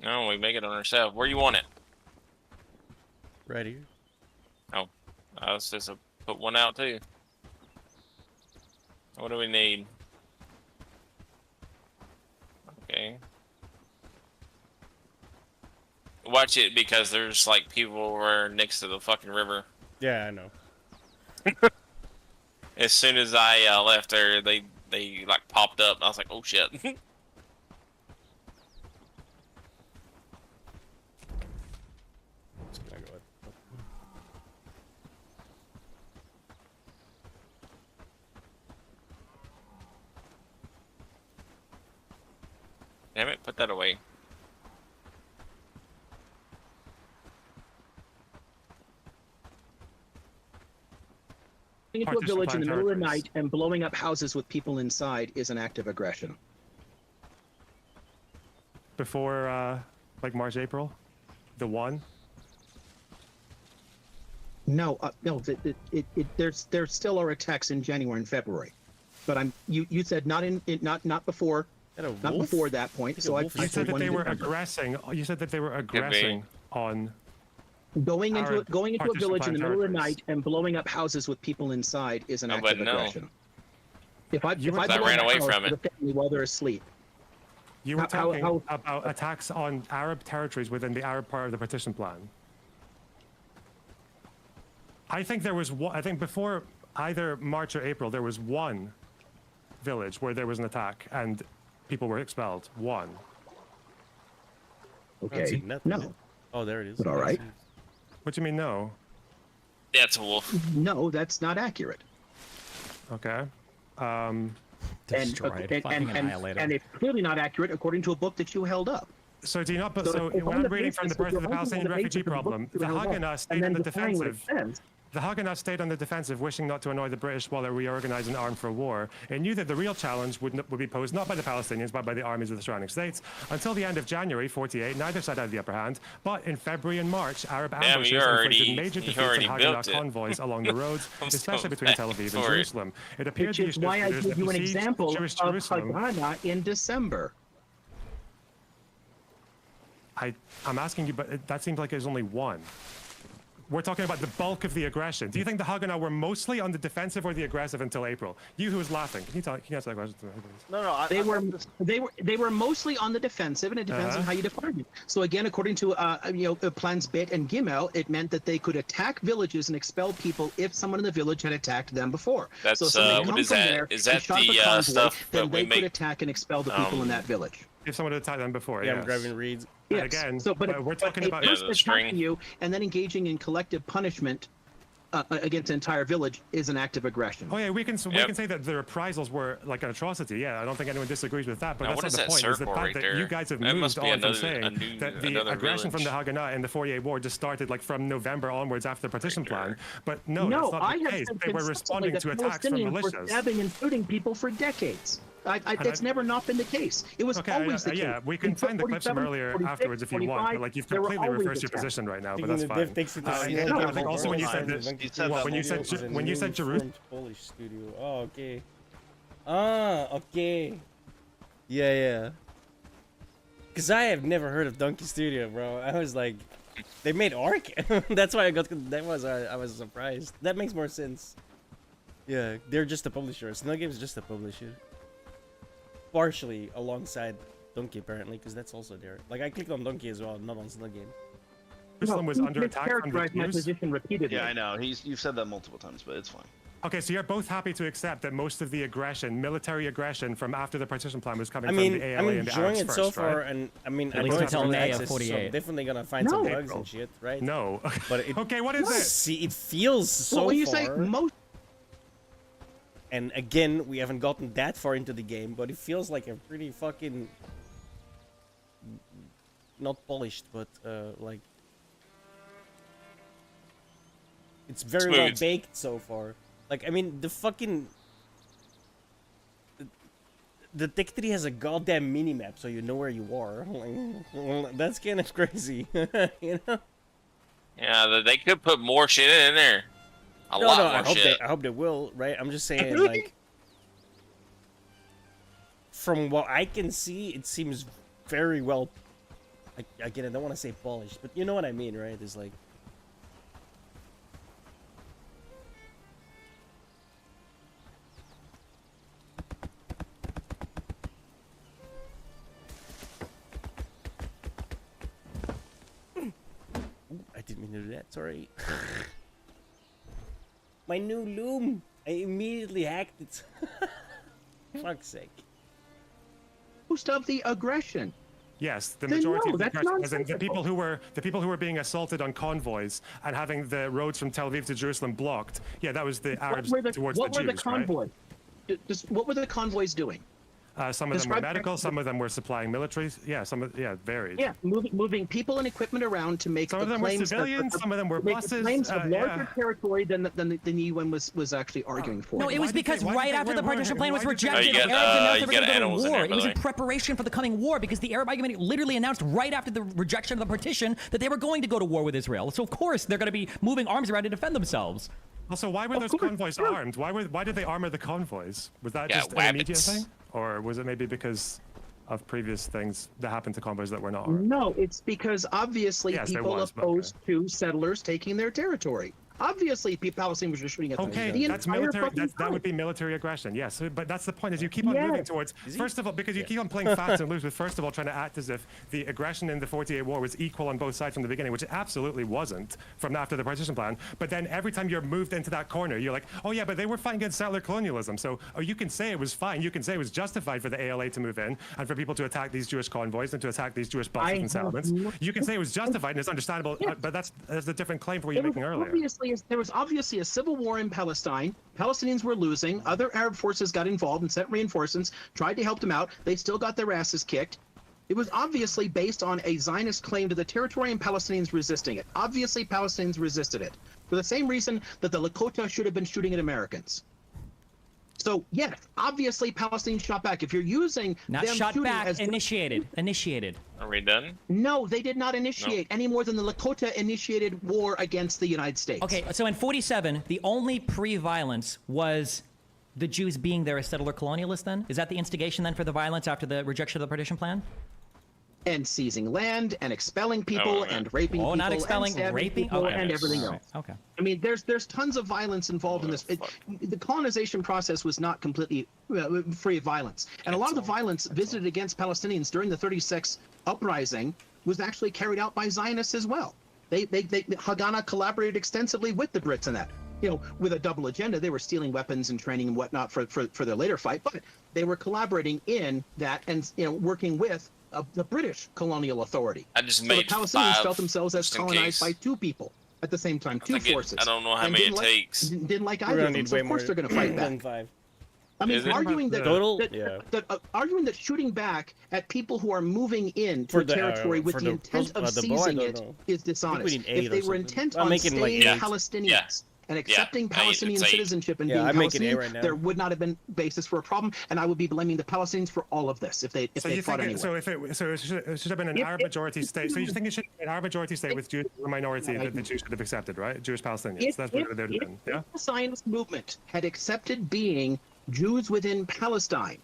No, we make it on ourselves. Where you want it? Right here. Oh, let's just put one out too. What do we need? Okay. Watch it because there's like people were next to the fucking river. Yeah, I know. As soon as I left there, they like popped up. I was like, oh shit. Just gonna go with- Damn it, put that away. Into a Partition village in the plan middle of the territories. night and blowing up houses with people inside is an act of aggression. Before, like March, April, the one. No, no. There still are attacks in January and February, but you said not before. Is that a Not wolf? before that point. think So a I, wolf I You said that one they in were December. aggressing. You said that they were aggressing on. Going into Our a partition village in the plan middle of the territories. night and blowing up houses with people inside is an Oh, act but of no. aggression. If I You if were- I I blow ran up a away house from with it. a family while they're asleep, You were How- talking how- about attacks on Arab territories within the Arab part of the partition plan. I think there was one. I think before either March or April, there was one village where there was an attack and people were expelled. One. I haven't okay, seen nothing yet. no, Oh, there it is. But all right. What do you mean no? That's a wolf. no, that's not accurate. Okay. Destroyed, fucking annihilated. and it's clearly not accurate according to a book that you held up. So do you not? But So so if when on I'm the reading from the basis- birth if of the you're Palestinian arguing on the refugee basis of the book problem, you the held up, Haganah stayed and on then the defining what it defensive. says, The Haganah stayed on the defensive, wishing not to annoy the British while they reorganized and armed for war. It knew that the real challenge would be posed not by the Palestinians, but by the armies of the surrounding states. Until the end of January 48, neither side had the upper hand. But in February and March, Arab Damn, ambushers you inflicted already- major you defeats already on built Haganah it. convoys along the roads, I'm so especially between Tel Aviv and for it. Jerusalem. It appeared which the is why I leaders gave you an besieged example Jewish of Jerusalem. Haganah in December. I'm asking you, but that seems like there's only one. We're talking about the bulk of the aggression. Do you think the Haganah were mostly on the defensive or the aggressive until April? You who was laughing, can you answer that question to me, please? No. They were mostly on the defensive, and it depends on how you define it. So again, according to plans Bet and Gimel, it meant that they could attack villages and expel people if someone in the village had attacked them before. That's, so if somebody what come is from that? there Is and that shot up a the, convoy, stuff then that we they could make- attack and expel the people in that village. If someone had attacked them before, Yeah, yes. I'm grabbing reeds. And Yes. again, so, but we're talking about. Yeah, person the string. attacking you and then engaging in collective punishment against an entire village is an act of aggression. Oh yeah, we can Yep. say that the reprisals were like an atrocity. Yeah, I don't think anyone disagrees with that. But Now, that's what not is the that point. Is the circle fact right that there? you guys have That moved must be on from another- saying that the another aggression from the village. Haganah in the 48 war just started like from November onwards after the partition plan. there. But no, No, that's not I the have case. said They were consistently responding that to attacks from Palestinians were militias. stabbing and shooting people for decades. It's never not been the case. It was Okay, always the case. yeah, we can In find the clips from 47, earlier 46, afterwards if you want. 45, But like you've there were completely always reversed your attacks. position right now. But Thinking that's the fine. div takes it to I Seattle. think also when you said He that, said that when you said Studios is a when you said newly Jerusalem. formed Polish studio. Oh, okay. Ah, okay. Yeah. Cause I have never heard of Donkey Studio, bro. I was like, they made Ark. That's why I got. I was surprised. That makes more sense. Yeah, they're just a publisher. Snow Games is just a publisher. Partially alongside Donkey apparently, because that's also there. Like I clicked on Donkey as well, not on Snow Game. Jerusalem was you under attack from the mischaracterized my Jews. position repeatedly. Yeah, I know. You've said that multiple times, but it's fine. Okay, so you're both happy to accept that most of the aggression, military aggression from after the partition plan was coming I from mean, the ALA I'm and the enjoying Arabs it first, so far, right? and I mean, At I least know it's until early May of access, so 48. I'm definitely gonna find some bugs and shit, right? No. But it, Okay, what is it? see, it feels so Well, when you far. say most, And again, we haven't gotten that far into the game, but it feels like a pretty fucking not polished, but like it's very well Smooth. baked so far. Like I mean, the fucking the Tech 3 has a goddamn mini map, so you know where you are. Like, that's kind of crazy, you know? Yeah, they could put more shit in there. A No, lot no, more shit. I hope they will, right? I'm just saying, like, from what I can see, it seems very well Again, I don't want to say polished, but you know what I mean, right? It's like. I didn't mean to do that, sorry. My new loom! I immediately hacked it. Fuck's sake. Most of the aggression. Yes, the Then majority no, of the that's aggression, as in nonsensical. the people who were being assaulted on convoys and having the roads from Tel Aviv to Jerusalem blocked. Yeah, that was the Arabs towards what the were Jews, the convoys? What were the convoys doing? Some of them were Describe- medical, some of them were supplying military. Yeah, varied. Yeah, moving people and equipment around to make Some the of them were claims civilians, some of them were to make the buses. claims of larger Yeah. territory than the UN was actually arguing for. No, it was because right after the partition plan was rejected, you got, Arabs announced they were you going got to go animals to in war. there, It by was the in way. preparation for the coming war because the Arab argument literally announced right after the rejection of the partition that they were going to go to war with Israel. So of course they're going to be moving arms around to defend themselves. Also, why were those course, convoys sure. armed? Why did they armor the convoys? Was that Yeah, just an immediate wabbits. thing, or was it maybe because of previous things that happened to convoys that were not armed? No, it's because obviously Yes, there people was, but opposed to settlers taking their territory. Obviously, Palestinians were just shooting at them. Okay, The that's entire military. fucking That would time. be military aggression. Yes, but that's the point. Is you keep on Yes. moving towards. First of all, because you keep on playing fast and loose with first of all trying to act as if the aggression in the 48 war was equal on both sides from the beginning, which it absolutely wasn't from after the partition plan. But then every time you're moved into that corner, you're like, oh yeah, but they were fighting against settler colonialism. So you can say it was fine. You can say it was justified for the ALA to move in and for people to attack these Jewish convoys and to attack these Jewish buses and settlements. You can say it was justified and it's understandable. But that's a different claim from what you're making earlier. There was obviously a civil war in Palestine. Palestinians were losing. Other Arab forces got involved and sent reinforcements, tried to help them out. They still got their asses kicked. It was obviously based on a Zionist claim to the territory and Palestinians resisting it. Obviously, Palestinians resisted it for the same reason that the Lakota should have been shooting at Americans. So, yes, obviously, Palestinians shot back. If you're using Not them shot shooting back, as initiated. Are we done? no, they did not initiate any more than the Lakota initiated war against the United States. Okay, so in 47, the only pre-violence was the Jews being there as settler colonialists then? Is that the instigation then for the violence after the rejection of the partition plan? And seizing land and expelling people okay. and raping Oh, people not expelling, and stabbing raping? people Okay. and everything All else. right, okay. I mean, there's tons of violence involved in this. The colonization process was not completely free of violence, and a lot of the violence visited against Palestinians during the 36 uprising was actually carried out by Zionists as well. Haganah collaborated extensively with the Brits in that. You know, with a double agenda, they were stealing weapons and training and whatnot for their later fight, but they were collaborating in that and working with the British colonial authority. I just So made the Palestinians 5 felt themselves as just in colonized by case. two people at the same time, two think forces. I don't know how And many didn't it like- takes. Didn't like We're either gonna of them, need so way of more course they're going to fight than back. 5. I mean, Is it? arguing that Total? that, Yeah. arguing that shooting back at people who are moving in to For a the, territory with for the the intent pros- of the bow, I seizing don't it know. is we dishonest. need 8 If they or were something. intent I'm on making, like, staying 8. Palestinians Yeah. and accepting it's Palestinian 8. citizenship and Yeah, being I'm making 8 Palestinian, right now. there would not have been basis for a problem, and I would be blaming the Palestinians for all of this if they So they you fought think anyway. it should have been an If- Arab if- majority state. So you think it should be an Arab majority state with Jews as a minority that the Jews should have accepted, right? Jewish Palestinians. That's what it would have been. Yeah. If the Zionist movement had accepted being Jews within Palestine,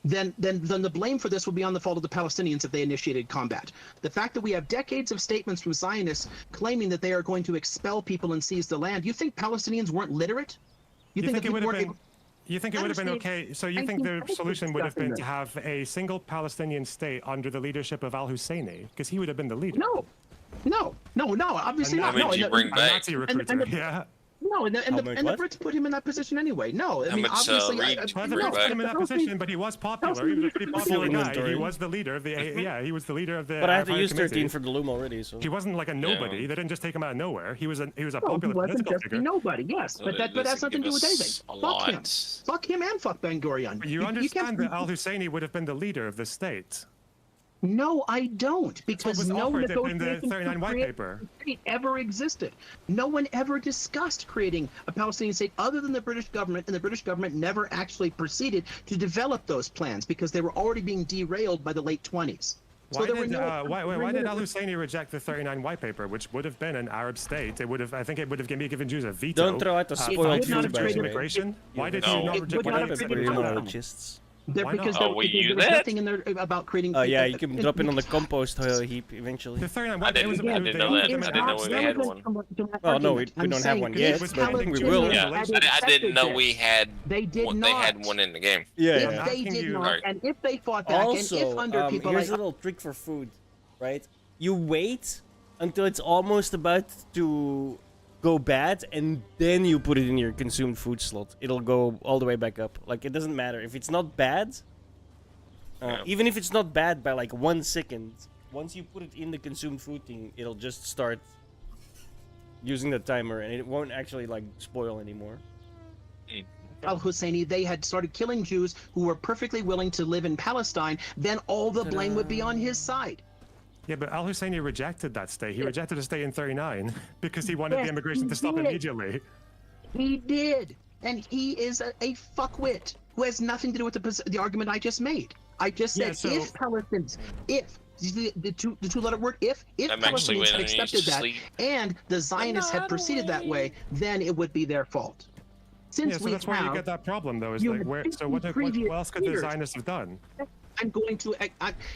then the blame for this would be on the fault of the Palestinians if they initiated combat. The fact that we have decades of statements from Zionists claiming that they are going to expel people and seize the land, you think Palestinians weren't literate? You think that it would people have weren't been? You think it would have been okay? So you think the solution would have been to have a single Palestinian state under the leadership of Al Husseini, because he would have been the leader. No, obviously And not. How No, many did you and bring A back? Nazi recruiter. Yeah. No, and the what? Brits put him in that position anyway. No, I How mean, much, obviously, Reed I- did you Well, bring the back? Brits put him in that position, but he was popular. He was a pretty popular guy. He was the leader of the. Yeah, he was the leader of the. But I had to Arab use Committee. 13 for the loom already, so. He wasn't like a nobody. They didn't just take him out of nowhere. He was a No, he popular wasn't political just figure. nobody. Yes, So but that that's doesn't nothing to do give with anything. us a Fuck him. lot. Fuck him and fuck Ben Gurion. You can't- understand that Al Husseini would have been the leader of the state. No, I don't, because was no offered in the negotiations 39 white paper. ever existed. No one ever discussed creating a Palestinian state other than the British government, and the British government never actually proceeded to develop those plans because they were already being derailed by the late 20s. So Why there were did, no- why did Al Husseini reject the 39 white paper, which would have been an Arab state? It would have, I think, it would have given Jews a veto. Don't throw out the spoiled did not fighting have against traded- immigration. Why did No. he not It reject would the not white have paper? traded We're Palestine. monarchists. Why Because not? Oh, we there use was it? nothing in there about creating. Yeah, you can drop it on the compost heap eventually. The 39. I didn't know that. I didn't know we had one. Well, no, we don't have one yet, but I think we will. Yeah, I didn't know we had. They did one, not. They had one in the game. Yeah, If yeah. they Asking did you- not, Right. and if they fought back, and if Also, under people here's like a little trick for food, right? You wait until it's almost about to go bad, and then you put it in your consumed food slot. It'll go all the way back up. Like, it doesn't matter. If it's not bad, Yeah. even if it's not bad by like 1 second, once you put it in the consumed food thing, it'll just start using the timer, and it won't actually like spoil anymore. al-Husseini, they had started killing Jews who were perfectly willing to live in Palestine, then all the blame would be on his side. Yeah, but al-Husseini rejected that stay. He rejected a stay in 39 because he wanted Yes, the immigration he to stop did. immediately. He did, and he is a fuckwit who has nothing to do with the argument I just made. I just said Yeah, so- if Palestinians, if the two-letter word if I'm actually Palestinians had waiting accepted to that sleep. and the Zionists had proceeded that way, then it would be their fault. Since Yeah, so we that's where you have, get that problem, though. Is you like, had where? 50 So what previous else could the years. Zionists have done? I'm going to,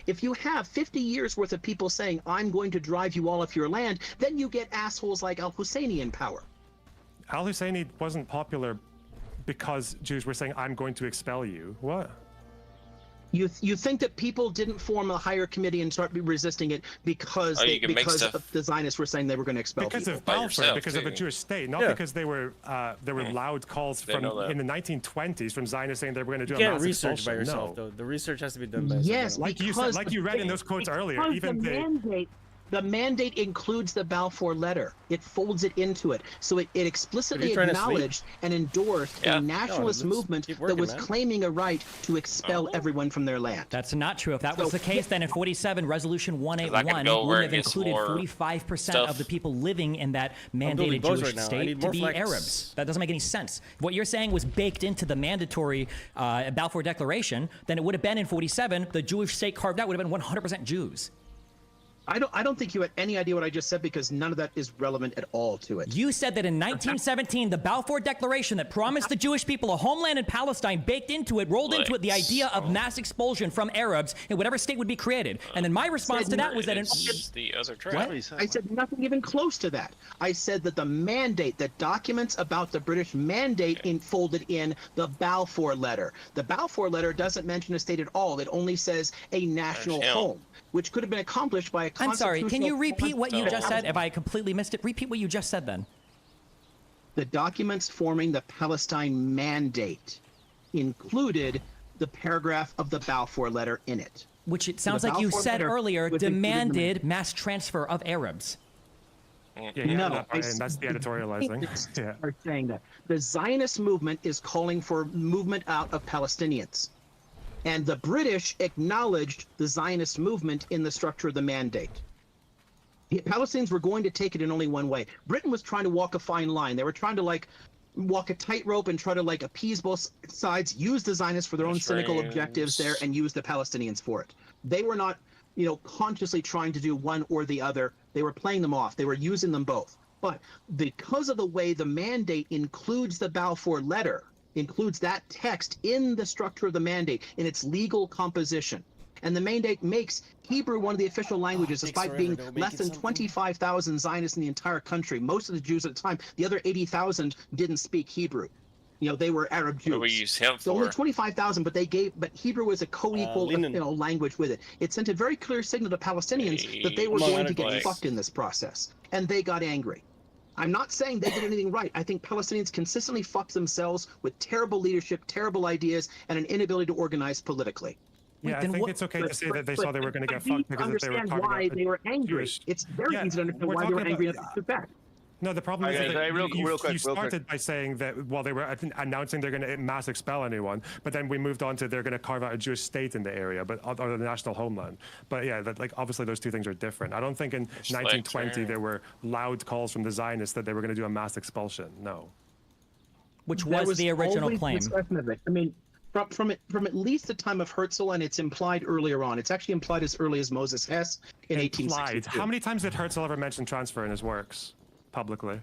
if you have 50 years worth of people saying, I'm going to drive you all off your land, then you get assholes like al-Husseini in power. Al-Husseini wasn't popular because Jews were saying, "I'm going to expel you." What? You think that people didn't form a higher committee and start resisting it because Oh, you can make stuff the Zionists were saying they were going to expel Because people? of by Balfour, yourself, because of a too. Jewish state, not Yeah. because they were there were loud calls They from know that. in the 1920s from Zionists saying they were going to do You a can't mass research by expulsion. yourself, No. though. The research has to be done by Yes, someone else. Like you said, because like you read in those quotes earlier, because even the mandate includes the Balfour Letter. It folds it into it. So it explicitly trying to sleep? acknowledged and endorsed Yeah. a nationalist let's movement keep that working, was man. claiming a right to expel everyone from their land. That's not true. If that was So- the case, then in 47, Resolution I 181 could go over would and have get some included more 45% stuff. of the people living in that building mandated bows Jewish right now. I state need to more be flax. Arabs. That doesn't make any sense. What you're saying was baked into the mandatory Balfour Declaration. Then it would have been in 47, the Jewish state carved out would have been 100% Jews. I don't think you had any idea what I just said because none of that is relevant at all to it. You said that in 1917, the Balfour Declaration that promised the Jewish people a homeland in Palestine baked into it, rolled into it the idea of mass expulsion from Arabs in whatever state would be created. And then my response to that was that in It's the other track. What? I said nothing even close to that. I said that the mandate, the documents about the British mandate folded in the Balfour Letter. The Balfour Letter doesn't mention a state at all. It only says a national Yeah. home, which could have been accomplished by a I'm sorry, can you repeat what you just said? No. If I completely missed it, repeat what you just said then. The documents forming the Palestine Mandate included the paragraph of the Balfour Letter in it. Which it sounds the like you Balfour said Letter earlier was included in the demanded mass transfer of Arabs. Yeah, yeah, No, that part in, that's the editorializing. Yeah. Are saying that the Zionist movement is calling for movement out of Palestinians, and the British acknowledged the Zionist movement in the structure of the mandate. The Palestinians were going to take it in only one way. Britain was trying to walk a fine line. They were trying to walk a tightrope and try to appease both sides, use the Zionists for their own cynical objectives there, and use the Palestinians for it. They were not, consciously trying to do one or the other. They were playing them off. They were using them both. But because of the way the mandate includes the Balfour Letter, includes that text in the structure of the mandate, in its legal composition, and the mandate makes Hebrew one of the official languages, despite being less than 25,000 Zionists in the entire country. Most of the Jews at the time, the other 80,000 didn't speak Hebrew. They were Arab Jews. What we use him So only for? 25,000, but Hebrew was a co-equal, linen. language with it. It sent a very clear signal to Palestinians that they were Among going other to get things. fucked in this process, and they got angry. I'm not saying they did anything right. I think Palestinians consistently fucked themselves with terrible leadership, terrible ideas, and an inability to organize politically. Yeah, I then think what- it's okay to say that they saw they were going to get but fucked because they were understand carving why out they were angry. Jewish- It's very Yeah, easy to understand we're why they were talking angry about- and took back. No, the problem is Okay, that sorry, real you quick. started by saying that while they were announcing they're going to mass expel anyone, but then we moved on to they're going to carve out a Jewish state in the area, or the national homeland. But yeah, obviously those two things are different. I don't think in 1920 there were loud calls from the Zionists that they were going to do a mass expulsion. No. Which That was the original always claim. discussion of it. I mean, from at least the time of Herzl, and it's implied earlier on. It's actually implied as early as Moses Hess in Implied. 1862. How many times did Herzl ever mention transfer in his works publicly?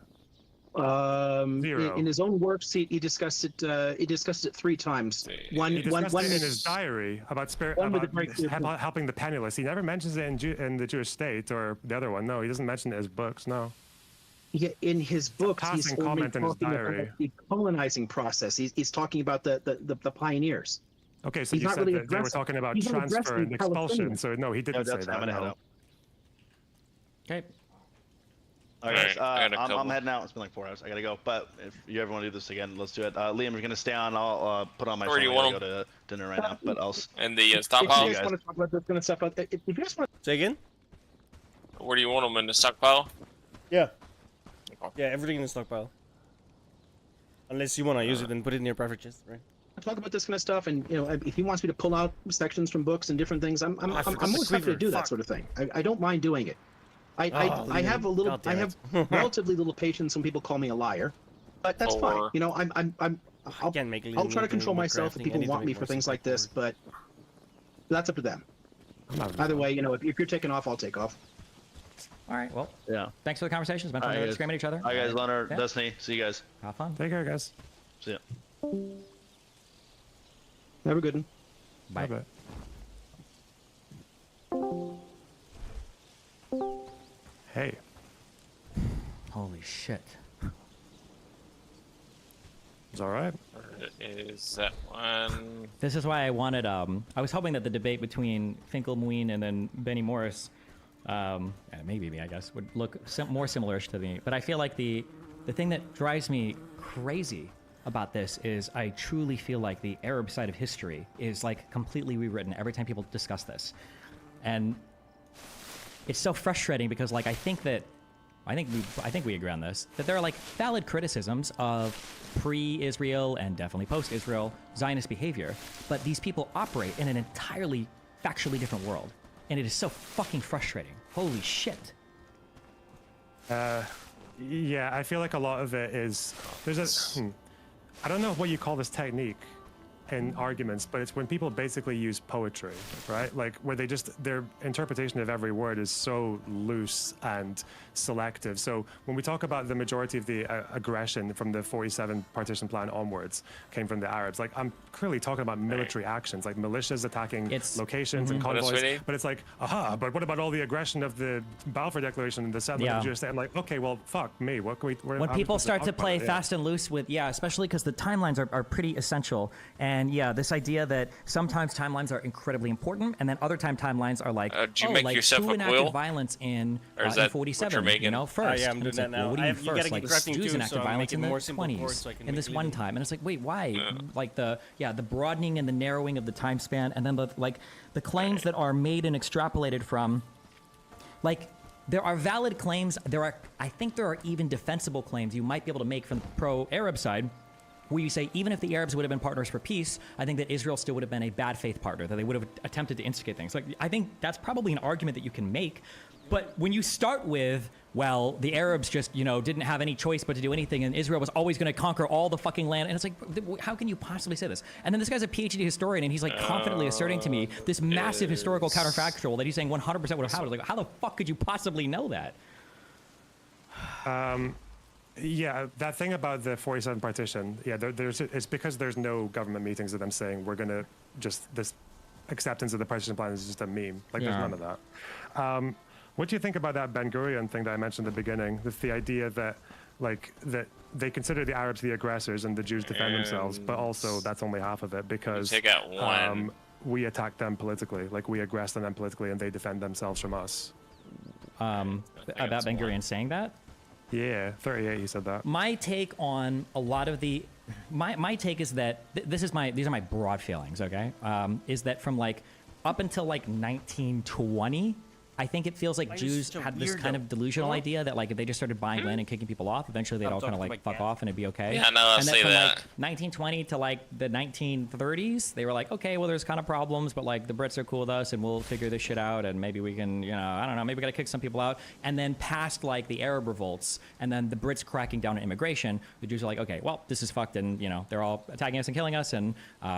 Zero. In his own works, he discussed it. He discussed it 3 times. He discussed it in his diary about one with the breakthrough. helping the penniless. He never mentions it in the Jewish state or the other one. No, he doesn't mention it in his books. No. Yeah, in his books, he's passing only comment in his talking diary. about the colonizing process. He's talking about the pioneers. Okay, so He's you not said really that they were addressing- talking about he's not transfer addressing and expulsion. Palestinians. So no, he didn't say I'm that. gonna head No. out. Okay. All right, guys. Alright, I got a I'm couple. heading out. It's been like 4 hours. I gotta go. But if you ever want to do this again, let's do it. Liam, you're gonna stay on. I'll put on my Where do phone. you I want gotta go to dinner right now. But I'll. And the If you stockpile? guys want to talk about this kind of stuff, if you guys want Say again? Where do you want them in the stockpile? Yeah. Yeah, everything in the stockpile. Unless you want to use it and put it in your private chest, right? to talk about this kind of stuff, and if he wants me to pull out sections from books and different things, I'm forgot the always happy to cleaver. do that Fuck. sort of thing. I don't mind doing it. I have a little, God damn I have it. relatively little patience when people call me a liar, but that's fine. Or- I'll Can't make I'll try to control more myself if crafting. I people need to want me make for more things like this, straightforward. but that's up to them. Either way, if you're taking off, I'll take off. All right. Well, Yeah. thanks for the conversation. It's been fun Alright, to guys. scream at each other. All right, guys. Leonard, Yeah. Destiny. See you guys. Have fun. Take care, guys. See ya. Have a good one. Bye. Bye-bye. Hey. Holy shit. It's all right. Is that one? This is why I wanted. I was hoping that the debate between Finkelmuin and then Benny Morris, and maybe me, I guess, would look more similar-ish to me. But I feel like the thing that drives me crazy about this is I truly feel like the Arab side of history is like completely rewritten every time people discuss this, and it's so frustrating because like I think we agree on this, that there are like valid criticisms of pre-Israel and definitely post-Israel Zionist behavior, but these people operate in an entirely factually different world, and it is so fucking frustrating. Holy shit. Yeah, I feel like a lot of it is I don't know what you call this technique in arguments, but it's when people basically use poetry, right? Like where their interpretation of every word is so loose and selective. So when we talk about the majority of the aggression from the 47 partition plan onwards came from the Arabs, like I'm clearly talking about military actions, like militias attacking locations and convoys. sweetie. But it's like, but what about all the aggression of the Balfour Declaration and the settlement of Jewish state? I'm like, okay, well, fuck me. What can we? When people start to play fast and loose with, especially because the timelines are pretty essential. And this idea that sometimes timelines are incredibly important, and then other timelines are like, Did you make like yourself who a enacted quill? violence in, Or is in that what 47, you're making? first. yeah, I'm And doing it's that like, well, now. what do you mean You gotta first? get Like crafting Jews too, enacted so I'm violence making in the more simple 20s, chords so I can in make this it one easy. time. And it's like, wait, why? Like the broadening and the narrowing of the time span, and then the claims that are made and extrapolated from, like, there are valid claims. I think there are even defensible claims you might be able to make from the pro-Arab side, where you say even if the Arabs would have been partners for peace, I think that Israel still would have been a bad faith partner, that they would have attempted to instigate things. Like, I think that's probably an argument that you can make. But when you start with, well, the Arabs just, didn't have any choice but to do anything, and Israel was always going to conquer all the fucking land, and it's like, how can you possibly say this? And then this guy's a PhD historian, and he's like confidently asserting to me this massive historical counterfactual that he's saying 100% would have happened. Like, how the fuck could you possibly know that? Yeah, that thing about the 47 partition, it's because there's no government meetings of them saying we're going to this acceptance of the partition plan is just a meme. Like, there's none of that. What do you think about that Ben Gurion thing that I mentioned at the beginning? The idea that, that they consider the Arabs the aggressors and the Jews defend themselves, but also that's only half of it because Take out one. we attack them politically, like we aggress on them politically, and they defend themselves from us. About Ben Gurion saying that? Yeah, 38. He said that. My take on a lot of the, my take is that these are my broad feelings. Okay, is that from like up until like 1920. I think it feels like Why are you Jews so had this weird, kind though? of delusional idea that like if they just started buying land and kicking people off, eventually they'd all kind of like fuck off and it'd be okay. Yeah, no, I and then see from that. like 1920 to like the 1930s, they were like, okay, well there's kind of problems, but like the Brits are cool with us and we'll figure this shit out and maybe we can, I don't know, maybe we gotta kick some people out. And then past like the Arab revolts and then the Brits cracking down on immigration, the Jews are like, okay, well this is fucked and they're all attacking us and killing us and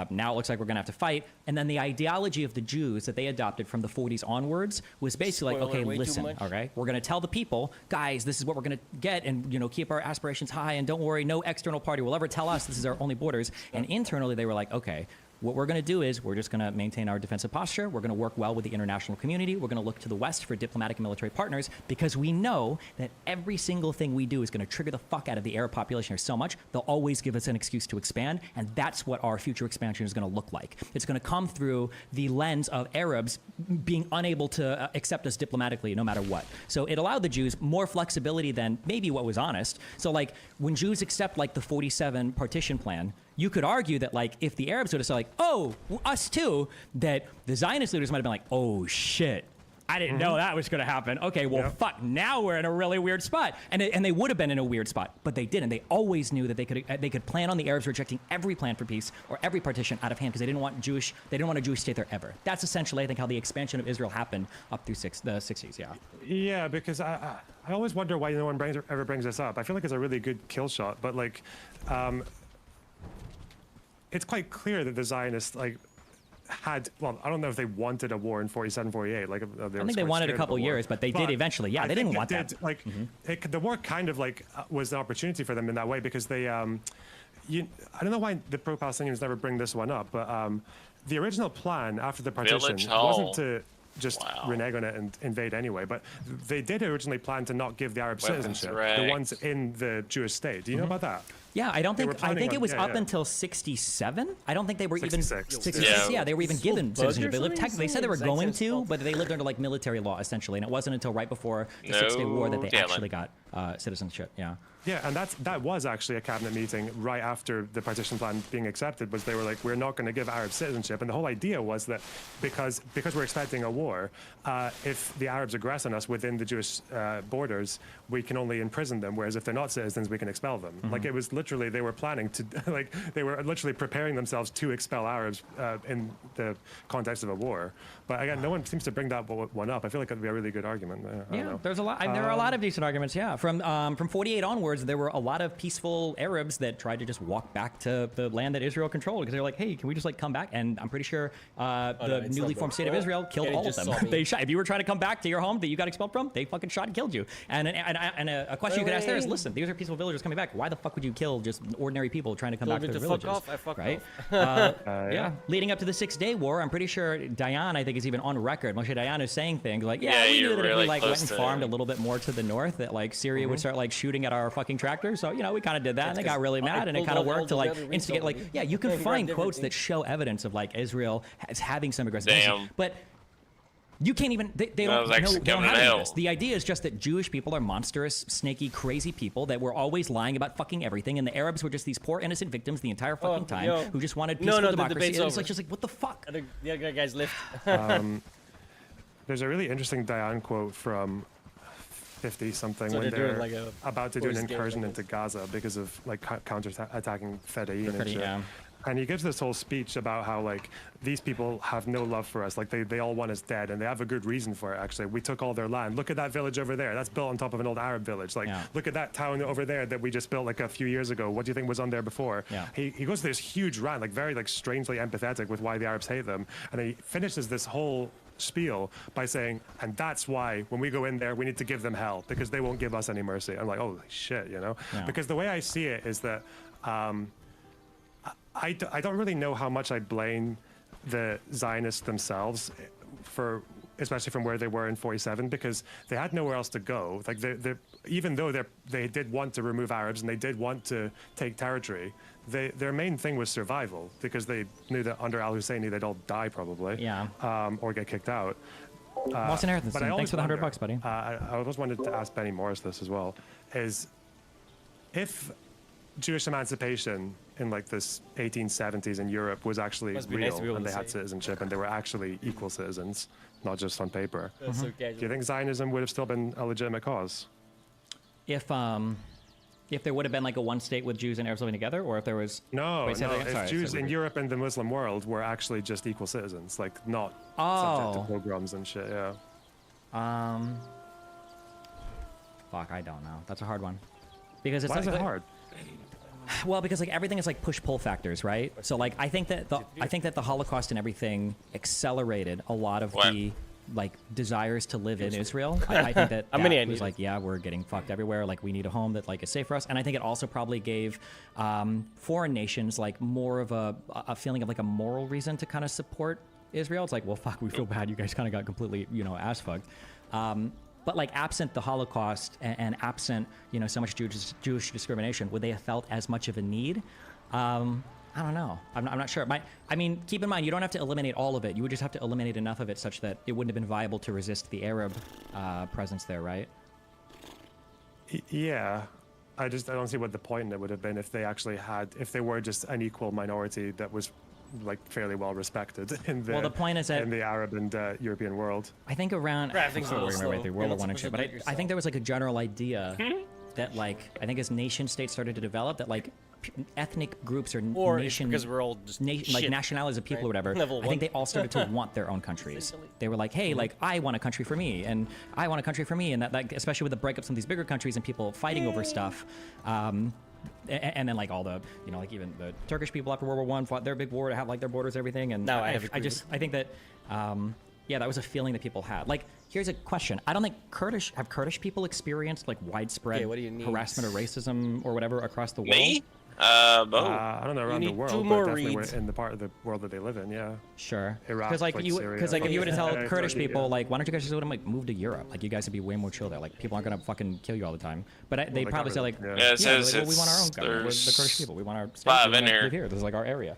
now it looks like we're gonna have to fight. And then the ideology of the Jews that they adopted from the 40s onwards was basically basically like, Spoiler okay, way too listen, much. okay, we're gonna tell the people, guys, this is what we're gonna get, and keep our aspirations high, and don't worry, no external party will ever tell us this is our only borders. And internally, they were like, okay, what we're going to do is we're just going to maintain our defensive posture. We're going to work well with the international community. We're going to look to the West for diplomatic and military partners because we know that every single thing we do is going to trigger the fuck out of the Arab population here so much, they'll always give us an excuse to expand. And that's what our future expansion is going to look like. It's going to come through the lens of Arabs being unable to accept us diplomatically no matter what. So it allowed the Jews more flexibility than maybe what was honest. So like when Jews accept like the 47 partition plan, you could argue that, like, if the Arabs would have said, like, oh, us too, that the Zionist leaders might have been like, oh, shit, I didn't know that was going to happen. Okay, well, fuck, now we're in a really weird spot. And they would have been in a weird spot, but they didn't. They always knew that they could plan on the Arabs rejecting every plan for peace or every partition out of hand because they didn't want a Jewish state there ever. That's essentially, I think, how the expansion of Israel happened up through the 60s, yeah. Yeah, because I always wonder why no one ever brings this up. I feel like it's a really good kill shot, but, like, it's quite clear that the Zionists, like, had, well, I don't know if they wanted a war in 47, 48. Like, I think they wanted a couple years, but they did eventually. Yeah, they didn't want that. Like, the war kind of, like, was the opportunity for them in that way because they, I don't know why the pro-Palestinians never bring this one up, but the original plan after the partition wasn't to just renege on it and invade anyway, but they did originally plan to not give the Arab citizenship, the ones in the Jewish state. Do you know about that? Yeah, I think it was up until 67. I don't think they were 66. 66. Yeah, they were even given citizenship. They said they were going to, but they lived under like military law essentially, and it wasn't until right before the Six-Day War that they actually got citizenship. Yeah. Yeah, and that was actually a cabinet meeting right after the partition plan being accepted. Was they were like, we're not going to give Arab citizenship, and the whole idea was that because we're expecting a war, if the Arabs aggress on us within the Jewish borders, we can only imprison them. Whereas if they're not citizens, we can expel them. Like it was literally they were planning to, like they were literally preparing themselves to expel Arabs in the context of a war. But again, no one seems to bring that one up. I feel like that'd be a really good argument. There's a lot. There are a lot of decent arguments. Yeah, from 48 onwards, there were a lot of peaceful Arabs that tried to just walk back to the land that Israel controlled because they're like, hey, can we just like come back? And I'm pretty sure the newly formed state of Israel killed all of them. They shot. If you were trying to come back to your home that you got expelled from, they fucking shot and killed you. And a question you could ask there is, listen, these are peaceful villagers coming back. Why the fuck would you kill just ordinary people trying to come back to their villages? Right? Yeah. Leading up to the 6-Day War, I'm pretty sure Dayan, I think, is even on record. Moshe Dayan is saying things like, we knew that if we like went and farmed a little bit more to the north, that like Syria would start like shooting at our fucking tractors. So we kind of did that, and they got really mad, and it kind of worked to like instigate. Like, you can find quotes that show evidence of like Israel as having some aggressive, but you can't even. They don't have any of this. The idea is just that Jewish people are monstrous, snaky, crazy people that were always lying about fucking everything, and the Arabs were just these poor innocent victims the entire fucking time who just wanted peaceful democracy. And it's like just like, what the fuck? The other guys left. There's a really interesting Dayan quote from 50-something when they're like about to do an incursion into Gaza because of like counter-attacking Fedayeen and shit. And he gives this whole speech about how like these people have no love for us, like they all want us dead, and they have a good reason for it. Actually, we took all their land. Look at that village over there. That's built on top of an old Arab village. Like, look at that town over there that we just built like a few years ago. What do you think was on there before? He goes to this huge rant, like very like strangely empathetic with why the Arabs hate them, and he finishes this whole spiel by saying, and that's why when we go in there we need to give them hell because they won't give us any mercy. I'm like, holy shit, because the way I see it is that I don't really know how much I blame the Zionists themselves for, especially from where they were in 47, because they had nowhere else to go. Like even though they did want to remove Arabs and they did want to take territory, their main thing was survival because they knew that under al-Husseini they'd all die probably, or get kicked out. Boston Harrison, thanks for the $100, buddy. I always wanted to ask Benny Morris this as well: is if Jewish emancipation in like this 1870s in Europe was actually real and they had citizenship and they were actually equal citizens, not just on paper, do you think Zionism would have still been a legitimate cause? If there would have been like a one state with Jews and Arabs living together, or if there was if Jews in Europe and the Muslim world were actually just equal citizens, like not subject to pogroms and shit. Fuck, I don't know. That's a hard one because it's why is it hard? Well, because like everything is like push-pull factors, right? So like I think that the Holocaust and everything accelerated a lot of like desires to live in Israel. I think that How many I was needed? like, yeah, we're getting fucked everywhere. Like we need a home that like is safe for us. And I think it also probably gave foreign nations like more of a feeling of like a moral reason to kind of support Israel. It's like, well, fuck, we feel bad. You guys kind of got completely, ass fucked. But like absent the Holocaust and absent, so much Jewish discrimination, would they have felt as much of a need? I don't know. I'm not sure. I mean, keep in mind, you don't have to eliminate all of it. You would just have to eliminate enough of it such that it wouldn't have been viable to resist the Arab presence there, right? Yeah. I don't see what the point it would have been if they were just an equal minority that was like fairly well respected in the, Well, the point is that in the Arab and European world. I think around Right, I think sorry, so, we're right slow. through You're World not War I and supposed shit, to but do it I think there was like a general idea that like I think as nation states started to develop that like ethnic groups or It's nation because we're all just like shit, nationalities of people right? or whatever. Level I think one. they all started to want their own countries. They were like, hey, like I want a country for me, and I want a country for me, and that especially with the breakups of these bigger countries and people fighting over stuff. And then like all the like even the Turkish people after World War I fought their big war to have like their borders and everything. And No, I I think that that was a feeling that people had. Like, here's a question. I don't think Kurdish people experienced like widespread Okay, what do you need? harassment or racism or whatever across the world. Me? Bo. I don't know around the need world, two but more definitely reads. in the part of the world that they live in, yeah. Sure. Iraq, Because like Syria. if you were to tell Yeah, Kurdish yeah. people like, why don't you guys just like move to Europe? Like you guys would be way more chill there. Like people aren't gonna fucking kill you all the time. But they'd they probably can't say like, really- Yeah, it they're says like, well, we want our own it's- government. We're the there's Kurdish people. We want our state. 5 We in wanna here. live here. This is like our area.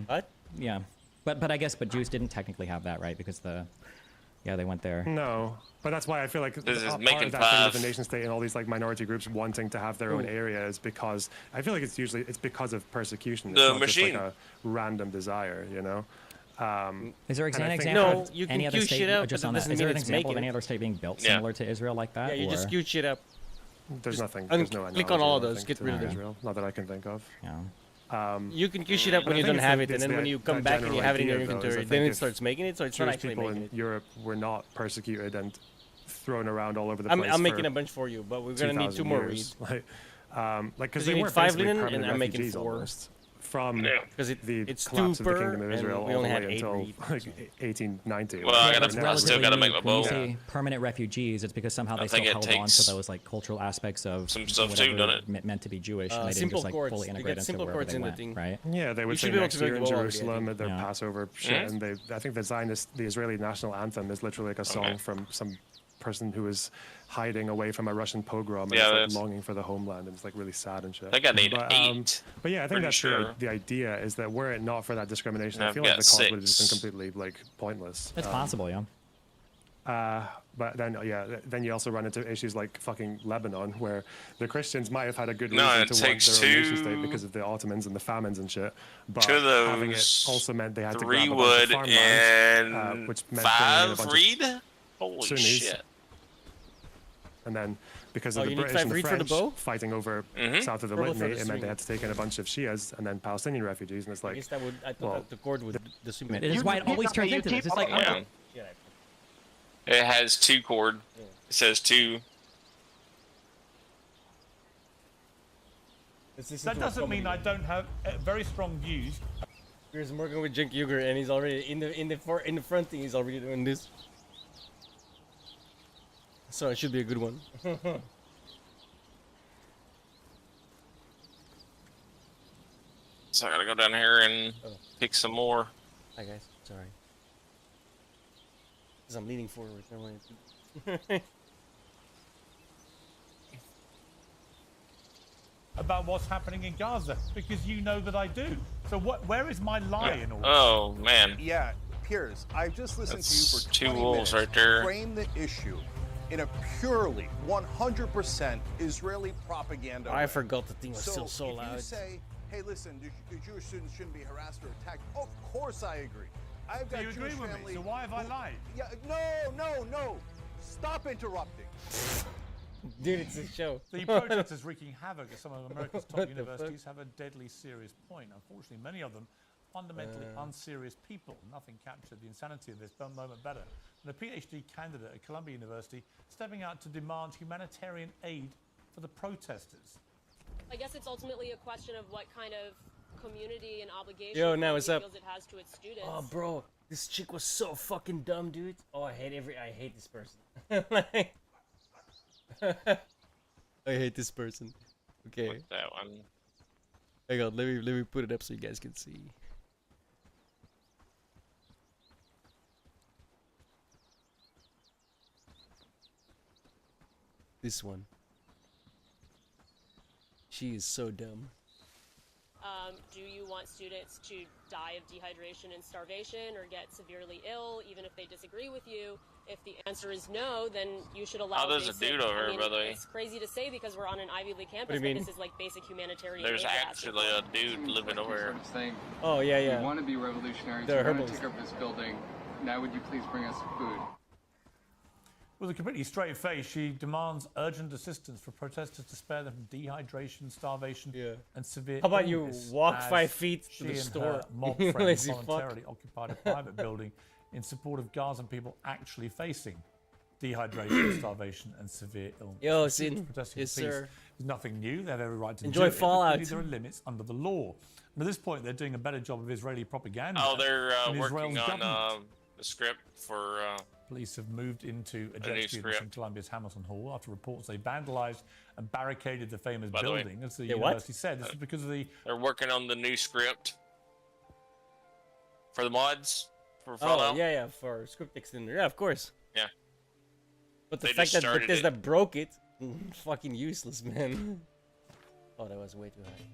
What? Yeah. But I guess Jews didn't technically have that, right? Because they went there. No, but that's why I feel like This is part making of that thing with the five. nation state and all these like minority groups wanting to have their own area is because I feel like it's because of persecution. It's The not machine. just like a random desire, Is there And I an think- example No, of you can any other queue state shit up, just but on that that? doesn't Is there mean an it's example of making any it. other state being built Yeah. similar to Israel like that? Yeah, you just or- queue shit up. There's nothing. un- There's no click on analogy, all I of don't those, think, get to rid of them. Israel. Not that I can think of. Yeah. You can queue shit up But when I you think don't it's have the- it, and it's then the- when you come that back and you general have it in your idea, though, is I inventory, think then it if starts making it, so it's not Jewish actually people making in it. Europe were not persecuted and thrown around all over the I'm place. making for a bunch for you, but we're gonna need 2,000 two more years. reads. Like because you they need were 5 basically linen, and permanent I'm making refugees 4. almost from Yeah. Because the it's collapse of the per, Kingdom of and Israel we all only the had way 8 until reads. like 1890. Well, I whatever. gotta- Now I it's still like- gotta make my When you bow. say permanent refugees, it's because somehow I they still think it held on to takes those like cultural aspects of some stuff too, whatever doesn't it? meant to be Jewish, and they didn't simple just like chords. fully You integrate get into simple wherever chords they in the went, thing. right? Yeah, they would should say be able next to year make in the wall already, I Jerusalem think. at their Yeah. Passover shit, and I think the Zionist, the Israeli national anthem is literally like a song Okay. from some person who is hiding away from a Russian pogrom and Yeah, is like that's- longing for the homeland, and it's like really sad and shit. I think I need but, 8. But yeah, I think Pretty that's sure. the idea is that were it not for that discrimination, I I've feel like got the cause would have just been 6. completely like pointless. It's possible, yeah. But then, then you also run into issues like fucking Lebanon, where the Christians might have had a good No, reason it to want takes their own nation state 2 because of the Ottomans and the famines and shit. But 2 of having it those, also meant they had to 3 grab a bunch wood of farmland, and which meant bringing in a 5 bunch of reed? Holy Sunnis. shit. And then because Oh, of the you need British and 5 the reed for the French bow? fighting over Mhm. south of the Purple Litany, for the it meant they string. had to take in a bunch of Shias and then Palestinian refugees, and it's I like, guess I thought well, that the chord would the same. It is why it always turns into this. It's like, Yeah. It has 2 chord. It says 2. That doesn't mean I don't have very strong views. Here's Morgan with Junk Yuger, and he's already in the front thing. He's already doing this. So it should be a good one. So I gotta go down here and pick some more. Hi guys, sorry. Because I'm leaning forward. Never mind. About what's happening in Gaza because you know that I do. So where is my lie in all this? Oh, man. Yeah, Piers, I've just listened That's to you for 2 20 wolves minutes right there. frame the issue in a purely 100% Israeli propaganda I way. forgot the thing was still so if loud. you say, hey, listen, the Jewish students shouldn't be harassed or attacked, of course I agree. I've So got you agree Jewish with me, family so why have I who- lied? Yeah, no. Stop interrupting. Dude, it's a show. The protesters wreaking havoc at some of America's top What the universities have a deadly serious point. Unfortunately, many of them fundamentally unserious people. Nothing captured the insanity of this moment better than a PhD candidate at Columbia University stepping out to demand humanitarian aid for the protesters. I guess it's ultimately a question of what kind of community and obligation Yo, now what's it up? feels it has to its students. Oh, bro, This chick was so fucking dumb, dude. Oh, I hate this person. Like, I hate this person. Okay. With that one. Hang on, let me put it up so you guys can see. This one. She is so dumb. Do you want students to die of dehydration and starvation or get severely ill, even if they disagree with you? If the answer is no, then you should allow. Oh, there's a dude over here, by the way. It's crazy to say because we're on an Ivy League campus, do you but mean? this is like basic humanitarian. There's aid we're asking actually for. a dude living over here. Saying, Oh yeah, yeah. we want to be revolutionary, They're so we're going herbals. to take over this building. Now would you please bring us food? With a completely straight face, she demands urgent assistance for protesters to spare them from dehydration, starvation, and severe How about you illness walk as 5 feet she to the and store? her mob You friends lazy fuck. voluntarily occupied a private building in support of Gazan people actually facing dehydration, starvation, and severe illness. Yo, The students Sin. protesting Yes, for peace sir. is nothing new. They have every right to Enjoy do it, but Fallout. clearly there are limits under the law. And at this point, they're doing a better job of Israeli propaganda. Oh, they're than working Israel's on government. the script for. Police have moved into a A jet new students from script. Columbia's Hamilton Hall after reports they vandalized and barricaded the famous By the way- building. As the They what? university said, this is because of the They're working on the new script for the mods for Oh Fallout. yeah, for script extender. Yeah, of course. Yeah. But the They fact just that started Bethesda it. broke it, fucking useless, man. Oh, that was way too high.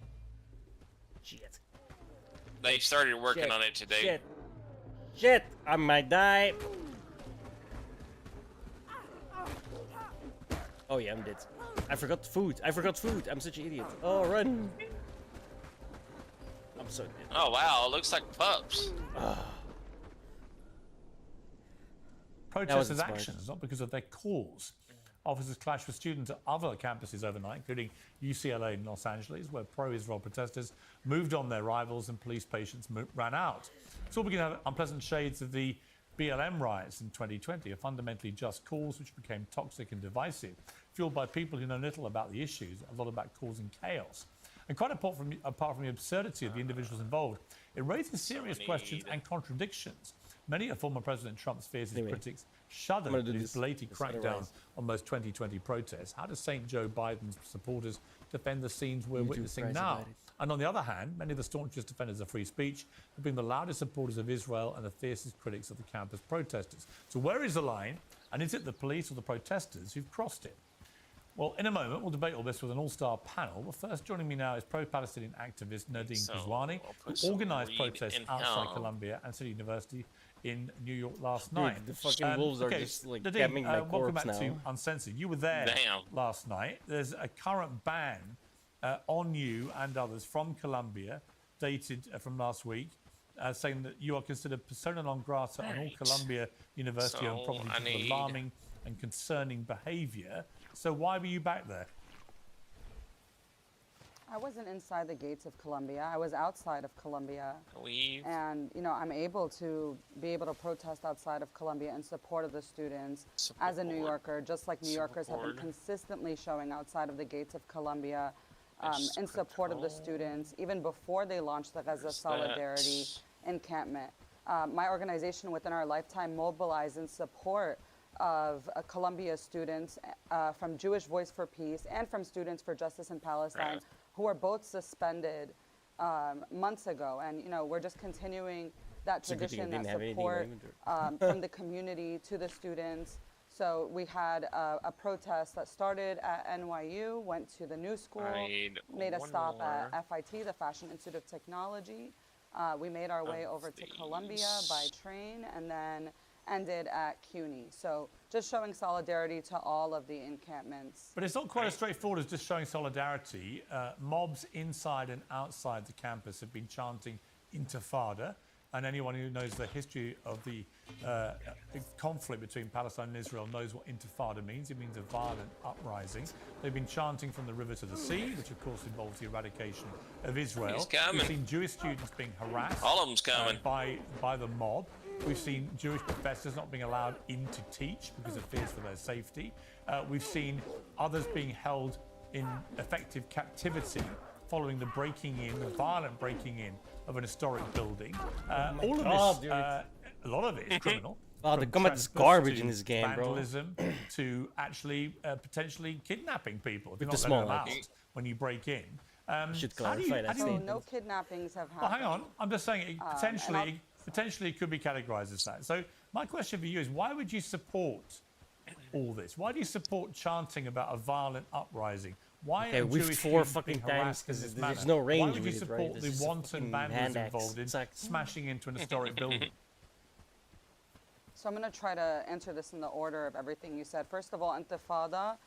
Shit. They started working Shit. on it today. Shit. Shit! I might die. Oh yeah, I'm dead. I forgot food. I'm such an idiot. Oh, run. I'm so dead. Oh wow, it looks like pups. protesters' smart. actions, not because of their cause. Officers clashed with students at other campuses overnight, including UCLA in Los Angeles, where pro-Israel protesters moved on their rivals and police patience ran out. It's all beginning to have unpleasant shades of the BLM riots in 2020, a fundamentally just cause which became toxic and divisive, fueled by people who know little about the issues, a lot about causing chaos. And quite apart from the absurdity of the individuals involved, it raises serious questions and contradictions. Many of former President Trump's fears his critics shuddered at his belated crackdown on most 2020 protests. How does St. Joe Biden's supporters defend the scenes we're witnessing now? And on the other hand, many of the staunchest defenders of free speech have been the loudest supporters of Israel and the fiercest critics of the campus protesters. So where is the line? And is it the police or the protesters who've crossed it? Well, in a moment, we'll debate all this with an all-star panel. But first, joining me now is pro-Palestinian activist Nadine Kozwani, who organised protests outside Columbia and City University in New York last night. The fucking wolves are just like camping my welcome corpse back to now. Uncensored. You were there last night. There's a current ban on you and others from Columbia, dated from last week, saying that you are considered persona non grata on all Columbia University owned property for alarming and concerning behaviour. So why were you back there? I wasn't inside the gates of Columbia. I was outside of Columbia. And, you know, I'm able to protest outside of Columbia in support of the students as a New Yorker, just like New Yorkers have been consistently showing outside of the gates of Columbia in support of the students, even before they launched the Gaza Solidarity encampment. My organization, within our lifetime, mobilized in support of Columbia students from Jewish Voice for Peace and from Students for Justice in Palestine, who were both suspended months ago. And, you know, we're just continuing that tradition, that support from the community to the students. So we had a protest that started at NYU, went to the New School, made a stop at FIT, the Fashion Institute of Technology. We made our way over to Columbia by train and then ended at CUNY. So just showing solidarity to all of the encampments. But it's not quite as straightforward as just showing solidarity. Mobs inside and outside the campus have been chanting Intifada. And anyone who knows the history of the conflict between Palestine and Israel knows what Intifada means. It means a violent uprising. They've been chanting from the river to the sea, which of course involves the eradication of Israel. He's coming. We've seen Jewish students being harassed All of them's coming. by the mob. We've seen Jewish professors not being allowed in to teach because of fears for their safety. We've seen others being held in effective captivity following the breaking in, the violent breaking in of an historic building. All of this a lot of it is criminal. Oh, the from combat is trespass garbage to in this game, bro. vandalism to actually potentially kidnapping people if you're With not the letting them small out when you break in. Should how do you- clarify that how do you- So no kidnappings have happened. Well, hang on. I'm just saying it and potentially could be categorized as that. So my question for you is, why would you support all this? Why do you support chanting about a violent uprising? Why Okay, are we've Jewish four people fucking being times harassed in 'cause this there's manner? no range Why would you with it, support right? the This is a wanton fucking vandalism hand axe. involved in It's like- smashing into an historic building? So I'm going to try to answer this in the order of everything you said. First of all, intifada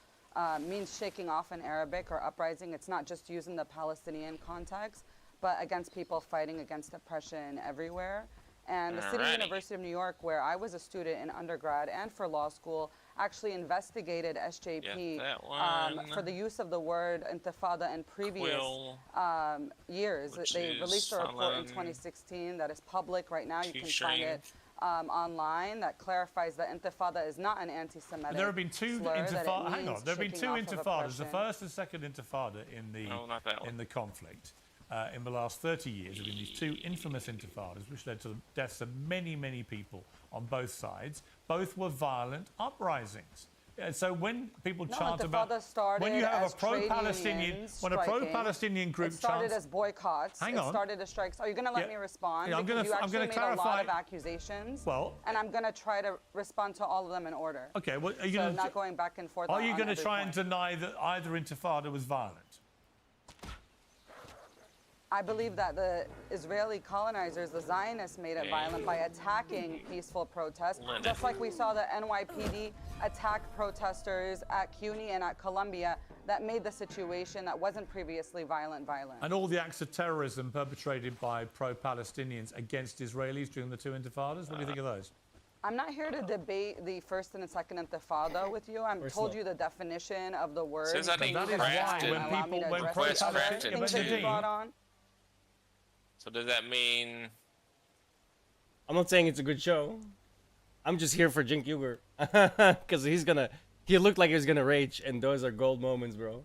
means shaking off in Arabic or uprising. It's not just used in the Palestinian context, but against people fighting against oppression everywhere. And the City Alrighty. University of New York, where I was a student in undergrad and for law school, actually investigated SJP Get that one. for the use of the word intifada in previous Quill, years. which They is released a report in Solon, 2016 that is public right now. You can find T-string. it online that clarifies that intifada is not an anti-Semitic There have been two slur, that it intifadas. Hang on, means there have been two shaking off of intifadas. The oppression. first and second intifada not that one. in the conflict. In the last 30 years, there have been these two infamous intifadas, which led to the deaths of many, many people on both sides. Both were violent uprisings. So when people No, chant intifada about, started when you have as a trade pro-Palestinian, unions when a striking. pro-Palestinian group It started chants, as boycotts. Hang It on. started as strikes. Are you going to let Yeah. me respond? Yeah, I'm Because gonna- you I'm actually gonna made a lot clarify- of accusations. Well- and I'm going to try to respond to all of them in order. okay, well, are you So going not going back and forth. are you on going to every try point. and deny that either intifada was violent? I believe that the Israeli colonizers, the Zionists, made it violent by attacking peaceful protests, just like we saw the NYPD attack protesters at CUNY and at Columbia that made the situation that wasn't previously violent. And all the acts of terrorism perpetrated by pro-Palestinians against Israelis during the two intifadas, what do you think of those? I'm not here to debate the first and the second intifada with you. I've course told not. you the definition of the word. Says that But ain't you can crafted. allow me When to people- address when the other crafted things that you too. brought on. So does that mean I'm not saying it's a good show. I'm just here for Jink Huger. Because he looked like he was gonna rage, and those are gold moments, bro.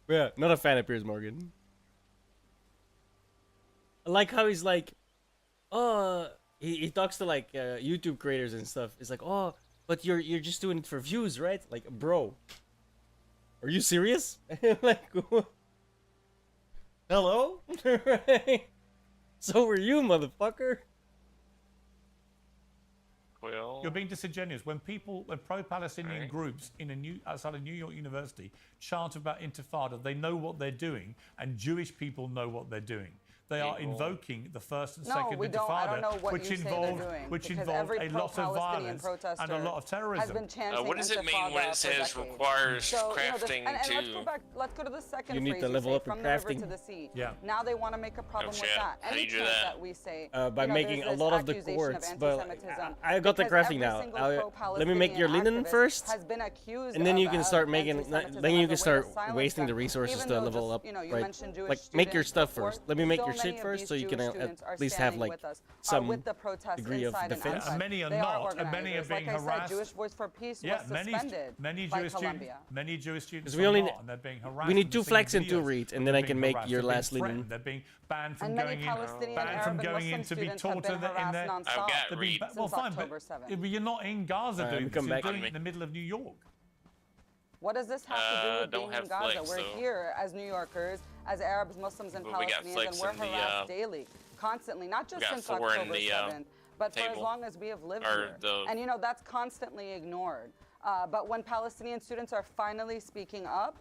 Yeah, not a fan of Piers Morgan. I like how he's like, oh, he talks to like YouTube creators and stuff. It's like, oh, but you're just doing it for views, right? Like, bro, are you serious? Like, hello? So were you, motherfucker? Quill? You're being disingenuous. When pro-Palestinian groups outside of New York University chant about intifada, they know what they're doing, and Jewish people know what they're doing. They are invoking the first and second we don't. I don't know intifada, what which you say they're involved doing, which because involved every a lot of pro-Palestinian violence protester and a lot of has terrorism. been chanting what does it mean when intifada it says for decades. requires So, crafting and let's to? go back. Let's go to the second You need phrase to level say, up in from the river crafting. to the sea. Yeah. Now they want to make a problem with shit. that. How do Any you do chant that? we say By making there's a this lot of the accusation words, but anti-Semitism, I got the because crafting every now. single Let me make your pro-Palestinian linen activist first, has been accused and then you of, can start making. anti-Semitism Then you as can a way to start silence wasting them. the resources Even to though level just, up. you Right? mentioned Jewish Like make your students stuff before. first. Let me make So your many shit of first, these so you can Jewish at students are least have standing like with us, some with the protests degree of inside and defense. outside. And many are They not, and many are organizers. being Like I said, harassed. Jewish Voice for Peace Yeah, was suspended many by Jewish students, Columbia. many Jewish students Because we are only not, and they're being harassed. we need and 2 seeing flags and 2 videos reads, of and then them I can being make harassed. your They're being last threatened. linen. They're being banned from And going many in, Palestinian, banned Arab, from and going in Muslim to be students have taught been in harassed their. nonstop I've got They're being, read. well, since fine, October but 7th. you're not in Gaza Alright, doing we this. come You're back. doing it in the middle of New York. What does this have to do with don't being have in Gaza? flex, We're though. here as New Yorkers, as Arabs, Muslims, and But we got Palestinians, flex and we're in the, harassed daily, constantly, not just got since 4 in October the, 7th, but for as table. long as we have lived Or here. the- And that's constantly ignored. But when Palestinian students are finally speaking up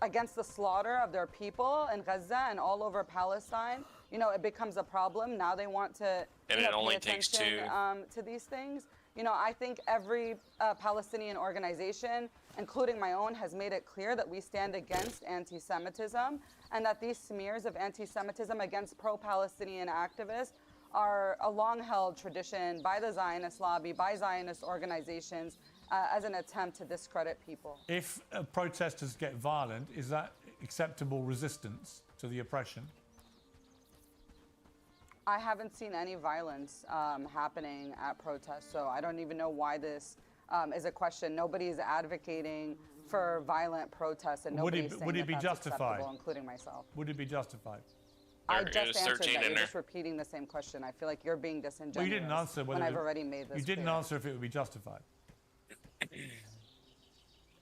against the slaughter of their people in Gaza and all over Palestine, it becomes a problem. Now they want to And it pay only takes attention, 2. to these things. I think every Palestinian organization, including my own, has made it clear that we stand against anti-Semitism, and that these smears of anti-Semitism against pro-Palestinian activists are a long-held tradition by the Zionist lobby, by Zionist organizations, as an attempt to discredit people. If protesters get violent, is that acceptable resistance to the oppression? I haven't seen any violence happening at protests, so I don't even know why this is a question. Nobody is advocating for violent protests, and Would nobody's it- saying would it that be that's justified? acceptable, including myself. Would it be justified? I Or it just was answered 13 that. in You're there. just repeating the same question. I feel like you're being disingenuous. Well, you didn't answer when whether I've already made this You didn't clear. answer if it would be justified.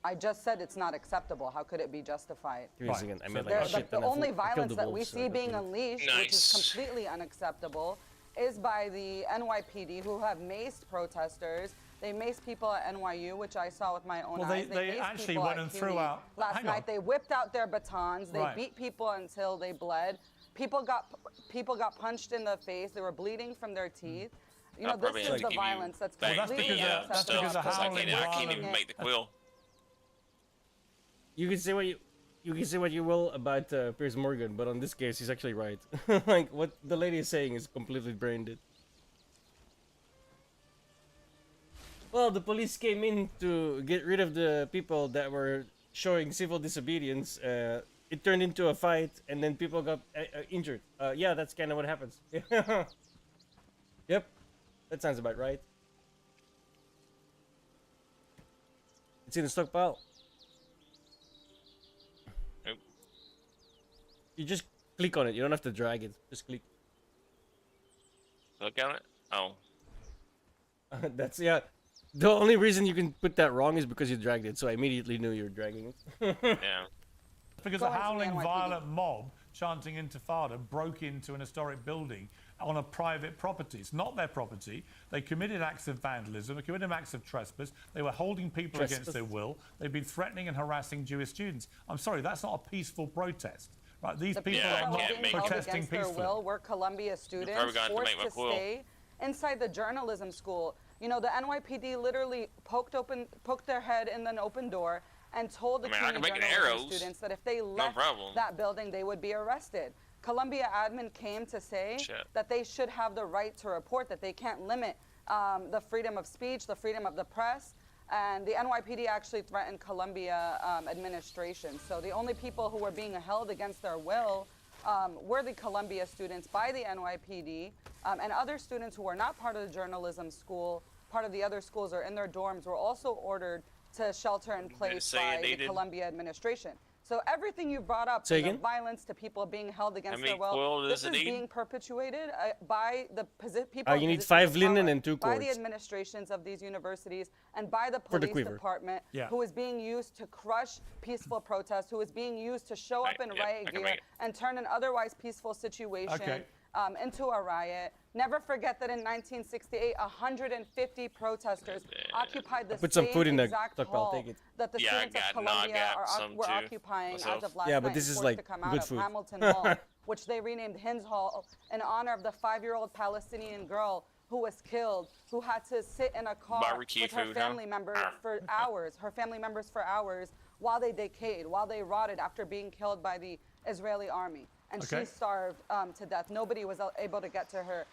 I just said it's not acceptable. How could it be justified? Again, I made There- like shit the ton of only food. I killed violence the that we wolves, so see I got being food. unleashed, which is completely unacceptable, is by the NYPD who have maced protesters. They maced people at NYU, which I saw with my own Well, eyes. they maced actually people went at and CUNY threw out. last hang night. on. They whipped out their batons. They Right. beat people until they bled. People got punched in the face. They were bleeding from their teeth. You know, this is the violence that's completely unacceptable. Because I can't even make the quill. You can say what you will about Piers Morgan, but on this case, he's actually right. Like what the lady is saying is completely brain dead. Well, the police came in to get rid of the people that were showing civil disobedience. It turned into a fight, and then people got injured. Yeah, that's kind of what happens. Yep, that sounds about right. It's in the stockpile. Nope. You just click on it. You don't have to drag it. Just click. Look on it. Oh. That's yeah. The only reason you can put that wrong is because you dragged it. So I immediately knew you were dragging it. Yeah. Because a howling, violent mob chanting Intifada broke into an historic building on a private property. It's not their property. They committed acts of vandalism. They committed acts of trespass. They were holding people against their will. They've been threatening and harassing Jewish students. I'm sorry, that's not a peaceful protest. Right? These people are not protesting peacefully. Their will were Columbia students forced to stay inside the journalism school. You know, the NYPD literally poked their head in an open door and told the CUNY journalism students that if they left that building, they would be arrested. Columbia admin came to say that they should have the right to report, that they can't limit the freedom of speech, the freedom of the press, and the NYPD actually threatened Columbia administration. So the only people who were being held against their will were the Columbia students by the NYPD, and other students who were not part of the journalism school, part of the other schools or in their dorms were also ordered to shelter in place by the Columbia administration. So everything you brought up, from the violence to people being held against their will, this is being perpetuated by the people. You need 5 linen and 2 cords. By the administrations of these universities and by the police department, who is being used to crush peaceful protests, who is being used to show up in riot gear and turn an otherwise peaceful situation into a riot. Never forget that in 1968, 150 protesters occupied the same exact hall that the students of Columbia were occupying as of last night. But this is forced like to come out good of food. Hamilton Hall, which they renamed Hinds Hall in honor of the 5-year-old Palestinian girl who was killed, who had to sit in a car with her family members for hours, while they decayed, while they rotted after being killed by the Israeli army. And she starved to death. Nobody was able to get to her.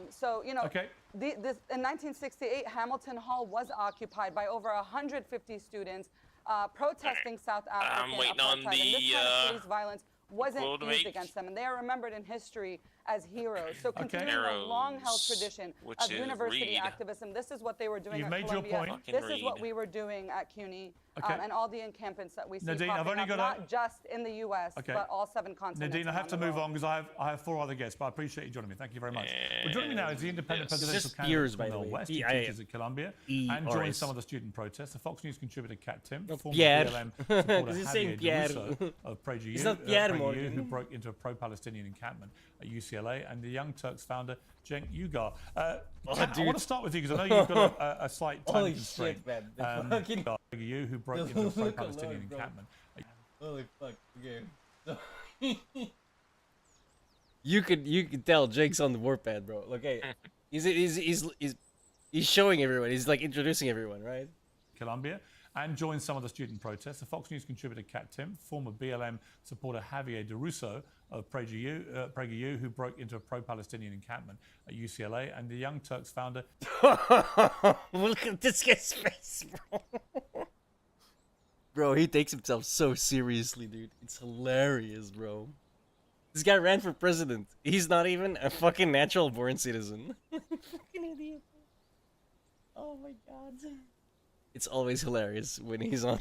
So, you know, in 1968, Hamilton Hall was occupied by over 150 students protesting South African apartheid. And this kind of police violence wasn't used against them. And they are remembered in history as heroes. So continuing a long-held tradition of university activism, this is what they were doing at Columbia. This is what we were doing at CUNY and all the encampments that we see Nadine, popping up, not just in the U.S., but all 7 continents. Nadine, I have to move on because I have 4 other guests, but I appreciate you joining me. Thank you very much. Well, joining me now is the independent presidential candidate from the West, who teaches at Columbia and joins some of the student protests. The Fox News contributor Kat Tim, former BLM supporter Javier DeRusso of PragerU, who broke into a pro-Palestinian encampment at UCLA, and the Young Turks founder Cenk Uygur. I want to start with you because I know you've got a slight time constraint. PragerU, who broke into a pro-Palestinian encampment. Holy fuck! Okay. You could tell Jake's on the warpad, bro. Like, hey, he's showing everyone. He's like introducing everyone, right? Columbia, and joined some of the student protests. The Fox News contributor Kat Tim, former BLM supporter Javier DeRusso of PragerU, who broke into a pro-Palestinian encampment at UCLA, and the Young Turks founder. Look at this guy's face, bro. Bro, he takes himself so seriously, dude. It's hilarious, bro. This guy ran for president. He's not even a fucking natural-born citizen. Fucking idiot. Oh my god. It's always hilarious when he's on.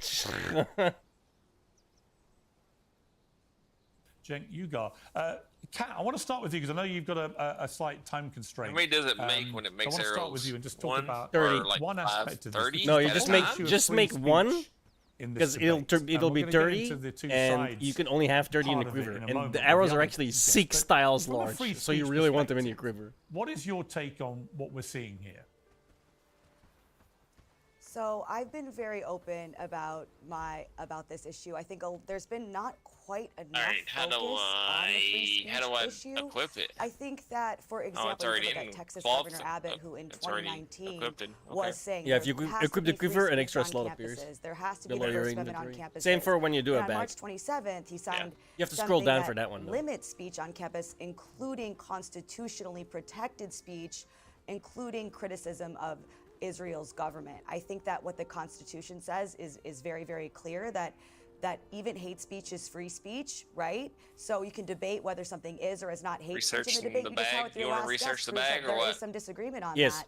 Cenk Uygur. Kat, I want to start with you because I know you've got a slight time constraint. How many does it make when it makes I want to start arrows? with you and just talk about 30. Like one aspect of this. 30? No, you The just whole make issue of just free make speech one in because this debate. it'll And be we're gonna get 30, into the two and sides you can only have 30 in the part of it quiver, in a and moment the with arrows the are other actually guests. 6 But styles from a large, free so you speech really want them in your perspective, quiver. What is your take on what we're seeing here? So I've been very open about this issue. I think there's been not quite enough how do focus on the free I speech issue. equip it? I think that, for example, it's you already look in at Texas cloth. Governor Abbott, who in It's already 2019 equipped. Okay. was saying Yeah, if you there has to equip the be free quiver, an speech extra on slot appears campuses. There has to be below the your First Amendment on inventory. campuses. Same for when you do a And on bag. March 27th, he signed You have to scroll something down that for that one, though. limits speech on campus, including constitutionally protected speech, including criticism of Israel's government. I think that what the Constitution says is very, very clear that even hate speech is free speech, right? So you can debate whether something is or is not hate speech in the debate. You just saw with your last guest proves that there is some disagreement on that.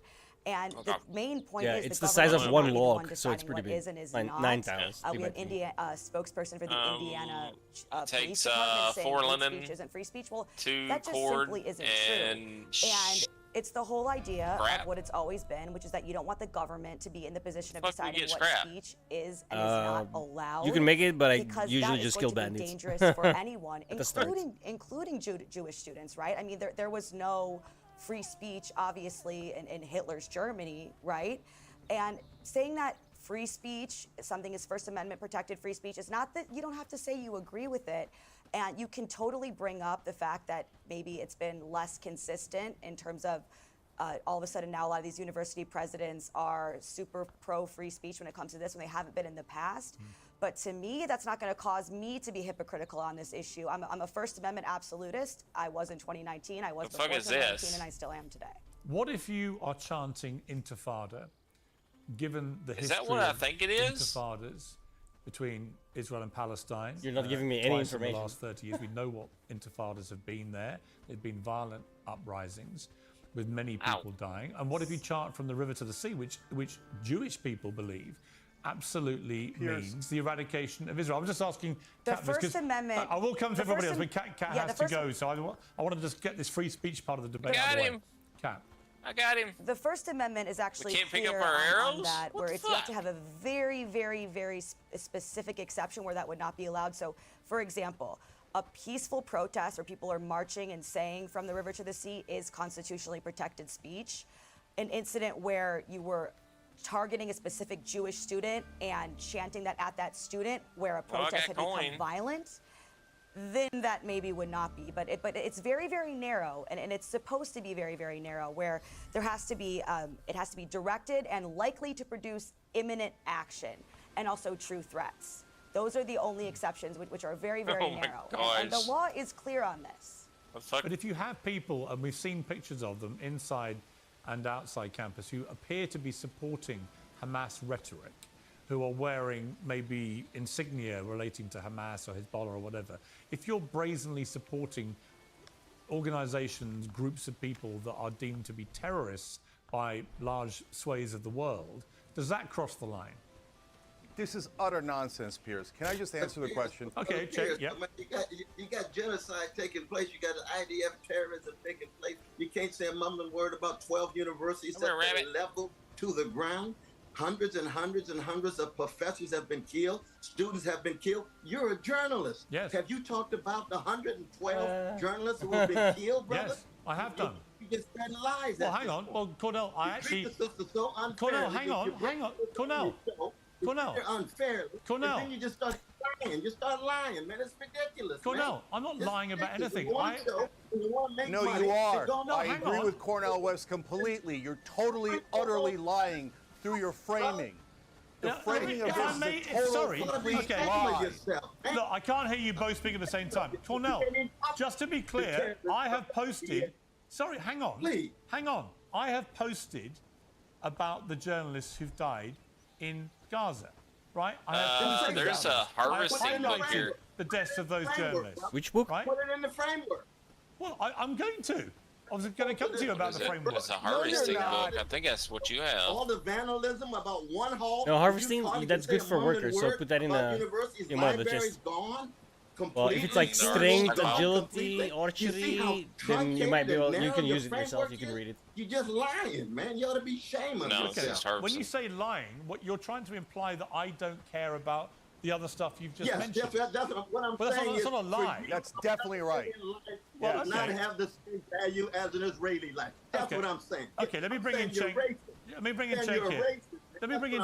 And the main point is it's the the size of government one should be the one log, so it's deciding pretty what big. is and is 9 not. tiles. We have a spokesperson for the Indiana Police takes, Department saying 4 hate linen, speech isn't free speech. Well, 2 that just cord, simply isn't and true. And it's the whole idea crap. of what it's always been, which is that you don't want the government to be in the position of Fuck, we deciding get what scrap. speech is and is not allowed. You can make it, but I because usually that just is kill going to be bandits. dangerous for anyone, At the start. including Jewish students, right? I mean, there was no free speech, obviously, in Hitler's Germany, right? And saying that free speech, something is First Amendment protected free speech, is not that you don't have to say you agree with it. And you can totally bring up the fact that maybe it's been less consistent in terms of all of a sudden now a lot of these university presidents are super pro free speech when it comes to this when they haven't been in the past. But to me, that's not going to cause me to be hypocritical on this issue. I'm a First Amendment absolutist. I was in 2019. I was before 2019, and I still am today. What if you are chanting intifada, given the history that what I of think it is? intifadas between Israel and Palestine? You're not giving me any twice information. In the last 30 years, we know what intifadas have been there. They've been violent uprisings with many people dying. And what if you chant from the river to the sea, which Jewish people believe absolutely means the eradication of Israel? I'm just asking The Kat this, 'cause First Amendment. I will come to the everybody First else, but Kat yeah, has the to go, so I want to just get this free speech part of the debate out of the way. Kat. I got him. The First Amendment is actually We can't pick clear up our on arrows? that, What where the it's, you have fuck? to have a very, very, very specific exception where that would not be allowed. So, for example, a peaceful protest where people are marching and saying from the river to the sea is constitutionally protected speech. An incident where you were targeting a specific Jewish student and chanting that at that student where a protest had become violent, then that maybe would not be. But it's very, very narrow, and it's supposed to be very, very narrow, where there has to be it has to be directed and likely to produce imminent action, and also true threats. Those are the only exceptions, which are very, very narrow. And the law is clear on this. But if you have people, and we've seen pictures of them inside and outside campus, who appear to be supporting Hamas rhetoric, who are wearing maybe insignia relating to Hamas or Hezbollah or whatever, if you're brazenly supporting organizations, groups of people that are deemed to be terrorists by large swathes of the world, does that cross the line? This is utter nonsense, Piers. Can I just answer the question? Okay, check. Yeah. You got genocide taking place. You got the IDF terrorism taking place. You can't say a mumbling word about 12 universities that are leveled to the ground. Hundreds and hundreds and hundreds of professors have been killed. Students have been killed. You're a journalist. Yes. Have you talked about the 112 journalists who have been killed, brother? Yes, I have done. You just spread lies. Well, hang on. Well, Cornell, I actually... Cornell, hang on. Cornell. Cornell. Unfairly. Cornell. And then you just start lying. You start lying, man. It's ridiculous. Cornell, man. I'm not lying about anything. No, you are. I agree with Cornell West completely. You're totally, utterly lying through your framing. The framing of this is a total, complete lie. Look, I can't hear you both speak at the same time. Cornell, just to be clear, I have posted... Sorry, hang on. Please. Hang on. I have posted about the journalists who've died in Gaza, right? I have there's a harvesting book here. The deaths of those journalists. Which book? Right? Put it in the framework. Well, I'm going to. I was going to come to you about the framework. It's a harvesting book. I think that's what you have. All the vandalism about one hall. No, harvesting, that's good for workers, so put that in one of the chests. Gone. Well, if it's like strength, agility, archery, then you might be able. You can use it yourself. You can read it. You're just lying, man. You ought to be ashamed of yourself. When you say lying, what you're trying to imply that I don't care about the other stuff you've just mentioned. Yes, that's what I'm saying. That's not a lie. That's definitely right. Well, does not have the same value as an Israeli life. That's what I'm saying. Okay, let me bring in Cenk. Let me bring in Cenk here. Let me bring in.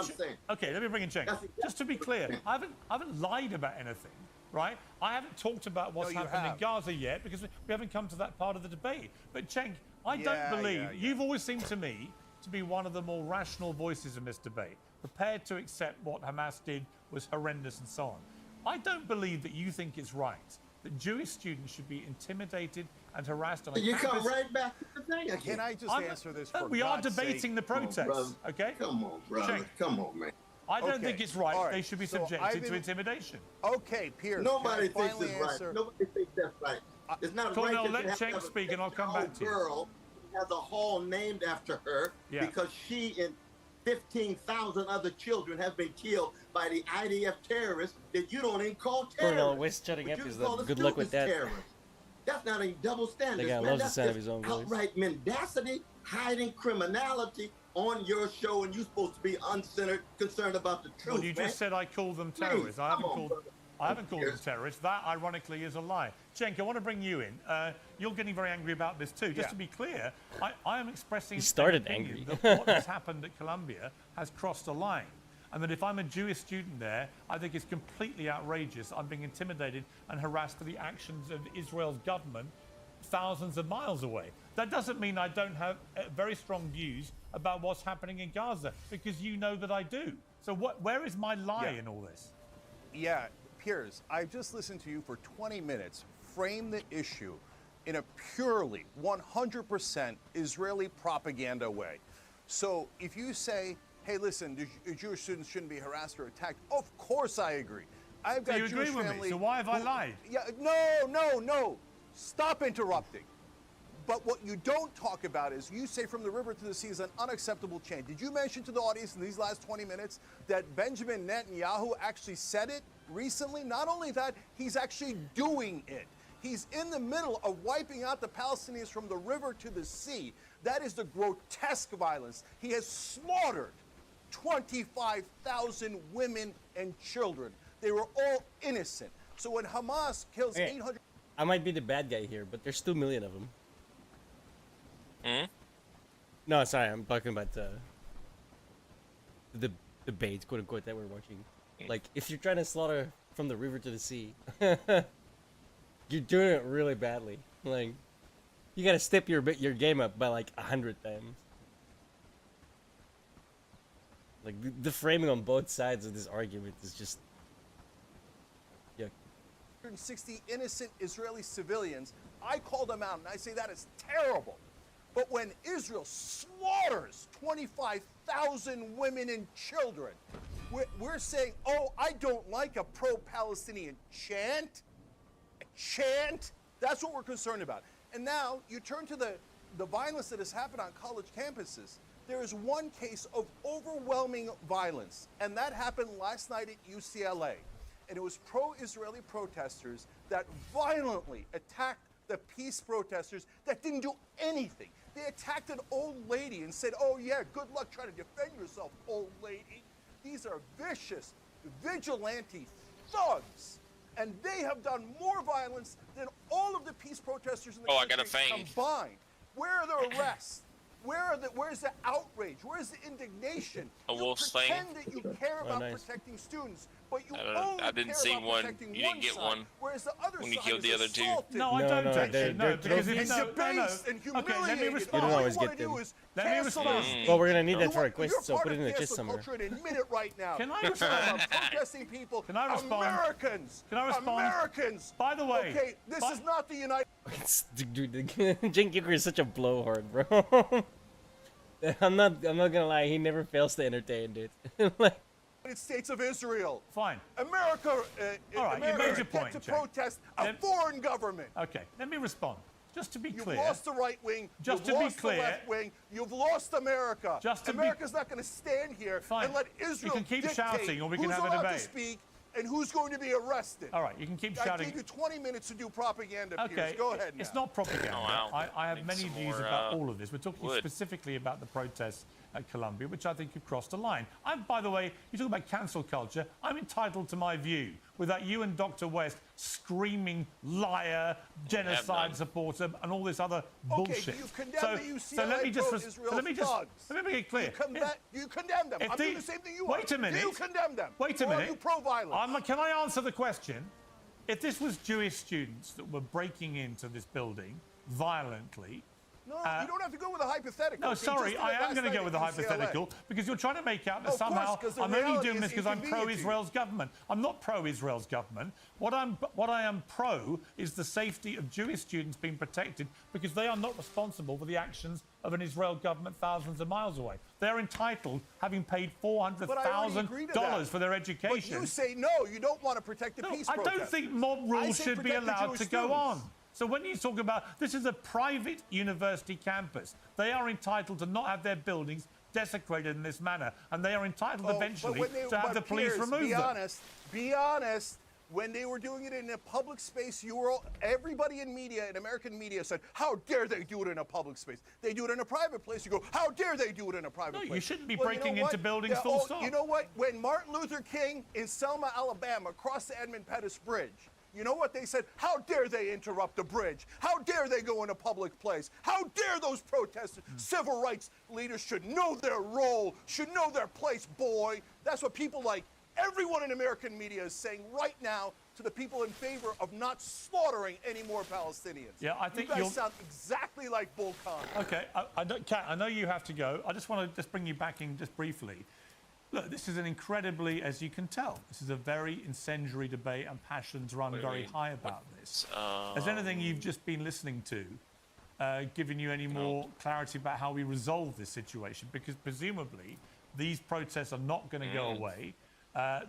Okay, let me bring in Cenk. Just to be clear, I haven't lied about anything, right? I haven't talked about what's happened in Gaza yet because we haven't come to that part of the debate. But Cenk, I don't believe you've always seemed to me to be one of the more rational voices in this debate, prepared to accept what Hamas did was horrendous and so on. I don't believe that you think it's right that Jewish students should be intimidated and harassed on a You campus. come right back to the thing again. Can I just answer this for We are God's debating sake? the protests, okay? Come on, brother. Cenk. Come on, man. I don't think it's right. All They should be so subjected to intimidation. Okay, Pierce. Nobody can I thinks finally it's right. answer? Nobody thinks that's right. It's not Cornell, right let that Cenk speak and I'll come back to you. Girl has a hall named after her because she and 15,000 other children have been killed by the IDF terrorists that you don't even call terrorists. Cornell, West shutting up is that good luck with that. That's not a double standard. The guy loves the sound of his own voice. Outright mendacity, hiding criminality on your show, and you're supposed to be uncensored, concerned about the truth. Well, you just said I called them terrorists. I haven't called them terrorists. That, ironically, is a lie. Cenk, I want to bring you in. You're getting very angry about this too. Just to be clear, I am expressing He started an opinion angry. that what has happened at Columbia has crossed a line. And that if I'm a Jewish student there, I think it's completely outrageous. I'm being intimidated and harassed for the actions of Israel's government thousands of miles away. That doesn't mean I don't have very strong views about what's happening in Gaza, because you know that I do. So where is my lie in all this? Yeah, Piers, I've just listened to you for 20 minutes frame the issue in a purely 100% Israeli propaganda way. So if you say, hey, listen, Jewish students shouldn't be harassed or attacked, of course I agree. I've got you Jewish agree with family me? So why have I lied? Yeah, no. Stop interrupting. But what you don't talk about is you say from the river to the sea is an unacceptable change. Did you mention to the audience in these last 20 minutes that Benjamin Netanyahu actually said it recently? Not only that, he's actually doing it. He's in the middle of wiping out the Palestinians from the river to the sea. That is the grotesque violence. He has slaughtered 25,000 women and children. They were all innocent. So when Hamas kills 800... I might be the bad guy here, but there's 2 million of them. No, sorry, I'm talking about the debate, quote unquote, that we're watching. Like, if you're trying to slaughter from the river to the sea, you're doing it really badly. Like, you gotta step your game up by like 100 times. Like, the framing on both sides of this argument is just... 160 innocent Israeli civilians, I call them out, and I say that is terrible. But when Israel slaughters 25,000 women and children, we're saying, oh, I don't like a pro-Palestinian chant. A chant? That's what we're concerned about. And now you turn to the violence that has happened on college campuses. There is one case of overwhelming violence, and that happened last night at UCLA. And it was pro-Israeli protesters that violently attacked the peace protesters that didn't do anything. They attacked an old lady and said, oh yeah, good luck trying to defend yourself, old lady. These are vicious, vigilante thugs. And they have done more violence than all of the peace protesters in the country combined. Where are the arrests? Where's the outrage? Where's the indignation? A wolf's you pretend that you care about protecting students, but you only I didn't care see about one. protecting You didn't get side, one whereas the other when you side killed is the other two. assaulted. No, I don't actually. No, because and if debased and humiliated. Okay, let me respond. You don't All always you want get to do them. is Let me cancel respond. the speech. Well, we're gonna need that You for a want- quiz, you're so part put it in of the chat cancel somewhere. culture and admit it right now. Can I You're respond? talking about protesting people. Can I respond? Americans. Can I respond? Americans. By the way, okay, this is not the United. Dude, Cenk Yucker is such a blowhard, bro. I'm not gonna lie, he never fails to entertain, dude. Like, United States of Israel. Fine. America. All right, you made your get point, to Cenk. protest a foreign government. Okay, let me respond. Just to be You've clear. lost the right wing. Just you've to be lost clear. the left wing. You've lost America. Just to be- America's not going to stand here Fine. and let Israel You can keep dictate shouting or we can who's have a allowed debate. to speak, And who's going to be arrested? All right, you can keep I shouting. gave you 20 minutes to do propaganda, Okay, Piers. Go ahead now. it's not propaganda. Oh, wow. I have many Need some views more, about all of this. We're talking wood. specifically about the protests at Columbia, which I think have crossed a line. By the way, you talk about cancel culture. I'm entitled to my view without you and Dr. West screaming liar, genocide supporter, and all this other bullshit. You've condemned the UCLA let me just thugs. let me make it clear. You condemn them. I'm doing the same thing you are. Wait a minute. Do you condemn them? Wait a Or minute. Are you pro-violence? Can I answer the question? If this was Jewish students that were breaking into this building violently. No, you don't have to go with a hypothetical. No, sorry, I am going to go with a hypothetical because you're trying to make out that somehow I'm only doing this because I'm pro-Israel's government. I'm not pro-Israel's government. What I am pro is the safety of Jewish students being protected because they are not responsible for the actions of an Israel government thousands of miles away. They're entitled, having paid $400,000 for their education. But you say no, you don't want to protect the peace protest. I don't think mob rules should be allowed to go on. So when you talk about this is a private university campus, they are entitled to not have their buildings desecrated in this manner, and they are entitled eventually to have the police remove them. Be honest. When they were doing it in a public space, everybody in media, in American media, said, "How dare they do it in a public space? They do it in a private place." You go, "How dare they do it in a private place?" No, you shouldn't be breaking into buildings full stop. You know what? When Martin Luther King in Selma, Alabama, crossed the Edmund Pettus Bridge. You know what they said? How dare they interrupt the bridge? How dare they go in a public place? How dare those protesters? Civil rights leaders should know their role, should know their place, boy. That's what people like everyone in American media is saying right now to the people in favor of not slaughtering any more Palestinians. Yeah, I think you guys sound exactly like Bull Khan. Okay, Kat, I know you have to go. I just want to just bring you back in just briefly. Look, this is an incredibly, as you can tell, this is a very incendiary debate and passions run very high about this. Has anything you've just been listening to given you any more clarity about how we resolve this situation? Because presumably these protests are not going to go away.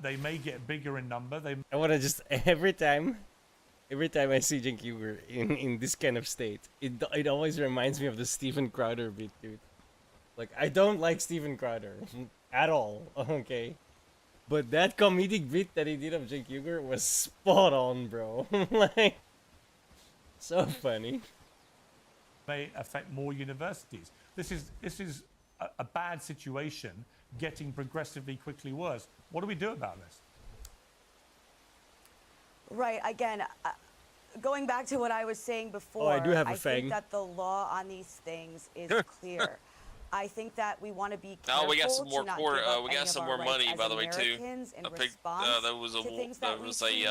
They may get bigger in number. I want to just every time I see Cenk Uygur in this kind of state, it always reminds me of the Steven Crowder bit, dude. Like, I don't like Steven Crowder at all, okay? But that comedic bit that he did of Cenk Uygur was spot on, bro. Like, so funny. May affect more universities. This is a bad situation getting progressively quickly worse. What do we do about this? Right, again, going back to what I was saying before, I do have a I think that the law on these things is clear. I think that we want to be careful. Oh, we got some more to not give up we any got of some our more rights money, as by the way, too. Americans in I picked, response there was a to things there that we was see.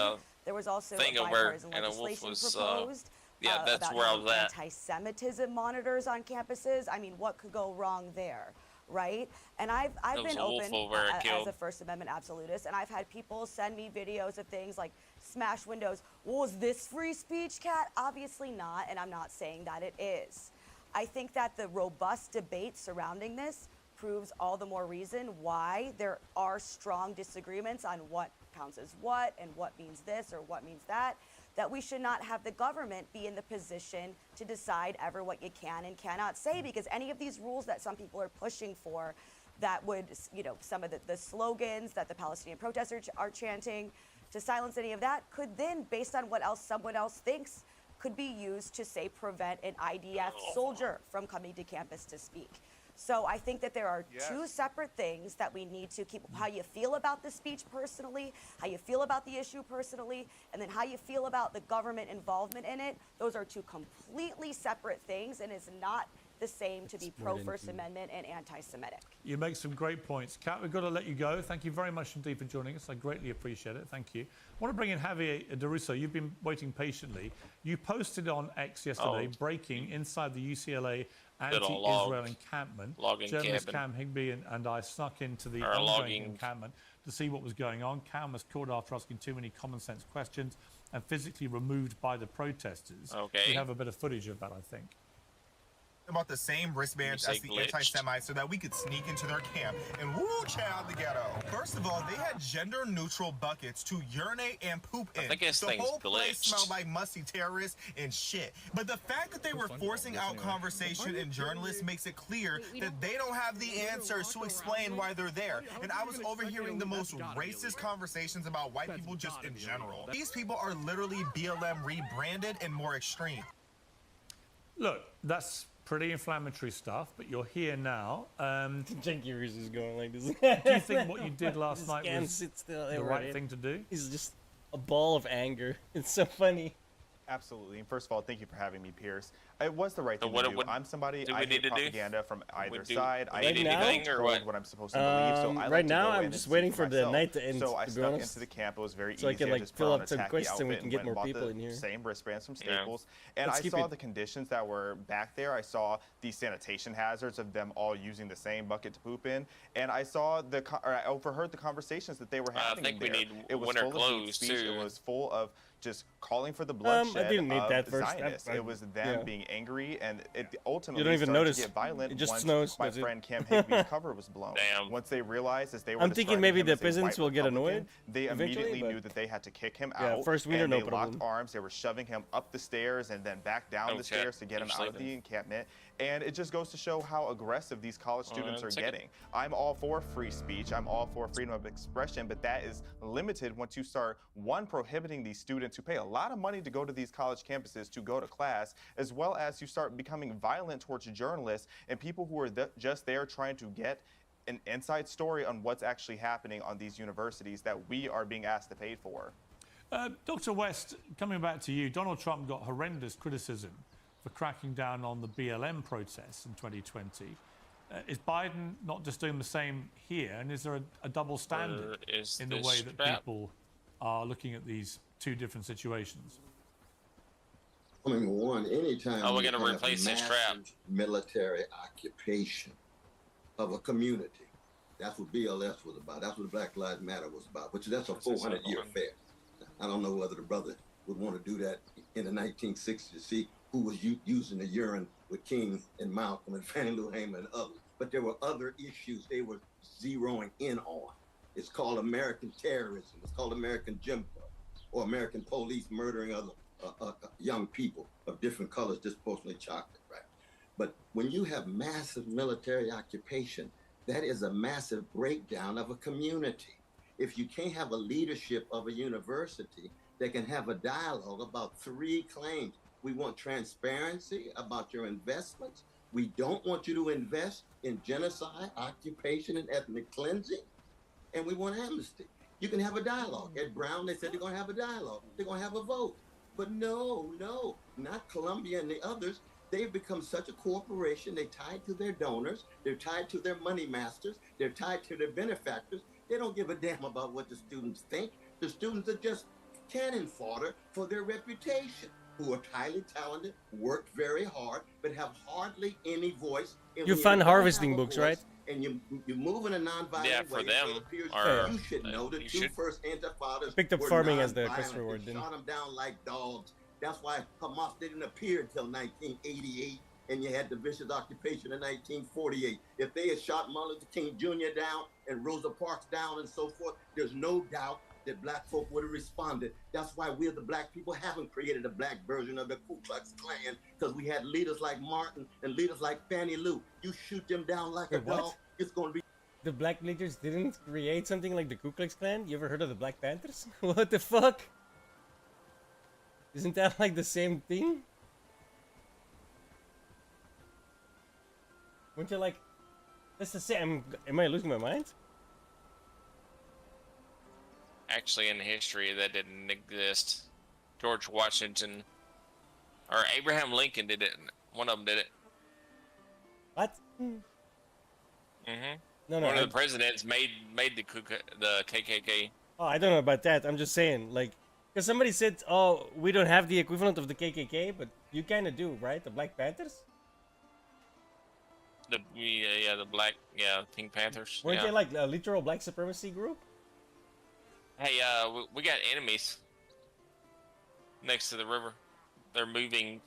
There was also thing a over, bipartisan and a wolf legislation was, proposed yeah, that's about where I was at. anti-Semitism monitors on campuses. I mean, what could go wrong there, right? And I've been open as a First Amendment absolutist, and I've had people send me videos of things like smash windows. Well, is this free speech, Kat? Obviously not, and I'm not saying that it is. I think that the robust debate surrounding this proves all the more reason why there are strong disagreements on what counts as what and what means this or what means that we should not have the government be in the position to decide ever what you can and cannot say, because any of these rules that some people are pushing for that would, you know, some of the slogans that the Palestinian protesters are chanting, to silence any of that could then, based on what else someone else thinks, could be used to, say, prevent an IDF soldier from coming to campus to speak. So I think that there are two separate things that we need to keep: how you feel about the speech personally, how you feel about the issue personally, and then how you feel about the government involvement in it. Those are two completely separate things, and it's not the same to be pro-First Amendment and anti-Semitic. You make some great points. Kat, we've got to let you go. Thank you very much indeed for joining us. I greatly appreciate it. Thank you. I want to bring in Javier DeRusso. You've been waiting patiently. You posted on X yesterday, breaking inside the UCLA anti-Israel encampment. Journalist Cam Higbee and I snuck into the ongoing encampment to see what was going on. Cam was caught after asking too many common sense questions and physically removed by the protesters. Okay. We have a bit of footage of that, I think. about the same wristbands as the anti-Semites so that we could sneak into their camp and woo chow the ghetto. First of all, they had gender-neutral buckets to urinate and poop in. I think this The thing's whole place glitched. smelled like musty terrorists and shit. But the fact that they were forcing out conversation and journalists makes it clear that they don't have the answers to explain why they're there. And I was overhearing the most racist conversations about white people just in general. These people are literally BLM rebranded and more extreme. Look, that's pretty inflammatory stuff, but you're here now. Janky Reese is going like this. Do you think what you did last night was the right thing to do? He's just a ball of anger. It's so funny. Absolutely. And first of all, thank you for having me, Pierce. It was the right So thing what- to do. what I'm somebody, do we I need hate to do? propaganda from either do- side. do I we hate need being anything or told what? what I'm supposed to believe. So I like right to now, go I'm in just and waiting see for the myself. night to end, So I to be snuck honest. into the camp. It was very So I easy. can, I like, just fill put on up a some tacky quests and we outfit can get went more and bought people the in here. Same wristbands from Yeah. Staples. And Let's I keep saw it. the conditions that were back there. I saw the sanitation hazards of them all using the same bucket to poop in. And I saw or I overheard the conversations that they were having think we there. need It was winter full of hate clothes, speech. too. It was full of just calling for the bloodshed didn't need of that first. Zionists. It was them yeah. being angry, and it ultimately You don't even started notice. to get violent It just once snows, my that's it. friend Cam Higby's cover was blown. Damn. Once they realized as they were I'm thinking describing maybe him the as a peasants white will get Republican, annoyed they eventually, immediately but- knew that they had to kick him Yeah, out. first winter, and no they problem. locked arms. They were shoving him up the stairs and then back down the Okay. stairs to get him out of the encampment. And it just goes to show how aggressive these college students are getting. I'm all for free speech. I'm all for freedom of expression, but that is limited once you start, one, prohibiting these students who pay a lot of money to go to these college campuses to go to class, as well as you start becoming violent towards journalists and people who are just there trying to get an inside story on what's actually happening on these universities that we are being asked to pay for. Dr. West, coming back to you, Donald Trump got horrendous criticism for cracking down on the BLM protests in 2020. Is Biden not just doing the same here? And is there a double standard is in the this way that strap? people are looking at these two different situations? I mean, one, anytime Oh, we're you gonna have replace this trap. massive military occupation of a community, that's what BLS was about. That's what Black Lives Matter was about, which that's a 400-year affair. I don't know whether the brother would want to do that in the 1960s to see who was using the urine with King and Malcolm and Fannie Lou Hamer and others. But there were other issues they were zeroing in on. It's called American terrorism. It's called American Jim Crow, or American police murdering other young people of different colors, disproportionately chocolate, right? But when you have massive military occupation, that is a massive breakdown of a community. If you can't have a leadership of a university that can have a dialogue about three claims. We want transparency about your investments. We don't want you to invest in genocide, occupation, and ethnic cleansing. And we want amnesty. You can have a dialogue. At Brown, they said they're going to have a dialogue. They're going to have a vote. But no, not Columbia and the others. They've become such a corporation. They're tied to their donors. They're tied to their money masters. They're tied to their benefactors. They don't give a damn about what the students think. The students are just cannon fodder for their reputation, who are highly talented, work very hard, but have hardly any voice. And You when fun don't harvesting have a books, voice, right? And you move in a nonviolent Yeah, for way, them, it appears or, you should know the you two should- first intifadas Picked up were farming as the nonviolent. Christopher Ward, They didn't shot them down like dogs. That's why Hamas didn't appear until 1988, and you had the vicious occupation in 1948. If they had shot Martin Luther King Jr. down and Rosa Parks down and so forth, there's no doubt that black folk would have responded. That's why we, the black people, haven't created a black version of the Ku Klux Klan, because we had leaders like Martin and leaders like Fannie Lou. You shoot them down like a Wait, what? dog, it's going to be. The Black leaders didn't create something like the Ku Klux Klan? You ever heard of the Black Panthers? What the fuck? Isn't that like the same thing? Weren't you like, that's the same? Am I losing my mind? Actually, in history, that didn't exist. George Washington or Abraham Lincoln did it. One of them did it. What? Mm-hmm. No, One of the presidents made the KKK. Oh, I don't know about that. I'm just saying, like, because somebody said, oh, we don't have the equivalent of the KKK, but you kind of do, right? The Black Panthers? The black Pink Panthers. Weren't yeah. they like a literal black supremacy group? Hey, we got enemies next to the river. They're moving.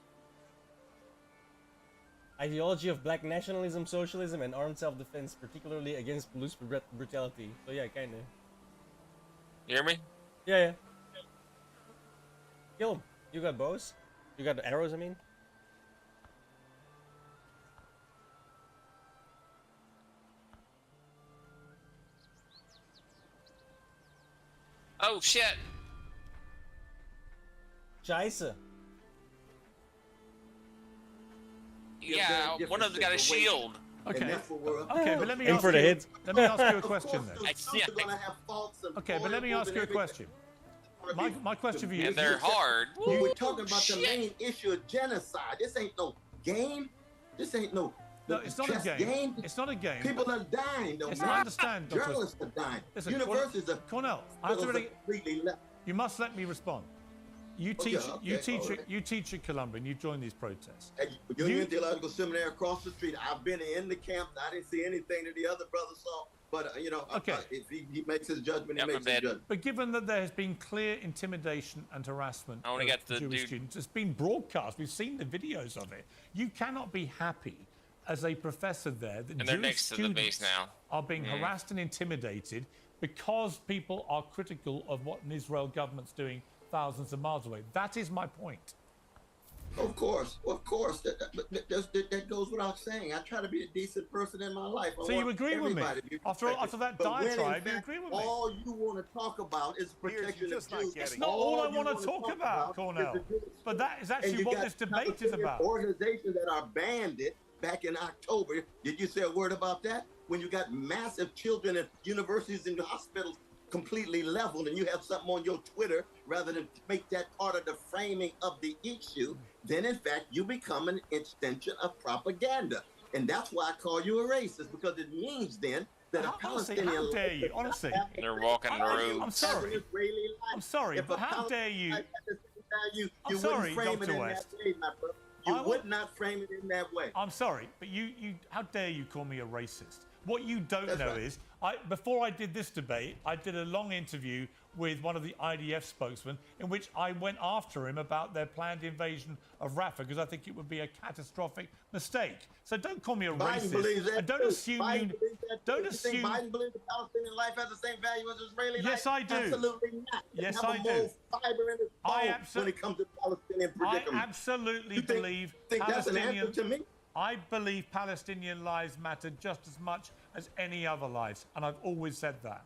ideology of black nationalism, socialism, and armed self-defense, particularly against police brutality. So yeah, kinda. You hear me? Yeah. Kill him. You got bows? You got arrows, I mean? Oh shit! Scheiße. Yeah, one of them's got a shield. Okay. Okay, but let me aim ask for the you. head. Let me ask you a question then. Okay, but let me ask you a question. My question for you. And they're hard. We're talking about the main issue of genocide. This ain't no game. This ain't no. No, it's not a game. It's not a game. People are dying. Yes, I understand, Dr. Journalists are dying. Listen, Universities are. Cornell, I have to really, you must let me respond. You teach. You teach at Columbia, and you join these protests. At Union Theological Seminary across the street. I've been in the camp. I didn't see anything that the other brothers saw. But if he makes his judgment, he makes his judgment. But given that there has been clear intimidation and harassment I only got the Jewish students, it's been broadcast. We've seen the videos of it. You cannot be happy as a professor there that And they're Jewish next to the base students now. are being harassed and intimidated because people are critical of what an Israel government's doing thousands of miles away. That is my point. Of course. That goes without saying. I try to be a decent person in my life. So you agree with me? After that diatribe, you agree with me? All you want to talk about is protection of Jews. It's not all I want to talk about, Cornell. But that is actually what this debate is about. Organizations that are banded back in October. Did you say a word about that? When you got massive children at universities and hospitals completely leveled, and you have something on your Twitter rather than make that part of the framing of the issue, then in fact you become an extension of propaganda. And that's why I call you a racist, because it means then that a Palestinian... How dare you? Honestly. They're walking the road. I'm sorry. I'm sorry, but how dare you? You wouldn't frame it in that way, my brother. You would not frame it in that way. I'm sorry, but how dare you call me a racist? What you don't know is, before I did this debate, I did a long interview with one of the IDF spokesmen in which I went after him about their planned invasion of Rafah because I think it would be a catastrophic mistake. So don't call me a racist. And don't assume you... Don't assume... Biden believes that Palestinian life has the same value as Israeli life? Yes, I do. Absolutely not. Yes, I do. More fiber in his bone when it comes to Palestinian predicament. I absolutely believe that's an answer to me? I believe Palestinian lives matter just as much as any other lives, and I've always said that.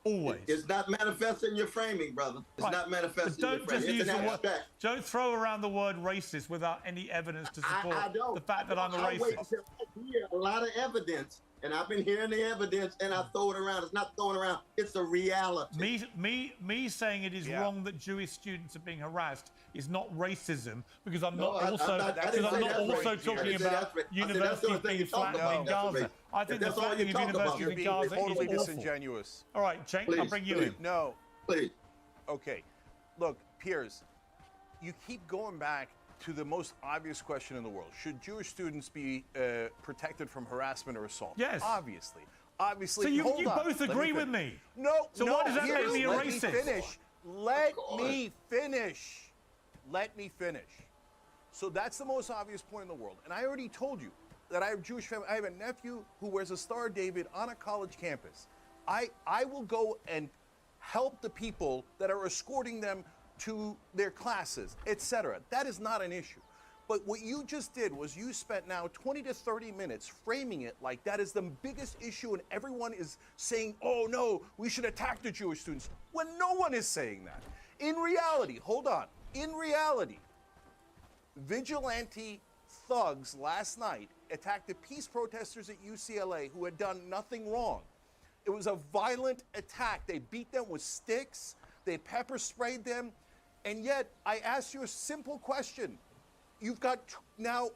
Always. It's not manifest in your framing, brother. It's not manifest in your framing. It's an abstract. Don't throw around the word racist without any evidence to support the fact that I'm a racist. I hear a lot of evidence, and I've been hearing the evidence, and I throw it around. It's not throwing around. It's a reality. Me saying it is wrong that Jewish students are being harassed is not racism, because I'm not also talking about universities being flattened in Gaza. I think the flattening of universities in Gaza is awful. Disingenuous. All right, Cenk, I'll bring you in. No. Please. Okay. Look, Piers, you keep going back to the most obvious question in the world. Should Jewish students be protected from harassment or assault? Yes. Obviously. So you both agree with me? No. So why does that make me a racist? Let me finish. Let me finish. So that's the most obvious point in the world. And I already told you that I have Jewish family. I have a nephew who wears a Star of David on a college campus. I will go and help the people that are escorting them to their classes, etc. That is not an issue. But what you just did was you spent now 20 to 30 minutes framing it like that is the biggest issue, and everyone is saying, oh no, we should attack the Jewish students, when no one is saying that. In reality, hold on, in reality, vigilante thugs last night attacked the peace protesters at UCLA who had done nothing wrong. It was a violent attack. They beat them with sticks, they pepper sprayed them, and yet I asked you a simple question. You've got now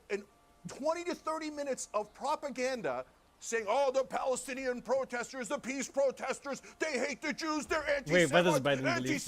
20 to 30 minutes of propaganda saying, oh, the Palestinian protesters, the peace protesters, they hate the Jews, they're anti-Semites, Wait, why does Biden believe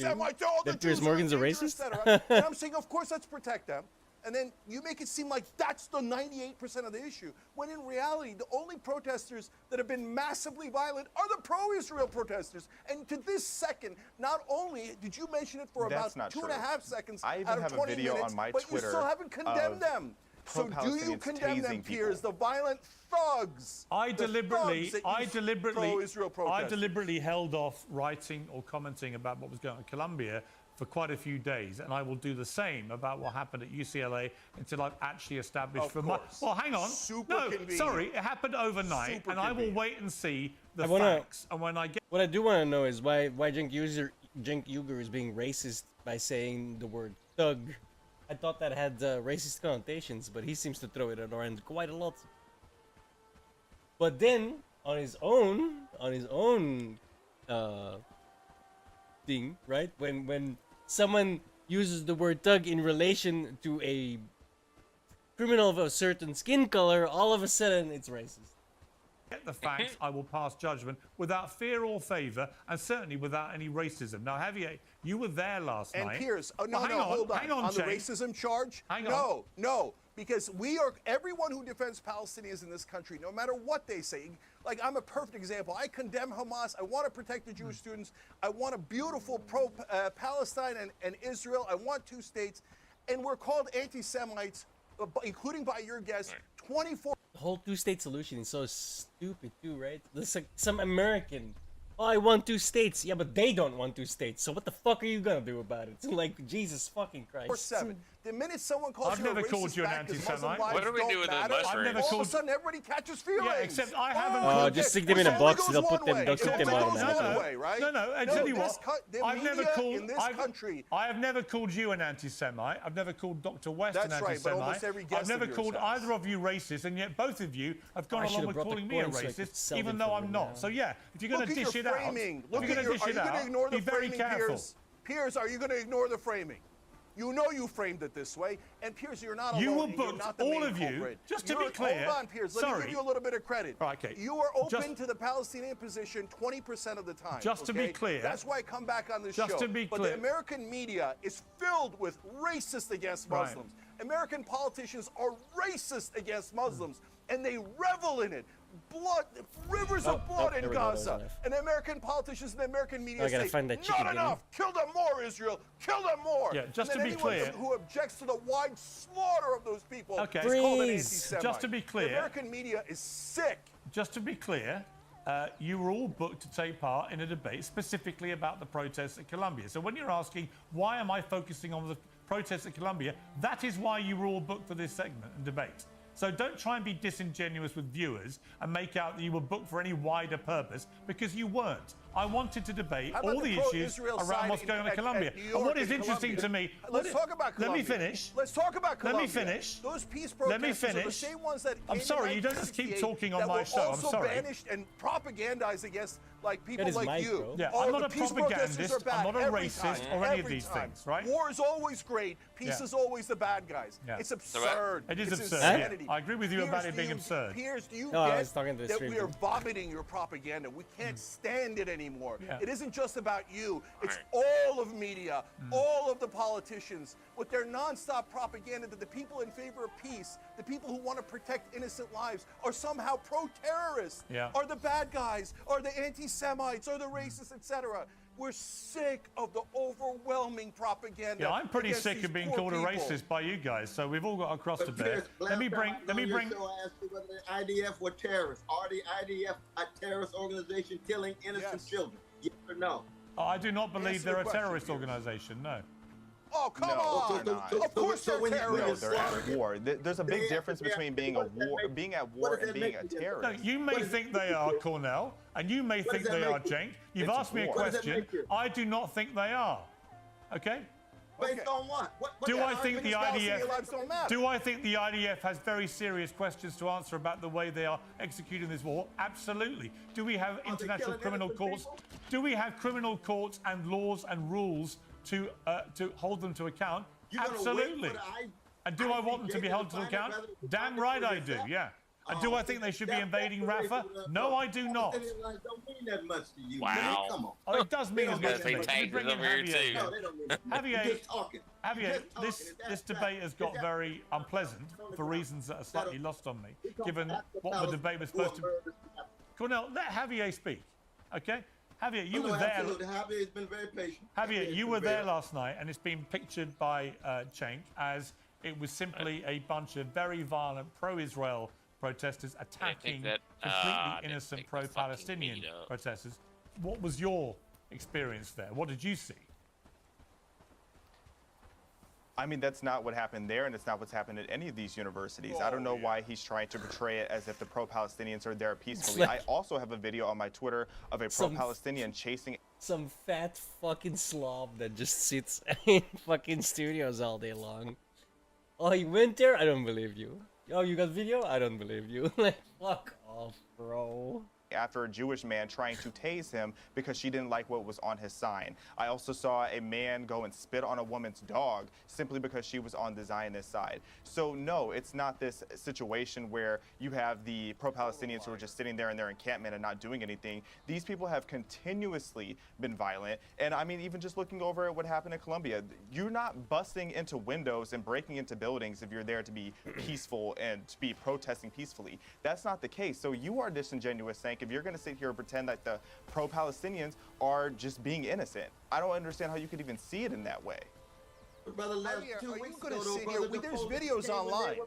that Piers Morgan's a racist? And I'm saying, of course, let's protect them. And then you make it seem like that's the 98% of the issue, when in reality, the only protesters that have been massively violent are the pro-Israel protesters. And to this second, not only did you mention it for about 2.5 seconds I even out of have 20 a video minutes, on my but Twitter you still haven't condemned them. So do you pro-Palestinians condemn them, tasing Piers, people. the violent thugs? I the deliberately, thugs that I you deliberately, pro-Israel I protesters? deliberately held off writing or commenting about what was going on in Colombia for quite a few days, and I will do the same about what happened at UCLA until I've actually established Of course. Well, hang on. Super no, convenient. sorry, it happened overnight, Super and I will convenient. wait and see the wanna- facts. And when I get What I do want to know is why Cenk Uygur is being racist by saying the word thug. I thought that had racist connotations, but he seems to throw it around quite a lot. But then on his own thing, right? When someone uses the word thug in relation to a criminal of a certain skin color, all of a sudden it's racist. the facts, I will pass judgment without fear or favour, and certainly without any racism. Now, Javier, you were there last And night. Piers, hold hang on, the Jake. racism charge? Hang on. No, because everyone who defends Palestinians in this country, no matter what they say, like I'm a perfect example. I condemn Hamas. I want to protect the Jewish students. I want a beautiful pro-Palestine and Israel. I want two states. And we're called anti-Semites, including by your guest, 24. The whole two-state solution is so stupid too, right? There's like some American, oh, I want two states. Yeah, but they don't want two states. So what the fuck are you gonna do about it? It's like, Jesus fucking Christ. 7. The minute someone calls I've you never a racist called you an back 'cause anti-Semite. Muslim lives What do we don't do with the matter, mushrooms? I've never all of called- a sudden everybody catches feelings. Yeah, except I haven't Oh, called just stick them in a It box. only They'll goes put them. one They'll way. kick It them only out. goes Of one the way, right? No, I tell you this what. the I've never media called in this country. I have never called you an anti-Semite. I've never called Dr. West That's an right, but anti-Semite. almost every guest I've never of yours called has. either of you racist, and yet both of you have gone I should along have with brought the calling me a coin so I could racist, sell even them though for I'm you not. now. So yeah, if you're going Look to at dish your it out, framing. if Look you're at going your. to dish Are it you going to out, ignore the be very framing, careful. Piers? Piers, are you going to ignore the framing? You know you framed it this way, and Piers, you're not alone. You were and you're booked, not the all main of you, culprit. just to You're- be clear. Hold on, Piers. Let me Sorry. give you a little bit of credit. Right, okay. You are open Just- to the Palestinian position 20% of the time. Just to be okay? clear- That's why I come back on this Just show. to be But clear- the American media is filled with racist against Right. Muslims. American politicians are racist against Muslims, and they revel in it. Blood, rivers of blood in there we go, that was Gaza. enough. And American politicians and the American media I gotta say, find that chicken not again. enough, kill them more, Israel, kill them more. Yeah, just and to then be anyone clear- who objects to the wide slaughter of those people Okay. is called an Freeze. anti-Semite. Just to be clear- the American media is sick. Just to be clear, you were all booked to take part in a debate specifically about the protests at Colombia. So when you're asking, why am I focusing on the protests at Colombia, that is why you were all booked for this segment and debate. So don't try and be disingenuous with viewers and make out that you were booked for any wider purpose, because you weren't. I wanted to debate How about all the issues pro-Israel around side what's going on in at Colombia. New And York what is and interesting Colombia? to me... Let's talk about Colombia. Let me finish. Let's talk about Colombia. Let me finish. Those peace Let me protesters are the finish. same ones that I'm came sorry, in you don't just keep 1968 talking on that my were show. I'm also sorry. banished and propagandized against like people That is like my you. bro. Yeah, Oh, I'm not the a peace protesters propagandist, are bad I'm not a every racist time, or any of every these time. things, right? War is always great. Peace Yeah. is always the bad guys. Yeah. It's absurd. It is It's absurd. insanity. I agree with you Piers, about it do being you- absurd. Piers, do you No, I get was talking to the that stream we are too. vomiting your propaganda? We can't stand it anymore. Yeah. It isn't just about you. It's all of media, all of the politicians with their nonstop propaganda that the people in favor of peace, the people who want to protect innocent lives, are somehow pro-terrorists, Yeah. are the bad guys, are the anti-Semites, are the racists, etc. We're sick of the overwhelming propaganda. Yeah, I'm pretty against sick these of being poor called a people. racist by you guys, so we've all got a cross to But bear. Piers, Let me bring. I asked you whether the IDF were terrorists. Are the IDF a terrorist organization killing innocent Yes. children? Yes or no? I do not believe Answer they're the a question, terrorist Piers. organization. No. Oh, come No, on! they're not. Of course so they're when you- terrorists. No, they're at war. There's a big Yeah, difference yeah. between being What does that make- being at what war does and that being make a you? No, terrorist. you may think they are, Cornell, and you may What think does that they are, make you? Cenk. You've It's asked me a war. What does that question. make you? I do not think they are. Okay? Based on what? Do Yeah, I think the Palestinian IDF? lives don't matter. Do I think the IDF has very serious questions to answer about the way they are executing this war? Absolutely. Do we have international killing criminal innocent courts? people? Do we have criminal courts and laws and rules to hold them to account? You're gonna wait Absolutely. for the And do I want them to be held to account? Damn right I do, yeah. And do I think they should be invading Rafah? No, I do not. Don't mean that much to you. Wow. Man. Come on. Oh, it does mean They as don't much mean to that me. much. Let me Taxes bring in over here Javier. too. No, they don't mean that. Javier, You're just talking. Javier, You're just talking. this Is that debate has got that- very unpleasant for reasons that are slightly lost on me, given That's what the debate was supposed to be. Cornell, let Javier speak, okay? Javier, you Oh, no, were there. absolutely. Javier's been very patient. Javier, Javier's you been were there very- last night, and it's been pictured by Cenk as It was simply a bunch of very violent pro-Israel protesters attacking completely innocent pro-Palestinian protesters. What was your experience there? What did you see? I mean, that's not what happened there, and it's not what's happened at any of these universities. I don't know why he's trying to portray it as if the pro-Palestinians are there peacefully. I also have a video on my Twitter of a pro-Palestinian chasing some fat fucking slob that just sits in fucking studios all day long. Oh, you went there? I don't believe you. Oh, you got video? I don't believe you. Like, fuck off, bro. After a Jewish man trying to tase him because she didn't like what was on his sign. I also saw a man go and spit on a woman's dog simply because she was on the Zionist side. So no, it's not this situation where you have the pro-Palestinians who are just sitting there in their encampment and not doing anything. These people have continuously been violent. And I mean, even just looking over at what happened in Colombia, you're not busting into windows and breaking into buildings if you're there to be peaceful and to be protesting peacefully. That's not the case. So you are disingenuous saying if you're going to sit here and pretend that the pro-Palestinians are just being innocent. I don't understand how you could even see it in that way. Brother, are you going to sit here? There's videos online.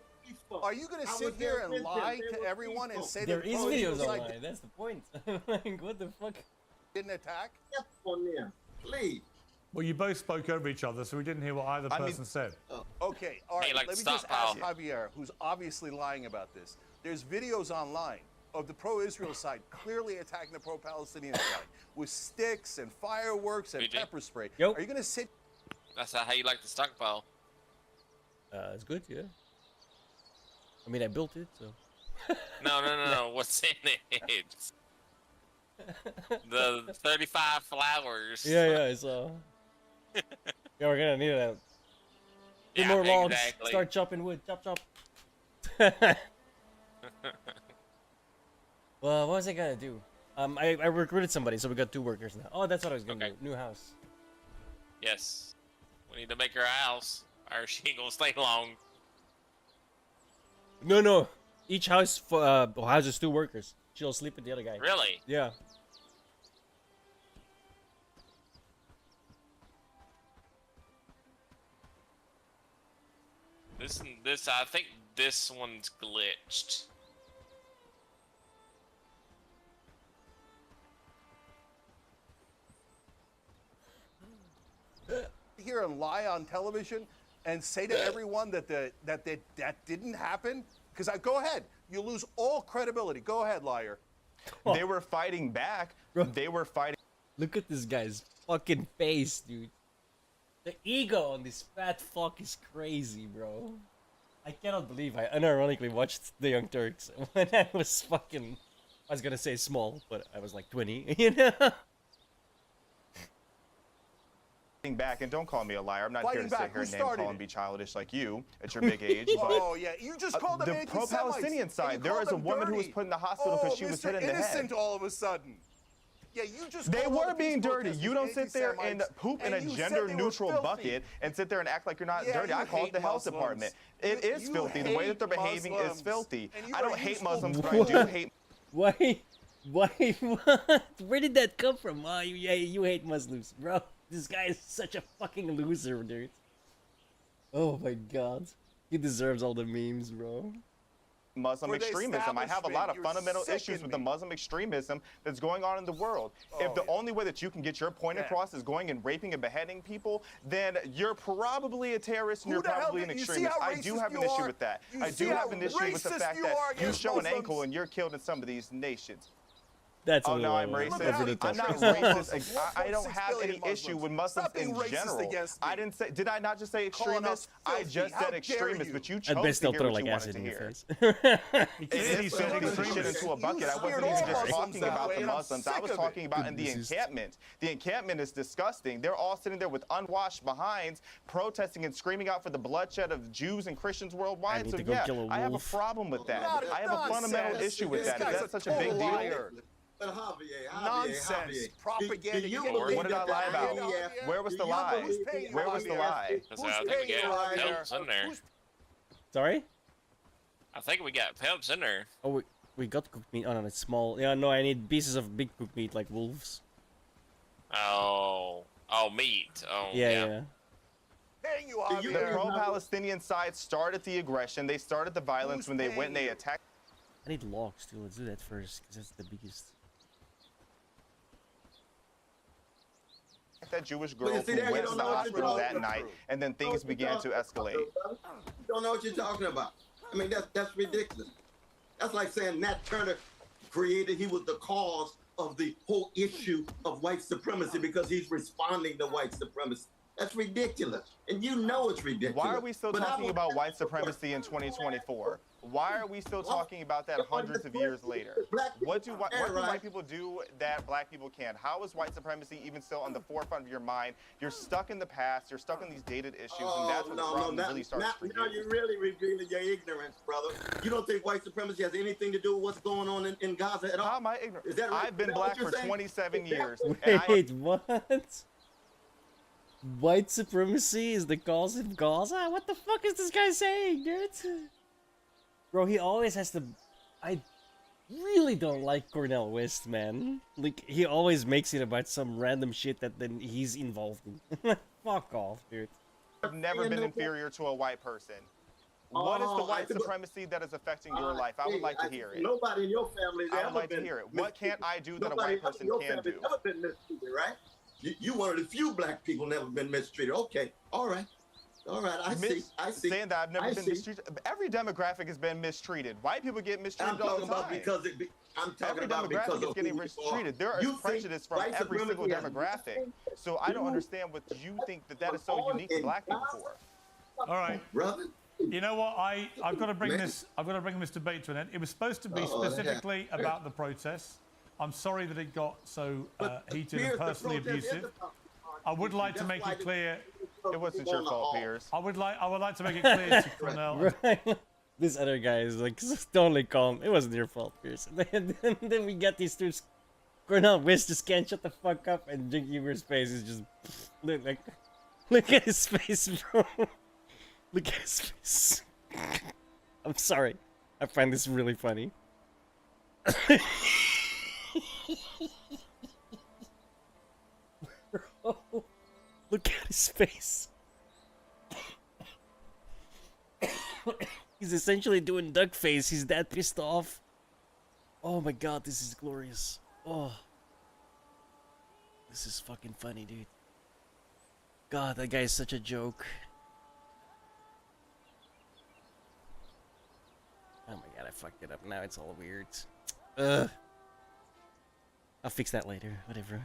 Are you going to sit here and lie to everyone and say there that is videos online? That's the point. Like, what the fuck? Didn't attack? Yes, on there, please. Well, you both spoke over each other, so we didn't hear what either person said. Okay, all right. Let me just ask Javier, who's obviously lying about this. There's videos online of the pro-Israel side clearly attacking the pro-Palestinian side with sticks and fireworks and pepper spray. Yep. Are you going to sit? That's how you like the stockpile. It's good, yeah. I mean, I built it, so. No. What's in it? The 35 flowers. Yeah, I saw. Yeah, we're gonna need that. Two more logs. Exactly. Start chopping wood. Chop. Well, what was I gonna do? I recruited somebody, so we got 2 workers now. Oh, that's what I was gonna do. New house. Yes. We need to make her a house, or she ain't gonna stay long. No. Each house houses 2 workers. She'll sleep with the other guy. Really? Yeah. This I think this one's glitched. Here and lie on television and say to everyone that that didn't happen? Because go ahead, you lose all credibility. Go ahead, liar. They were fighting back. Bro, they were fighting. Look at this guy's fucking face, dude. The ego on this fat fuck is crazy, bro. I cannot believe I unironically watched The Young Turks when I was fucking. I was gonna say small, but I was like 20, you know? Back, and don't call me a liar. I'm not Fighting here to sit here and name call and be childish like you at your big age. But oh yeah, you just called them the pro-Palestinian side. There was a woman who was put in the hospital because she was hit in the head. Innocent all of a sudden. Yeah, you just. They were being dirty. You don't sit there and poop in a gender-neutral bucket and sit there and act like you're not dirty. I call it the health department. It is filthy. The way that they're behaving is filthy. I don't hate Muslims, but I do hate. Why? What? Where did that come from? Oh, you hate Muslims, bro. This guy is such a fucking loser, dude. Oh my god. He deserves all the memes, bro. Muslim extremism. I have a lot of fundamental issues with the Muslim extremism that's going on in the world. If the only way that you can get your point across is going and raping and beheading people, then you're probably a terrorist and you're probably an extremist. I do have an issue with that. I do have an issue with the fact that you show an ankle and you're killed in some of these nations. That's oh no, I'm racist. I'm not racist. I don't have any issue with Muslims in general. I didn't say. Did I not just say extremist? I just said extremist, but you chose to hear what you wanted to hear. It is filthy to shit into a bucket. I wasn't even just talking about the Muslims. I was talking about in the encampment. The encampment is disgusting. They're all sitting there with unwashed behinds, protesting and screaming out for the bloodshed of Jews and Christians worldwide. So yeah, I have a problem with that. I have a fundamental issue with that. Is that such a big deal? But Javier, nonsense, propaganda. What did I lie about? Where was the lie? Where was the lie? I think we got pelts in there. Sorry? I think we got pelts in there. Oh, we got cooked meat. Oh no, it's small. Yeah, no, I need pieces of big cooked meat like wolves. Oh, meat. Oh, yeah. paying you, Do you Javier. The really not- pro-Palestinian side started the aggression. They started the violence when they went and they attacked. I need logs too. Let's do that first, because that's the biggest. That Jewish Well, girl you see who there, you went to don't the know what you're hospital that talking night, about. and then things began to escalate. You don't know what you're talking about. I mean, that's ridiculous. That's like saying Nat Turner he was the cause of the whole issue of white supremacy because he's responding to white supremacy. That's ridiculous. And you know it's ridiculous. Why are we still But I talking will- about white supremacy in 2024? Why are we still talking about that hundreds of years later? What do white people do that black people can't? How is white supremacy even still on the forefront of your mind? You're stuck in the past. You're stuck in these dated issues, and that's where the problem really starts for you. Now you're really revealing your ignorance, brother. You don't think white supremacy has anything to do with what's going on in Gaza at all? How am I ignorant? Is that right? I've been Is that what black you're for saying? 27 years. Wait, what? White supremacy is the cause of Gaza? What the fuck is this guy saying, dude? Bro, he always has to... I really don't like Cornel West, man. Like, he always makes it about some random shit that then he's involved in. Fuck off, dude. I've never been inferior to a white person. What is the white supremacy that is affecting your life? I would like to hear it. Nobody in your family has I ever would like been to hear it. What can't I do that a Nobody white person in your can family do? has ever been mistreated, right? You one of the few black people never been mistreated. Okay, all right. All right, I see. Saying that I've never I been see. mistreated. Every demographic has been mistreated. White people get mistreated I'm all talking the time. about because I'm talking Every about demographic because is of getting who you mistreated. are. There is You think prejudice from white every single supremacy has demographic. So I don't understand what you think that is so unique to black people for. All right. Brother. You know what? I've got to bring this debate to an end. It was supposed to be specifically about the protests. I'm sorry that it got so heated and personally abusive. I would like to make it clear. It wasn't your fault, Piers. I would like to make it clear to Cornell. Right. This other guy is like totally calm. It wasn't your fault, Pierce. And then we got these two. Cornel West just can't shut the fuck up, and Jake Huber's face is just look at his face, bro. Look at his face. I'm sorry. I find this really funny. Bro, look at his face. He's essentially doing duck face. He's that pissed off. Oh my god, this is glorious. Oh. This is fucking funny, dude. God, that guy is such a joke. Oh my god, I fucked it up. Now it's all weird. Ugh. I'll fix that later. Whatever.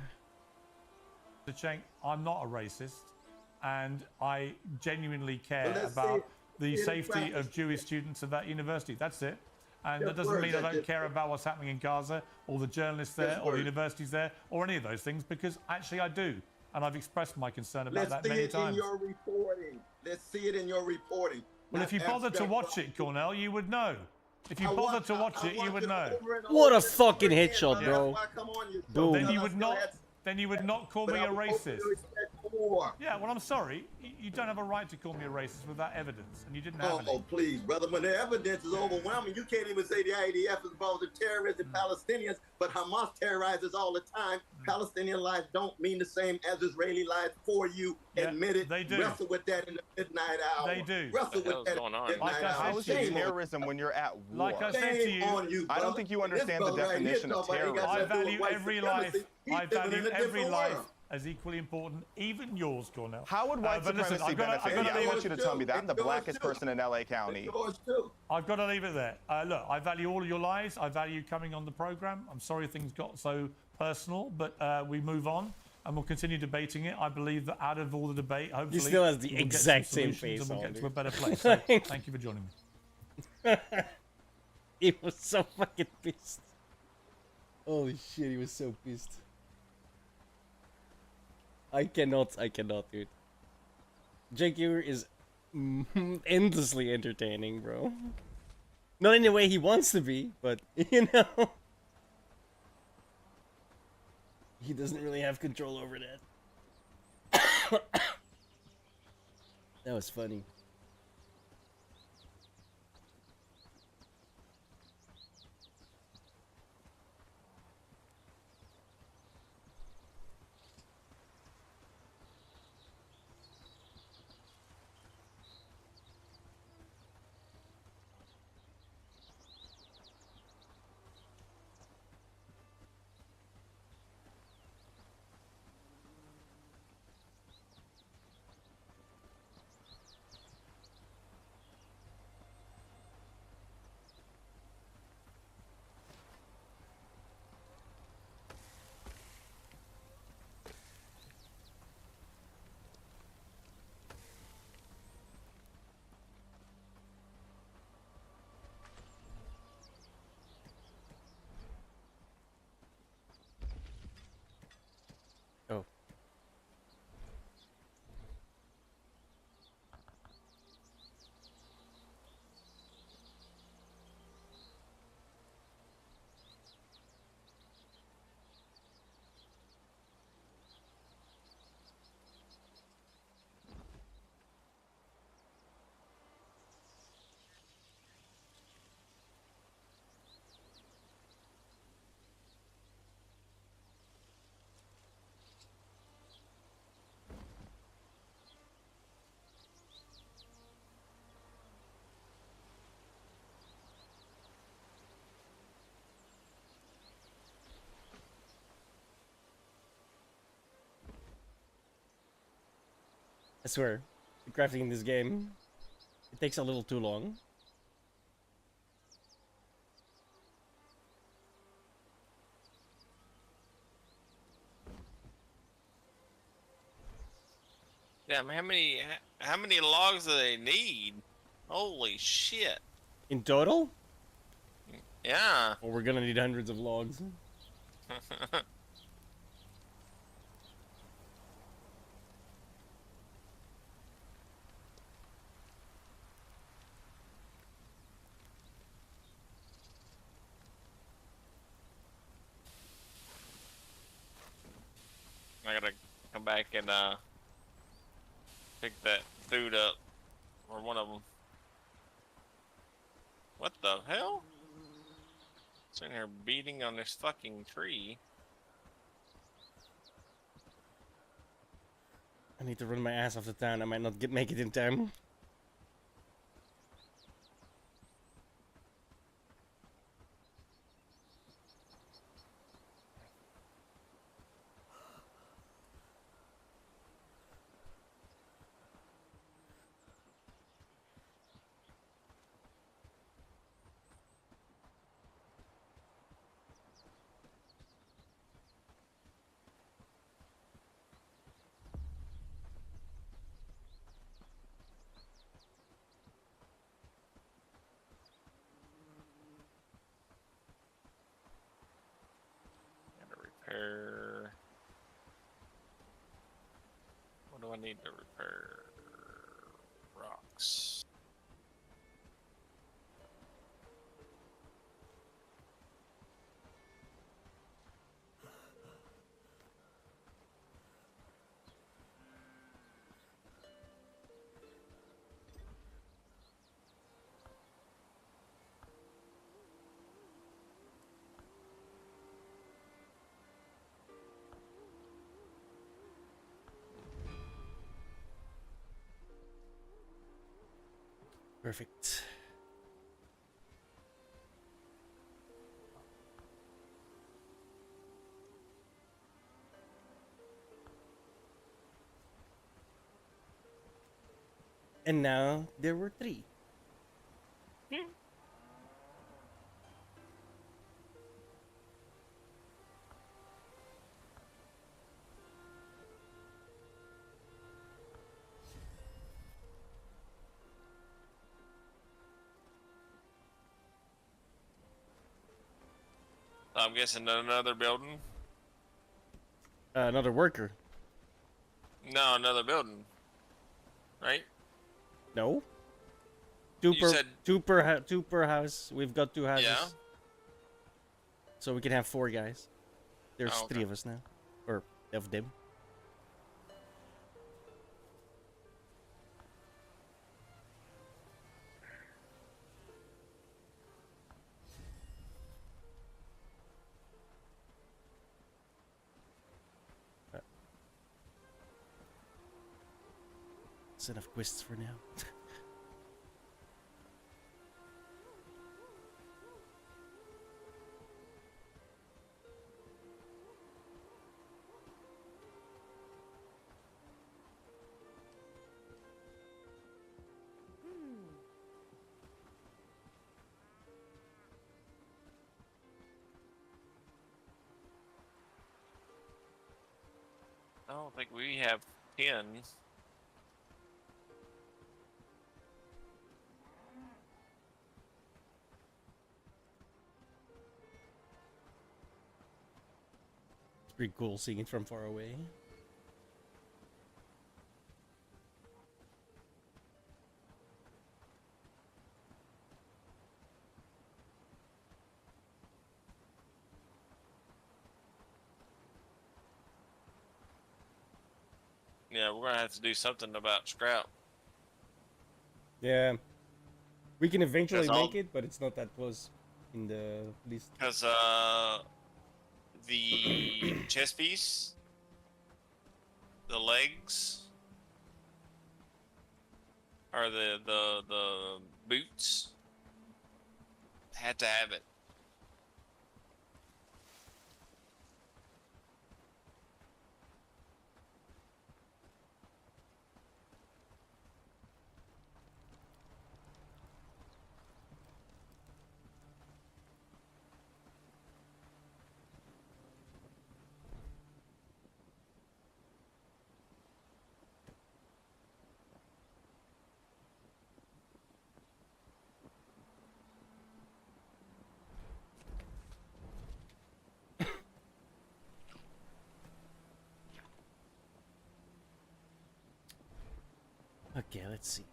Cheng, I'm not a racist, and I genuinely care about the safety of Jewish students at that university. That's it. And that doesn't mean I don't care about what's happening in Gaza, or the journalists there, or the universities there, or any of those things, because actually I do. And I've expressed my concern about that many times. Let's see it in your reporting. Let's see it in your reporting. Well, if you bother to watch it, Cornel, you would know. If you bother to watch it, you would know. What a fucking headshot, bro. Boom. Then you would not call me a racist. Yeah, well, I'm sorry. You don't have a right to call me a racist without evidence, and you didn't have any. Oh, please, brother. When the evidence is overwhelming, you can't even say the IDF is involved in terrorists and Palestinians, but Hamas terrorizes all the time. Palestinian lives don't mean the same as Israeli lives for you. Admit it. They do. Wrestle with that in the midnight hour. They do. Wrestle with that in the midnight hour. How is it terrorism when you're at war? Like I said to you, I don't think you understand the definition of terrorism. I value every life. I value every life as equally important, even yours, Cornel. How would white supremacy benefit me? I want you to tell me that. I'm the blackest person in LA County. I've got to leave it there. Look, I value all of your lives. I value coming on the program. I'm sorry things got so personal, but we move on. And we'll continue debating it. I believe that out of all the debate, hopefully, he still has the we'll exact get some same solutions face and we'll on, get to a dude. better place. So, thank you for joining me. He was so fucking pissed. Holy shit, he was so pissed. I cannot, dude. Jake Ewer is endlessly entertaining, bro. Not in the way he wants to be, but, you know. He doesn't really have control over that. That was funny. I swear, the crafting in this game, it takes a little too long. Damn, how many logs do they need? Holy shit. In total? Yeah. Well, we're gonna need hundreds of logs. I gotta come back and pick that food up, or one of them. What the hell? It's in here beating on this fucking tree. I need to run my ass off the town. I might not make it in time. Gotta repair. What do I need to repair? Rocks. Perfect. And now there were 3. I'm guessing another building. Another worker. No, another building. Right? No. You said two per house. We've got 2 houses. Yeah. So we can have 4 guys. There's Oh, okay. 3 of us now, or of them. That's enough quests for now. I don't think we have 10. It's pretty cool seeing it from far away. Yeah, we're gonna have to do something about scrap. Yeah. We can eventually That's all- make it, but it's not that close in the list. Because the chest piece, the legs, or the boots, had to have it. Okay, let's see.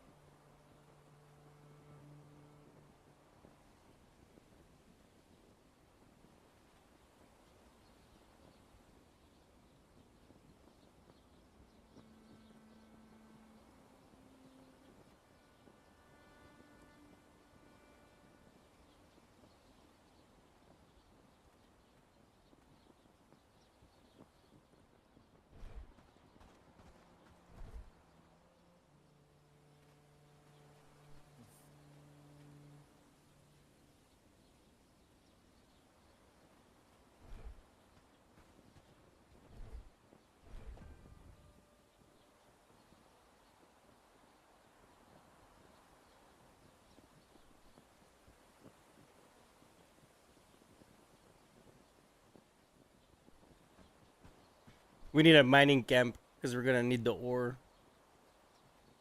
We need a mining camp because we're gonna need the ore.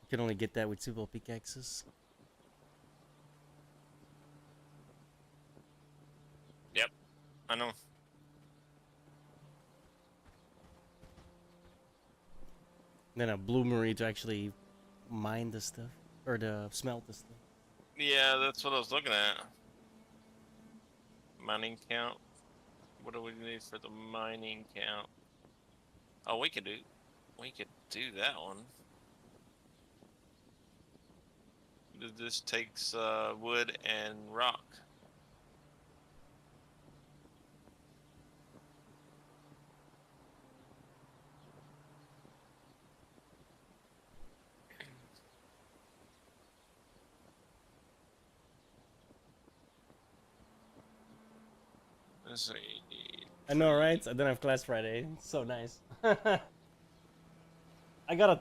You can only get that with simple pickaxes. Yep, I know. Then a bloomery to actually mine the stuff or to smelt the stuff. Yeah, that's what I was looking at. Mining count. What do we need for the mining count? Oh, we could do that one. This takes wood and rock. Let's see. I know, right? I don't have class Friday. It's so nice. I got a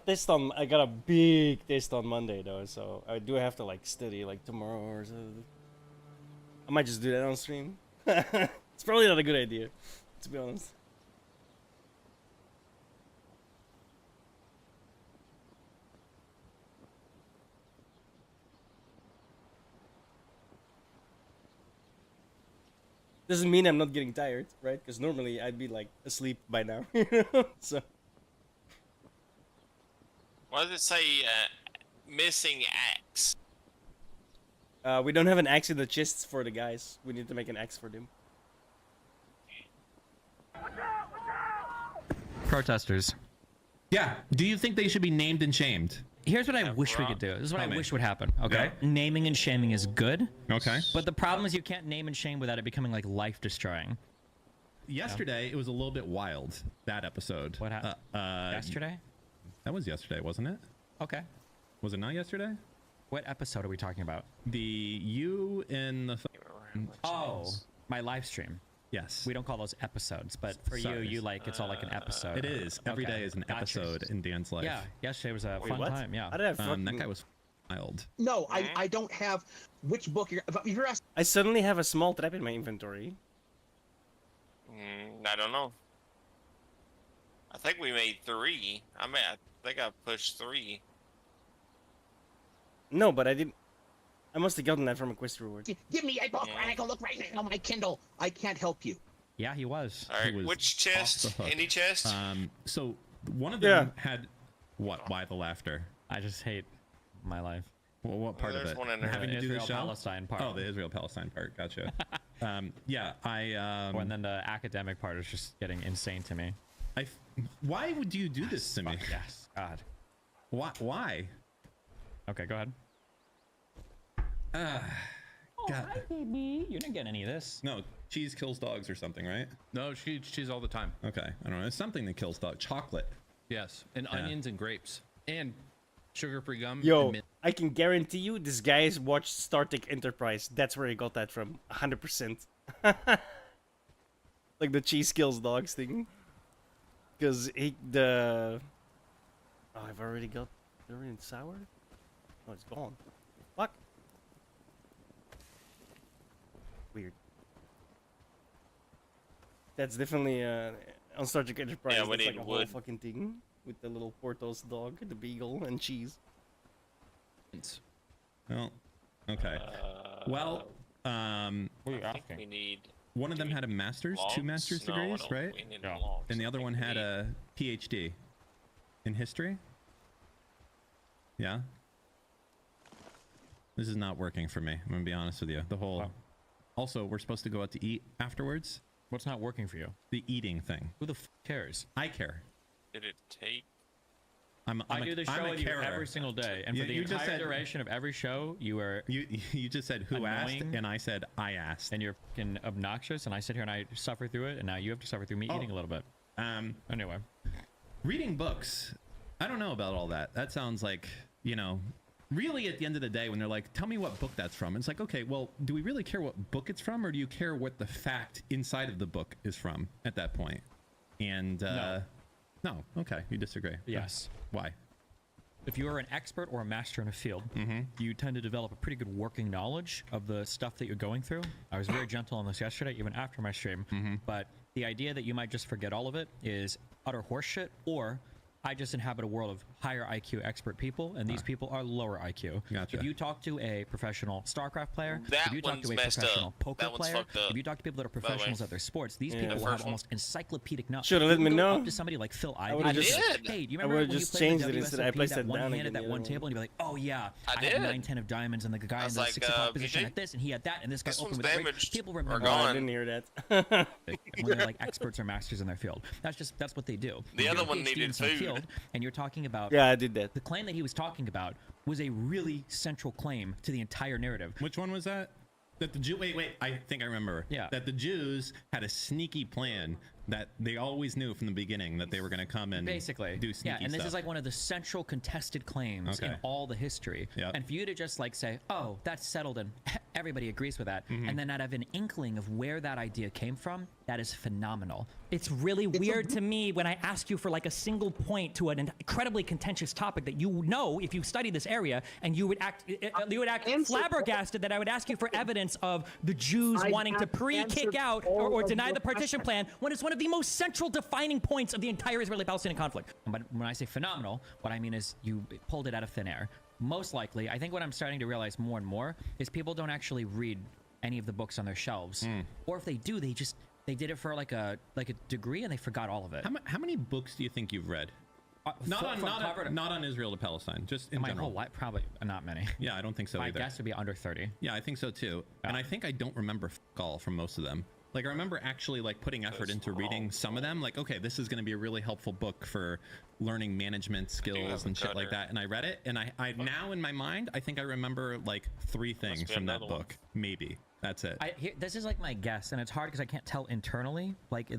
big test on Monday though, so I do have to like study like tomorrow or something. I might just do that on stream. It's probably not a good idea, to be honest. Doesn't mean I'm not getting tired, right? Because normally I'd be like asleep by now, you know? So. Why does it say missing axe? We don't have an axe in the chests for the guys. We need to make an axe for them. Protesters. Yeah. Do you think they should be named and shamed? Here's what I wish we could do. This is what I wish would happen. Okay. Naming and shaming is good. Okay. But the problem is you can't name and shame without it becoming like life destroying. Yesterday, it was a little bit wild, that episode. What happened? Yesterday? That was yesterday, wasn't it? Okay. Was it not yesterday? What episode are we talking about? The you in the... Oh, my live stream. Yes. We don't call those episodes, but for you like it's all like an episode. It is. Every day is an episode in Dan's life. Yeah. Yesterday was a fun time. Yeah. I did have that guy was wild. No, I don't have which book you're asking. I suddenly have a small trap in my inventory. I don't know. I think we made 3. I think I pushed 3. No, but I didn't. I must have gotten that from a quest reward. Give me a book and I can look right now on my Kindle. I can't help you. Yeah, he was. All right, which chest? Any chest? So one of them had what? Why the laughter? I just hate my life. Well, what part of it? One in there. Having to do the show? Israel-Palestine part. Oh, the Israel-Palestine part. Gotcha. Yeah, and then the academic part is just getting insane to me. Why would you do this to me? Yes. God. Why? Okay, go ahead. God. Hi, baby. You didn't get any of this. No, cheese kills dogs or something, right? No, she eats cheese all the time. Okay, I don't know. It's something that kills dogs. Chocolate. Yes, and onions and grapes and sugar-free gum. Yo, I can guarantee you this guy's watched Star Trek Enterprise. That's where he got that from. 100%. Like the cheese kills dogs thing. Because Oh, I've already got... They're in sour? Oh, it's gone. Fuck. Weird. That's definitely on Star Trek Enterprise. Yeah, we that's need like a wood. whole fucking thing with the little Portos dog, the beagle, and cheese. Well, okay. Well, what are you asking? We need. One of them had a master's, logs? 2 master's No, I degrees, don't- right? we need logs. And the other one had a PhD in history. Yeah. This is not working for me. I'm gonna be honest with you. The whole. Wow. Also, we're supposed to go out to eat afterwards. What's not working for you? The eating thing. Who the cares? I care. Did it take? I do the show with you every single day, and for the entire duration of every show, you are you just said who asked, and I said I asked, and you're fucking obnoxious, and I sit here and I suffer through it, and now you have to suffer through me eating a little bit. Anyway, reading books. I don't know about all that. That sounds like, you know, really at the end of the day when they're like, tell me what book that's from. It's like, okay, well, do we really care what book it's from, or do you care what the fact inside of the book is from at that point? And no, okay, you disagree. Yes. Why? If you are an expert or a master in a field, you tend to develop a pretty good working knowledge of the stuff that you're going through. I was very gentle on this yesterday, even after my stream. But the idea that you might just forget all of it is utter horseshit, or I just inhabit a world of higher IQ expert people, and these people are lower IQ. Gotcha. If you talk to a professional StarCraft player, That if you talk one's to a messed professional up. poker That one's player, fucked up, if you talk to people that are by the way. professionals at their sports, these Yeah. people The will have first one. almost encyclopedic knowledge. Should've let You me can go know. up to somebody like Phil I Ivey. would've and just- be like, hey, do you I remember would've when just you played changed the it instead. I WSOP, placed that it one down hand at again, that the one other table, and you'd be like, oh yeah, I had did. 9-10 of diamonds, and the guy in was the like, 6 o'clock BJ? position had this, and he had that, and this guy This opened one's with a great. damaged People or remember Oh, I gone. didn't hear that. when they're like experts or masters in their field. That's what they do. The You're other a one PhD needed in some food. field, and you're talking about Yeah, I did that. the claim that he was talking about was a really central claim to the entire narrative. Which one was that? That the Jew. Wait. I think I remember. Yeah. That the Jews had a sneaky plan that they always knew from the beginning that they were going to come and Basically, do sneaky yeah, and this stuff. is like one of the central contested claims in Okay. all the history. Yep. And for you to just like say, "Oh, that's settled," and everybody agrees with that, and then not have an inkling of where that idea came from, that is phenomenal. It's really weird to me when I ask you for like a single point to an incredibly contentious topic that you know if you study this area, and you would act flabbergasted that I would ask you for evidence of the Jews wanting to pre-kick out or deny the partition plan when it's one of the most central defining points of the entire Israeli-Palestinian conflict. But when I say phenomenal, what I mean is you pulled it out of thin air. Most likely, I think what I'm starting to realize more and more is people don't actually read any of the books on their shelves, or if they do, they did it for like a degree and they forgot all of it. How many books do you think you've read? Not on Israel to Palestine, just in my general. whole life, probably not many. Yeah, I don't think so My either. guess would be under 30. Yeah, I think so too. And I think I don't remember all from most of them. Like, I remember actually like putting effort into reading some of them. Like, okay, this is going to be a really helpful book for learning management skills and shit like that. And I read it, and I now in my mind, I think I remember like 3 things from that book. Maybe. That's it. This is like my guess, and it's hard because I can't tell internally. Like,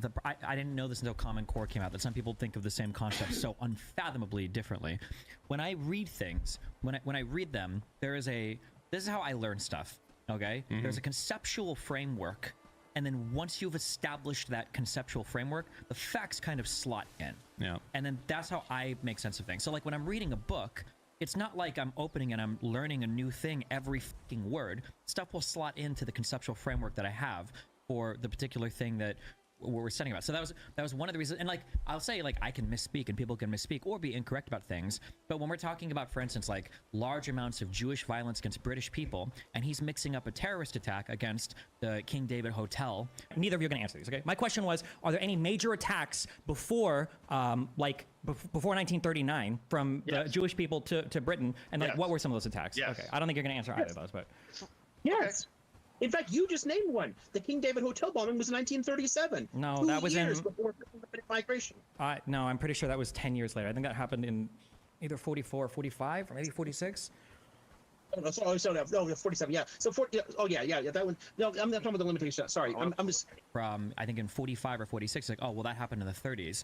I didn't know this until Common Core came out, that some people think of the same concept so unfathomably differently. When I read things, when I read them, this is how I learn stuff, okay? There's a conceptual framework, and then once you've established that conceptual framework, the facts kind of slot in. Yeah. And then that's how I make sense of things. So like when I'm reading a book, it's not like I'm opening and I'm learning a new thing every fucking word. Stuff will slot into the conceptual framework that I have for the particular thing that we're studying about. So that was one of the reasons. And like I'll say, like I can misspeak and people can misspeak or be incorrect about things. But when we're talking about, for instance, like large amounts of Jewish violence against British people, and he's mixing up a terrorist attack against the King David Hotel, neither of you are going to answer these. Okay, my question was: are there any major attacks before, before 1939 from the Jewish people to Britain? And like, what were some of those attacks? Yes. Okay, I don't think you're going to answer either of those, but Yes. In fact, you just named one. The King David Hotel bombing was in 1937. No, 2 that was years in before migration. no, I'm pretty sure that was 10 years later. I think that happened in either 44 or 45 or maybe 46. No, 47. Yeah. So that one. No, I'm not talking about the limitation. Sorry, I'm just. From I think in 45 or 46, like, oh well, that happened in the 30s.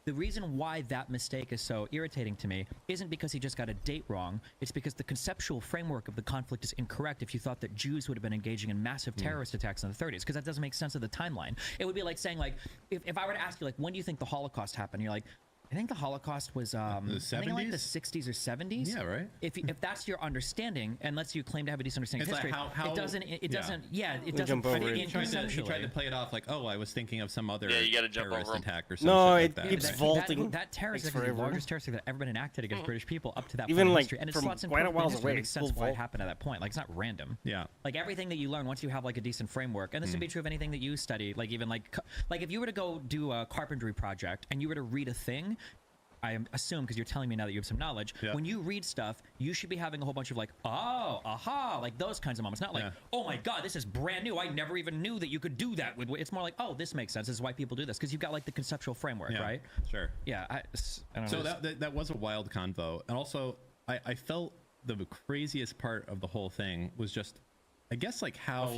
The reason why that mistake is so irritating to me isn't because he just got a date wrong. It's because the conceptual framework of the conflict is incorrect if you thought that Jews would have been engaging in massive terrorist attacks in the 30s, because that doesn't make sense of the timeline. It would be like saying, like, if I were to ask you, like, when do you think the Holocaust happened? You're like, I think the Holocaust was the 70s? I think like the 60s or 70s. Yeah, right. If that's your understanding, and lets you claim to have a decent understanding of It's history, like how it doesn't. It doesn't. Yeah, it We doesn't jump over fit it. in He tried conceptually. to play it off like, oh, I was thinking of some other you gotta jump terrorist over 'em. attack or something. No, like it that. keeps right? vaulting. That terrorist Takes is the forever. largest terrorist attack that ever been enacted against British people up to that Even, point in like, history, and it from slots in quite a perfectly while in history. away, It makes sense full why it vault. happened at that point. Like, it's not random. Yeah. Like everything that you learn once you have like a decent framework, and this would be true of anything that you study. Like even like if you were to go do a carpentry project and you were to read a thing, I assume, because you're telling me now that you have some knowledge, when you read stuff, you should be having a whole bunch of like, oh, aha, like those kinds of moments. Not like, oh my God, this is brand new. I never even knew that you could do that. It's more like, oh, this makes sense. This is why people do this. Because you've got like the conceptual framework, right? Sure. Yeah. I don't so know. that was a wild convo. And also, I felt the craziest part of the whole thing was just, I guess, like how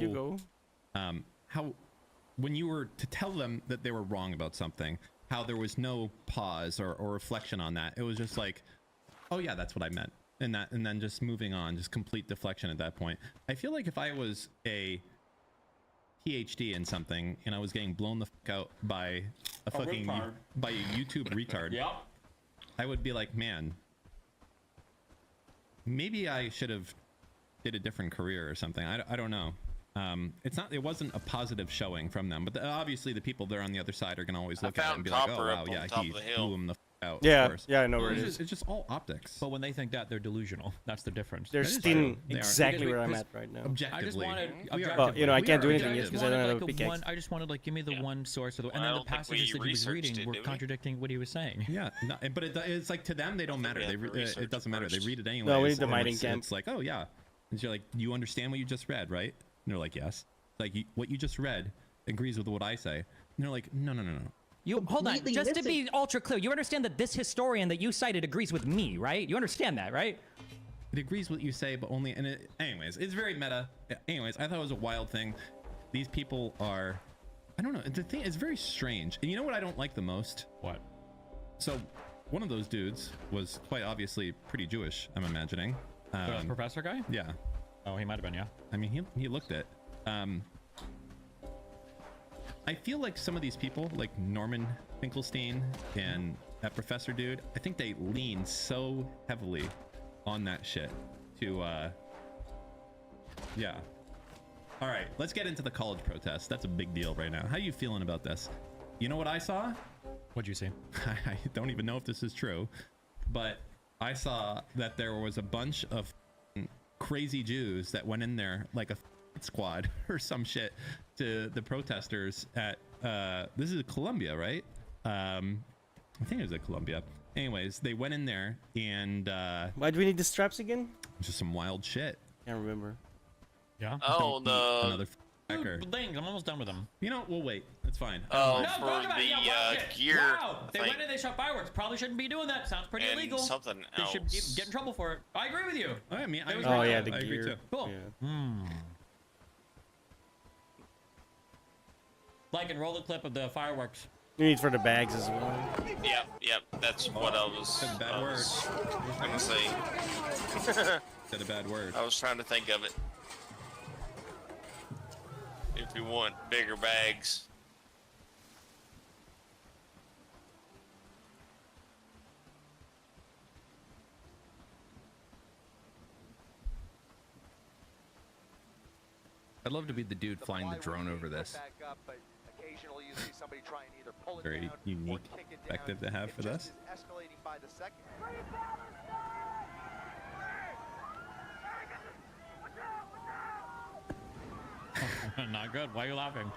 when you were to tell them that they were wrong about something, how there was no pause or reflection on that. It was just like, oh yeah, that's what I meant. And then just moving on, just complete deflection at that point. I feel like if I was a PhD in something and I was getting blown the fuck out by a YouTube retard, I would be like, man, maybe I should have did a different career or something. I don't know. It wasn't a positive showing from them, but obviously the people there on the other side are gonna always look at it and be like, oh wow, yeah, he blew him the out. Yeah, of course. yeah, I know where it is. It's just all optics. But when they think that, they're delusional. That's the difference. They're still exactly where I'm at right now. Objectively. I just wanted, well, you know, I can't do anything yet because I don't have a pickaxe. I just wanted, like, give me the one source of the, and then the passages that he was reading were contradicting what he was saying. Yeah, no, but it's like to them they don't matter. It doesn't matter. They read it anyway. No, we need the mining camp. It's like, oh yeah, and you're like, you understand what you just read, right? And they're like, yes. Like what you just read agrees with what I say. And they're like, no. You hold on, just to be ultra clear, you understand that this historian that you cited agrees with me, right? You understand that, right? It agrees with what you say, but only. And anyways, it's very meta. Anyways, I thought it was a wild thing. These people are, I don't know. The thing is very strange. And you know what I don't like the most? What? So, one of those dudes was quite obviously pretty Jewish. I'm imagining. The professor guy? Yeah. Oh, he might have been. Yeah. I mean, he looked it. I feel like some of these people, like Norman Finkelstein and that professor dude, I think they lean so heavily on that shit to, yeah. All right, let's get into the college protest. That's a big deal right now. How you feeling about this? You know what I saw? What'd you see? I don't even know if this is true, but I saw that there was a bunch of crazy Jews that went in there like a squad or some shit to the protesters at this is Columbia, right? I think it was at Columbia. Anyways, they went in there and why do we need the straps again? Just some wild shit. Can't remember. Yeah. Oh, another hacker. Things. I'm almost done with them. You know, we'll wait. It's fine. Oh, no, for the gear. Wow, they went in, they shot fireworks. Probably shouldn't be doing that. Sounds pretty illegal. Something else. They should get in trouble for it. I agree with you. I mean, the I agree gear. too. Cool. Yeah. Like and roll the clip of the fireworks. You need for the bags as well. Yep. That's what I was. That's a bad word. Gonna say. Said a bad word. I was trying to think of it. If you want bigger bags. I'd love to be the dude flying the drone over this. Very unique perspective to have for this. Not good. Why are you laughing?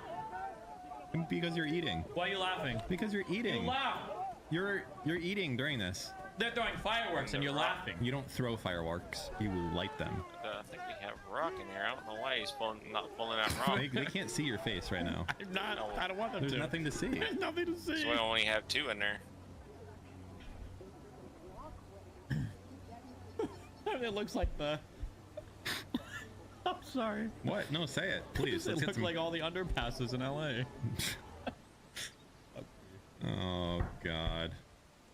Because you're eating. Why are you laughing? Because you're eating. You laugh. You're eating during this. They're throwing fireworks and you're laughing. You don't throw fireworks. You light them. I think we have rock in here. I don't know why he's not pulling out rock. They can't see your face right now. I'm not. I don't want them There's to. nothing to see. There's nothing to see. So we only have 2 in there. It looks like the... I'm sorry. What? No, say it, please. It looks like all the underpasses in LA. Oh, God.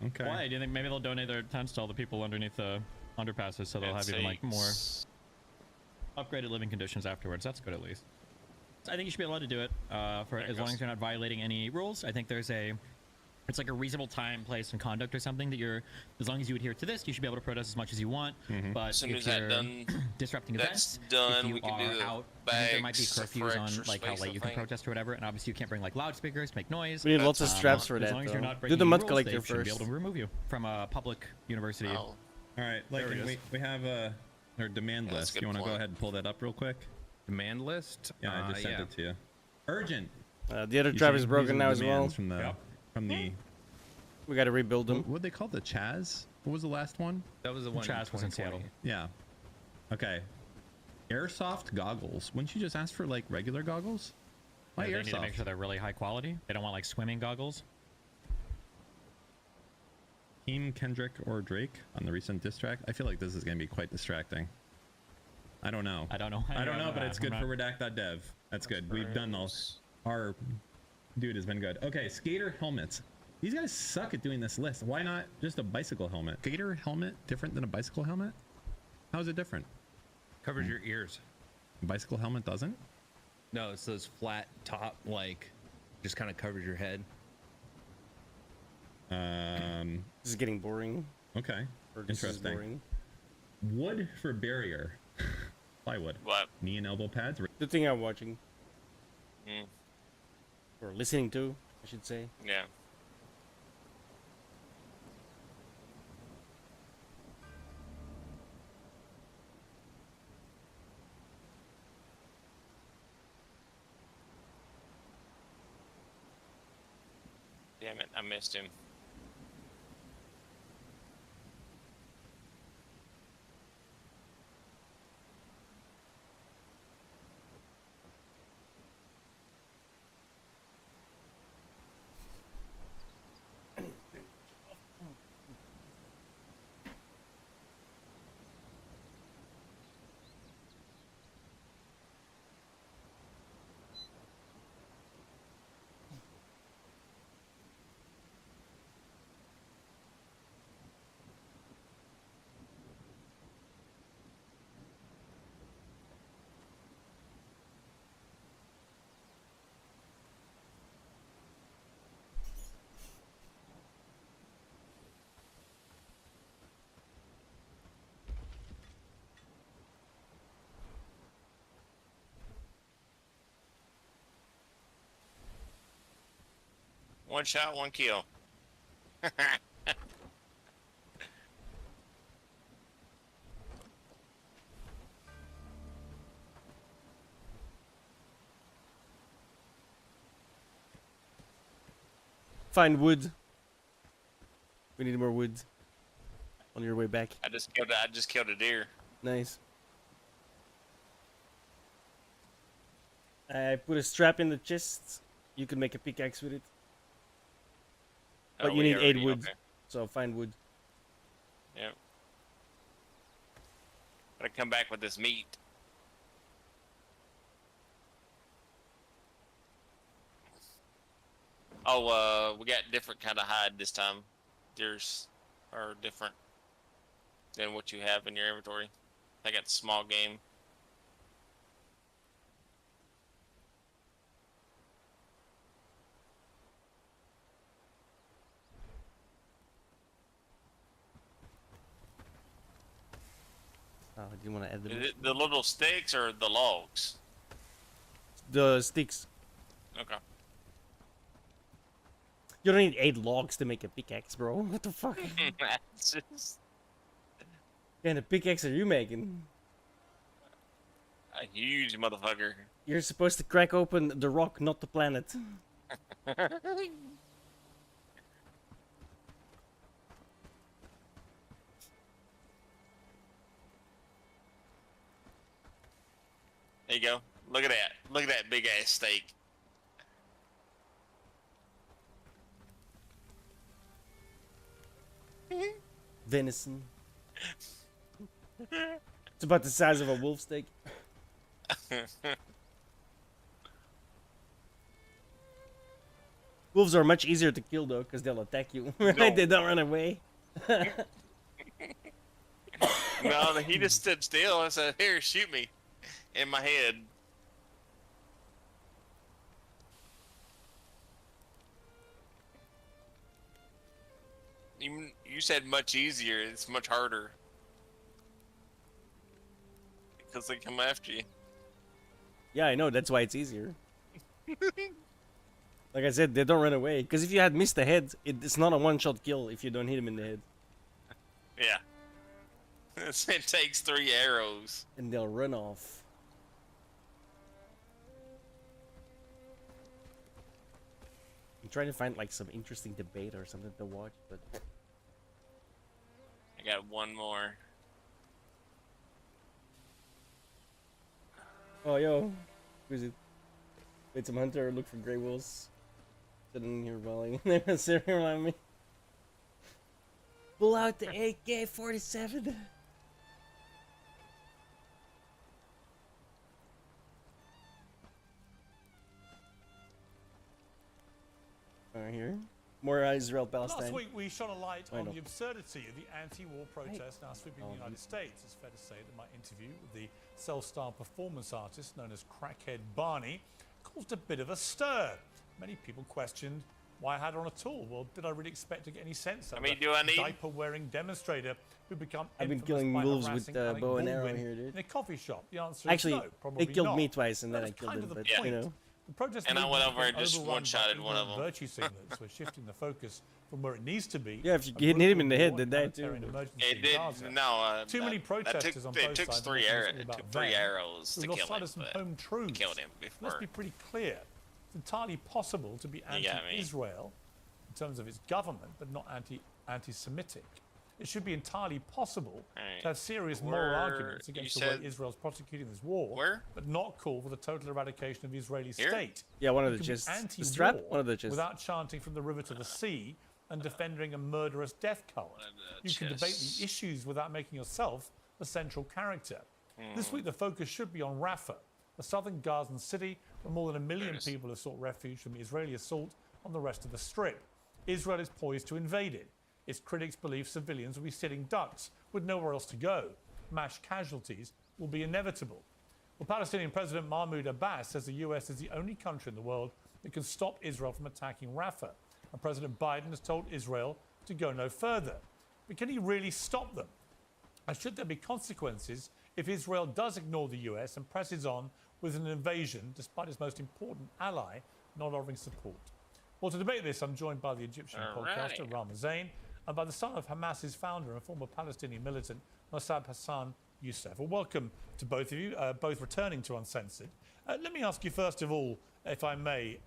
Okay. Why? Do you think maybe they'll donate their tents to all the people underneath the underpasses so they'll have even like more upgraded living conditions afterwards? That's good at least. I think you should be allowed to do it for as long as you're not violating any rules. I think there's it's like a reasonable time, place, and conduct or something that as long as you adhere to this, you should be able to protest as much as you want. But as soon if as that's you're done, disrupting events, done, if you we can do the out, I think there might be bags, curfews on extra like how space, late I you can think. protest or whatever, and obviously you can't bring like loudspeakers, make noise. We need lots of straps for as that. long as you're not Do breaking the any mud rules, collector they should first. be able to remove you from a public university. Oh. All right, like we have our demand list. You want to go ahead and pull that up real quick? Demand list? Yeah, I just sent it to you. Urgent. The other trap is broken now as well. From the We gotta rebuild them. What they call the Chaz? What was the last one? That was the one. Chaz was in Seattle. Yeah. Okay. Airsoft goggles. Wouldn't you just ask for like regular goggles? Why They airsoft? need to make sure they're really high quality. They don't want like swimming goggles. Team Kendrick or Drake on the recent diss track. I feel like this is going to be quite distracting. I don't know. I don't know. I don't know, but it's good for redact.dev. That's good. We've done those. Our dude has been good. Okay, skater helmets. These guys suck at doing this list. Why not just a bicycle helmet? Skater helmet different than a bicycle helmet? How is it different? Covers your ears. Bicycle helmet doesn't? No, it's those flat top, like, just kind of covers your head. This is getting boring. Okay. Or this is Interesting. boring. Wood for barrier. Plywood. What? Knee and elbow pads. The thing I'm watching. Mm. Or listening to, I should say. Yeah. Damn it, I missed him. One shot, one kill. Find wood. We need more wood. On your way back. I just killed a deer. Nice. I put a strap in the chest. You can make a pickaxe with it. But Oh, you we need 8 already- wood. okay. So find wood. Yep. Gotta come back with this meat. Oh, we got different kind of hide this time. Deers are different than what you have in your inventory. I got small game. Oh, do you want to add Is them? it the little sticks or the logs? The sticks. Okay. You don't need 8 logs to make a pickaxe, bro. What the fuck? It's just What kind of pickaxe are you making? a huge motherfucker. You're supposed to crack open the rock, not the planet. There you go. Look at that. Look at that big ass steak. Venison. It's about the size of a wolf steak. Wolves are much easier to kill though, because they'll attack you. Right? No. They don't run away. No, he just stood still and said, "Here, shoot me," in my head. You said much easier. It's much harder because they come after you. Yeah, I know. That's why it's easier. Like I said, they don't run away. Because if you had missed the head, it's not a one-shot kill if you don't hit him in the head. Yeah. It takes 3 arrows. And they'll run off. trying to find like some interesting debate or something to watch, but I got one more. oh yo, who's it? Wait, some hunter look for gray wolves. Sitting here rolling. They were sitting around me. Pull out the AK-47. Right here. More Israel-Palestine. Last week we shone a light I on know. the absurdity of the anti-war protests now sweeping the United States. It's fair to say that my interview with the self-styled performance artist known as Crackhead Barney caused a bit of a stir. Many people questioned why I had on at all. Well, did I really expect to get any sense out of do I need? diaper-wearing demonstrator who become I've been infamous killing by wolves with harassing Alec bow and arrow Baldwin here, dude. in a coffee shop? The answer Actually, is no, probably they killed not. me twice and then That I was killed kind them, of the but point. you know. The protest And I went movement over and has just been overrun one-shotted by one of ignorant them. virtue signalers who are shifting the focus from where it needs to be. Yeah, if you a hit him in the brutal head, war then and that too. humanitarian emergency It in did. Gaza. No, Too many protesters on both it took sides. three making arrows. this all It about took 3 them. arrows to We've lost kill sight him. of some But home truths. killed him Let's before. be pretty clear. It's entirely possible to be You got me. anti-Israel in terms of its government, but not anti-Semitic. It should be entirely possible to have serious moral arguments against the way Israel's prosecuting this war, but not call for the total eradication of the Israeli state. Yeah, one of You the can be chests. The anti-war strap? One of the chests. without chanting from the river to the sea and defending a murderous death cult. You can debate the issues without making yourself the central character. This week the focus should be on Rafah, the southern Gazan city where more than 1 million people have sought refuge from the Israeli assault on the rest of the Strip. Israel is poised to invade it. Its critics believe civilians will be sitting ducks with nowhere else to go. Mass casualties will be inevitable. Well, Palestinian President Mahmoud Abbas says the US is the only country in the world that can stop Israel from attacking Rafah. And President Biden has told Israel to go no further. But can he really stop them? And should there be consequences if Israel does ignore the US and presses on with an invasion despite its most important ally not offering support? Well, to debate this, I'm joined by the Egyptian podcaster Rama Zain and by the son of Hamas's founder and former Palestinian militant Mossab Hassan Youssef. Well, welcome to both of you, both returning to Uncensored. Let me ask you first of all, if I may,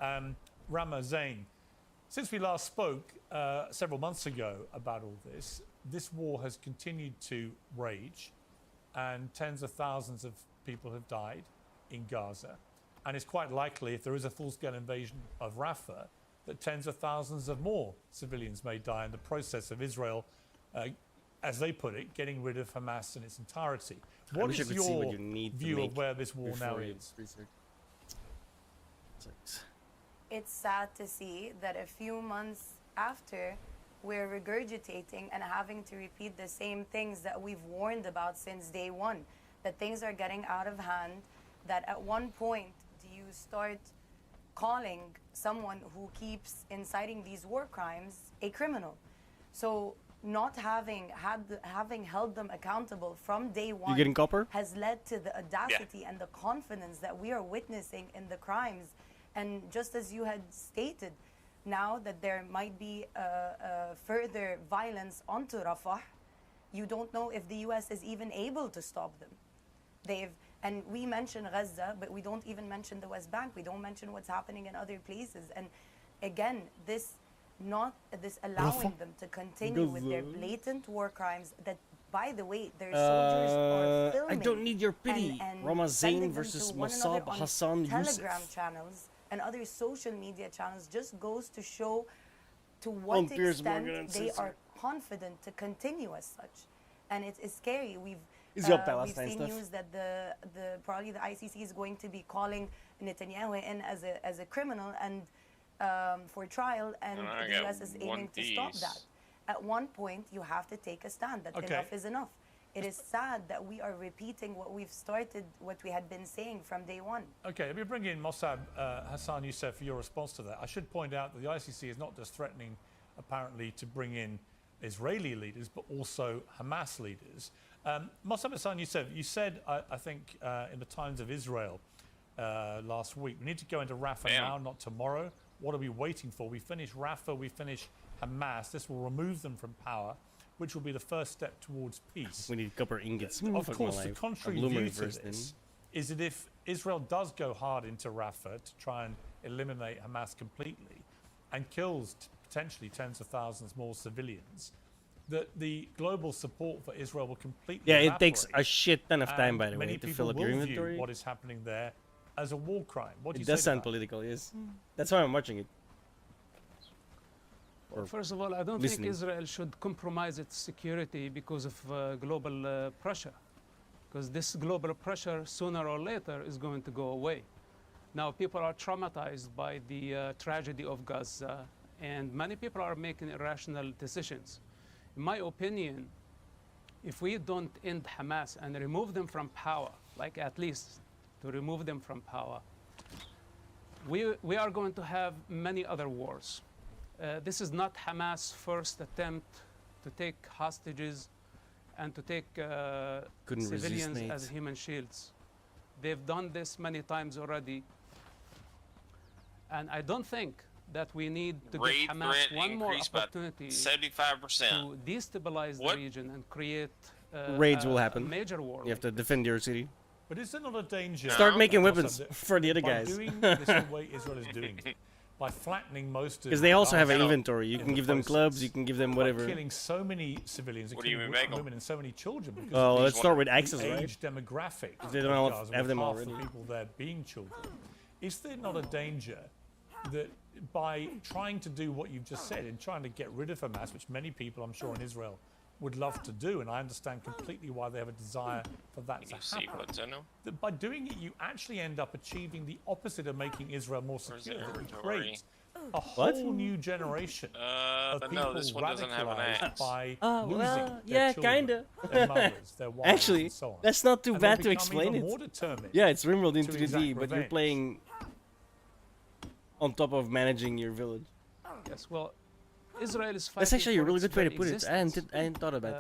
Rama Zain, since we last spoke several months ago about all this, this war has continued to rage and tens of thousands of people have died in Gaza. And it's quite likely, if there is a full-scale invasion of Rafah, that tens of thousands of more civilians may die in the process of Israel, as they put it, getting rid of Hamas in its entirety. What is your view of where this war now is? It's sad to see that a few months after, we're regurgitating and having to repeat the same things that we've warned about since day one, that things are getting out of hand, that at one point do you start calling someone who keeps inciting these war crimes a criminal. So not having held them accountable from day one You getting copper? has led to the audacity and the confidence that we are witnessing in the crimes. And just as you had stated, now that there might be further violence onto Rafah, you don't know if the US is even able to stop them. And we mention Gaza, but we don't even mention the West Bank. We don't mention what's happening in other places. And again, this allowing them to continue with their blatant war crimes that, by the way, their soldiers are filming. I don't need your pity. And Rama sending Zain them versus to one another Mossab on Hassan Telegram Youssef. channels and other social media channels just goes to show to what Piers extent Morgan they Uncensored. are confident to continue as such. And it's scary. We've Palestine seen stuff. news that probably the ICC is going to be calling Netanyahu in as a criminal and for trial, and the US is aiming to stop that. At one point, you have to take a stand that enough is enough. It is sad that we are repeating what we had been saying from day one. Okay, let me bring in Mossab Hassan Youssef for your response to that. I should point out that the ICC is not just threatening, apparently, to bring in Israeli leaders, but also Hamas leaders. Mossab Hassan Youssef, you said, I think, in the Times of Israel last week, we need to go into Rafah now, not tomorrow. What are we waiting for? We finish Rafah, we finish Hamas. This will remove them from power, which will be the first step towards peace. We need copper ingots. Of course, the contrary view to this is that if Israel does go hard into Rafah to try and eliminate Hamas completely, and kills potentially tens of thousands more civilians, that the global support for Israel will completely it takes evaporate. a shit ton of time, And by the many way, to people fill up your will inventory. view what is happening there as a war crime. What do you It say does to sound that? political, yes. That's why I'm watching it. Well, first of all, I don't listening. think Israel should compromise its security because of global pressure. Because this global pressure, sooner or later, is going to go away. Now, people are traumatized by the tragedy of Gaza, and many people are making irrational decisions. In my opinion, if we don't end Hamas and remove them from power, like at least to remove them from power, we are going to have many other wars. This is not Hamas' first attempt to take hostages and to take civilians as human shields. They've done this many times already. And I don't think that we need to give Hamas one more opportunity 75%. to destabilize the region and create Raids will happen. a major war. You have to defend your city. But is there not a danger? Start making weapons for the other by guys. doing this the way Israel is doing it, by flattening most of Because they also have an Gaza inventory. You in can the give them process, clubs, you can give them whatever. by killing so many civilians, including women and so many children. Because Oh, of let's the start with access, age right? demographic. If they of don't Gaza, have with them half already. the people there being children. Is there not a danger that by trying to do what you've just said and trying to get rid of Hamas, which many people, I'm sure, in Israel would love to do, and I understand completely why they have a desire for that to happen, that by doing it, you actually end up achieving the opposite of making Israel more secure. That you create a whole new generation of but people no, this one doesn't have an radicalized axe. by losing well, their yeah, children, kinda. their mothers, their wives, Actually, and so on. that's not too And bad they to become explain even it. more determined Yeah, it's rimworld into to 3D, exact but you're revenge. playing on top of managing your village. Yes, well, Israel is fighting That's actually a for really its good way to very put it. I existence. hadn't thought about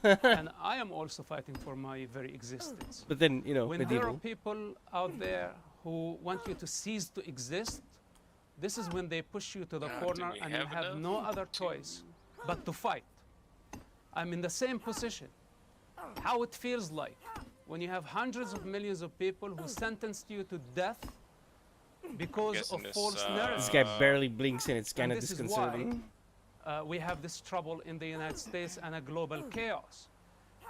that. And I am also fighting for my very existence. But then, you know, when there are medieval. people out there who want you to cease to exist, this is when they push you to the corner and you have no other choice but to fight. I'm in the same position. How it feels like when you have hundreds of millions of people who sentenced you to death because of false narratives. This guy barely blinks and it's kind of this is disconcerting. why we have this trouble in the United States and a global chaos.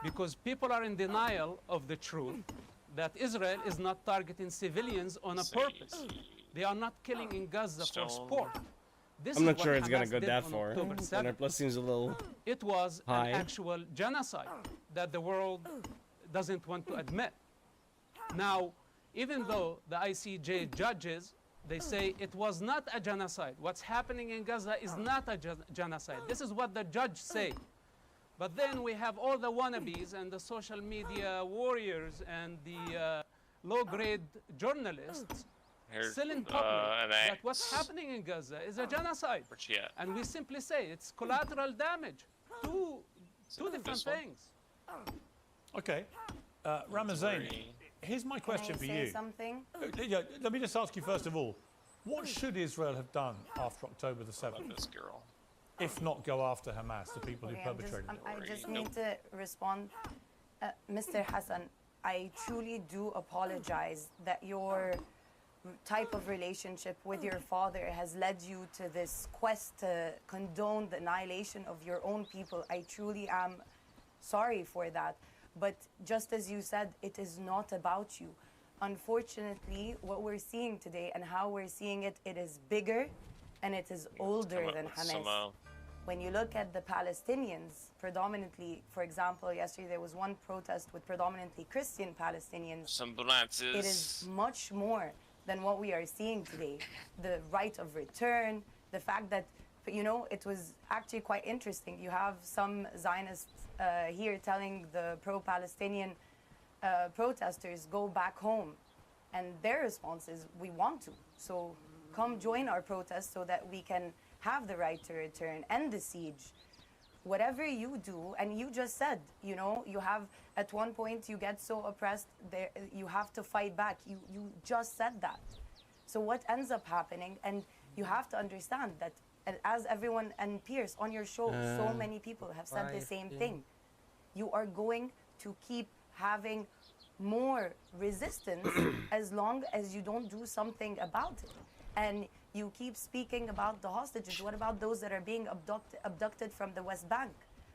Because people are in denial of the truth that Israel is not targeting civilians on a purpose. They are not killing in Gaza for sport. This I'm is not what sure it's gonna Hamas go did that on far. October 7th. 100 plus seems a little It was high. an actual genocide that the world doesn't want to admit. Now, even though the ICJ judges, they say it was not a genocide. What's happening in Gaza is not a genocide. This is what the judge say. But then we have all the wannabes and the social media warriors and the low-grade journalists still in public that what's happening in Gaza is a genocide. And we simply say it's collateral damage. Two different things. Okay. Ramazan, here's my question for Can I you. say something? Yeah, let me just ask you first of all, what should Israel have done after October the 7th? This girl. If not go after Hamas, the people who perpetrated it. I just need to respond. Mr. Hassan, I truly do apologize that your type of relationship with your father has led you to this quest to condone the annihilation of your own people. I truly am sorry for that. But just as you said, it is not about you. Unfortunately, what we're seeing today and how we're seeing it, it is bigger and it is older than Hamas. When you look at the Palestinians, predominantly, for example, yesterday there was one protest with predominantly Christian Palestinians. It is much more than what we are seeing today. The right of return, the fact that, you know, it was actually quite interesting. You have some Zionists here telling the pro-Palestinian protesters, go back home. And their response is, we want to. So come join our protest so that we can have the right to return, end the siege. Whatever you do, and you just said, you know, you have, at one point you get so oppressed, there, you have to fight back. You just said that. So what ends up happening, and you have to understand that, as everyone, and Pierce, on your show, so many people have said the same thing. You are going to keep having more resistance as long as you don't do something about it. And you keep speaking about the hostages. What about those that are being abducted from the West Bank?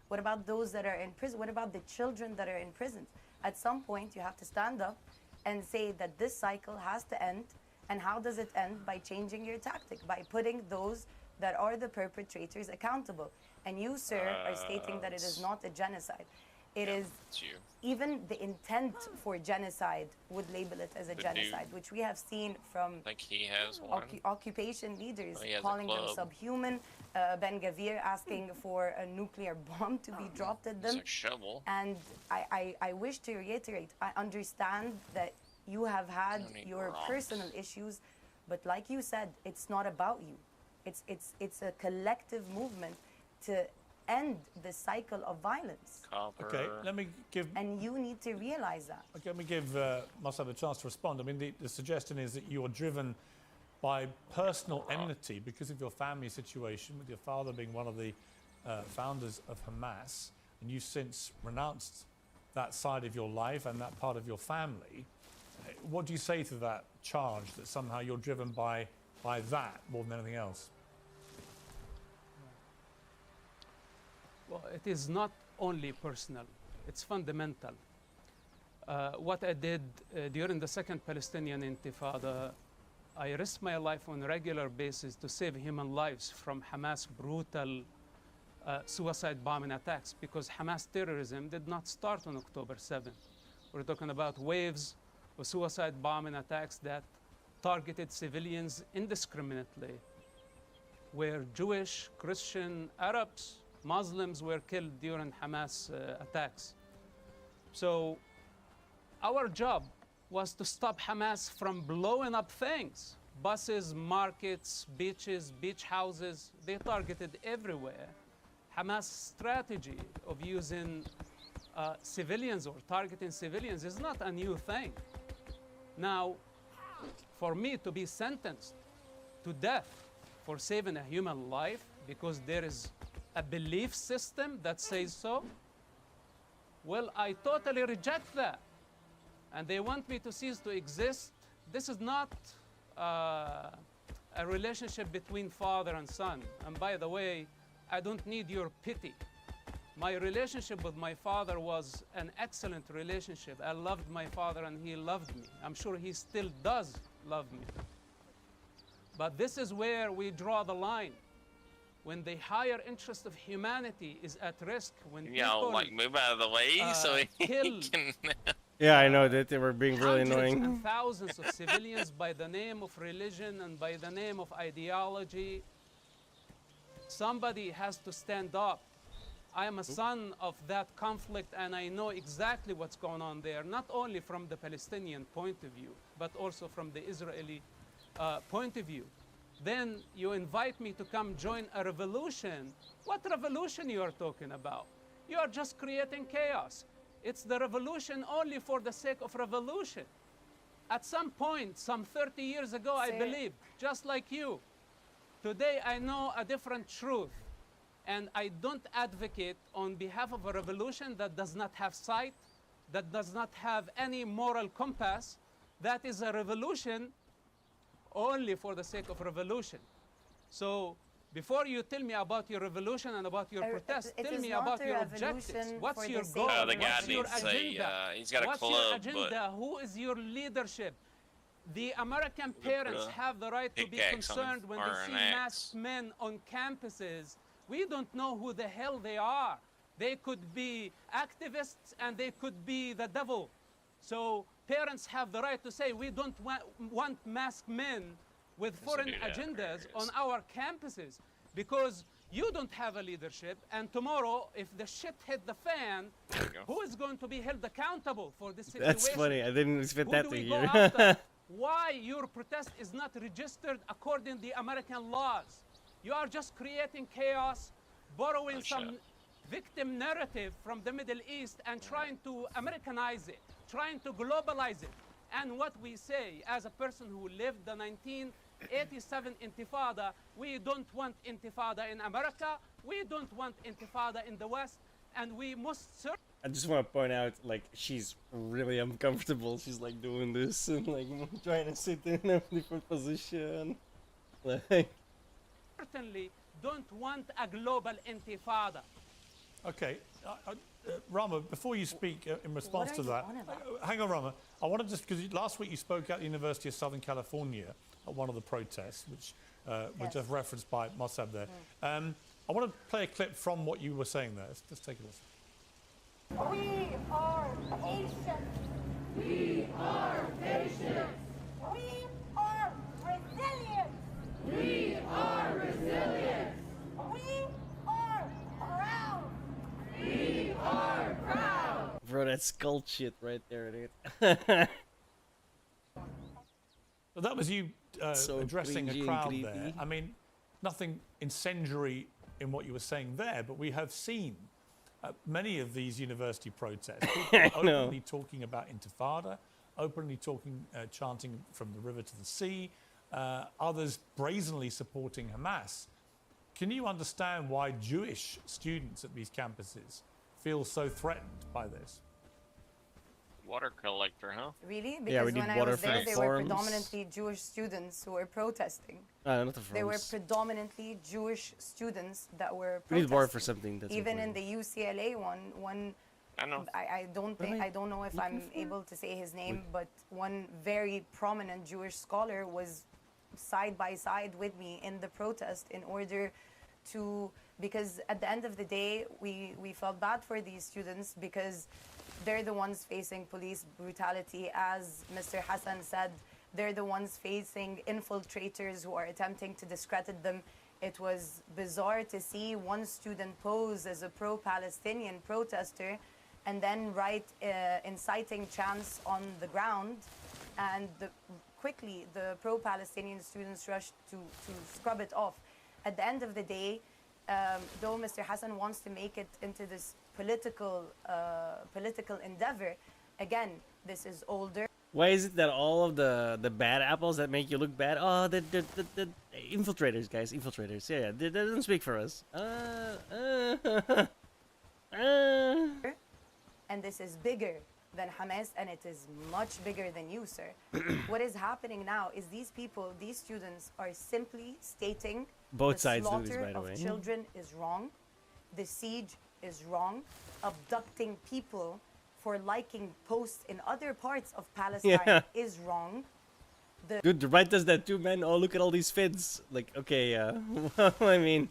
What about those that are in prison? What about the children that are in prison? At some point, you have to stand up and say that this cycle has to end. And how does it end? By changing your tactic, by putting those that are the perpetrators accountable. And you, sir, are stating that it is not a genocide. It is, even the intent for genocide would label it as a genocide, which we have seen from he has one. occupation leaders He has a calling them club. subhuman, Ben Gavir asking for a nuclear bomb to be dropped at them. It's a shovel. And I wish to reiterate, I understand that you have had your personal issues, but like you said, it's not about you. It's a collective movement to end the cycle of violence. Okay, let me give... And you need to realize that. Okay, let me give Mossab a chance to respond. I mean, the suggestion is that you are driven by personal enmity because of your family situation, with your father being one of the founders of Hamas, and you've since renounced that side of your life and that part of your family. What do you say to that charge, that somehow you're driven by that more than anything else? Well, it is not only personal, it's fundamental. What I did during the second Palestinian Intifada, I risked my life on a regular basis to save human lives from Hamas' brutal suicide bombing attacks, because Hamas terrorism did not start on October 7th. We're talking about waves of suicide bombing attacks that targeted civilians indiscriminately, where Jewish, Christian, Arabs, Muslims were killed during Hamas attacks. So our job was to stop Hamas from blowing up things. Buses, markets, beaches, beach houses, they targeted everywhere. Hamas' strategy of using civilians or targeting civilians is not a new thing. Now, for me to be sentenced to death for saving a human life because there is a belief system that says so, well, I totally reject that. And they want me to cease to exist. This is not a relationship between father and son. And by the way, I don't need your pity. My relationship with my father was an excellent relationship. I loved my father and he loved me. I'm sure he still does love me. But this is where we draw the line. When the higher interest of humanity is at risk, when people like move out of the way so he kill can. Yeah, I know that they were being really hundreds annoying. and thousands of civilians by the name of religion and by the name of ideology, somebody has to stand up. I am a son of that conflict and I know exactly what's going on there, not only from the Palestinian point of view, but also from the Israeli point of view. Then you invite me to come join a revolution. What revolution you are talking about? You are just creating chaos. It's the revolution only for the sake of revolution. At some point, some 30 years ago, I believed, just like you. Today, I know a different truth. And I don't advocate on behalf of a revolution that does not have sight, that does not have any moral compass. That is a revolution only for the sake of revolution. So before you tell me about your revolution and about your protest, tell me about your objectives. What's your goal? The guy What's your needs agenda? he's got a What's club, your agenda? Who is your leadership? The American parents have the right to be concerned when they see masked men on campuses. We don't know who the hell they are. They could be activists and they could be the devil. So parents have the right to say, we don't want masked men with foreign agendas on our campuses, because you don't have a leadership, and tomorrow, if the shit hit the fan, who is going to be held accountable for this situation? That's funny. I didn't expect that to hear. Why your protest is not registered according to the American laws? You are just creating chaos, borrowing some victim narrative from the Middle East and trying to Americanize it, trying to globalize it. And what we say, as a person who lived the 1987 Intifada, we don't want Intifada in America, we don't want Intifada in the West, and we must I just want to point out, like, she's really uncomfortable. She's like doing this and like trying to sit in a different position. certainly don't want a global intifada. Okay, Rama, before you speak in response to that, hang on, Rama. I want to just, because last week you spoke at the University of Southern California at one of the protests, which was just referenced by Mossab there. I want to play a clip from what you were saying there. Let's take a listen. We are patient. We are patient. We are resilient. We are resilient. We are proud. We are proud. Bro, that's skull shit right there, dude. So that was you So addressing cringy a and crowd creepy. there. I mean, nothing incendiary in what you were saying there, but we have seen many of these university protests, people openly talking about intifada, openly talking, chanting from the river to the sea, others brazenly supporting Hamas. Can you understand why Jewish students at these campuses feel so threatened by this? Water collector, huh? Really? Yeah, Because we when need I water was for there, the they were forums. predominantly Jewish students who were protesting. Not the They were forums. predominantly Jewish students that were We need protesting. water for something that's Even important. in the UCLA one I know. I don't know if I'm able to say his name, but one very prominent Jewish scholar was side by side with me in the protest in order to, because at the end of the day we felt bad for these students because they're the ones facing police brutality. As Mr. Hassan said, they're the ones facing infiltrators who are attempting to discredit them. It was bizarre to see one student pose as a pro-Palestinian protester and then write inciting chants on the ground, and quickly the pro-Palestinian students rushed to scrub it off. At the end of the day, though Mr. Hassan wants to make it into this political endeavor, again, this is older. Why is it that all of the bad apples that make you look bad? Oh, the infiltrators, guys, infiltrators. Yeah, they don't speak for us. And this is bigger than Hamas, and it is much bigger than you, sir. What is happening now is these people, these students, are simply stating Both the sides do this, slaughter by the way. of children is wrong, the siege is wrong, abducting people for liking posts in other parts of Palestine Yeah. is wrong. Dude, the right does that too, man. Oh, look at all these fins. Like, okay, well, I mean,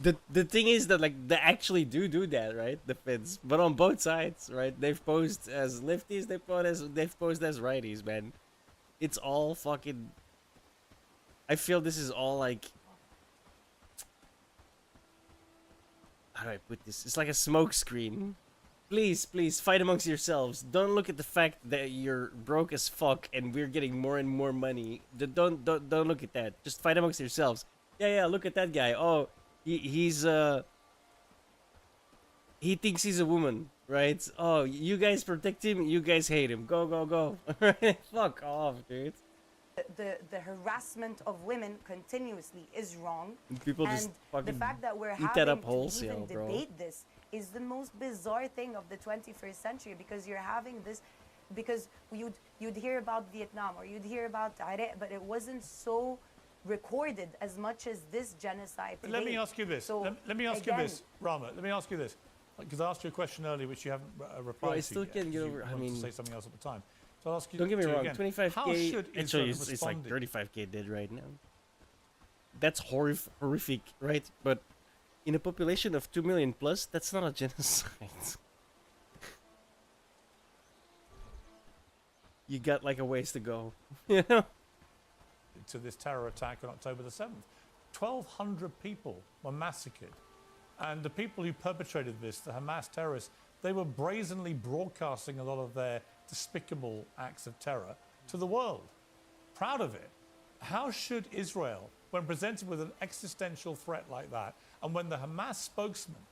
the thing is that like they actually do that, right? The fins, but on both sides, right? They've posed as lefties, they've posed as righties, man. It's all fucking. I feel this is all like. How do I put this? It's like a smoke screen. Please, please fight amongst yourselves. Don't look at the fact that you're broke as fuck and we're getting more and more money. Don't look at that. Just fight amongst yourselves. Yeah, look at that guy. Oh, he thinks he's a woman, right? Oh, you guys protect him, you guys hate him. Go. Fuck off, dude. The harassment of women continuously is wrong. People just and fucking the fact that we're eat having that up to wholesale, even bro. debate this is the most bizarre thing of the 21st century, because you're having this, because you'd hear about Vietnam or you'd hear about Iraq, but it wasn't so recorded as much as this genocide But today. let me ask you this. So, let me ask you again, this, Rama. Let me ask you this, because I asked you a question earlier which you haven't replied Bro, I to still yet, can't get 'cause you over. I wanted mean, to say something else at the time. So I'll ask you. don't get me to you wrong. again. 25k. How should Actually, Israel it's have like responded? 35k dead right now. That's horrific, right? But in a population of 2 million plus, that's not a genocide. You got like a ways to go. You know? To this terror attack on October the 7th. 1,200 people were massacred. And the people who perpetrated this, the Hamas terrorists, they were brazenly broadcasting a lot of their despicable acts of terror to the world. Proud of it. How should Israel, when presented with an existential threat like that, and when the Hamas spokesman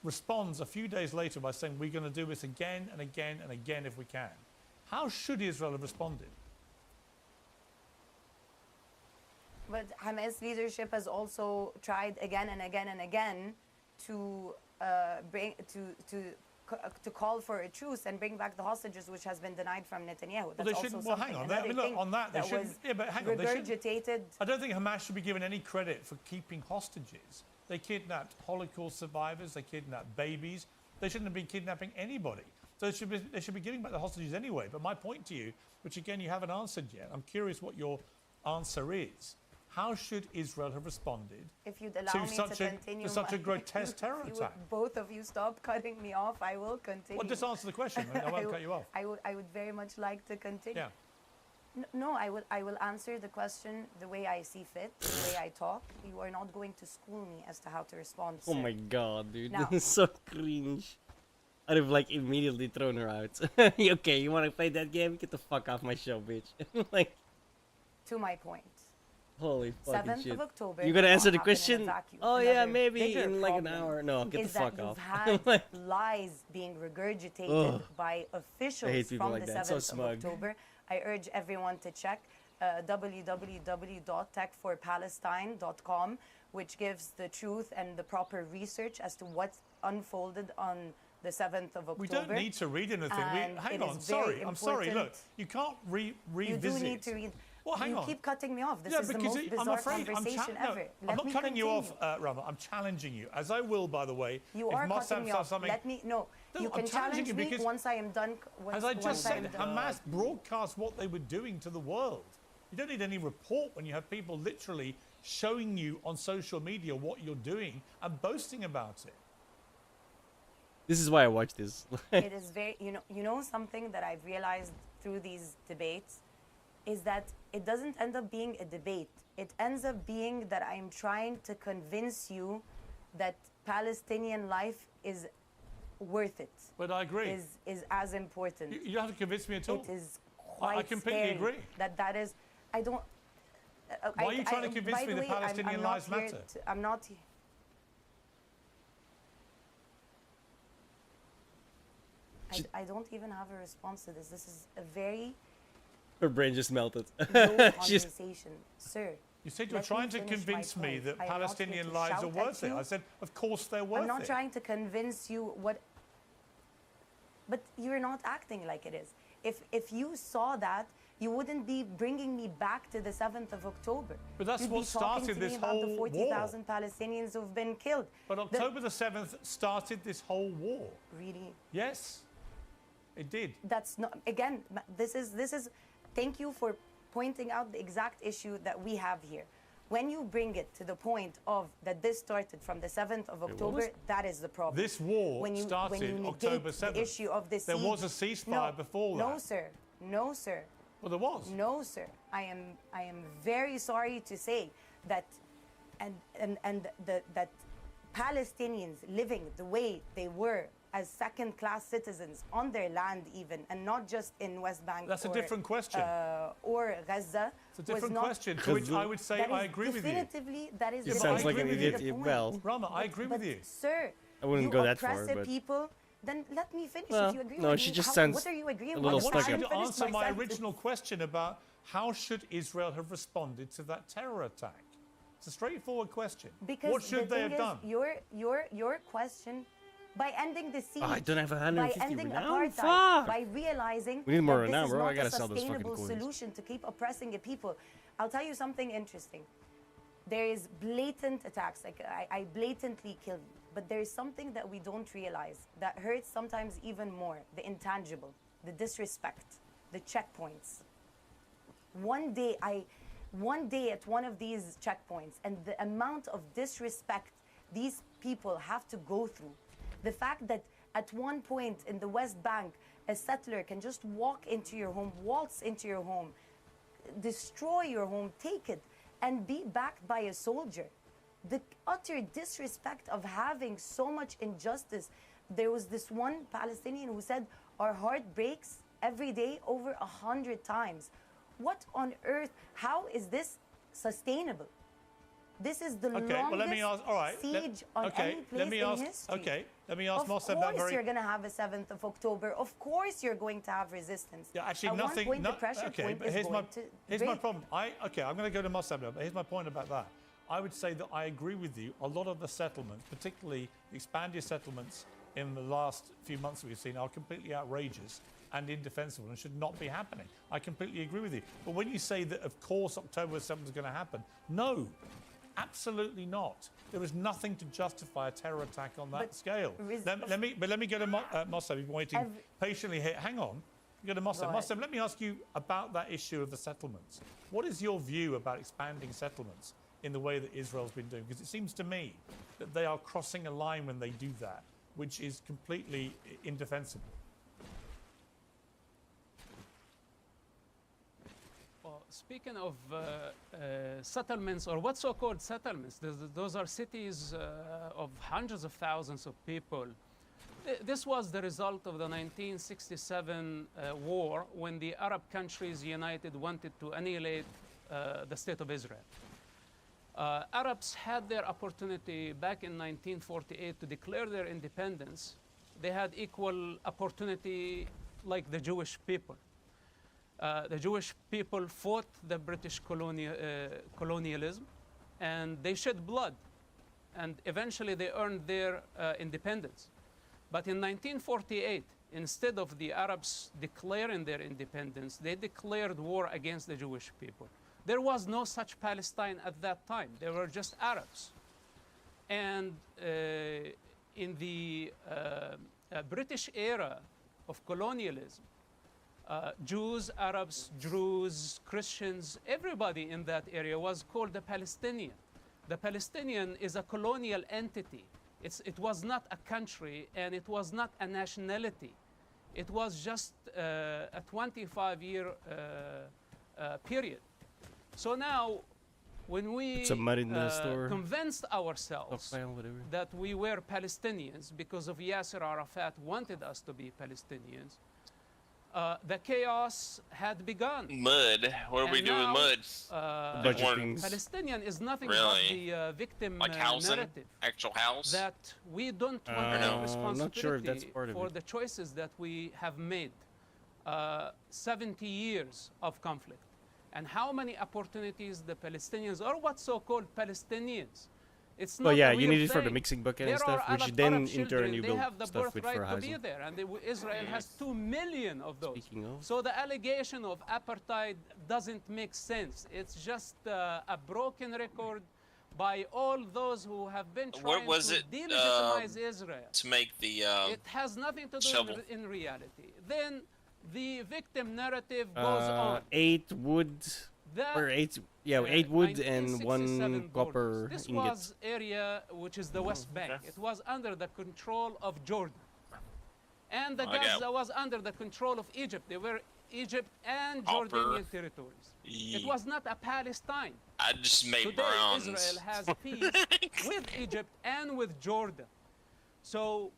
responds a few days later by saying, we're going to do this again and again and again if we can, how should Israel have responded? But Hamas leadership has also tried again and again and again to to call for a truce and bring back the hostages, which has been denied from Netanyahu. That's Well, they shouldn't. Well, hang on. I mean, look, on that, they shouldn't. Yeah, but hang on. Regurgitated. I don't think Hamas should be given any credit for keeping hostages. They kidnapped Holocaust survivors. They kidnapped babies. They shouldn't have been kidnapping anybody. So they should be giving back the hostages anyway. But my point to you, which again you haven't answered yet, I'm curious what your answer is. How should Israel have responded if you'd allow me to continue to such a grotesque terror attack? Both of you stop cutting me off. I will continue. Well, just answer the question. I won't cut you off. I would very much like to continue. Yeah. No, I will answer the question the way I see fit, the way I talk. You are not going to school me as to how to respond. Oh sir. my god, dude. Now, This is so cringe. I'd have like immediately thrown her out. Okay, you wanna play that game? Get the fuck off my show, bitch. Like, to my point. Holy fucking 7th shit. of October. You gonna answer the happen in a question? vacuum. Oh yeah, Another maybe bigger in like an problem hour. No, get the is fuck that off. you've had lies being regurgitated Ugh. by I officials hate people from like the that. 7th So of smug. October. I urge everyone to check www.techforpalestine.com, which gives the truth and the proper research as to what unfolded on the 7th of October. We don't need to read anything. Hang on, I'm sorry. Look, you can't revisit. You do need to read. Well, hang you on. keep cutting me off. This Yeah, is the because most bizarre conversation ever. I'm not cutting you off, Rama. I'm challenging you, as I will, by the way. You are cutting me off. Let me. No, you can challenge me once I am done. As I just said, Hamas broadcast what they were doing to the world. You don't need any report when you have people literally showing you on social media what you're doing and boasting about it. This is why I watch this. It is very. You know something that I've realized through these debates is that it doesn't end up being a debate. It ends up being that I'm trying to convince you that Palestinian life is worth it. But I agree. Is as important. You don't have to convince me at all. It is quite I completely scary agree. That is. I don't. Why are you trying to convince me that Palestinian lives matter? I'm not. I don't even have a response to this. This is a very Her brain just melted. low conversation, sir. You said you're trying to convince me that I am not here Palestinian to lives shout are at worth it. you. I said, of course they're worth it. I'm not trying to convince you what. But you're not acting like it is. If you saw that, you wouldn't be bringing me back to the 7th of October. But that's You'd what be talking started to this me about whole the 40,000 Palestinians who've been killed. But October the 7th started this whole war. Really? Yes, it did. That's not. Again, this is. Thank you for pointing out the exact issue that we have here. When you bring it to the point of that this started from the 7th of October, that is the problem. This war when you started negate October 7th. The issue of this There was a ceasefire before that. No, sir. No, sir. Well, there was. No, sir. I am very sorry to say that, that Palestinians living the way they were as second-class citizens on their land even, and not just in West Bank. That's a different question. Or Gaza. It's a different question, to which I would say I agree with you. Definitively, that is. You sounds like an idiot. Well, Rama, I agree with you. Sir, I wouldn't go that far, oppressive but people. Then let me finish well, if you agree no, with she me. just sounds what are you agreeing a little with? stuck I up. want you to answer my original question about how should Israel have responded to that terror attack. It's a straightforward question. Because what should they have done? Your question, by ending the siege, I don't have by 150 ending renown? apartheid, Fuck. by realizing We need more that renown, this is bro. not I gotta a sell those fucking sustainable coins. solution to keep oppressing a people. I'll tell you something interesting. There is blatant attacks. Like I blatantly kill you. But there is something that we don't realize that hurts sometimes even more: the intangible, the disrespect, the checkpoints. One day at one of these checkpoints, and the amount of disrespect these people have to go through, the fact that at one point in the West Bank, a settler can just walk into your home, waltz into your home, destroy your home, take it, and be backed by a soldier. The utter disrespect of having so much injustice. There was this one Palestinian who said, our heart breaks every day over 100 times. What on earth, how is this sustainable? This is the longest siege on any place in history. Okay, let me ask Mossad that Of course you're going to have a 7th of October. Of course you're going to have resistance. Yeah, actually, At nothing. one point, the pressure point but is here's going here's to my break. problem. I'm going to go to Mossad now, but here's my point about that. I would say that I agree with you. A lot of the settlements, particularly expanded settlements in the last few months that we've seen are completely outrageous and indefensible and should not be happening. I completely agree with you. But when you say that, of course, October 7th is going to happen, no, absolutely not. There is nothing to justify a terror attack on that scale. Let me go to Mossad. We've been waiting patiently here. Hang on. Go to Mossad. Mossad, let me ask you about that issue of the settlements. What is your view about expanding settlements in the way that Israel's been doing? Because it seems to me that they are crossing a line when they do that, which is completely indefensible. Well, speaking of settlements, or what so-called settlements, those are cities of hundreds of thousands of people. This was the result of the 1967 war, when the Arab countries united wanted to annihilate the state of Israel. Arabs had their opportunity back in 1948 to declare their independence. They had equal opportunity like the Jewish people. The Jewish people fought the British colonialism, and they shed blood, and eventually they earned their independence. But in 1948, instead of the Arabs declaring their independence, they declared war against the Jewish people. There was no such Palestine at that time. They were just Arabs. And in the British era of colonialism, Jews, Arabs, Druze, Christians, everybody in that area was called the Palestinian. The Palestinian is a colonial entity. It was not a country, and it was not a nationality. It was just a 25-year period. So now, when we convinced ourselves that we were Palestinians because of Yasser Arafat wanted us to be Palestinians, the chaos had begun. Mud. What do we do with mud? Palestinian is nothing but the victim narrative. Actual house? That we don't want to take responsibility for the choices that we have made. 70 years of conflict. And how many opportunities the Palestinians, or what so-called Palestinians, it's not you need it for the mixing bucket and stuff, which then in turn you build stuff with for housing. They have the birthright to be there, and Israel has 2 million of those. So the allegation of apartheid doesn't make sense. It's just a broken record by all those who have been trying to delegitimize Israel. To make the it has nothing to do in reality. Then the victim narrative goes on. 8 wood, or 8 wood and 1 copper This ingot. was area which is the West Bank. It was under the control of Jordan. And the Gaza was under the control of Egypt. They were Egypt and Jordanian territories. It was not a Palestine. I just made Today, bronze. Israel has peace with Egypt and with Jordan. So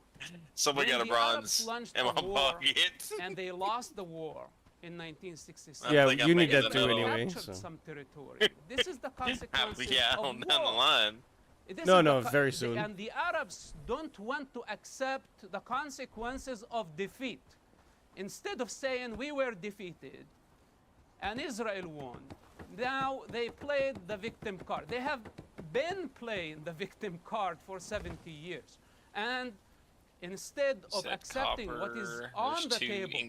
someone got a bronze in my pocket. And they lost the war in 1967. Yeah, you need that too anyway. Captured some territory. This is the consequences of down the war. line. No, very soon. And the Arabs don't want to accept the consequences of defeat. Instead of saying we were defeated and Israel won, now they played the victim card. They have been playing the victim card for 70 years. And instead of accepting what is on the table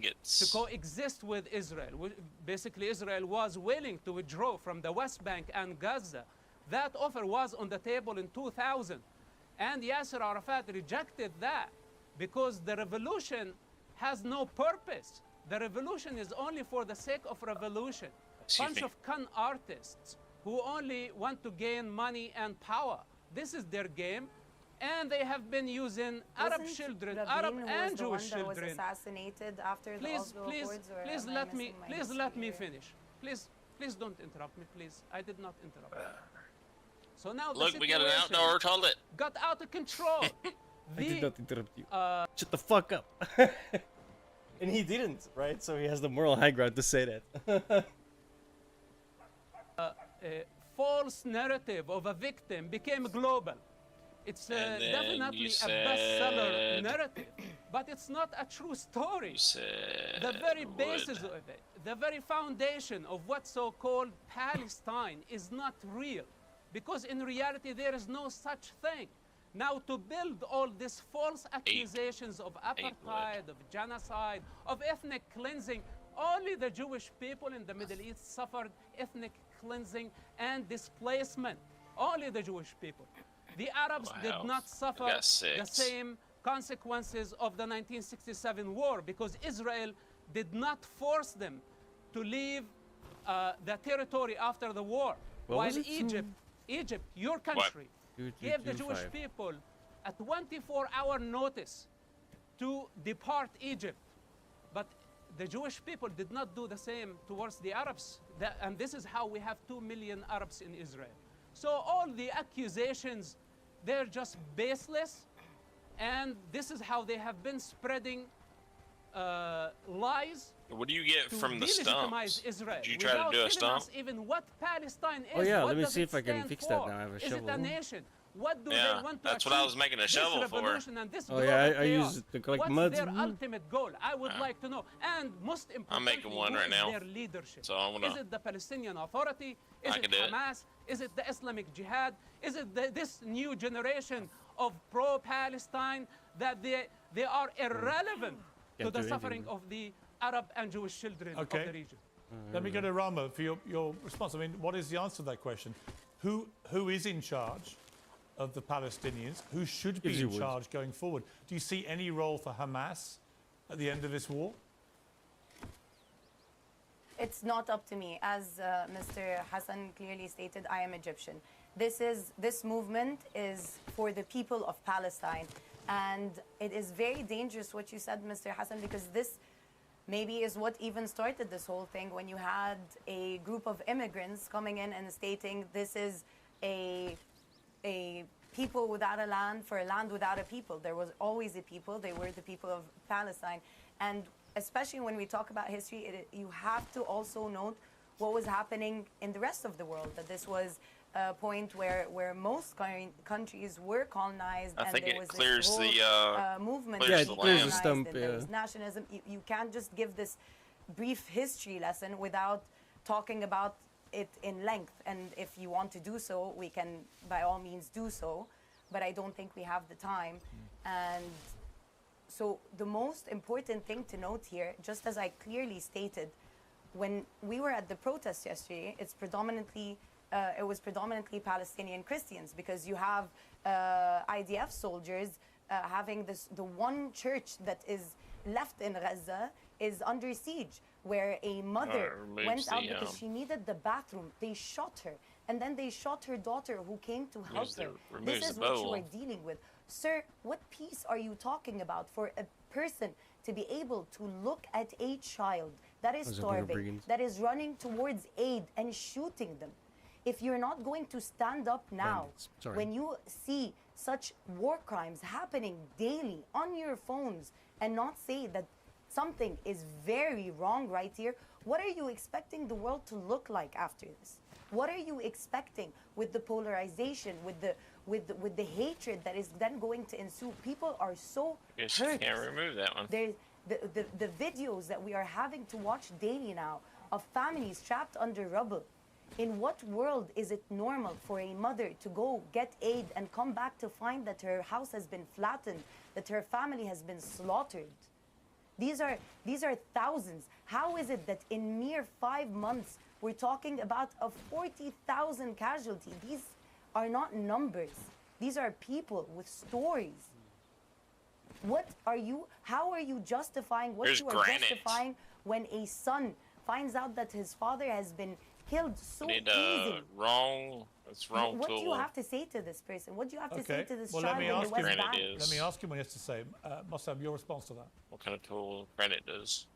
to coexist with Israel, basically Israel was willing to withdraw from the West Bank and Gaza. That offer was on the table in 2000. And Yasser Arafat rejected that because the revolution has no purpose. The revolution is only for the sake of revolution. Bunch of con artists who only want to gain money and power. This is their game. And they have been using Arab children, Arab and Jewish children. Was assassinated after the Oslo Accords, or please let me finish. Please don't interrupt me, please. I did not interrupt. So now look, we got an outdoor toilet. Got out of control. I did not interrupt you. Shut the fuck up. And he didn't, right? So he has the moral high ground to say that. A false narrative of a victim became global. It's definitely a bestseller narrative, but it's not a true story. The very basis of it, the very foundation of what so-called Palestine is not real, because in reality there is no such thing. Now, to build all these false accusations of apartheid, of genocide, of ethnic cleansing, only the Jewish people in the Middle East suffered ethnic cleansing and displacement. Only the Jewish people. The Arabs did not suffer the same consequences of the 1967 war because Israel did not force them to leave the territory after the war. While Egypt, your country, gave the Jewish people a 24-hour notice to depart Egypt. But the Jewish people did not do the same towards the Arabs. And this is how we have 2 million Arabs in Israel. So all the accusations, they're just baseless. And this is how they have been spreading lies. What do you get from the stumps? Israel. Did you try to do a stump? Even what Palestine is. Oh yeah, what let me does see it if I can stand fix for? that now. I have a Is shovel. it a nation? What do Yeah, they want to that's achieve? what I was making a This shovel for. revolution and this Oh yeah, global I chaos, use it to collect what's mud. their ultimate goal? I would like to know. And most importantly, I'm making one who right is now. their leadership? So I'm gonna. Is it the Palestinian Authority? Is I it can do it. Hamas? Is it the Islamic Jihad? Is it this new generation of pro-Palestine that they are irrelevant to the suffering of the Arab and Jewish children of the region? Let me go to Rama for your response. I mean, what is the answer to that question? Who is in charge of the Palestinians? Who should be in charge going forward? Do you see any role for Hamas at the end of this war? It's not up to me. As Mr. Hassan clearly stated, I am Egyptian. This movement is for the people of Palestine. And it is very dangerous what you said, Mr. Hassan, because this maybe is what even started this whole thing when you had a group of immigrants coming in and stating this is a people without a land for a land without a people. There was always a people. They were the people of Palestine. And especially when we talk about history, you have to also note what was happening in the rest of the world, that this was a point where most countries were colonized and there was this whole movement to be colonized, and there was nationalism. You can't just give this brief history lesson without talking about it in length. And if you want to do so, we can by all means do so, but I don't think we have the time. And so the most important thing to note here, just as I clearly stated, when we were at the protest yesterday, it was predominantly Palestinian Christians, because you have IDF soldiers having the one church that is left in Gaza is under siege, where a mother went out because she needed the bathroom. They shot her, and then they shot her daughter who came to help her. This is what you are dealing with. Sir, what peace are you talking about for a person to be able to look at a child that is starving, that is running towards aid and shooting them? If you're not going to stand up now, when you see such war crimes happening daily on your phones and not say that something is very wrong right here, what are you expecting the world to look like after this? What are you expecting with the polarization, with the hatred that is then going to ensue? People are so Guess hurt. you can't remove that one. There's the videos that we are having to watch daily now of families trapped under rubble. In what world is it normal for a mother to go get aid and come back to find that her house has been flattened, that her family has been slaughtered? These are thousands. How is it that in mere 5 months we're talking about a 40,000 casualty? These are not numbers. These are people with stories. How are you justifying what you are justifying when a son finds out that his father has been killed so easily? That's wrong. What do you have to say to this person? What do you have to say to this child let me in the West Bank? Let me ask him what he has to say. Mossab, your response to that? What kind of tool granite does?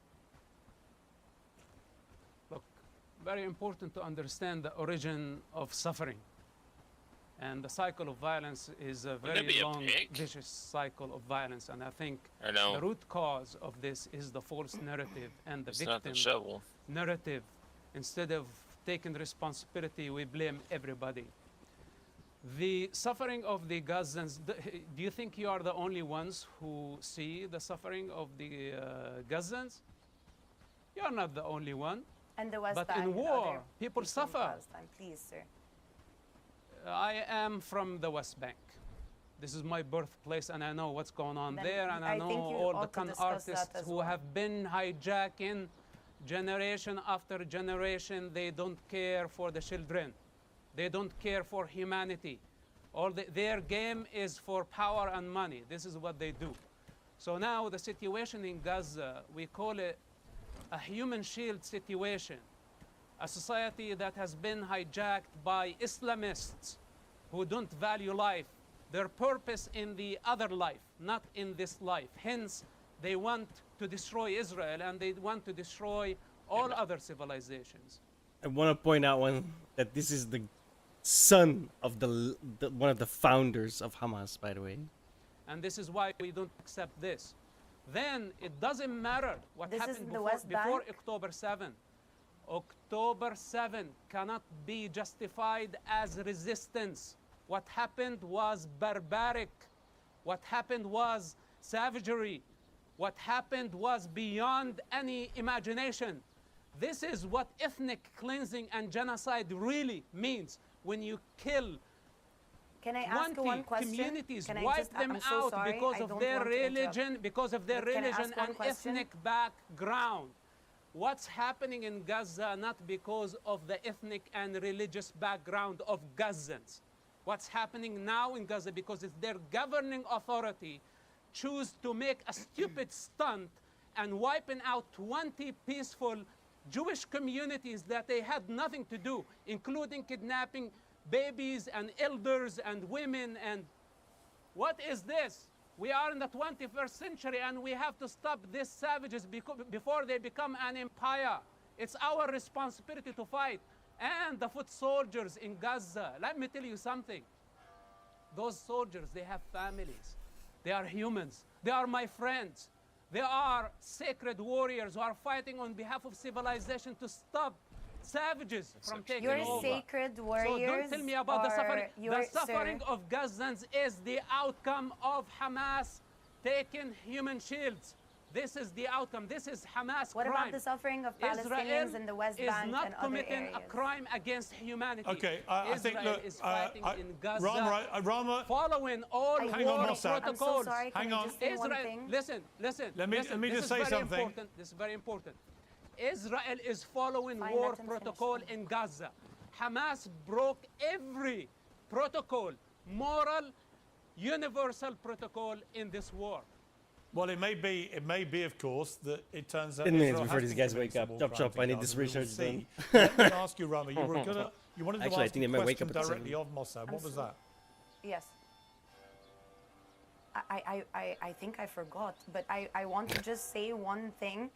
Look, very important to understand the origin of suffering. And the cycle of violence is a very long, vicious cycle of violence. And I think the root cause of this is the false narrative and the victim narrative. Instead of taking responsibility, we blame everybody. The suffering of the Gazans, do you think you are the only ones who see the suffering of the Gazans? You are not the only one. And the West But Bank in war, people suffer. Please, sir. I am from the West Bank. This is my birthplace, and I know what's going on Then there, and I know think you all the ought to con discuss that artists as who well. have been hijacking generation after generation. They don't care for the children. They don't care for humanity. Their game is for power and money. This is what they do. So now the situation in Gaza, we call it a human shield situation. A society that has been hijacked by Islamists who don't value life, their purpose in the other life, not in this life. Hence, they want to destroy Israel, and they want to destroy all other civilizations. I want to point out that this is the son of one of the founders of Hamas, by the way. And this is why we don't accept this. Then it doesn't matter what This is happened in the before, West before Bank? October 7. October 7 cannot be justified as resistance. What happened was barbaric. What happened was savagery. What happened was beyond any imagination. This is what ethnic cleansing and genocide really means. When you kill Can I ask 20 one question? communities, Can I wipe just, them I'm so out sorry, because I of don't their want to interrupt. religion, because of their But can I religion ask one and question? ethnic background. What's happening in Gaza not because of the ethnic and religious background of Gazans. What's happening now in Gaza because it's their governing authority choose to make a stupid stunt and wiping out 20 peaceful Jewish communities that they had nothing to do, including kidnapping babies and elders and women. And what is this? We are in the 21st century, and we have to stop these savages before they become an empire. It's our responsibility to fight. And the foot soldiers in Gaza, let me tell you something. Those soldiers, they have families. They are humans. They are my friends. They are sacred warriors who are fighting on behalf of civilization to stop savages from taking Your over. sacred So warriors don't tell me about the suffering. your, The suffering sir, of Gazans is the outcome of Hamas taking human shields. This is the outcome. This is Hamas What crime. about the suffering of Palestinians in the West Bank is not and other committing areas? a crime against humanity. Okay, I think, Israel look, is fighting in Gaza, Rama, following all hang on, war Mossad. protocols. I'm so sorry, can Hang I on. just say one Israel, thing? listen. Let me this just is say very something. Important. This is very important. Israel is following Fine, war let him finish. protocol in Gaza. Hamas broke every protocol, moral, universal protocol in this war. Well, it may be, of course, that it turns out 10 minutes Israel before has these been guys committing wake up. some war Chop, crimes chop, I in need Gaza. this We will research see. done. Let me ask you, Rama, you wanted to Actually, I ask think a they might wake question up at 7. directly of Mossad. What was that? Yes. I think I forgot, but I want to just say one thing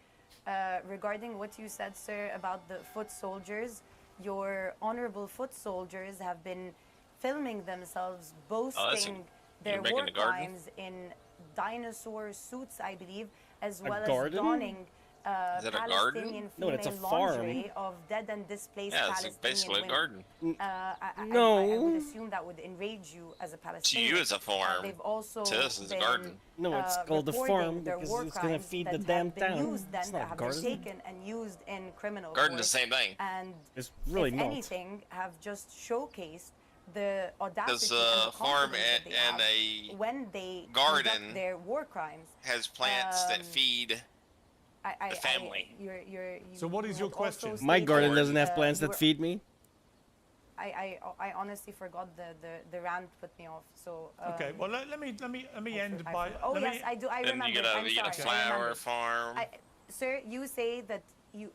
regarding what you said, sir, about the foot soldiers. Your honorable foot soldiers have been filming themselves boasting their making war a garden? crimes in dinosaur suits, I believe, as A well as garden? donning Is that a garden? Palestinian No, female it's a farm. lingerie of dead and displaced Yeah, it's Palestinian basically a women. garden. I No. would assume that would enrage you as a To Palestinian. you, it's a farm. They've also To us, it's a been, garden. No, it's called a reporting farm their because war it's gonna crimes feed that the have damn been town. used then It's not a have been garden. taken and used in criminal Garden's court. the same thing. And It's really if not. anything, have just showcased the Because audacity and a the farm confidence that they and have a when they garden conduct their war crimes. has plants that Um, feed the family. So what is your question? My garden Or- doesn't have plants you that were- feed me. I honestly forgot the rant put me off. So Okay, well let me end by. oh let yes, me, I do. I Then remember. you get a, I'm you get sorry. a I flower remember. farm. Sir, you say that you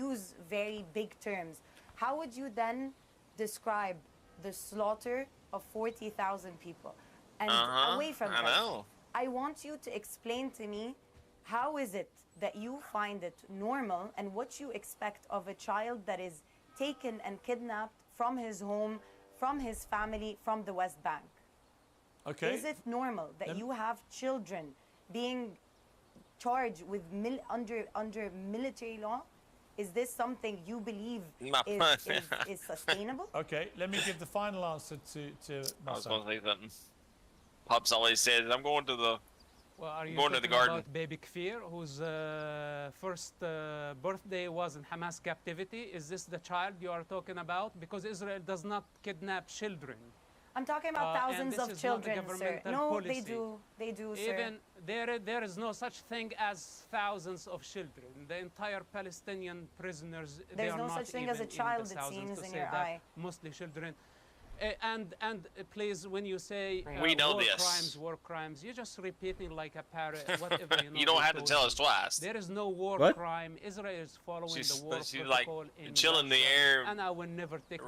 use very big terms. How would you then describe the slaughter of 40,000 people? And away from I that, know. I want you to explain to me how is it that you find it normal and what you expect of a child that is taken and kidnapped from his home, from his family, from the West Bank. Okay. Is it normal that Then- you have children being charged with under military law? Is this something you believe No. is sustainable? Okay, let me give the final answer to I was Mossad. going to say something. Pops always says, I'm going to the... Well, are you Going to the talking garden. about baby Kfir, whose first birthday was in Hamas captivity? Is this the child you are talking about? Because Israel does not kidnap children. I'm talking about and thousands this of is not a children, sir. governmental No, policy. they do, sir. Even there is no such thing as thousands of children. The entire Palestinian prisoners, they There's are no not such thing even as a in the child, it thousands seems, to in say your that eye. mostly children. And please, when you say We know war crimes, you're just repeating like a parrot. Whatever you know. You don't they have to told tell you. us twice. There is no war What? crime. Israel is following the war She's protocol like in chilling the Gaza, air. and I will never take.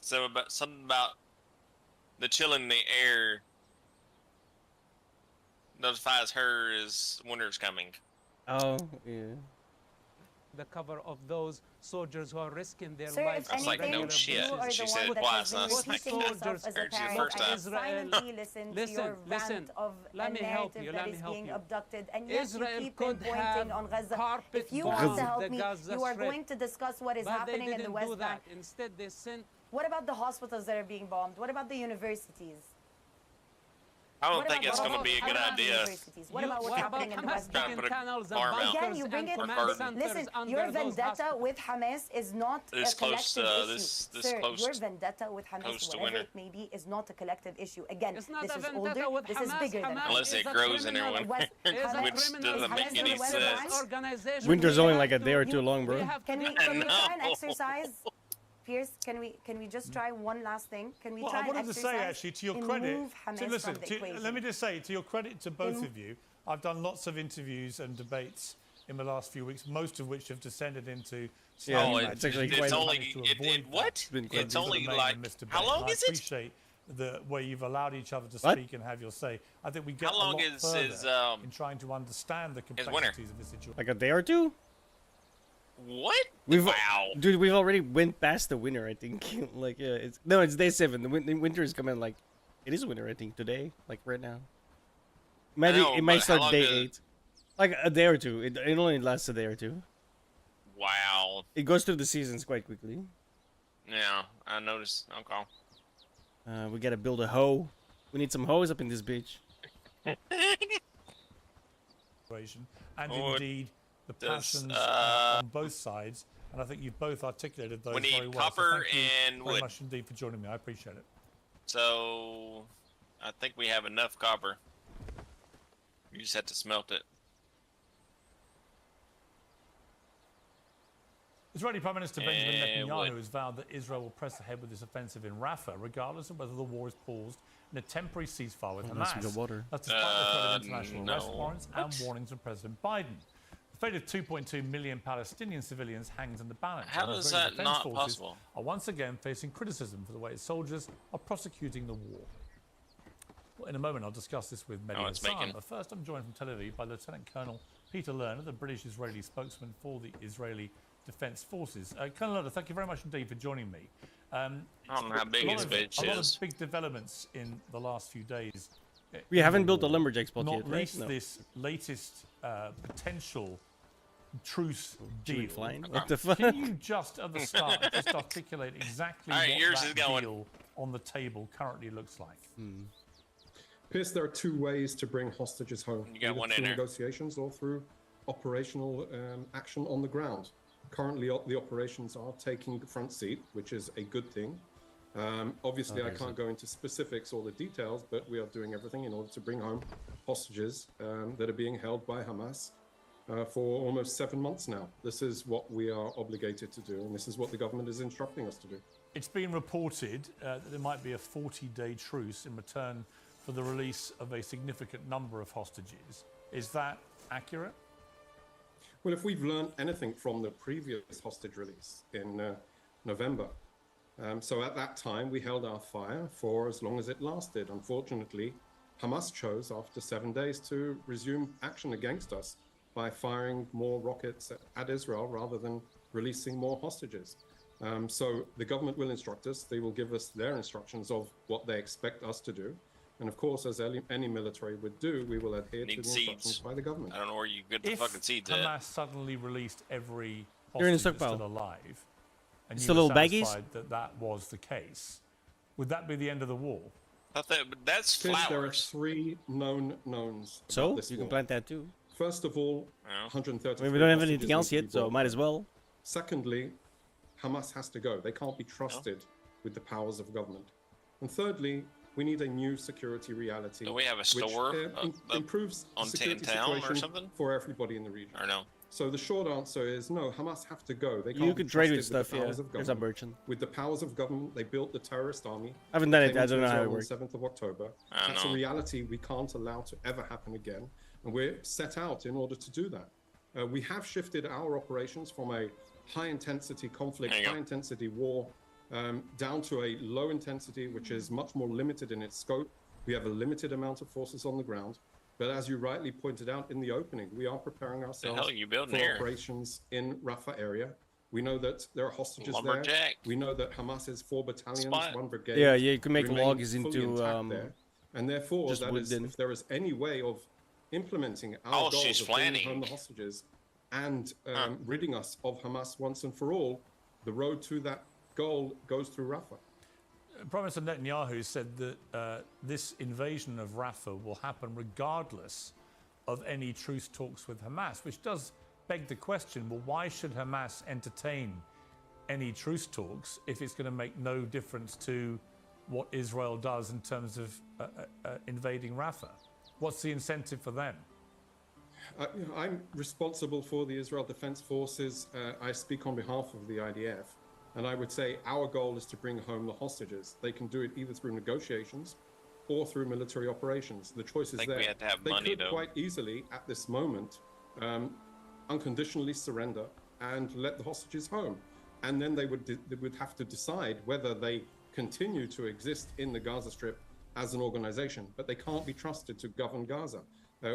So about something about the chill in the air notifies her as winter's coming. Oh, yeah. The cover of those soldiers who are risking their Sir, lives. if I was like, anything, no shit. you are She the said one that twice, has and I been was like, repeating yourself as a heard you the parent. first I time. have silently listened to your rant of let a me help narrative you, that let me is help being you. abducted, and yet Israel you keep could pinpointing have on Gaza. carpet If you bombed want to help the me, Gaza you are Strip. going to discuss what is But they happening in didn't the West do that. Bank. Instead, they sent. What about the hospitals that are being bombed? What about the universities? I don't What think about it's the going to be a good hospitals and idea. universities? What about what's happening in the West Trying Bank? to put a Tunnels and farm out. Again, you bring it. Listen, your vendetta with Hamas is not This a collective close, issue. this Sir, close- your vendetta with Hamas, close to whatever winter. it may be, is not a collective issue. Again, It's not this a is vendetta older. with This is Hamas. bigger than Hamas that. Unless it is a grows in criminal- everyone. West- is a Hamas- Which criminal doesn't make Hamas any is a West sense. Bank. organization. Winter's We only have like a to- day or two long, we bro. have to Can we get- try and No. exercise? Pierce, can we just try one last thing? Can we Well, try I and wanted to say, exercise actually, to your and credit, move Hamas to listen, from the equation? let me just say, to your credit to both In- of you, I've done lots of interviews and debates in the last few weeks, most of which have descended into. Yeah, Oh, it's actually it's quite- only managed to it avoid what? that. been quite It's These are only the main like and Mr. how Bate, long and is I it? appreciate the way you've allowed each other to What? speak and have your say. I think we get How long a lot is further in trying to understand the winter? complexities of the situation. Like a day or two? What? We've Wow. Dude, we've already went past the winter, I think. Like, yeah, it's day 7. The winter is coming. Like, it is winter, I think, today. Like right now. Maybe know, it might but how start long day does- 8. Like a day or two. It only lasts a day or two. Wow. It goes through the seasons quite quickly. Yeah, I noticed. Okay. We gotta build a hoe. We need some hoes up in this bitch. And Oh, indeed the does, passions on both sides, and I think you've both articulated those We need very well. copper so thank you and very wood. much indeed for joining me. I appreciate it. So, I think we have enough copper. You just have to smelt it. Israeli Prime Minister Benjamin And Netanyahu wood. has vowed that Israel will press ahead with its offensive in Rafah, regardless of whether the war is paused in a temporary ceasefire with Unless we Hamas. got water. That's despite the threat of international no. arrest warrants and warnings from President Biden. The fate of 2.2 million Palestinian civilians hangs in the balance. How and is Israeli that defense not forces possible? are once again facing criticism for the way its soldiers are prosecuting the war. Well, in a moment, I'll discuss this with Mehdi it's Hassan, making- but first I'm joined from Tel Aviv by Lieutenant Colonel Peter Lerner, the British-Israeli spokesman for the Israeli Defense Forces. Colonel Lerner, thank you very much indeed for joining me. I don't know how big his bitch A lot is. of big developments in the last few days. We in haven't the built a war, lumberjack spot not yet, right? least No. this latest potential truce Should we deal. fly? What the Can fuck? you just at the start just articulate exactly All right, what yours that is going. deal on the table currently looks like? Pierce, there are two ways to bring hostages home. You got either one in through there. negotiations or through operational action on the ground. Currently, the operations are taking the front seat, which is a good thing. Obviously, I Okay, can't go into specifics or the details, but we are doing everything in order to bring home hostages that are being held by Hamas for almost 7 months now. This is what we are obligated to do, and this is what the government is instructing us to do. It's been reported that there might be a 40-day truce in return for the release of a significant number of hostages. Is that accurate? Well, if we've learned anything from the previous hostage release in November, so at that time we held our fire for as long as it lasted. Unfortunately, Hamas chose after 7 days to resume action against us by firing more rockets at Israel rather than releasing more hostages. So the government will instruct us. They will give us their instructions of what they expect us to do. And of course, as any military would do, we will adhere to the Need instructions seeds. by the government. I don't know where you get the If fucking seeds Hamas at. suddenly released every You're in a hostage that's stockpile. still alive, and It's you the were little baggies? satisfied that that was the case, would that be the end of the war? I thought but that's Pierce, there are flowers. 3 known knowns about So, this you can war. plant that too. First of all, Yeah. 130. I mean, we don't have anything else yet, so might as well. Secondly, Hamas has to go. They can't be trusted with the powers of government. And thirdly, we need a new security reality. Do we have a which, store improves on the security town or situation something? for everybody in the region. Or no? So the short answer is no. Hamas have to go. They can't You be could trade with trusted stuff, the powers yeah. of There's a government. merchant. With the powers of government, they built the terrorist army. I haven't done it. came I into don't know how Israel it on works. the 7th of October. I That's know. a reality we can't allow to ever happen again, and we're set out in order to do that. We have shifted our operations from a high-intensity conflict, There you go. high-intensity war, down to a low intensity, which is much more limited in its scope. We have a limited amount of forces on the ground. But as you rightly pointed out in the opening, we are preparing ourselves hell are you building for here? operations in Rafah area. We know that there are hostages there. Lumberjack. We know that Hamas has 4 battalions, Spot. 1 brigade. Yeah, you can make remain logs fully into, intact there. And therefore, just that wood is, then. if there is any way of implementing our Oh, goals she's of bringing home flanning. the hostages and ridding us of Hamas once and for all, the road to that goal goes through Rafah. Prime Minister Netanyahu said that this invasion of Rafah will happen regardless of any truce talks with Hamas, which does beg the question, well, why should Hamas entertain any truce talks if it's going to make no difference to what Israel does in terms of invading Rafah? What's the incentive for them? I'm responsible for the Israel Defense Forces. I speak on behalf of the IDF. And I would say our goal is to bring home the hostages. They can do it either through negotiations or through military operations. The choice is think there. we had to have they money, could though. quite easily, at this moment, unconditionally surrender and let the hostages home. And then they would have to decide whether they continue to exist in the Gaza Strip as an organization. But they can't be trusted to govern Gaza.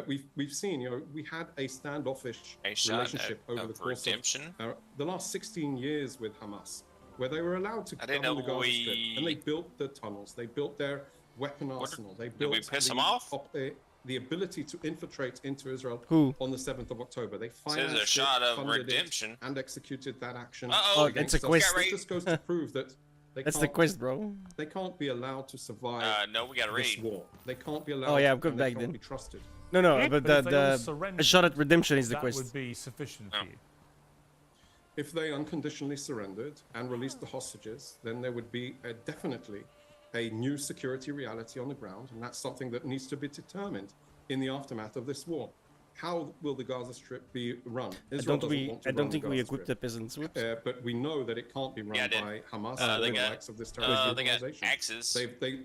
We've seen, we had a standoffish relationship over the course redemption. of the last 16 years with Hamas, where they were allowed to I didn't govern the know Gaza Strip, and they built the tunnels, they built their weapon arsenal, they did built we piss them off? The ability to infiltrate into Israel Who? on the 7th of October. They This is a financed it, shot of funded it, redemption. and executed that action. Uh-oh, it's a against us. quest. That just goes to prove that they That's the can't- quest, bro. They can't be allowed to survive No, we got to this read. war. They can't be allowed. Oh yeah, I'm and going they back can't then. be trusted. No, no, Yeah, but but if they all the surrender, a shot at redemption is the that quest. would be sufficient for you. If they unconditionally surrendered and released the hostages, then there would be definitely a new security reality on the ground, and that's something that needs to be determined in the aftermath of this war. How will the Gaza Strip be run? I Israel don't doesn't we want to I don't run think the we Gaza equip the Strip. peasants. Whoops. But we know that it can't be run Yeah, by Hamas they or the got- likes of this terrorist they got organization. axes.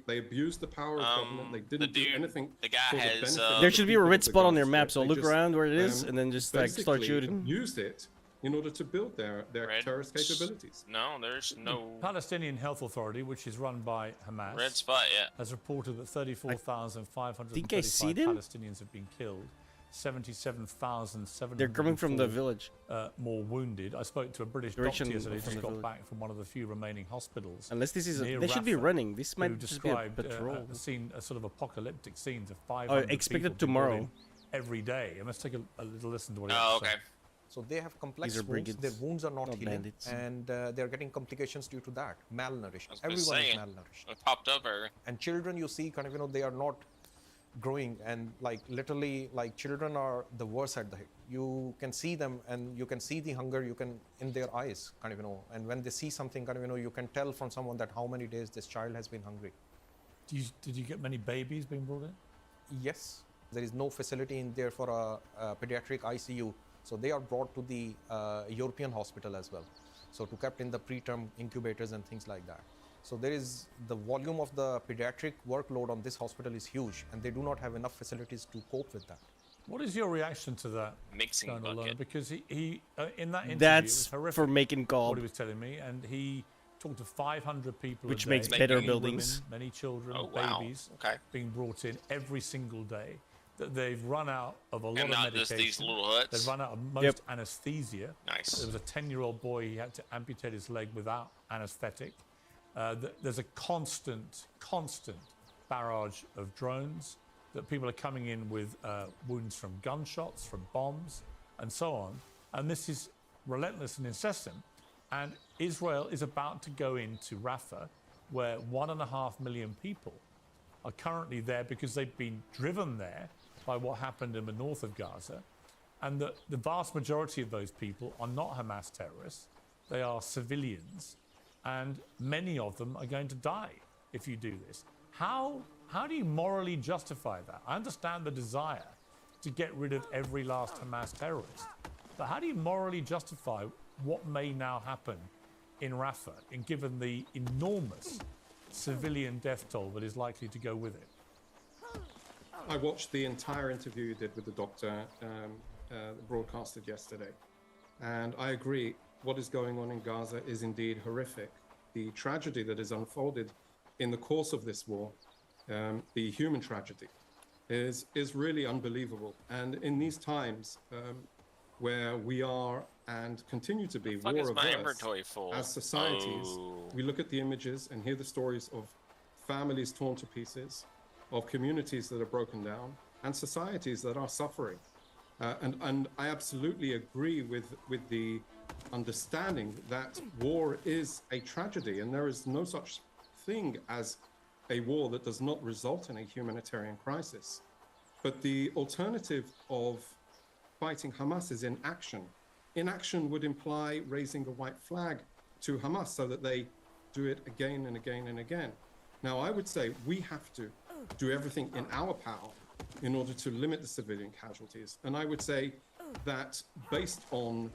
They abused the power of government. They didn't do anything. The guy for has, benefit of There the should be a people red of the spot on Gaza their Strip. map, so They look just, around where it is, and then just like start basically shooting. Used it in order to build their terrorist capabilities. No, there's no Palestinian Health Authority, which is run by Hamas, red spot yet. has reported that 34,535 think I see them. Palestinians have been killed, 77,700. They're coming from the village. More wounded. I spoke to a British Direction doctor yesterday, from just the got village. back from one of the few remaining hospitals. Unless this is, near they should be Rafah, running. This who might just be a described patrol. a scene, a sort of apocalyptic scenes of 500 expect people it tomorrow. being brought in every day. I must take a little listen to what he Oh, has to say. okay. So they have complex These are wounds. Their brigands, wounds are not not healing, bandits. and they're getting complications due to that. Malnourished. I was gonna Everyone is say, malnourished. it popped up earlier. And children, you see, kind of, they are not growing, and like literally, like children are the worst at the hit. You can see them, and you can see the hunger. You can in their eyes, kind of, and when they see something, kind of, you can tell from someone that how many days this child has been hungry. Did you get many babies being brought in? Yes, there is no facility in there for a pediatric ICU. So they are brought to the European hospital as well. So to kept in the preterm incubators and things like that. So there is the volume of the pediatric workload on this hospital is huge, and they do not have enough facilities to cope with that. What is your reaction to that, Mixing Colonel Lerner? bucket. Because he in that interview, That's it was horrific for making what call. he was telling me, and he talked to 500 people Which a makes day, better many buildings. women, many children, Oh, wow. babies Okay. being brought in every single day. That they've run out of a lot And of not medication. just these little huts. They've run out of most Yep. anesthesia. Nice. There was a 10-year-old boy, he had to amputate his leg without anesthetic. There's a constant barrage of drones, that people are coming in with wounds from gunshots, from bombs, and so on. And this is relentless and incessant. And Israel is about to go into Rafah, where 1.5 million people are currently there because they've been driven there by what happened in the north of Gaza. And the vast majority of those people are not Hamas terrorists. They are civilians and many of them are going to die if you do this. How do you morally justify that? I understand the desire to get rid of every last Hamas terrorist, but how do you morally justify what may now happen in Rafah, and given the enormous civilian death toll that is likely to go with it? I watched the entire interview you did with the doctor, broadcasted yesterday, and I agree. What is going on in Gaza is indeed horrific. The tragedy that has unfolded in the course of this war, the human tragedy, is really unbelievable. And in these times where we are and continue to be war averse as societies, we look at the images and hear the stories of families torn to pieces, of communities that are broken down, and societies that are suffering. And I absolutely agree with the understanding that war is a tragedy, and there is no such thing as a war that does not result in a humanitarian crisis. But the alternative of fighting Hamas is inaction. Inaction would imply raising a white flag to Hamas so that they do it again and again and again. Now, I would say we have to do everything in our power in order to limit the civilian casualties. And I would say that based on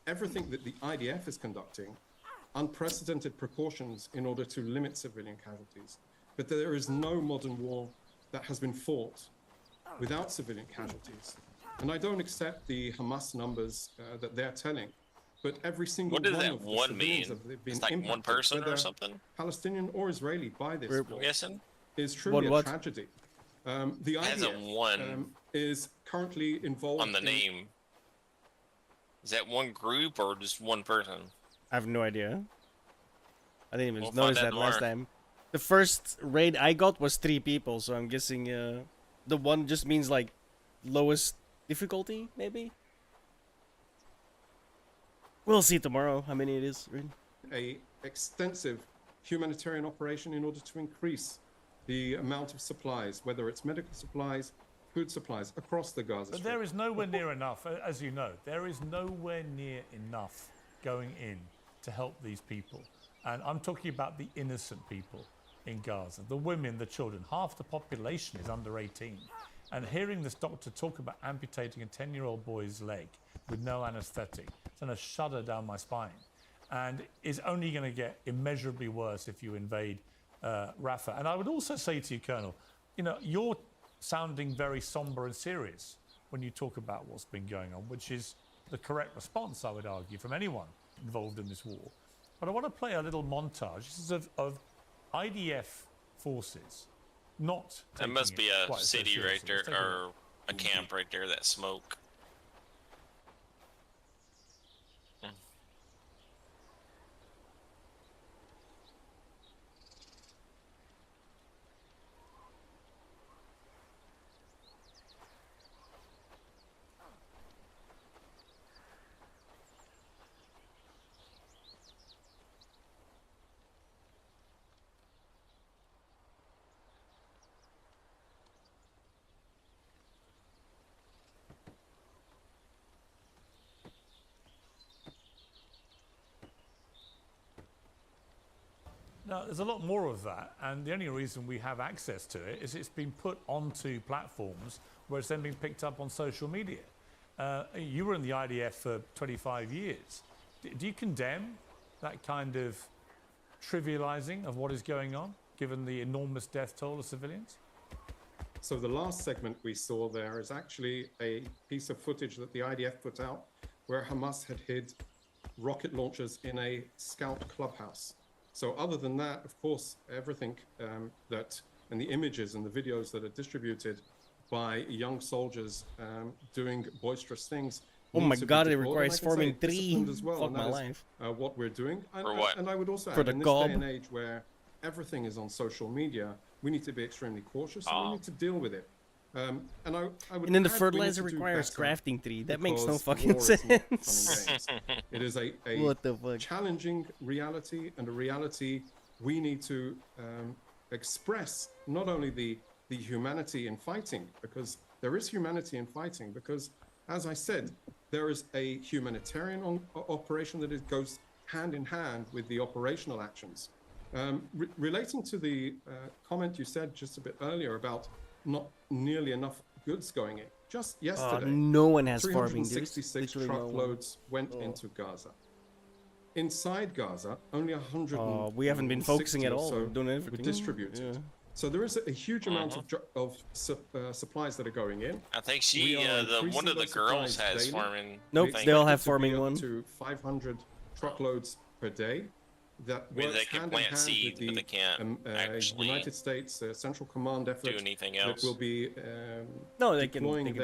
everything that the IDF is conducting, unprecedented precautions in order to limit civilian casualties, but there is no modern war that has been fought without civilian casualties. And I don't accept the Hamas numbers that they're telling, but every single What does one that of the one civilians mean? that have been It's like impacted, one person or whether something? Palestinian or Israeli, by this war, guessing? is truly What? a tragedy. The Has a IDF one is currently involved on the in name. Is that one group or just one person? I have no idea. I didn't even We'll notice find out that last tomorrow. time. The first raid I got was 3 people, so I'm guessing the one just means like lowest difficulty, maybe? We'll see tomorrow how many it is. a extensive humanitarian operation in order to increase the amount of supplies, whether it's medical supplies, food supplies, across the Gaza But Strip. there is nowhere near enough, as you know, there is nowhere near enough going in to help these people. And I'm talking about the innocent people in Gaza, the women, the children. Half the population is under 18. And hearing this doctor talk about amputating a 10-year-old boy's leg with no anesthetic sent a shudder down my spine. And is only going to get immeasurably worse if you invade Rafah. And I would also say to you, Colonel, you know, you're sounding very somber and serious when you talk about what's been going on, which is the correct response, I would argue, from anyone involved in this war. But I want to play a little montage. This is of IDF forces not That must be a quite so city right seriously. there, Let's take a or look. a camp right there, that smoke. Now, there's a lot more of that, and the only reason we have access to it is it's been put onto platforms where it's then been picked up on social media. You were in the IDF for 25 years. Do you condemn that kind of trivializing of what is going on, given the enormous death toll of civilians? So the last segment we saw there is actually a piece of footage that the IDF put out where Hamas had hid rocket launchers in a scout clubhouse. So other than that, of course, everything and the images and the videos that are distributed by young soldiers doing boisterous things. Oh my need to be God, it deplored, and requires I can say forming disciplined 3. as well, Fuck and my that is, life. what we're doing. For what? And I would also For add, the in this gob. day and age where everything is on social media, we need to be extremely cautious and we need to deal with it. And I would And then the add we need fertilizer to do requires better crafting 3. That makes no because fucking war is not fun and sense. games. It is a What the fuck? challenging reality, and a reality we need to express not only the humanity in fighting, because there is humanity in fighting, because as I said, there is a humanitarian operation that goes hand in hand with the operational actions. Relating to the comment you said just a bit earlier about not nearly enough goods going in. Just yesterday, no one has farming, dude. 366 truckloads went into Gaza. Inside Gaza, only 100. We haven't been focusing at all. So Doing everything. were distributed. Yeah. So there is a huge amount of supplies that are going in. I think one of the girls has farming. Nope, they all have farming one. To 500 truckloads per day. That I mean, works they can hand plant in hand seeds, with but they can't actually United States Central Command effort do anything else. that will be no, they can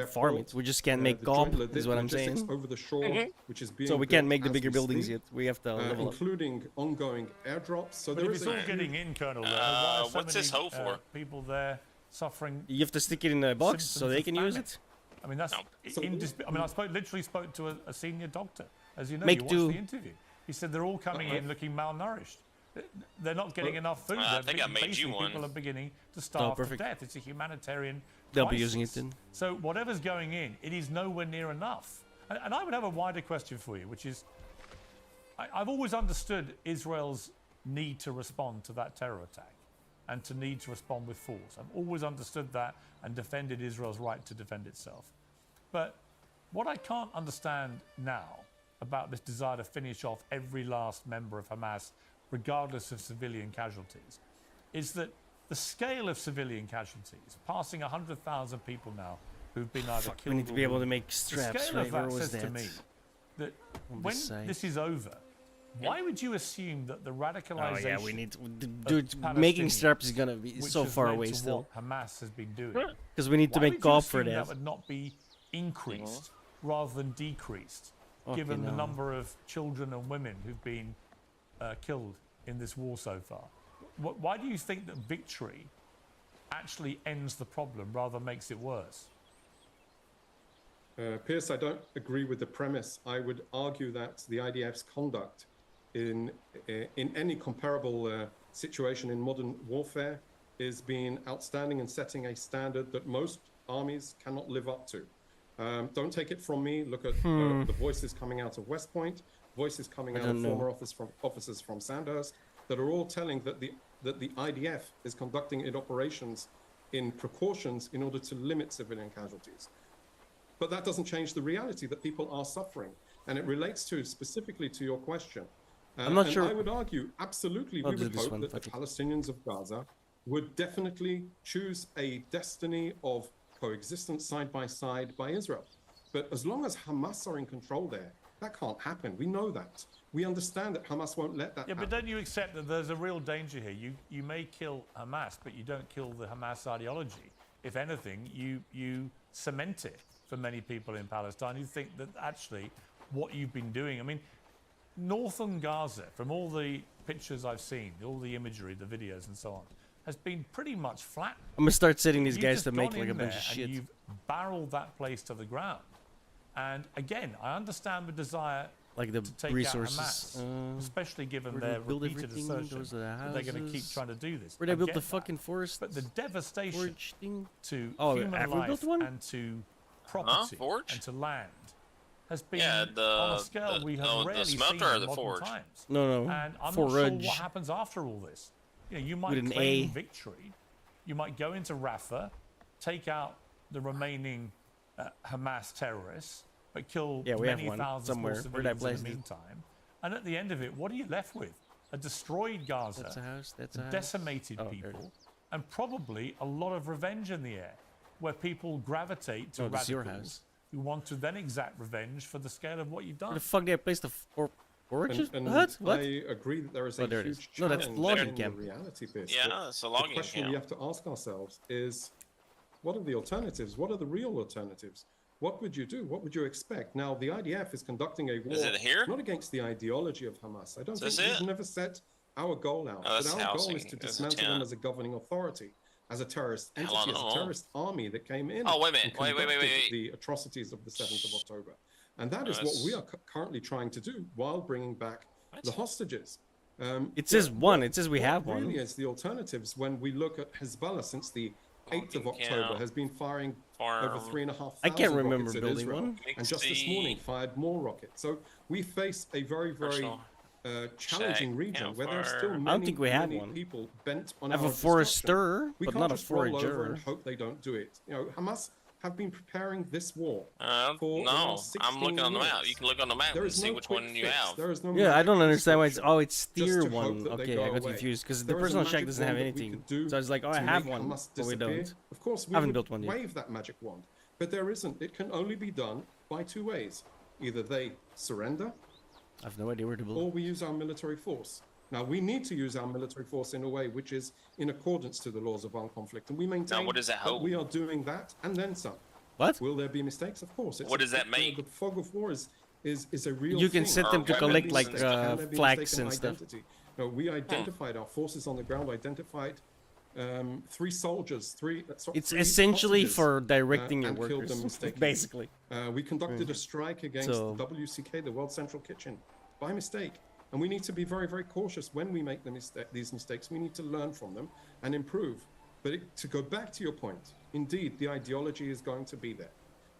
farm it. We just can't make GOP, is what I'm saying. Over the shore, which is being so we can't built make the as bigger we buildings speak, yet. We have to level up. including ongoing airdrops. So but there if is it's all getting in, Colonel, why are so what's this many, hoe for? People there suffering? You have to stick it in a box so they can use it. I mean, that's. I mean, I literally spoke to a senior doctor, as you know. Make you do. watched the interview. He said they're all coming in looking malnourished. They're not getting enough food. I think I made you one. People are beginning to starve to death. It's a humanitarian They'll crisis. be using it then. So whatever's going in, it is nowhere near enough. And I would have a wider question for you, which is, I've always understood Israel's need to respond to that terror attack and to need to respond with force. I've always understood that and defended Israel's right to defend itself. But what I can't understand now about this desire to finish off every last member of Hamas, regardless of civilian casualties, is that the scale of civilian casualties, passing 100,000 people now who've been either killed we need to or be able to wounded, make straps, the scale right? of that Where was says to that? me that On when this side. this is over, why would you assume that the radicalization Oh yeah, we need to, dude. Making straps is gonna be so far away still. What Hamas has been doing. Because we need to Why make would you GOP for assume that. That would not be increased rather than decreased, Okay, given the no. number of children and women who've been killed in this war so far. Why do you think that victory actually ends the problem rather than makes it worse? Pierce, I don't agree with the premise. I would argue that the IDF's conduct in any comparable situation in modern warfare is being outstanding and setting a standard that most armies cannot live up to. Don't take it from me. Look at the voices coming out of West Point, voices coming out of former officers from Sandhurst, that are all telling that the IDF is conducting its operations in precautions in order to limit civilian casualties. But that doesn't change the reality that people are suffering, and it relates to specifically to your question. I'm not sure. I would argue, absolutely, we would hope that the Palestinians of Gaza would definitely choose a destiny of coexistence side by side by Israel. But as long as Hamas are in control there, that can't happen. We know that. We understand that Hamas won't let that happen. But don't you accept that there's a real danger here? You may kill Hamas, but you don't kill the Hamas ideology. If anything, you cement it for many people in Palestine who think that actually what you've been doing, I mean, northern Gaza, from all the pictures I've seen, all the imagery, the videos and so on, has been pretty much flat. I'm gonna start setting these You've guys just to make gone like a in bunch there of and shit. You've barreled that place to the ground. And again, I understand the desire Like the to take resources. out Hamas, especially given where do their they build repeated everything? assertion Those are the that they're going to keep houses. trying to do this. Where they I built get the that. fucking forest. But the devastation forge thing? to have human we life built one? and to property forge? and to land has been Yeah, on a scale we have rarely seen smelter or in the modern forge? times. No, And I'm not forage. sure what happens after all this. You know, you might With an claim A. victory. You might go into Rafah, take out the remaining Hamas terrorists, but kill Yeah, we have many one thousands somewhere. more Where'd I civilians in place the it? meantime. And at the end of it, what are you left with? A destroyed Gaza, That's a house. That's a house. decimated Oh, there it people, and probably a lot of revenge in the air, where people gravitate to Oh, this is your radicals house. who want to then exact revenge for the scale of what you've done. Where the fuck did I place the forages? And What? I agree that there is Oh, a there it is. huge No, that's challenge logging in camp. the reality bit. Yeah, But it's a logging The question we camp. have to ask ourselves is, what are the alternatives? What are the real alternatives? What would you do? What would you expect? Now, the IDF is conducting a war it here? not against the ideology of Hamas. I don't Is think this we've it? never set our goal out. Oh, but that's our goal is housing. to There's a dismantle them tent. as a governing authority, as a terrorist Hell, entity, I as a don't know. terrorist army that came in. Oh, wait a minute. and Wait. conducted the atrocities of the 7th of October. And that is what we are currently trying to do while bringing back the hostages. It says one. It says we what have one. really is the alternatives when we look at Hezbollah since the 8th of October has been firing over 3,500 I can't remember rockets at building Israel, one. and just this morning fired more rockets. So we face a very, very challenging region where there are still many, I don't think we have many one. people bent on I have our a forester, destruction. We but can't not a just roll over forager. and hope they don't do it. You know, Hamas have been preparing this war for the No, last 16 I'm looking on the map. years. You can look on the map There and is see no which quick one you fix. have. There is no Yeah, I don't magic understand why it's prescription it's just tier to hope one. that they Okay, go I got away. confused because the There is a personal magic shack doesn't have wand that we anything. could do So I was like, oh, I to have make one, Hamas but we disappear. don't. Of course, we I haven't would built one yet. wave that magic wand, but there isn't. It can only be done by two ways. Either they surrender, I have no idea where to build. or we use our military force. Now, we need to use our military force in a way which is in accordance to the laws of armed conflict, and we maintain what does that hold? we are doing that and then some. What? Will there be mistakes? Of course. What does that make? The fog of war is a real You can thing. set them to Can there collect be like mistakes? Can there be flags mistaken and stuff. identity? No, we identified our forces on the ground, identified three soldiers, It's three essentially hostages, for directing your and killed workers, them mistakenly. basically. We conducted a strike against So- the WCK, the World Central Kitchen, by mistake. And we need to be very, very cautious when we make these mistakes. We need to learn from them and improve. But to go back to your point, indeed, the ideology is going to be there.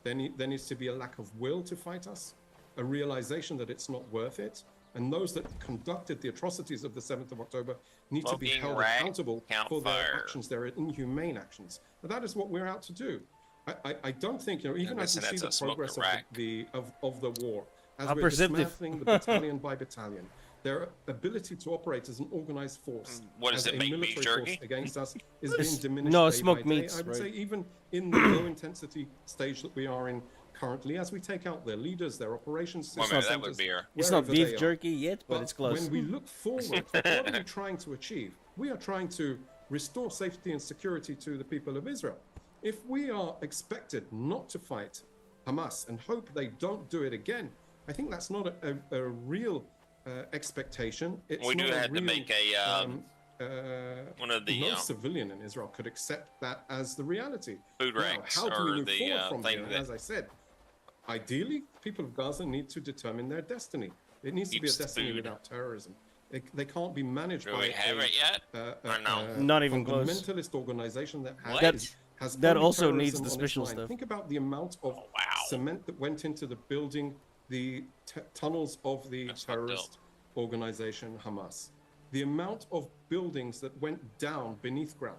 There needs to be a lack of will to fight us, a realization that it's not worth it. And those that conducted the atrocities of the 7th of October need to be Smoking held rack, accountable for their campfire. actions, their inhumane actions. And that is what we're out to do. I don't think, even as we see the progress of the war, as How we're perceptive. dismantling the battalion by battalion, their ability to operate as an organized force, What does as it a make, beef military jerky? force against us, is being diminished. No, day smoked by day. meats, I would right. say even in the low intensity stage that we are in currently, as we take out their leaders, their operations Well, systems, that would be our- It's not wherever they beef are. jerky yet, but it's close. When we look forward, what are we trying to achieve? We are trying to restore safety and security to the people of Israel. If we are expected not to fight Hamas and hope they don't do it again, I think that's not a real expectation. It's We do not a have to real, make a one of the no civilian in Israel could accept that as the reality. food Now, ranks how do we or move the forward from thing here? that As I said, ideally, people of Gaza need to determine their destiny. It needs to be a Keeps the destiny food. without terrorism. They can't be managed Do by we have it yet? Or no? Not even close. fundamentalist organization that has, That- has that only also needs terrorism the on its special mind. stuff. Think about the amount of cement that went into the building the tunnels of the terrorist organization Hamas. The amount of buildings that went down beneath ground.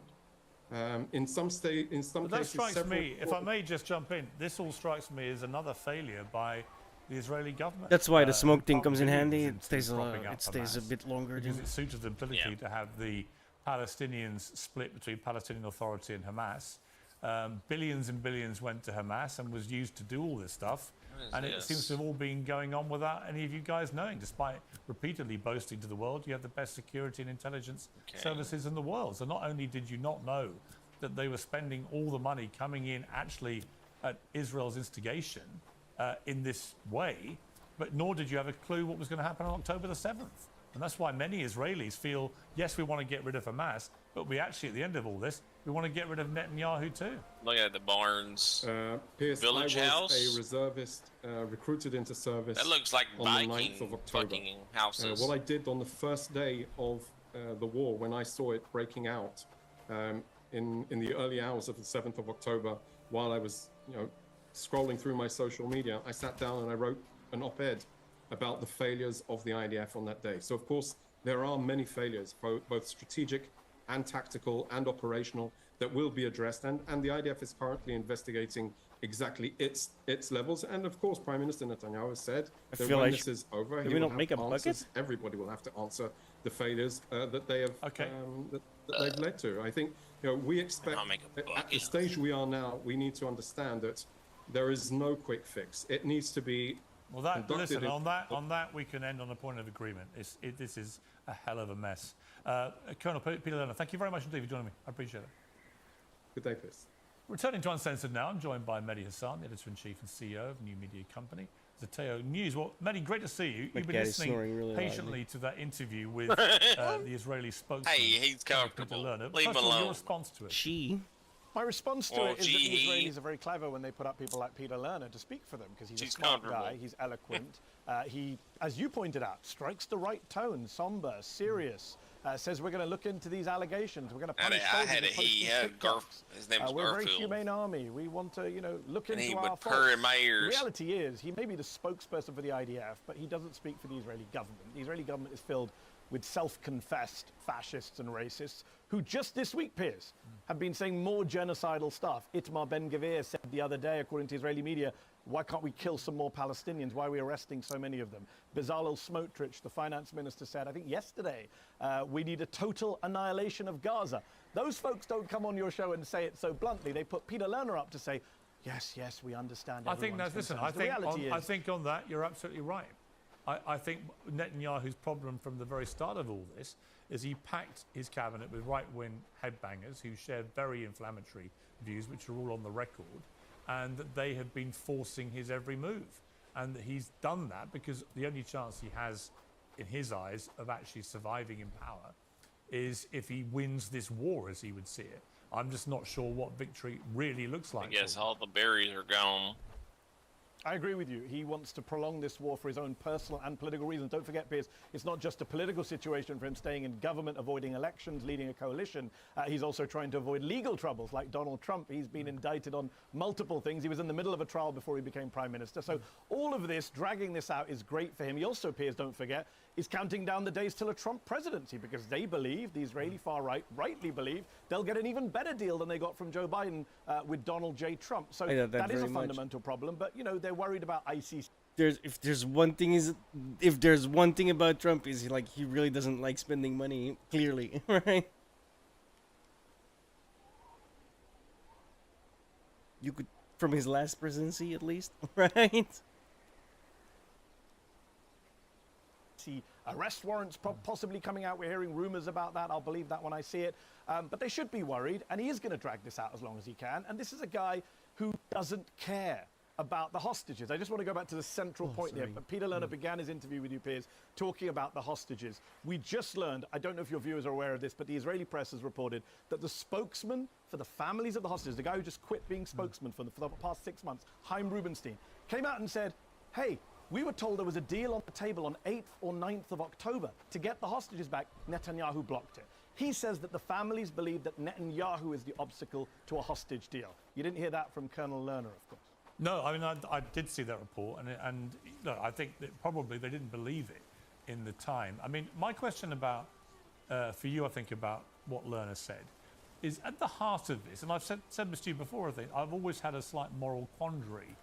In some But that cases, strikes several- me, if I may just jump in, this all strikes me as another failure by the Israeli government. That's why the smoke thing pump comes in handy. billions It stays propping up it stays a Hamas bit longer. because than- it suited the ability to have the Palestinians split between Palestinian Authority and Hamas. Billions and billions went to Hamas and was used to do all this stuff. And it seems to have all been going on without any of you guys knowing, despite repeatedly boasting to the world you have the best security and intelligence services in the world. So not only did you not know that they were spending all the money coming in actually at Israel's instigation in this way, but nor did you have a clue what was going to happen on October the 7th. And that's why many Israelis feel, yes, we want to get rid of Hamas, but we actually, at the end of all this, we want to get rid of Netanyahu too. Look at the Barnes Pierce, village I was house. a reservist recruited into service. That looks like on the Viking 9th of October. fucking houses. What I did on the first day of the war, when I saw it breaking out in the early hours of the 7th of October, while I was scrolling through my social media, I sat down and I wrote an op-ed about the failures of the IDF on that day. So of course there are many failures, both strategic and tactical and operational, that will be addressed, and the IDF is currently investigating exactly its levels. And of course, Prime Minister Netanyahu has said I that feel when like this is over, do he we will not make have a answers. bucket? Everybody will have to answer the failures that they have that they've led to. I think we expect at the stage we are now, we need to understand that there is no quick fix. It needs to be Well, that, conducted listen, in- on that we can end on a point of agreement. This is a hell of a mess. Colonel Peter Lerner, thank you very much indeed for joining me. I appreciate it. Good day, Chris. Returning to Uncensored now, I'm joined by Mehdi Hassan, the Editor-in-Chief and CEO of New Media Company, Zateo News. Well, Mehdi, great to see you. My You've been cat is snoring listening really patiently loudly. to that interview with the Israeli spokesman. Hey, he's Peter comfortable. Lerner. Leave him First of all, your alone. response to it. My response to Well, it is that the gee. Israelis are very clever when they put up people like Peter Lerner to speak for them, because he's a She's smart comfortable. guy, he's eloquent. He, as you pointed out, strikes the right tone, somber, serious, says we're going to look into these allegations. We're going to I punish had soldiers. a he. His name was We're a very Garfield. humane army. We want to, look And into he our would purr in faults. my ears. The reality is, he may be the spokesperson for the IDF, but he doesn't speak for the Israeli government. The Israeli government is filled with self-confessed fascists and racists who just this week, Piers, have been saying more genocidal stuff. Itamar Ben-Gvir said the other day, according to Israeli media, why can't we kill some more Palestinians? Why are we arresting so many of them? Bezalel Smotrich, the finance minister, said, I think yesterday, we need a total annihilation of Gaza. Those folks don't come on your show and say it so bluntly. They put Peter Lerner up to say, yes, we understand. I think that's, listen, I think on that, you're absolutely right. I think Netanyahu's problem from the very start of all this is he packed his cabinet with right-wing headbangers who share very inflammatory views, which are all on the record, and that they have been forcing his every move. And that he's done that because the only chance he has, in his eyes, of actually surviving in power is if he wins this war, as he would see it. I'm just not sure what victory really looks like. I guess all the berries are gone. I agree with you. He wants to prolong this war for his own personal and political reasons. Don't forget, Piers, it's not just a political situation for him staying in government, avoiding elections, leading a coalition. He's also trying to avoid legal troubles like Donald Trump. He's been indicted on multiple things. He was in the middle of a trial before he became prime minister. So all of this, dragging this out, is great for him. He also, Piers, don't forget, is counting down the days till a Trump presidency because they believe, the Israeli far right rightly believe, they'll get an even better deal than they got from Joe Biden with Donald J. Trump. So that is a fundamental problem. But, they're worried about ICC. If there's one thing about Trump is he really doesn't like spending money, clearly, right? You could, from his last presidency at least, right? See arrest warrants possibly coming out. We're hearing rumors about that. I'll believe that when I see it. But they should be worried, and he is going to drag this out as long as he can. And this is a guy who doesn't care about the hostages. I just want to go back to the central point here. Peter Lerner began his interview with you, Piers, talking about the hostages. We just learned, I don't know if your viewers are aware of this, but the Israeli press has reported that the spokesman for the families of the hostages, the guy who just quit being spokesman for the past 6 months, Chaim Rubenstein, came out and said, hey, we were told there was a deal on the table on 8th or 9th of October to get the hostages back. Netanyahu blocked it. He says that the families believe that Netanyahu is the obstacle to a hostage deal. You didn't hear that from Colonel Lerner, of course. No, I mean, I did see that report, and look, I think that probably they didn't believe it in the time. I mean, my question about, for you, I think, about what Lerner said, is at the heart of this, and I've said this to you before, I think, I've always had a slight moral quandary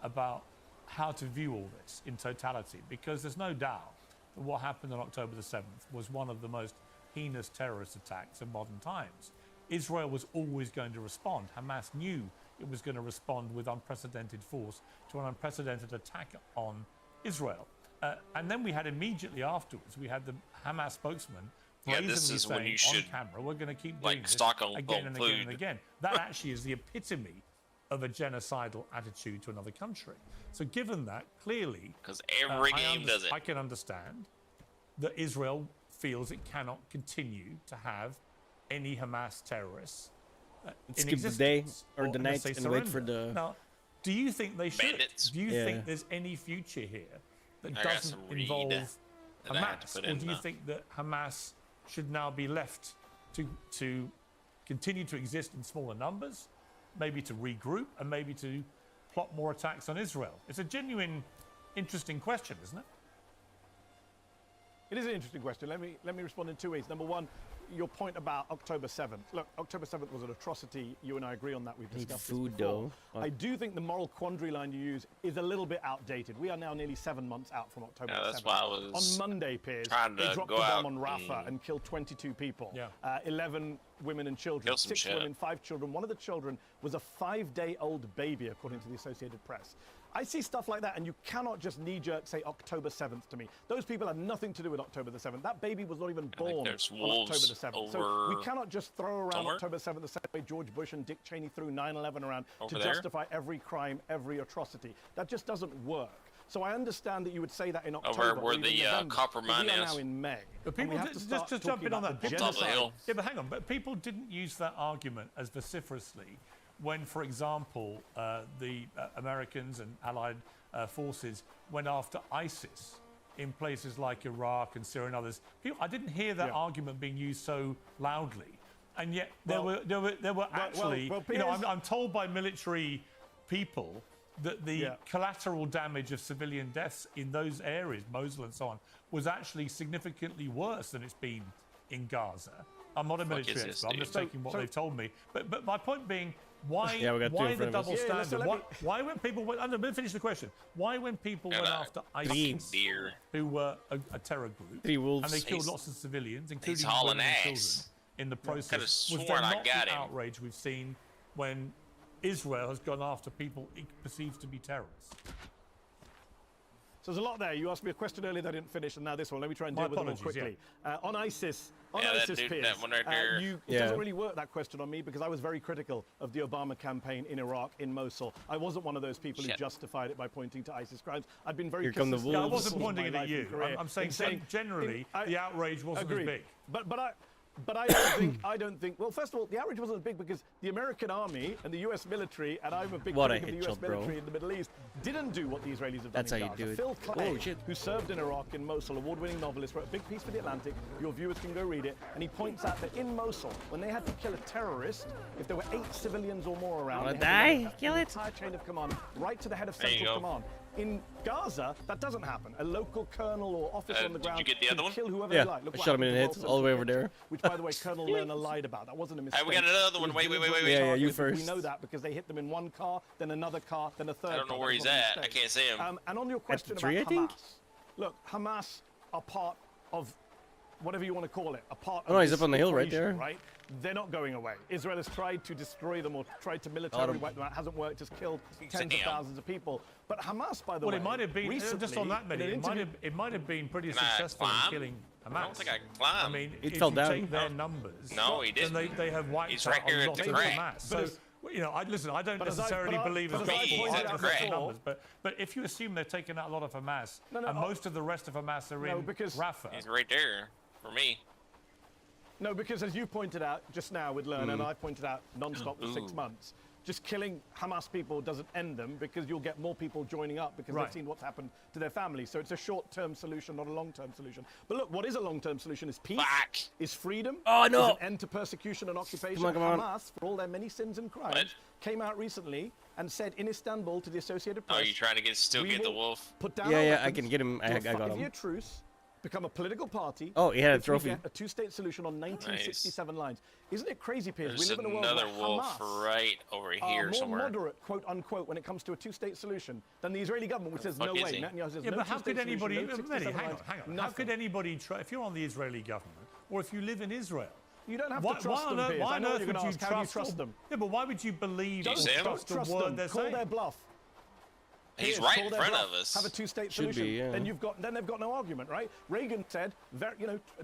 about how to view all this in totality, because there's no doubt that what happened on October the 7th was one of the most heinous terrorist attacks of modern times. Israel was always going to respond. Hamas knew it was going to respond with unprecedented force to an unprecedented attack on Israel. And then we had immediately afterwards, we had the Hamas spokesman brazenly saying on camera, we're going to keep doing this again and again and again. That actually is the epitome of a genocidal attitude to another country. So given that, clearly, because every game does it, I can understand that Israel feels it cannot continue to have any Hamas terrorists skip the day or the night and wait for the... Now, do you think they should? Bandits. Do you think there's any future here that doesn't involve Hamas? Or do you think that Hamas should now be left to continue to exist in smaller numbers, maybe to regroup, and maybe to plot more attacks on Israel? It's a genuine, interesting question, isn't it? It is an interesting question. Let me respond in two ways. Number one, your point about October 7th. Look, October 7th was an atrocity. You and I agree on that. We've discussed this before. I do think the moral quandary line you use is a little bit outdated. We are now nearly 7 months out from October 7th. That's why I was on Monday, Piers, they dropped a bomb on Rafah and killed 22 people. 11 women and children. 6 women, 5 children. One of the children was a 5-day-old baby, according to the Associated Press. I see stuff like that, and you cannot just knee-jerk say October 7th to me. Those people had nothing to do with October the 7th. That baby was not even born on October the 7th. So we cannot just throw around October 7th the same way George Bush and Dick Cheney threw 9/11 around to justify every crime, every atrocity. That just doesn't work. So I understand that you would say that in October. Over where the copper mine is. We are now in May. But people, just jump in on that. Yeah, but hang on. But people didn't use that argument as vociferously when, for example, the Americans and allied forces went after ISIS in places like Iraq and Syria and others. I didn't hear that argument being used so loudly, and yet there were actually, you know, I'm told by military people that the collateral damage of civilian deaths in those areas, Mosul and so on, was actually significantly worse than it's been in Gaza. I'm not a military expert. I'm just taking what they've told me. But my point being, why the double standard? Why when people went? Let me finish the question. Why when people went after ISIS, who were a terror group, and they killed lots of civilians, including women and children, in the process, was there not the outrage we've seen when Israel has gone after people it perceives to be terrorists? So there's a lot there. You asked me a question earlier that I didn't finish, and now this one. Let me try and deal with it more quickly. On ISIS, Piers, that one right there. It doesn't really work, that question, on me, because I was very critical of the Obama campaign in Iraq, in Mosul. I wasn't one of those people who justified it by pointing to ISIS crimes. I've been very consistent. I wasn't pointing it at you. I'm saying generally the outrage wasn't as big. But I don't think. Well, first of all, the outrage wasn't as big because the American army and the U.S. military, and I'm a big critic of the U.S. military in the Middle East, didn't do what the Israelis have done. That's how you do it. Phil Clay, who served in Iraq in Mosul, award-winning novelist, wrote a big piece for The Atlantic. Your viewers can go read it, and he points out that in Mosul, when they had to kill a terrorist, if there were 8 civilians or more around, kill it. Entire chain of command, right to the head of central command. In Gaza, that doesn't happen. A local colonel or officer on the ground can kill whoever they like. Look I shot him in the head all the way over there. Which, by the way, Colonel Lerner lied about. That wasn't a mistake. We got another one. Wait. Yeah, you first. We know that because they hit them in one car, then another car, then a third car. I don't know where he's at. I can't see him. And on your question about Hamas, look, Hamas are part of whatever you want to call it, a part of he's up on the hill right there. Right? They're not going away. Israel has tried to destroy them or tried to militarily wipe them out. Hasn't worked. Has killed tens of thousands of people. But Hamas, by the way, it might have been just on that minute. It might have been pretty successful in killing Hamas. I don't think I can climb. I mean, it if fell you down. take their numbers, no, he didn't. Then they have wiped He's out right here a at lot the of crack. Hamas. So, you know, I don't necessarily believe as he's at the crack. numbers, but if you assume they're taking out a lot of Hamas, and most of the rest of Hamas are in Rafah, he's right there for me. No, because as you pointed out just now with Lerner, and I pointed out non-stop for 6 months, just killing Hamas people doesn't end them because you'll get more people joining up because they've seen what's happened to their families. So it's a short-term solution, not a long-term solution. But look, what is a long-term solution is peace, is freedom, is an end to persecution and occupation. Come on. Hamas, for all their many sins and crimes, came out recently and said in Istanbul to the Associated Press... Oh, you trying to get the wolf? Put down I can get him. I got him. 5-year truce, become a political party. Oh, he had a trophy. Get a 2-state solution on 1967 lines. Isn't it crazy, Piers? There's we live in a world another where wolf Hamas right over here more somewhere. moderate, quote unquote, when it comes to a 2-state solution than the Israeli government, which says no way. Netanyahu says no but how could anybody? hang on. How could anybody try? If you're on the Israeli government, or if you live in Israel, you don't have to trust them, Piers. Why on earth would you trust them? Yeah, but why would you believe or trust the word they're saying? Call their bluff. He's right in front of us. Have a 2-state solution. Then they've got no argument, right? Reagan said,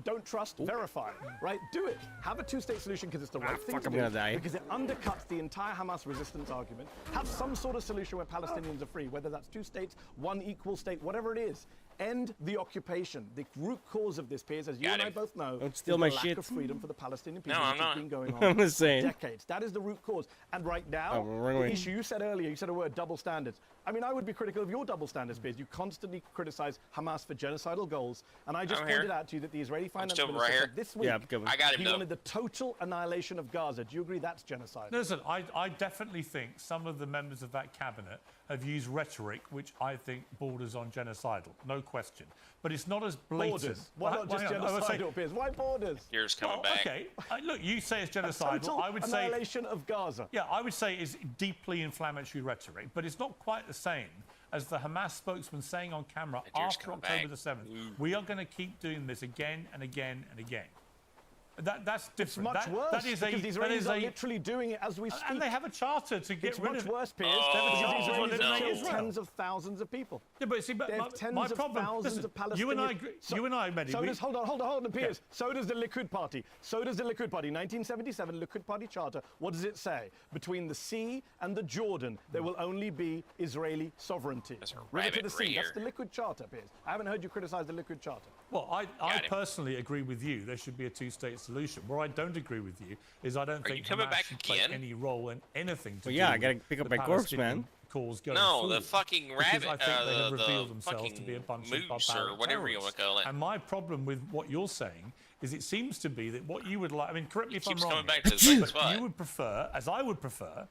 don't trust, verify, right? Do it. Have a 2-state solution because it's the right thing to do. Because it undercuts the entire Hamas resistance argument. Have some sort of solution where Palestinians are free, whether that's 2 states, 1 equal state, whatever it is. End the occupation. The root cause of this, Piers, as you and I both know, don't steal my lack shit. of freedom for the Palestinian people, No, which has been going on I'm just saying. for decades. That is the root cause. And right now, the issue you said earlier, you said a word, double standards. I mean, I would be critical of your double standards, Piers. You constantly criticize Hamas for genocidal goals. And I just pointed out to you that the Israeli finance minister said this week he wanted the total annihilation of Gaza. Do you agree that's genocide? Listen, I definitely think some of the members of that cabinet have used rhetoric which I think borders on genocidal. No question. But it's not as blatant. Borders. Why not just genocidal, Piers? Why borders? Yours coming back. Okay. Look, you say it's genocidal. I would say annihilation of Gaza. Yeah, I would say it's deeply inflammatory rhetoric, but it's not quite the same as the Hamas spokesman saying on camera after October the 7th, we are going to keep doing this again and again and again. That's different. It's much worse because the Israelis are literally doing it as we speak. And they have a charter to get rid of it. It's much worse, Piers. Because the Israelis have killed tens of thousands of people. Yeah, but see, they have tens of thousands of Palestinians. You and I agree. You and I, Mehdi. Hold on, Piers. So does the Likud Party. 1977 Likud Party charter. What does it say? Between the sea and the Jordan, there will only be Israeli sovereignty. River to the sea. That's the Likud charter, Piers. I haven't heard you criticize the Likud charter. Well, I personally agree with you. There should be a 2-state solution. Where I don't agree with you is I don't think Hamas should play any role in anything to do I gotta pick up my corpse, man. cause going No, forward. the fucking Because rabbit, I think they have the revealed themselves to be a fucking bunch moose of or barbaric whatever you want terrorists. to call it. And my problem with what you're saying is it seems to be that what you would like, I mean, correct me if I'm keeps wrong, coming back to the same but spot. you would prefer, as I would prefer,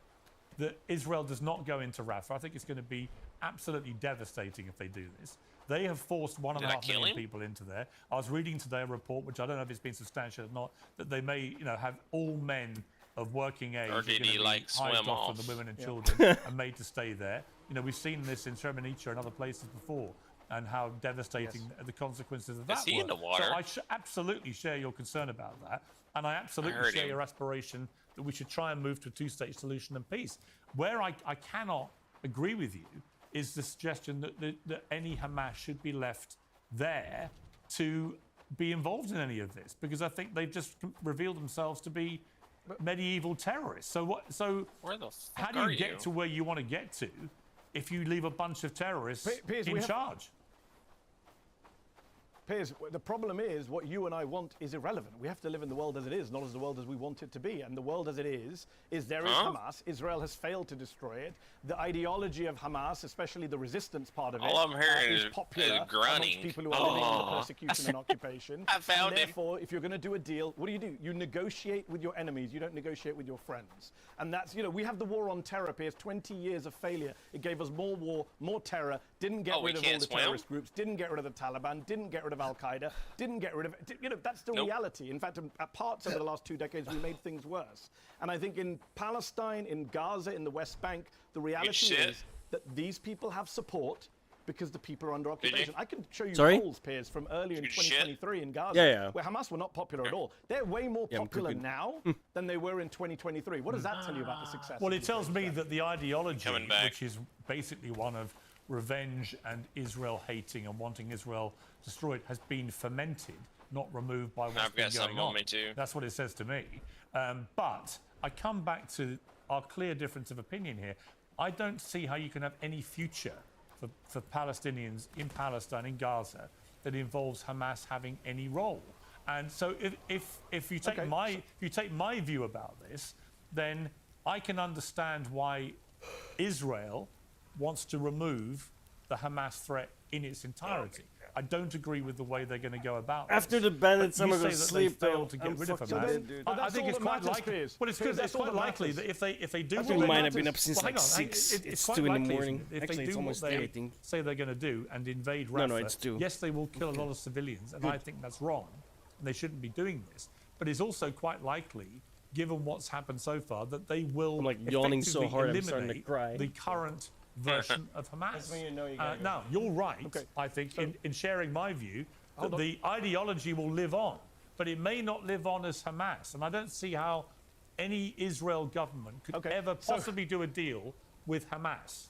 that Israel does not go into Rafah. I think it's going to be absolutely devastating if they do this. They have forced 1.5 million people into there. I was reading today a report, which I don't know if it's been substantiated or not, that they may, have all men of working age Or did are he, going to be swim hived off off? from the women and children and made to stay there. We've seen this in Srebrenica and other places before, and how devastating the consequences of that Is he in were. the water? So I absolutely share your concern about that, and I absolutely heard share him. your aspiration that we should try and move to a two-state solution and peace. Where I cannot agree with you is the suggestion that any Hamas should be left there to be involved in any of this, because I think they've just revealed themselves to be medieval terrorists. So Where the how fuck do are you get to where you want to get to if you leave a bunch of terrorists Piers, in charge? Piers, the problem is what you and I want is irrelevant. We have to live in the world as it is, not as the world as we want it to be. And the world as it is there is Hamas. Israel has failed to destroy it. The ideology of Hamas, especially the resistance part of it, All I'm hearing is is popular grunting. amongst people who are living under persecution and occupation. I found and him. therefore, if you're going to do a deal, what do? You negotiate with your enemies. You don't negotiate with your friends. And that's, we have the war on terror, Piers, 20 years of failure. It gave us more war, more terror, didn't get rid of all the terrorist groups, didn't get rid of the Taliban, didn't get rid of Al-Qaeda, didn't get rid of, that's the reality. In fact, at parts over the last 2 decades, we made things worse. And I think in Palestine, in Gaza, in the West Bank, the reality is that these people have support because the people are under occupation. I can show you polls, Piers, from earlier in 2023 in Gaza, where Hamas were not popular at all. They're way more popular now than they were in 2023. What does that tell you about the success? Well, it tells me that the ideology, which is basically one of revenge and Israel hating and wanting Israel destroyed, has been fermented, not removed by what's been going on. Me too. That's what it says to me. But I come back to our clear difference of opinion here. I don't see how you can have any future for Palestinians in Palestine, in Gaza, that involves Hamas having any role. And so if you take my view about this, then I can understand why Israel wants to remove the Hamas threat in its entirety. I don't agree with the way they're going to go about this. After the bandits, I'm You going to say that sleep. they failed to get rid of Hamas. I think it's quite likely. Well, it's quite likely that if they do, I think mine have been up since like 6. It's 2 in the morning. If Actually, they it's do almost what 3, they I think. say they're going to do and invade Rafah, No, it's 2. yes, they will kill a lot of civilians, and I think that's wrong. And they shouldn't be doing this. But it's also quite likely, given what's happened so far, that they will I'm like yawning so hard, I'm starting to eliminate cry. the current version of Hamas. That's when you know you gotta Now, you're right, I think, in sharing my view, that the ideology will live on, but it may not live on as Hamas. And I don't see how any Israel government could ever possibly do a deal with Hamas.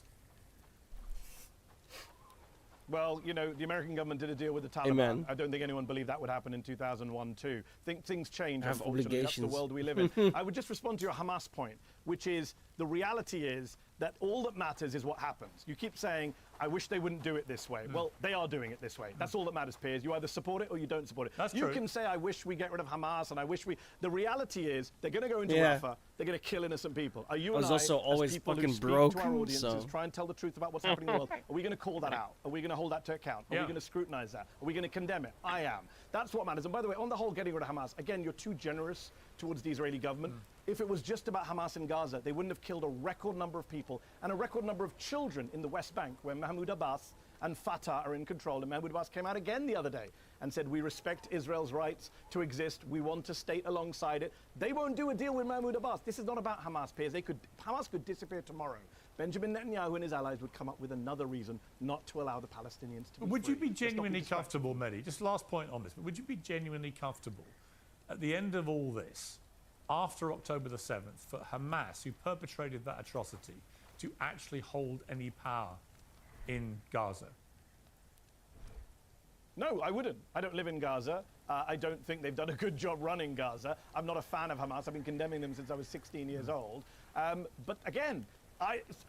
Well, the American government did a deal with the Taliban. Amen. I don't think anyone believed that would happen in 2001 too. Think things change, I have unfortunately. That's the obligations. world we live in. I would just respond to your Hamas point, which is the reality is that all that matters is what happens. You keep saying, I wish they wouldn't do it this way. Well, they are doing it this way. That's all that matters, Piers. You either support it or you don't support it. That's you true. can say, I wish we get rid of Hamas and I wish we... The reality is they're going to go into Rafah. They're going to kill innocent people. Are you I was and also as always people who fucking speak broke, to our audiences, so- try and tell the truth about what's happening in the world, are we going to call that out? Are we going to hold that to account? Are we going to scrutinize that? Are we going to condemn it? I am. That's what matters. And by the way, on the whole getting rid of Hamas, again, you're too generous towards the Israeli government. If it was just about Hamas in Gaza, they wouldn't have killed a record number of people and a record number of children in the West Bank, where Mahmoud Abbas and Fatah are in control. And Mahmoud Abbas came out again the other day and said, we respect Israel's rights to exist. We want a state alongside it. They won't do a deal with Mahmoud Abbas. This is not about Hamas, Piers. Hamas could disappear tomorrow. Benjamin Netanyahu and his allies would come up with another reason not to allow the Palestinians to be Would you free. be genuinely comfortable, Mehdi? Just last point on this, but would you be genuinely comfortable at the end of all this, after October the 7th, for Hamas, who perpetrated that atrocity, to actually hold any power in Gaza? No, I wouldn't. I don't live in Gaza. I don't think they've done a good job running Gaza. I'm not a fan of Hamas. I've been condemning them since I was 16 years old. But again,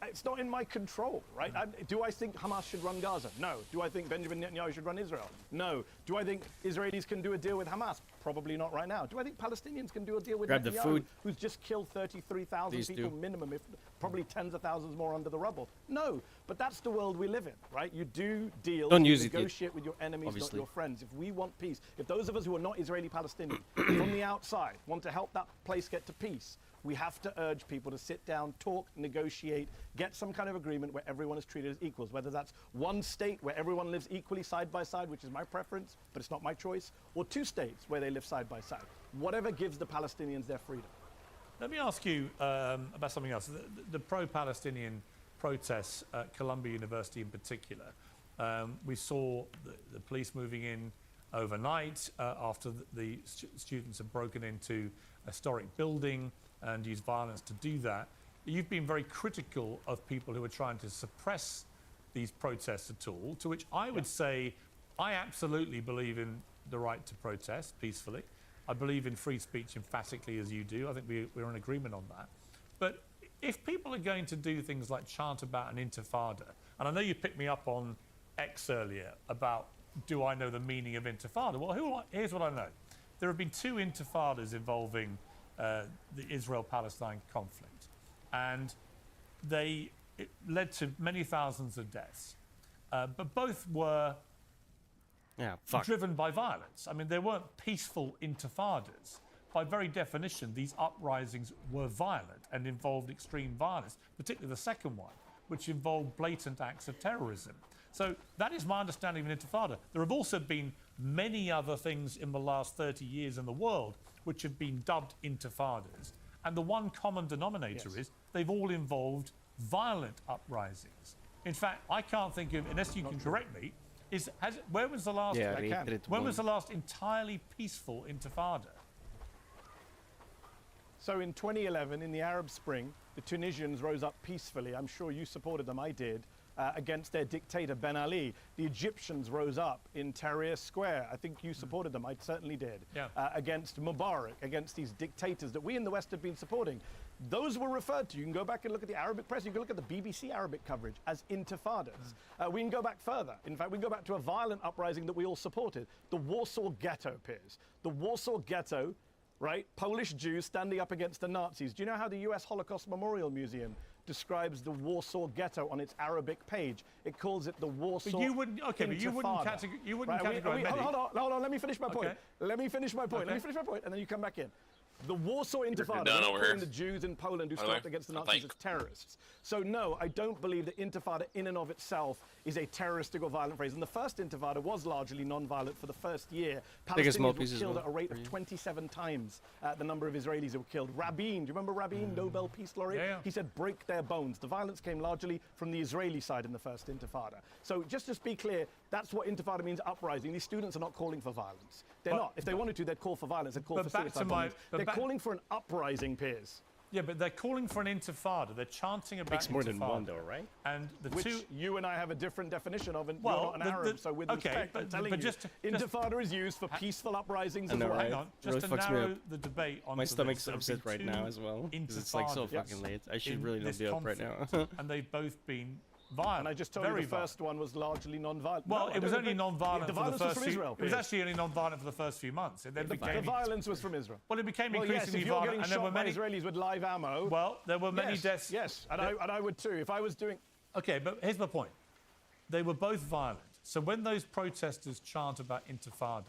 it's not in my control, right? Do I think Hamas should run Gaza? No. Do I think Benjamin Netanyahu should run Israel? No. Do I think Israelis can do a deal with Hamas? Probably not right now. Do I think Palestinians can do a deal with Grab the Netanyahu, food. who's just killed 33,000 people minimum, if probably tens of thousands more under the rubble? No, but that's the world we live in, right? You do deals, Don't you use it, negotiate with your enemies, obviously. not your friends. If we want peace, if those of us who are not Israeli Palestinian from the outside want to help that place get to peace, we have to urge people to sit down, talk, negotiate, get some kind of agreement where everyone is treated as equals, whether that's one state where everyone lives equally side by side, which is my preference, but it's not my choice, or two states where they live side by side. Whatever gives the Palestinians their freedom. Let me ask you about something else. The pro-Palestinian protests at Columbia University in particular. We saw the police moving in overnight after the students had broken into a historic building and used violence to do that. You've been very critical of people who are trying to suppress these protests at all, to which I would say I absolutely believe in the right to protest peacefully. I believe in free speech emphatically as you do. I think we're in agreement on that. But if people are going to do things like chant about an intifada, and I know you picked me up on X earlier about do I know the meaning of intifada? Well, here's what I know. There have been 2 intifadas involving the Israel-Palestine conflict, and it led to many thousands of deaths. But both were driven by violence. I mean, they weren't peaceful intifadas. By very definition, these uprisings were violent and involved extreme violence, particularly the second one, which involved blatant acts of terrorism. So that is my understanding of an intifada. There have also been many other things in the last 30 years in the world which have been dubbed intifadas. And the one common denominator is they've all involved violent uprisings. In fact, I can't think of, unless you can correct me, when was the last entirely peaceful intifada? So in 2011, in the Arab Spring, the Tunisians rose up peacefully. I'm sure you supported them, I did, against their dictator Ben Ali. The Egyptians rose up in Tahrir Square. I think you supported them, I certainly did, against Mubarak, against these dictators that we in the West have been supporting. Those were referred to. You can go back and look at the Arabic press. You can look at the BBC Arabic coverage as intifadas. We can go back further. In fact, we can go back to a violent uprising that we all supported. The Warsaw Ghetto, Piers. The Warsaw Ghetto, right? Polish Jews standing up against the Nazis. Do you know how the US Holocaust Memorial Museum describes the Warsaw Ghetto on its Arabic page? It calls it the Warsaw But you wouldn't categorize many. Hold on, let me finish my point. Let me finish my point, and then you come back in. The Warsaw Intifada, calling the Jews in Poland who stood up against the Nazis as terrorists. So no, I don't believe that Intifada in and of itself is a terroristic or violent phrase. And the first Intifada was largely non-violent for the first year. Palestinians were killed at a rate of 27 times the number of Israelis who were killed. Rabin, do you remember Rabin, Nobel Peace Laureate? He said break their bones. The violence came largely from the Israeli side in the first Intifada. So just to be clear, that's what Intifada means, uprising. These students are not calling for violence. They're not. If they wanted to, they'd call for violence. They'd call for suicide bombings. They're calling for an uprising, Piers. Yeah, but they're calling for an intifada. They're chanting about Makes more than one, though, right? And Which you and I have a different definition of, and you're not an Arab, so with respect, I'm telling you, intifada is used for peaceful uprisings as well. Hang on, just to narrow the debate on my stomach's upset right now as well. It's like so fucking late. I should really not be up right now. And they've both been violent. And I just told you the first one was largely non-violent. Well, it was only non-violent for the first few. Israel, it was actually only non-violent for the first few months. It then became the violence was from Israel. Well, it became increasingly violent, and there were many Israelis with live ammo. Well, there were many deaths. Yes, and I would too if I was doing. Okay, but here's my point. They were both violent. So when those protesters chant about intifada,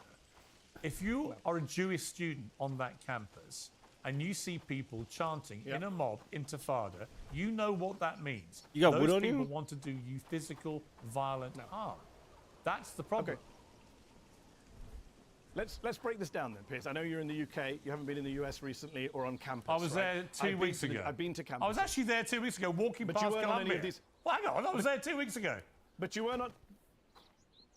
if you are a Jewish student on that campus and you see people chanting in a mob intifada, you know what that means. You got those wood on people you? want to do you physical, violent harm. That's the problem. Okay. Let's break this down then, Piers. I know you're in the UK. You haven't been in the US recently or on campus. I was there 2 weeks ago. I've been to campus. I was actually there 2 weeks ago, walking past Columbia. Well, hang on, I was there 2 weeks ago. But you were not.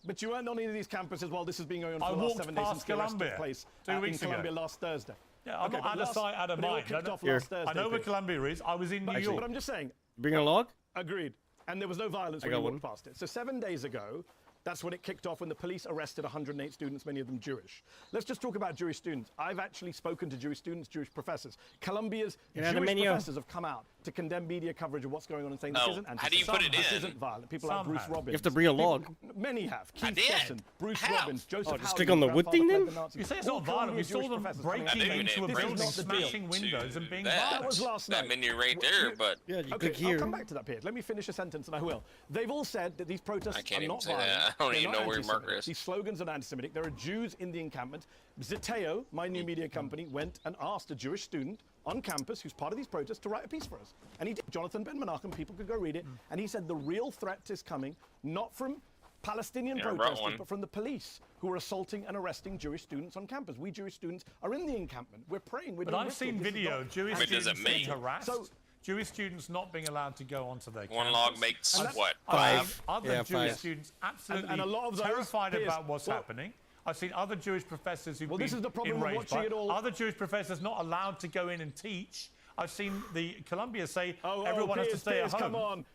But you weren't on any of these campuses while this has been going on for the last 7 days since the arrest took place 2 weeks in Columbia last Thursday. Yeah, I'm not out of sight, out of mind. I know where Columbia is. I was in New York. But I'm just saying. Bring a log? Agreed. And there was no violence when you walked past it. So 7 days ago, that's when it kicked off, when the police arrested 108 students, many of them Jewish. Let's just talk about Jewish students. I've actually spoken to Jewish students, Jewish professors. Columbia's Jewish professors have come out to condemn media coverage of what's going on and saying this isn't anti-Semitic. How do you put it This in? isn't violent. People like Bruce Robbins. You have to bring a log. Many have. I Keith did. Stetson, Bruce Robbins, Joseph just Howley, click on the whose wood thing grandfather then? fled the Nazis. You say it's All not violent. We Columbia saw Jewish them professors breaking coming out. into a This is building, not the smashing deal. windows and being that. That was last That night. menu right there, but Yeah, you Okay, click here. I'll come back to that, Piers. Let me finish a sentence and I will. They've all said that these protests I can't are even not say that. violent. I don't They're even not know where your marker anti-Semitic. is. These slogans are anti-Semitic. There are Jews in the encampment. Zeteo, my new media company, went and asked a Jewish student on campus who's part of these protests to write a piece for us. And he did. Jonathan Ben Menachem, people could go read it. And he said the real threat is coming not from Palestinian Yeah, I brought protesters, one. but from the police who are assaulting and arresting Jewish students on campus. We Jewish students are in the encampment. We're praying. We're But doing I've ritual. seen This is video not of Jewish What does students it being mean? harassed. So- Jewish students not being allowed to go onto their one campus. log makes And what? I've Five? seen other Yeah, Jewish five. students absolutely And a lot of those, terrified Piers, about what's well- happening. I've seen other Jewish professors who've Well, been this is the problem with enraged watching by it all. other Jewish professors not allowed to go in and teach. I've seen the Columbia say Oh, everyone has to Piers, stay Piers, at home. come on.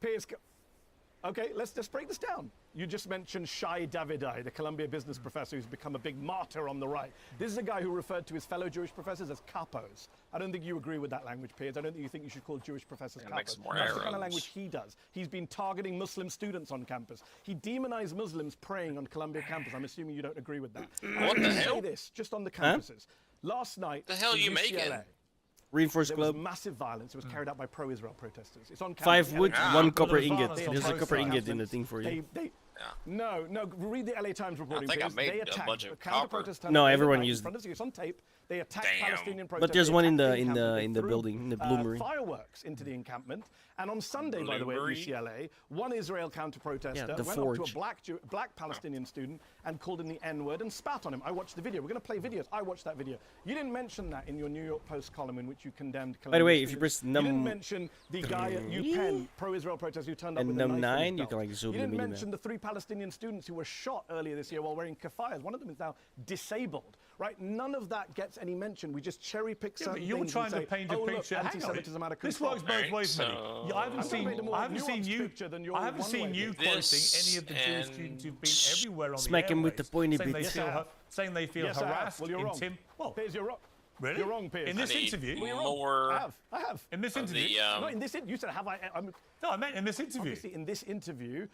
Piers, okay, let's just break this down. You just mentioned Shai Davidai, the Columbia business professor who's become a big martyr on the right. This is a guy who referred to his fellow Jewish professors as capos. I don't think you agree with that language, Piers. I don't think you think you should call Jewish professors Yeah, make capos. some more That's the kind of arrows. language he does. He's been targeting Muslim students on campus. He demonized Muslims praying on Columbia campus. I'm assuming you don't agree with that. What the Let me hell? say this, just on the campuses. Last night, The hell in you UCLA, making? Reinforced there was club. massive violence. It was carried out by pro-Israel protesters. It's on campus. 5 wood, Ah. 1 Well, copper there's ingot. violence on There's a both copper sides. ingot in the thing for you. No, read the LA Times reporting. think I Piers. made They a attacked bunch of the counter-protest copper. No, turned up everyone overnight in used- front of us. It's on tape. They attacked Damn. Palestinian But protesters. there's They one in attacked the encampment. They in the threw, building, in the bloomery. fireworks into the encampment. And on Sunday, by the way, at Bloomery? UCLA, one Israel counter-protester Yeah, the went up to a forge. black Palestinian student and called him the N-word and spat on him. I watched the video. We're going to play videos. I watched that video. You didn't mention that in your New York Post column in which you condemned. By the way, Columbia if you press students. You didn't num mention the guy at UPenn, pro-Israel protester who turned up and with a num knife in his 9, you belt. can like zoom You the didn't mini mention the 3 Palestinian students who were shot earlier this year while wearing kafayas. One of them is now disabled. Right? None of that gets any mention. We just cherry pick Yeah, certain but you're things trying and to say, paint a oh, look, picture. Hang on, anti-Semitism out of this control. works both ways, Millie. so- Yeah, I haven't I'm gonna seen paint a more nuanced you. picture than your I haven't seen one-way you picture. quoting This any of the Jewish and- students who've been everywhere on Smack the him with the airwaves pointy saying they bits. Yes, I have. saying they feel Yes, I have. harassed. Well, you're wrong. Well, Piers, you're wrong. really? You're wrong, Piers. In this I need interview? more I have. In this of interview? the, No, in this you said have I? No, I meant in this interview. Obviously, in this interview.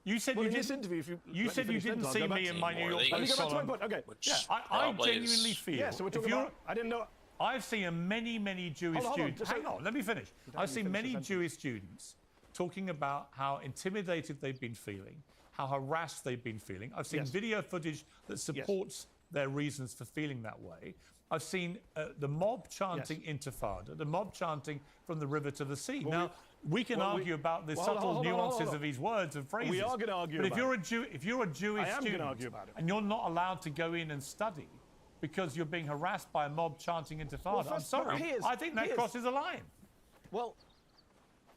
You said Well, you in this didn't. interview, if you You let said me you finish didn't then, I'll see go me back in to my you. New More York of Let me Post go back to my column. point. Okay. which Yeah. I probably genuinely is- feel. Yeah, so we're if talking you're, about. I didn't know. I've seen many Jewish Hold on, students. just Hang on, let me finish. Don't I've let me seen finish many the sentence. Jewish students talking about how intimidated they've been feeling, how harassed they've been feeling. I've seen Yes. video footage that supports their reasons for feeling that way. I've seen the mob chanting intifada, the mob chanting from the river to the sea. Now, we can argue about the subtle hold on, nuances of these words and phrases. We are going to argue But if about you're it. if you're a Jewish I am gonna student argue about it. and you're not allowed to go in and study because you're being harassed by a mob chanting intifada, I'm first- sorry. Piers, I think that Piers. crosses a line.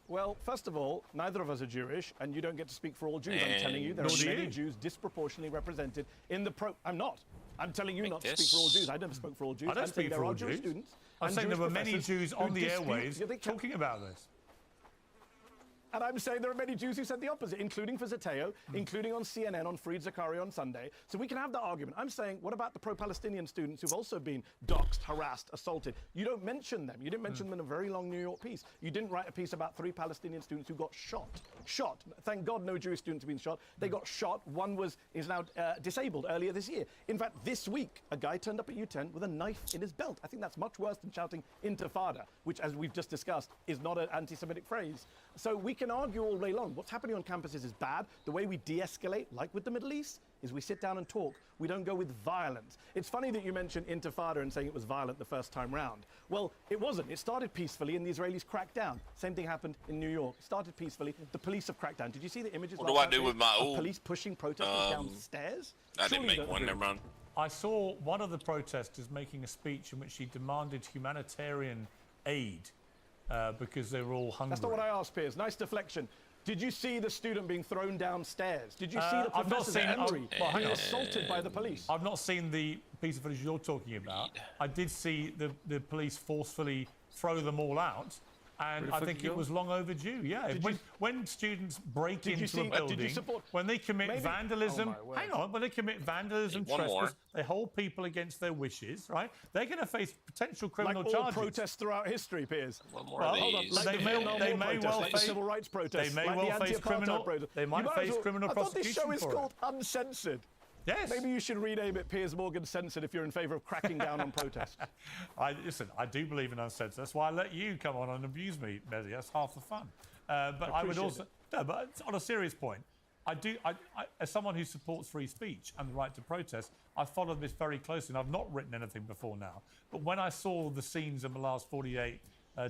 Well, first of all, neither of us are Jewish, and you don't get to speak for all Jews. I'm telling you, there Nor are do many you. Jews disproportionately represented in the I'm not. I'm telling you Make not to speak for all this. Jews. I never spoke for all Jews. I don't I'm saying speak for there all are Jewish Jews. students. I'm and saying there Jewish were many professors Jews who on the dispute- airwaves Yeah, they can't- talking about this. And I'm saying there are many Jews who said the opposite, including for Zeteo, including on CNN, on Fried Zakaria on Sunday. So we can have that argument. I'm saying, what about the pro-Palestinian students who've also been doxxed, harassed, assaulted? You don't mention them. You didn't mention them in a very long New York piece. You didn't write a piece about 3 Palestinian students who got shot. Shot. Thank God no Jewish students have been shot. They got shot. One is now disabled earlier this year. In fact, this week, a guy turned up at U10 with a knife in his belt. I think that's much worse than shouting intifada, which, as we've just discussed, is not an anti-Semitic phrase. So we can argue all day long. What's happening on campuses is bad. The way we de-escalate, like with the Middle East, is we sit down and talk. We don't go with violence. It's funny that you mentioned intifada and saying it was violent the first time round. Well, it wasn't. It started peacefully and the Israelis cracked down. Same thing happened in New York. It started peacefully. The police have cracked down. Did you see the images? What do last I do night with my of old, police pushing protesters downstairs? I Surely didn't you make don't one, agree. never mind. I saw one of the protesters making a speech in which he demanded humanitarian aid because they were all hungry. That's not what I asked, Piers. Nice deflection. Did you see the student being thrown downstairs? Did you see the I've not professors seen at Emory well, hang being on. assaulted by the police? I've not seen the piece of footage you're talking about. I did see the police forcefully throw them all out. And I think it was long overdue. Yeah, when students break into a building, when they commit vandalism, hang on, when they commit vandalism, trespass, they hold people against their wishes, right? They're going to face potential criminal charges. Like all protests throughout history, Piers. Well, they may well face civil rights protests. They may well face criminal. They might face criminal prosecution. I thought this show is called Uncensored. Yes. Maybe you should rename it Piers Morgan Censored if you're in favour of cracking down on protests. Listen, I do believe in uncensored. That's why I let you come on and abuse me, Mehdi. That's half the fun. But I would also... No, but on a serious point, I as someone who supports free speech and the right to protest, I followed this very closely, and I've not written anything before now. But when I saw the scenes in the last 48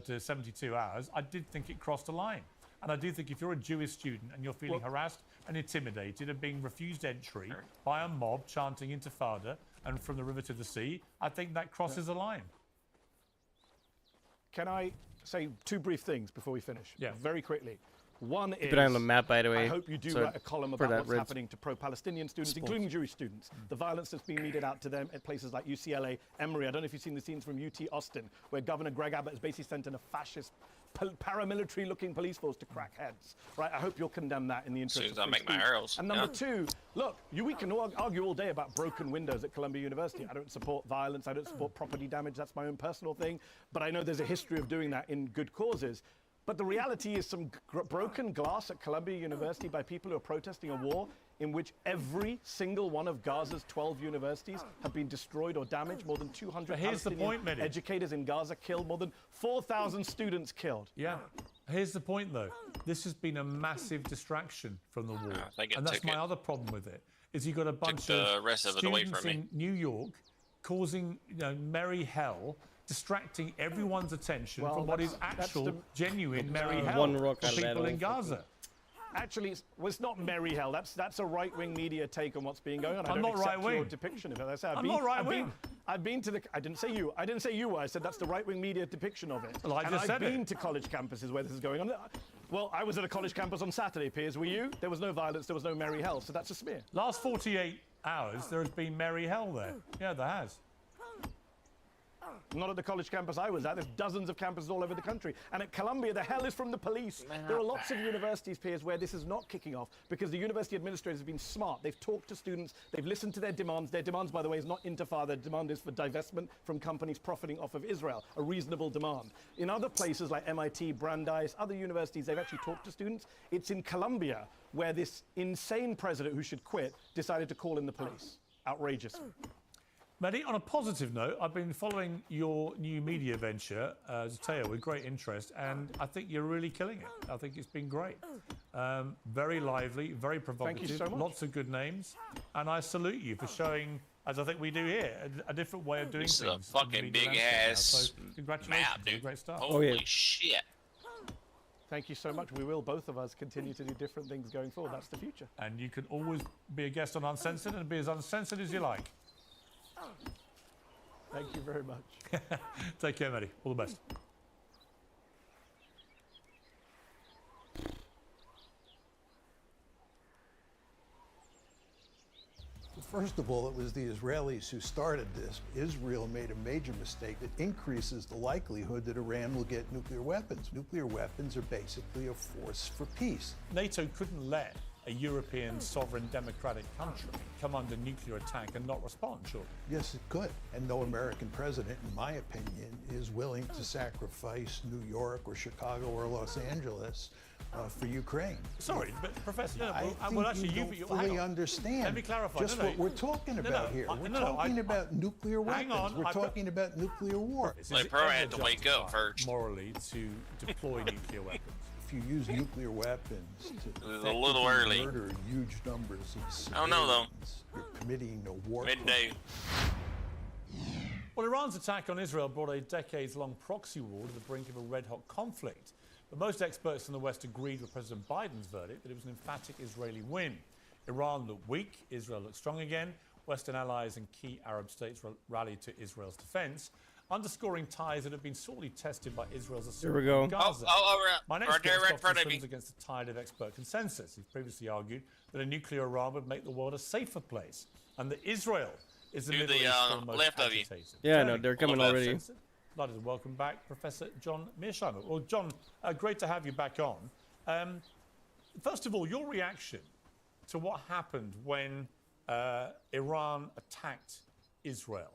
to 72 hours, I did think it crossed a line. And I do think if you're a Jewish student and you're feeling harassed and intimidated and being refused entry by a mob chanting Intifada and from the river to the sea, I think that crosses a line. Can I say two brief things before we finish? Yeah. Very quickly. One is... Keep it on the map, by the way. I hope you do write a column about what's happening to pro-Palestinian students, including Jewish students. The violence that's being meted out to them at places like UCLA, Emory. I don't know if you've seen the scenes from UT Austin, where Governor Greg Abbott has basically sent in a fascist paramilitary-looking police force to crack heads. Right? I hope you'll condemn that in the interest of free speech. And number two, look, we can argue all day about broken windows at Columbia University. I don't support violence. I don't support property damage. That's my own personal thing. But I know there's a history of doing that in good causes. But the reality is some broken glass at Columbia University by people who are protesting a war in which every single one of Gaza's 12 universities have been destroyed or damaged, more than 200 Palestinian educators in Gaza killed, more than 4,000 students killed. Yeah. Here's the point, though. This has been a massive distraction from the war. And that's my other problem with it, is you've got a bunch of students in New York causing merry hell, distracting everyone's attention from what is actual, genuine merry hell for people in Gaza. Actually, it's not merry hell. That's a right-wing media take on what's been going on. I'm not right-wing. Your depiction of it. I'm not right-wing. I've been to the... I didn't say you. I didn't say you. I said that's the right-wing media depiction of it. Well, I've been to college campuses where this is going on. Well, I was at a college campus on Saturday, Piers. Were you? There was no violence. There was no merry hell. So that's a smear. Last 48 hours, there has been merry hell there. Yeah, there has. Not at the college campus I was at. There's dozens of campuses all over the country. And at Columbia, the hell is from the police. There are lots of universities, Piers, where this is not kicking off because the university administrators have been smart. They've talked to students. They've listened to their demands. Their demands, by the way, is not intifada. Their demand is for divestment from companies profiting off of Israel, a reasonable demand. In other places like MIT, Brandeis, other universities, they've actually talked to students. It's in Columbia where this insane president who should quit decided to call in the police. Outrageous. Mehdi, on a positive note, I've been following your new media venture, Zateo, with great interest, and I think you're really killing it. I think it's been great. Very lively, very provocative, Thank you so much. Lots of good names, and I salute you for showing, as I think we do here, a different way of doing things. This is a fucking big-ass so congratulations, map, dude. Great stuff. Holy shit. Thank you so much. We will, both of us, continue to do different things going forward. That's the future. And you can always be a guest on Uncensored and be as uncensored as you like. Thank you very much. Take care, Mehdi. All the best. First of all, it was the Israelis who started this. Israel made a major mistake that increases the likelihood that Iran will get nuclear weapons. Nuclear weapons are basically a force for peace. NATO couldn't let a European sovereign democratic country come under nuclear attack and not respond, sure? Yes, it could. And no American president, in my opinion, is willing to sacrifice New York or Chicago or Los Angeles for Ukraine. Sorry, but Professor, I think you don't fully understand. Let me clarify. Just what we're talking about here. We're talking about nuclear weapons. We're talking about nuclear war. Like, Pro had to wake up first. Morally, to deploy nuclear weapons. If you use nuclear weapons to a little early. Murder huge numbers of civilians, I don't know though. You're committing a war. Midday. Well, Iran's attack on Israel brought a decades-long proxy war to the brink of a red-hot conflict. But most experts in the West agreed with President Biden's verdict that it was an emphatic Israeli win. Iran looked weak, Israel looked strong again. Western allies and key Arab states rallied to Israel's defense, underscoring ties that have been sorely tested by Israel's assault on Gaza. My next guest often against the tide of expert consensus. He's previously argued that a nuclear Iran would make the world a safer place, and that Israel is the Middle East's most agitated. Yeah, no, they're coming already. delighted to welcome back Professor John Mearsheimer. Well, John, great to have you back on. First of all, your reaction to what happened when Iran attacked Israel.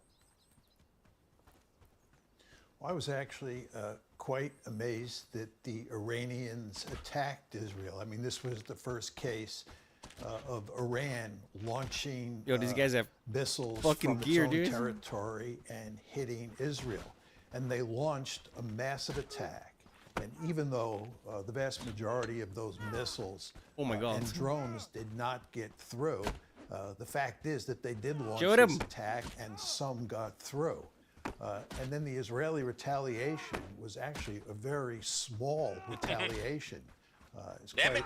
Well, I was actually quite amazed that the Iranians attacked Israel. I mean, this was the first case of Iran launching these guys have missiles fucking from gear, its own dude. territory and hitting Israel. And they launched a massive attack. And even though the vast majority of those missiles and drones did not get through, the fact is that they did launch this attack and some got through. And then the Israeli retaliation was actually a very small retaliation. It's quite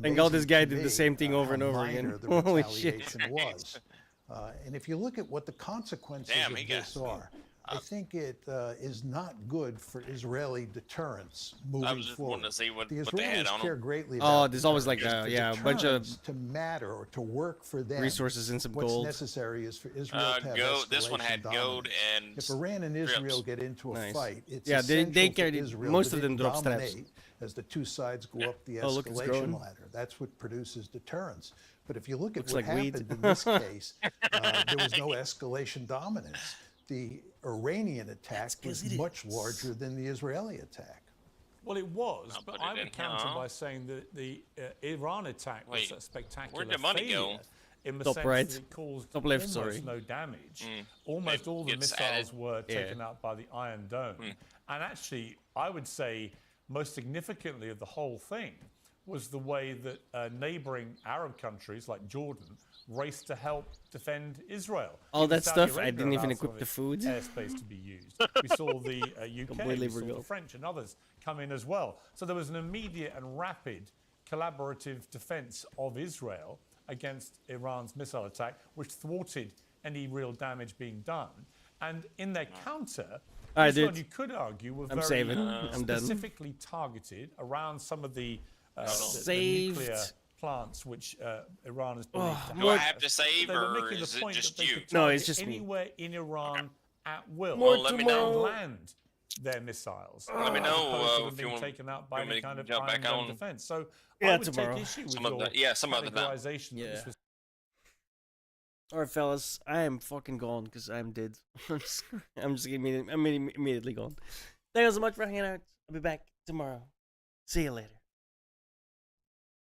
Thank God this guy amazing to did the me same thing over and how over minor again. the Holy retaliation shit. was. And if you look at what the consequences of this are, I think it is not good for Israeli deterrence moving I was just forward. wanting to see what The they had Israelis on care them. greatly Oh, about there's always like deterrence. a For bunch of deterrence to matter or to work for them. resources and some what's gold. necessary is for Israel to have Gold. This one had escalation gold dominance. and If Iran and Israel strips. get into a Nice. fight, it's Yeah, they essential carry to Israel most that of them it drop straps. dominate as the two sides go up the Oh, look, it's escalation growing. ladder. That's what produces deterrence. But if you look at Looks what like weed. happened in this case, there was no escalation dominance. The Iranian attack was much larger than the Israeli attack. Well, it was, I'll but put I it would in counter here. by saying that the Iran attack was a spectacular where'd the money failure go? in the Top sense right. that it caused Top left, almost sorry. no damage. Mm. Almost It all the gets missiles added. were Yeah. taken out by the Iron Dome. And actually, I would say most significantly of the whole thing was the way that neighboring Arab countries like Jordan raced to help defend Israel. All Even that Saudi stuff, I Arabia didn't even allowed some equip of the its food. airspace to be used. We saw the UK, Completely we saw the forgot. French and others come in as well. So there was an immediate and rapid collaborative defense of Israel against Iran's missile attack, which thwarted any real damage being done. And in their counter, Alright, Israel, dude. you could argue, were I'm very saving. I'm done. specifically targeted around some of the Saved. nuclear plants which Iran has Oh, believed to Do I have. have to save, They were or making the is it point just that they you? could No, it's target just me. anywhere in Iran at will. Well, let me and know. land their missiles. Let me as know, opposed to them if you being want- taken out by want me any to kind of jump Iron back Dome on? defense. So Yeah, I would tomorrow. take issue with Some your other- yeah, some other time. categorization that Yeah. this was Alright, fellas, I am fucking gone because I'm dead. I'm just immediately gone. Thank you so much for hanging out. I'll be back tomorrow. See you later.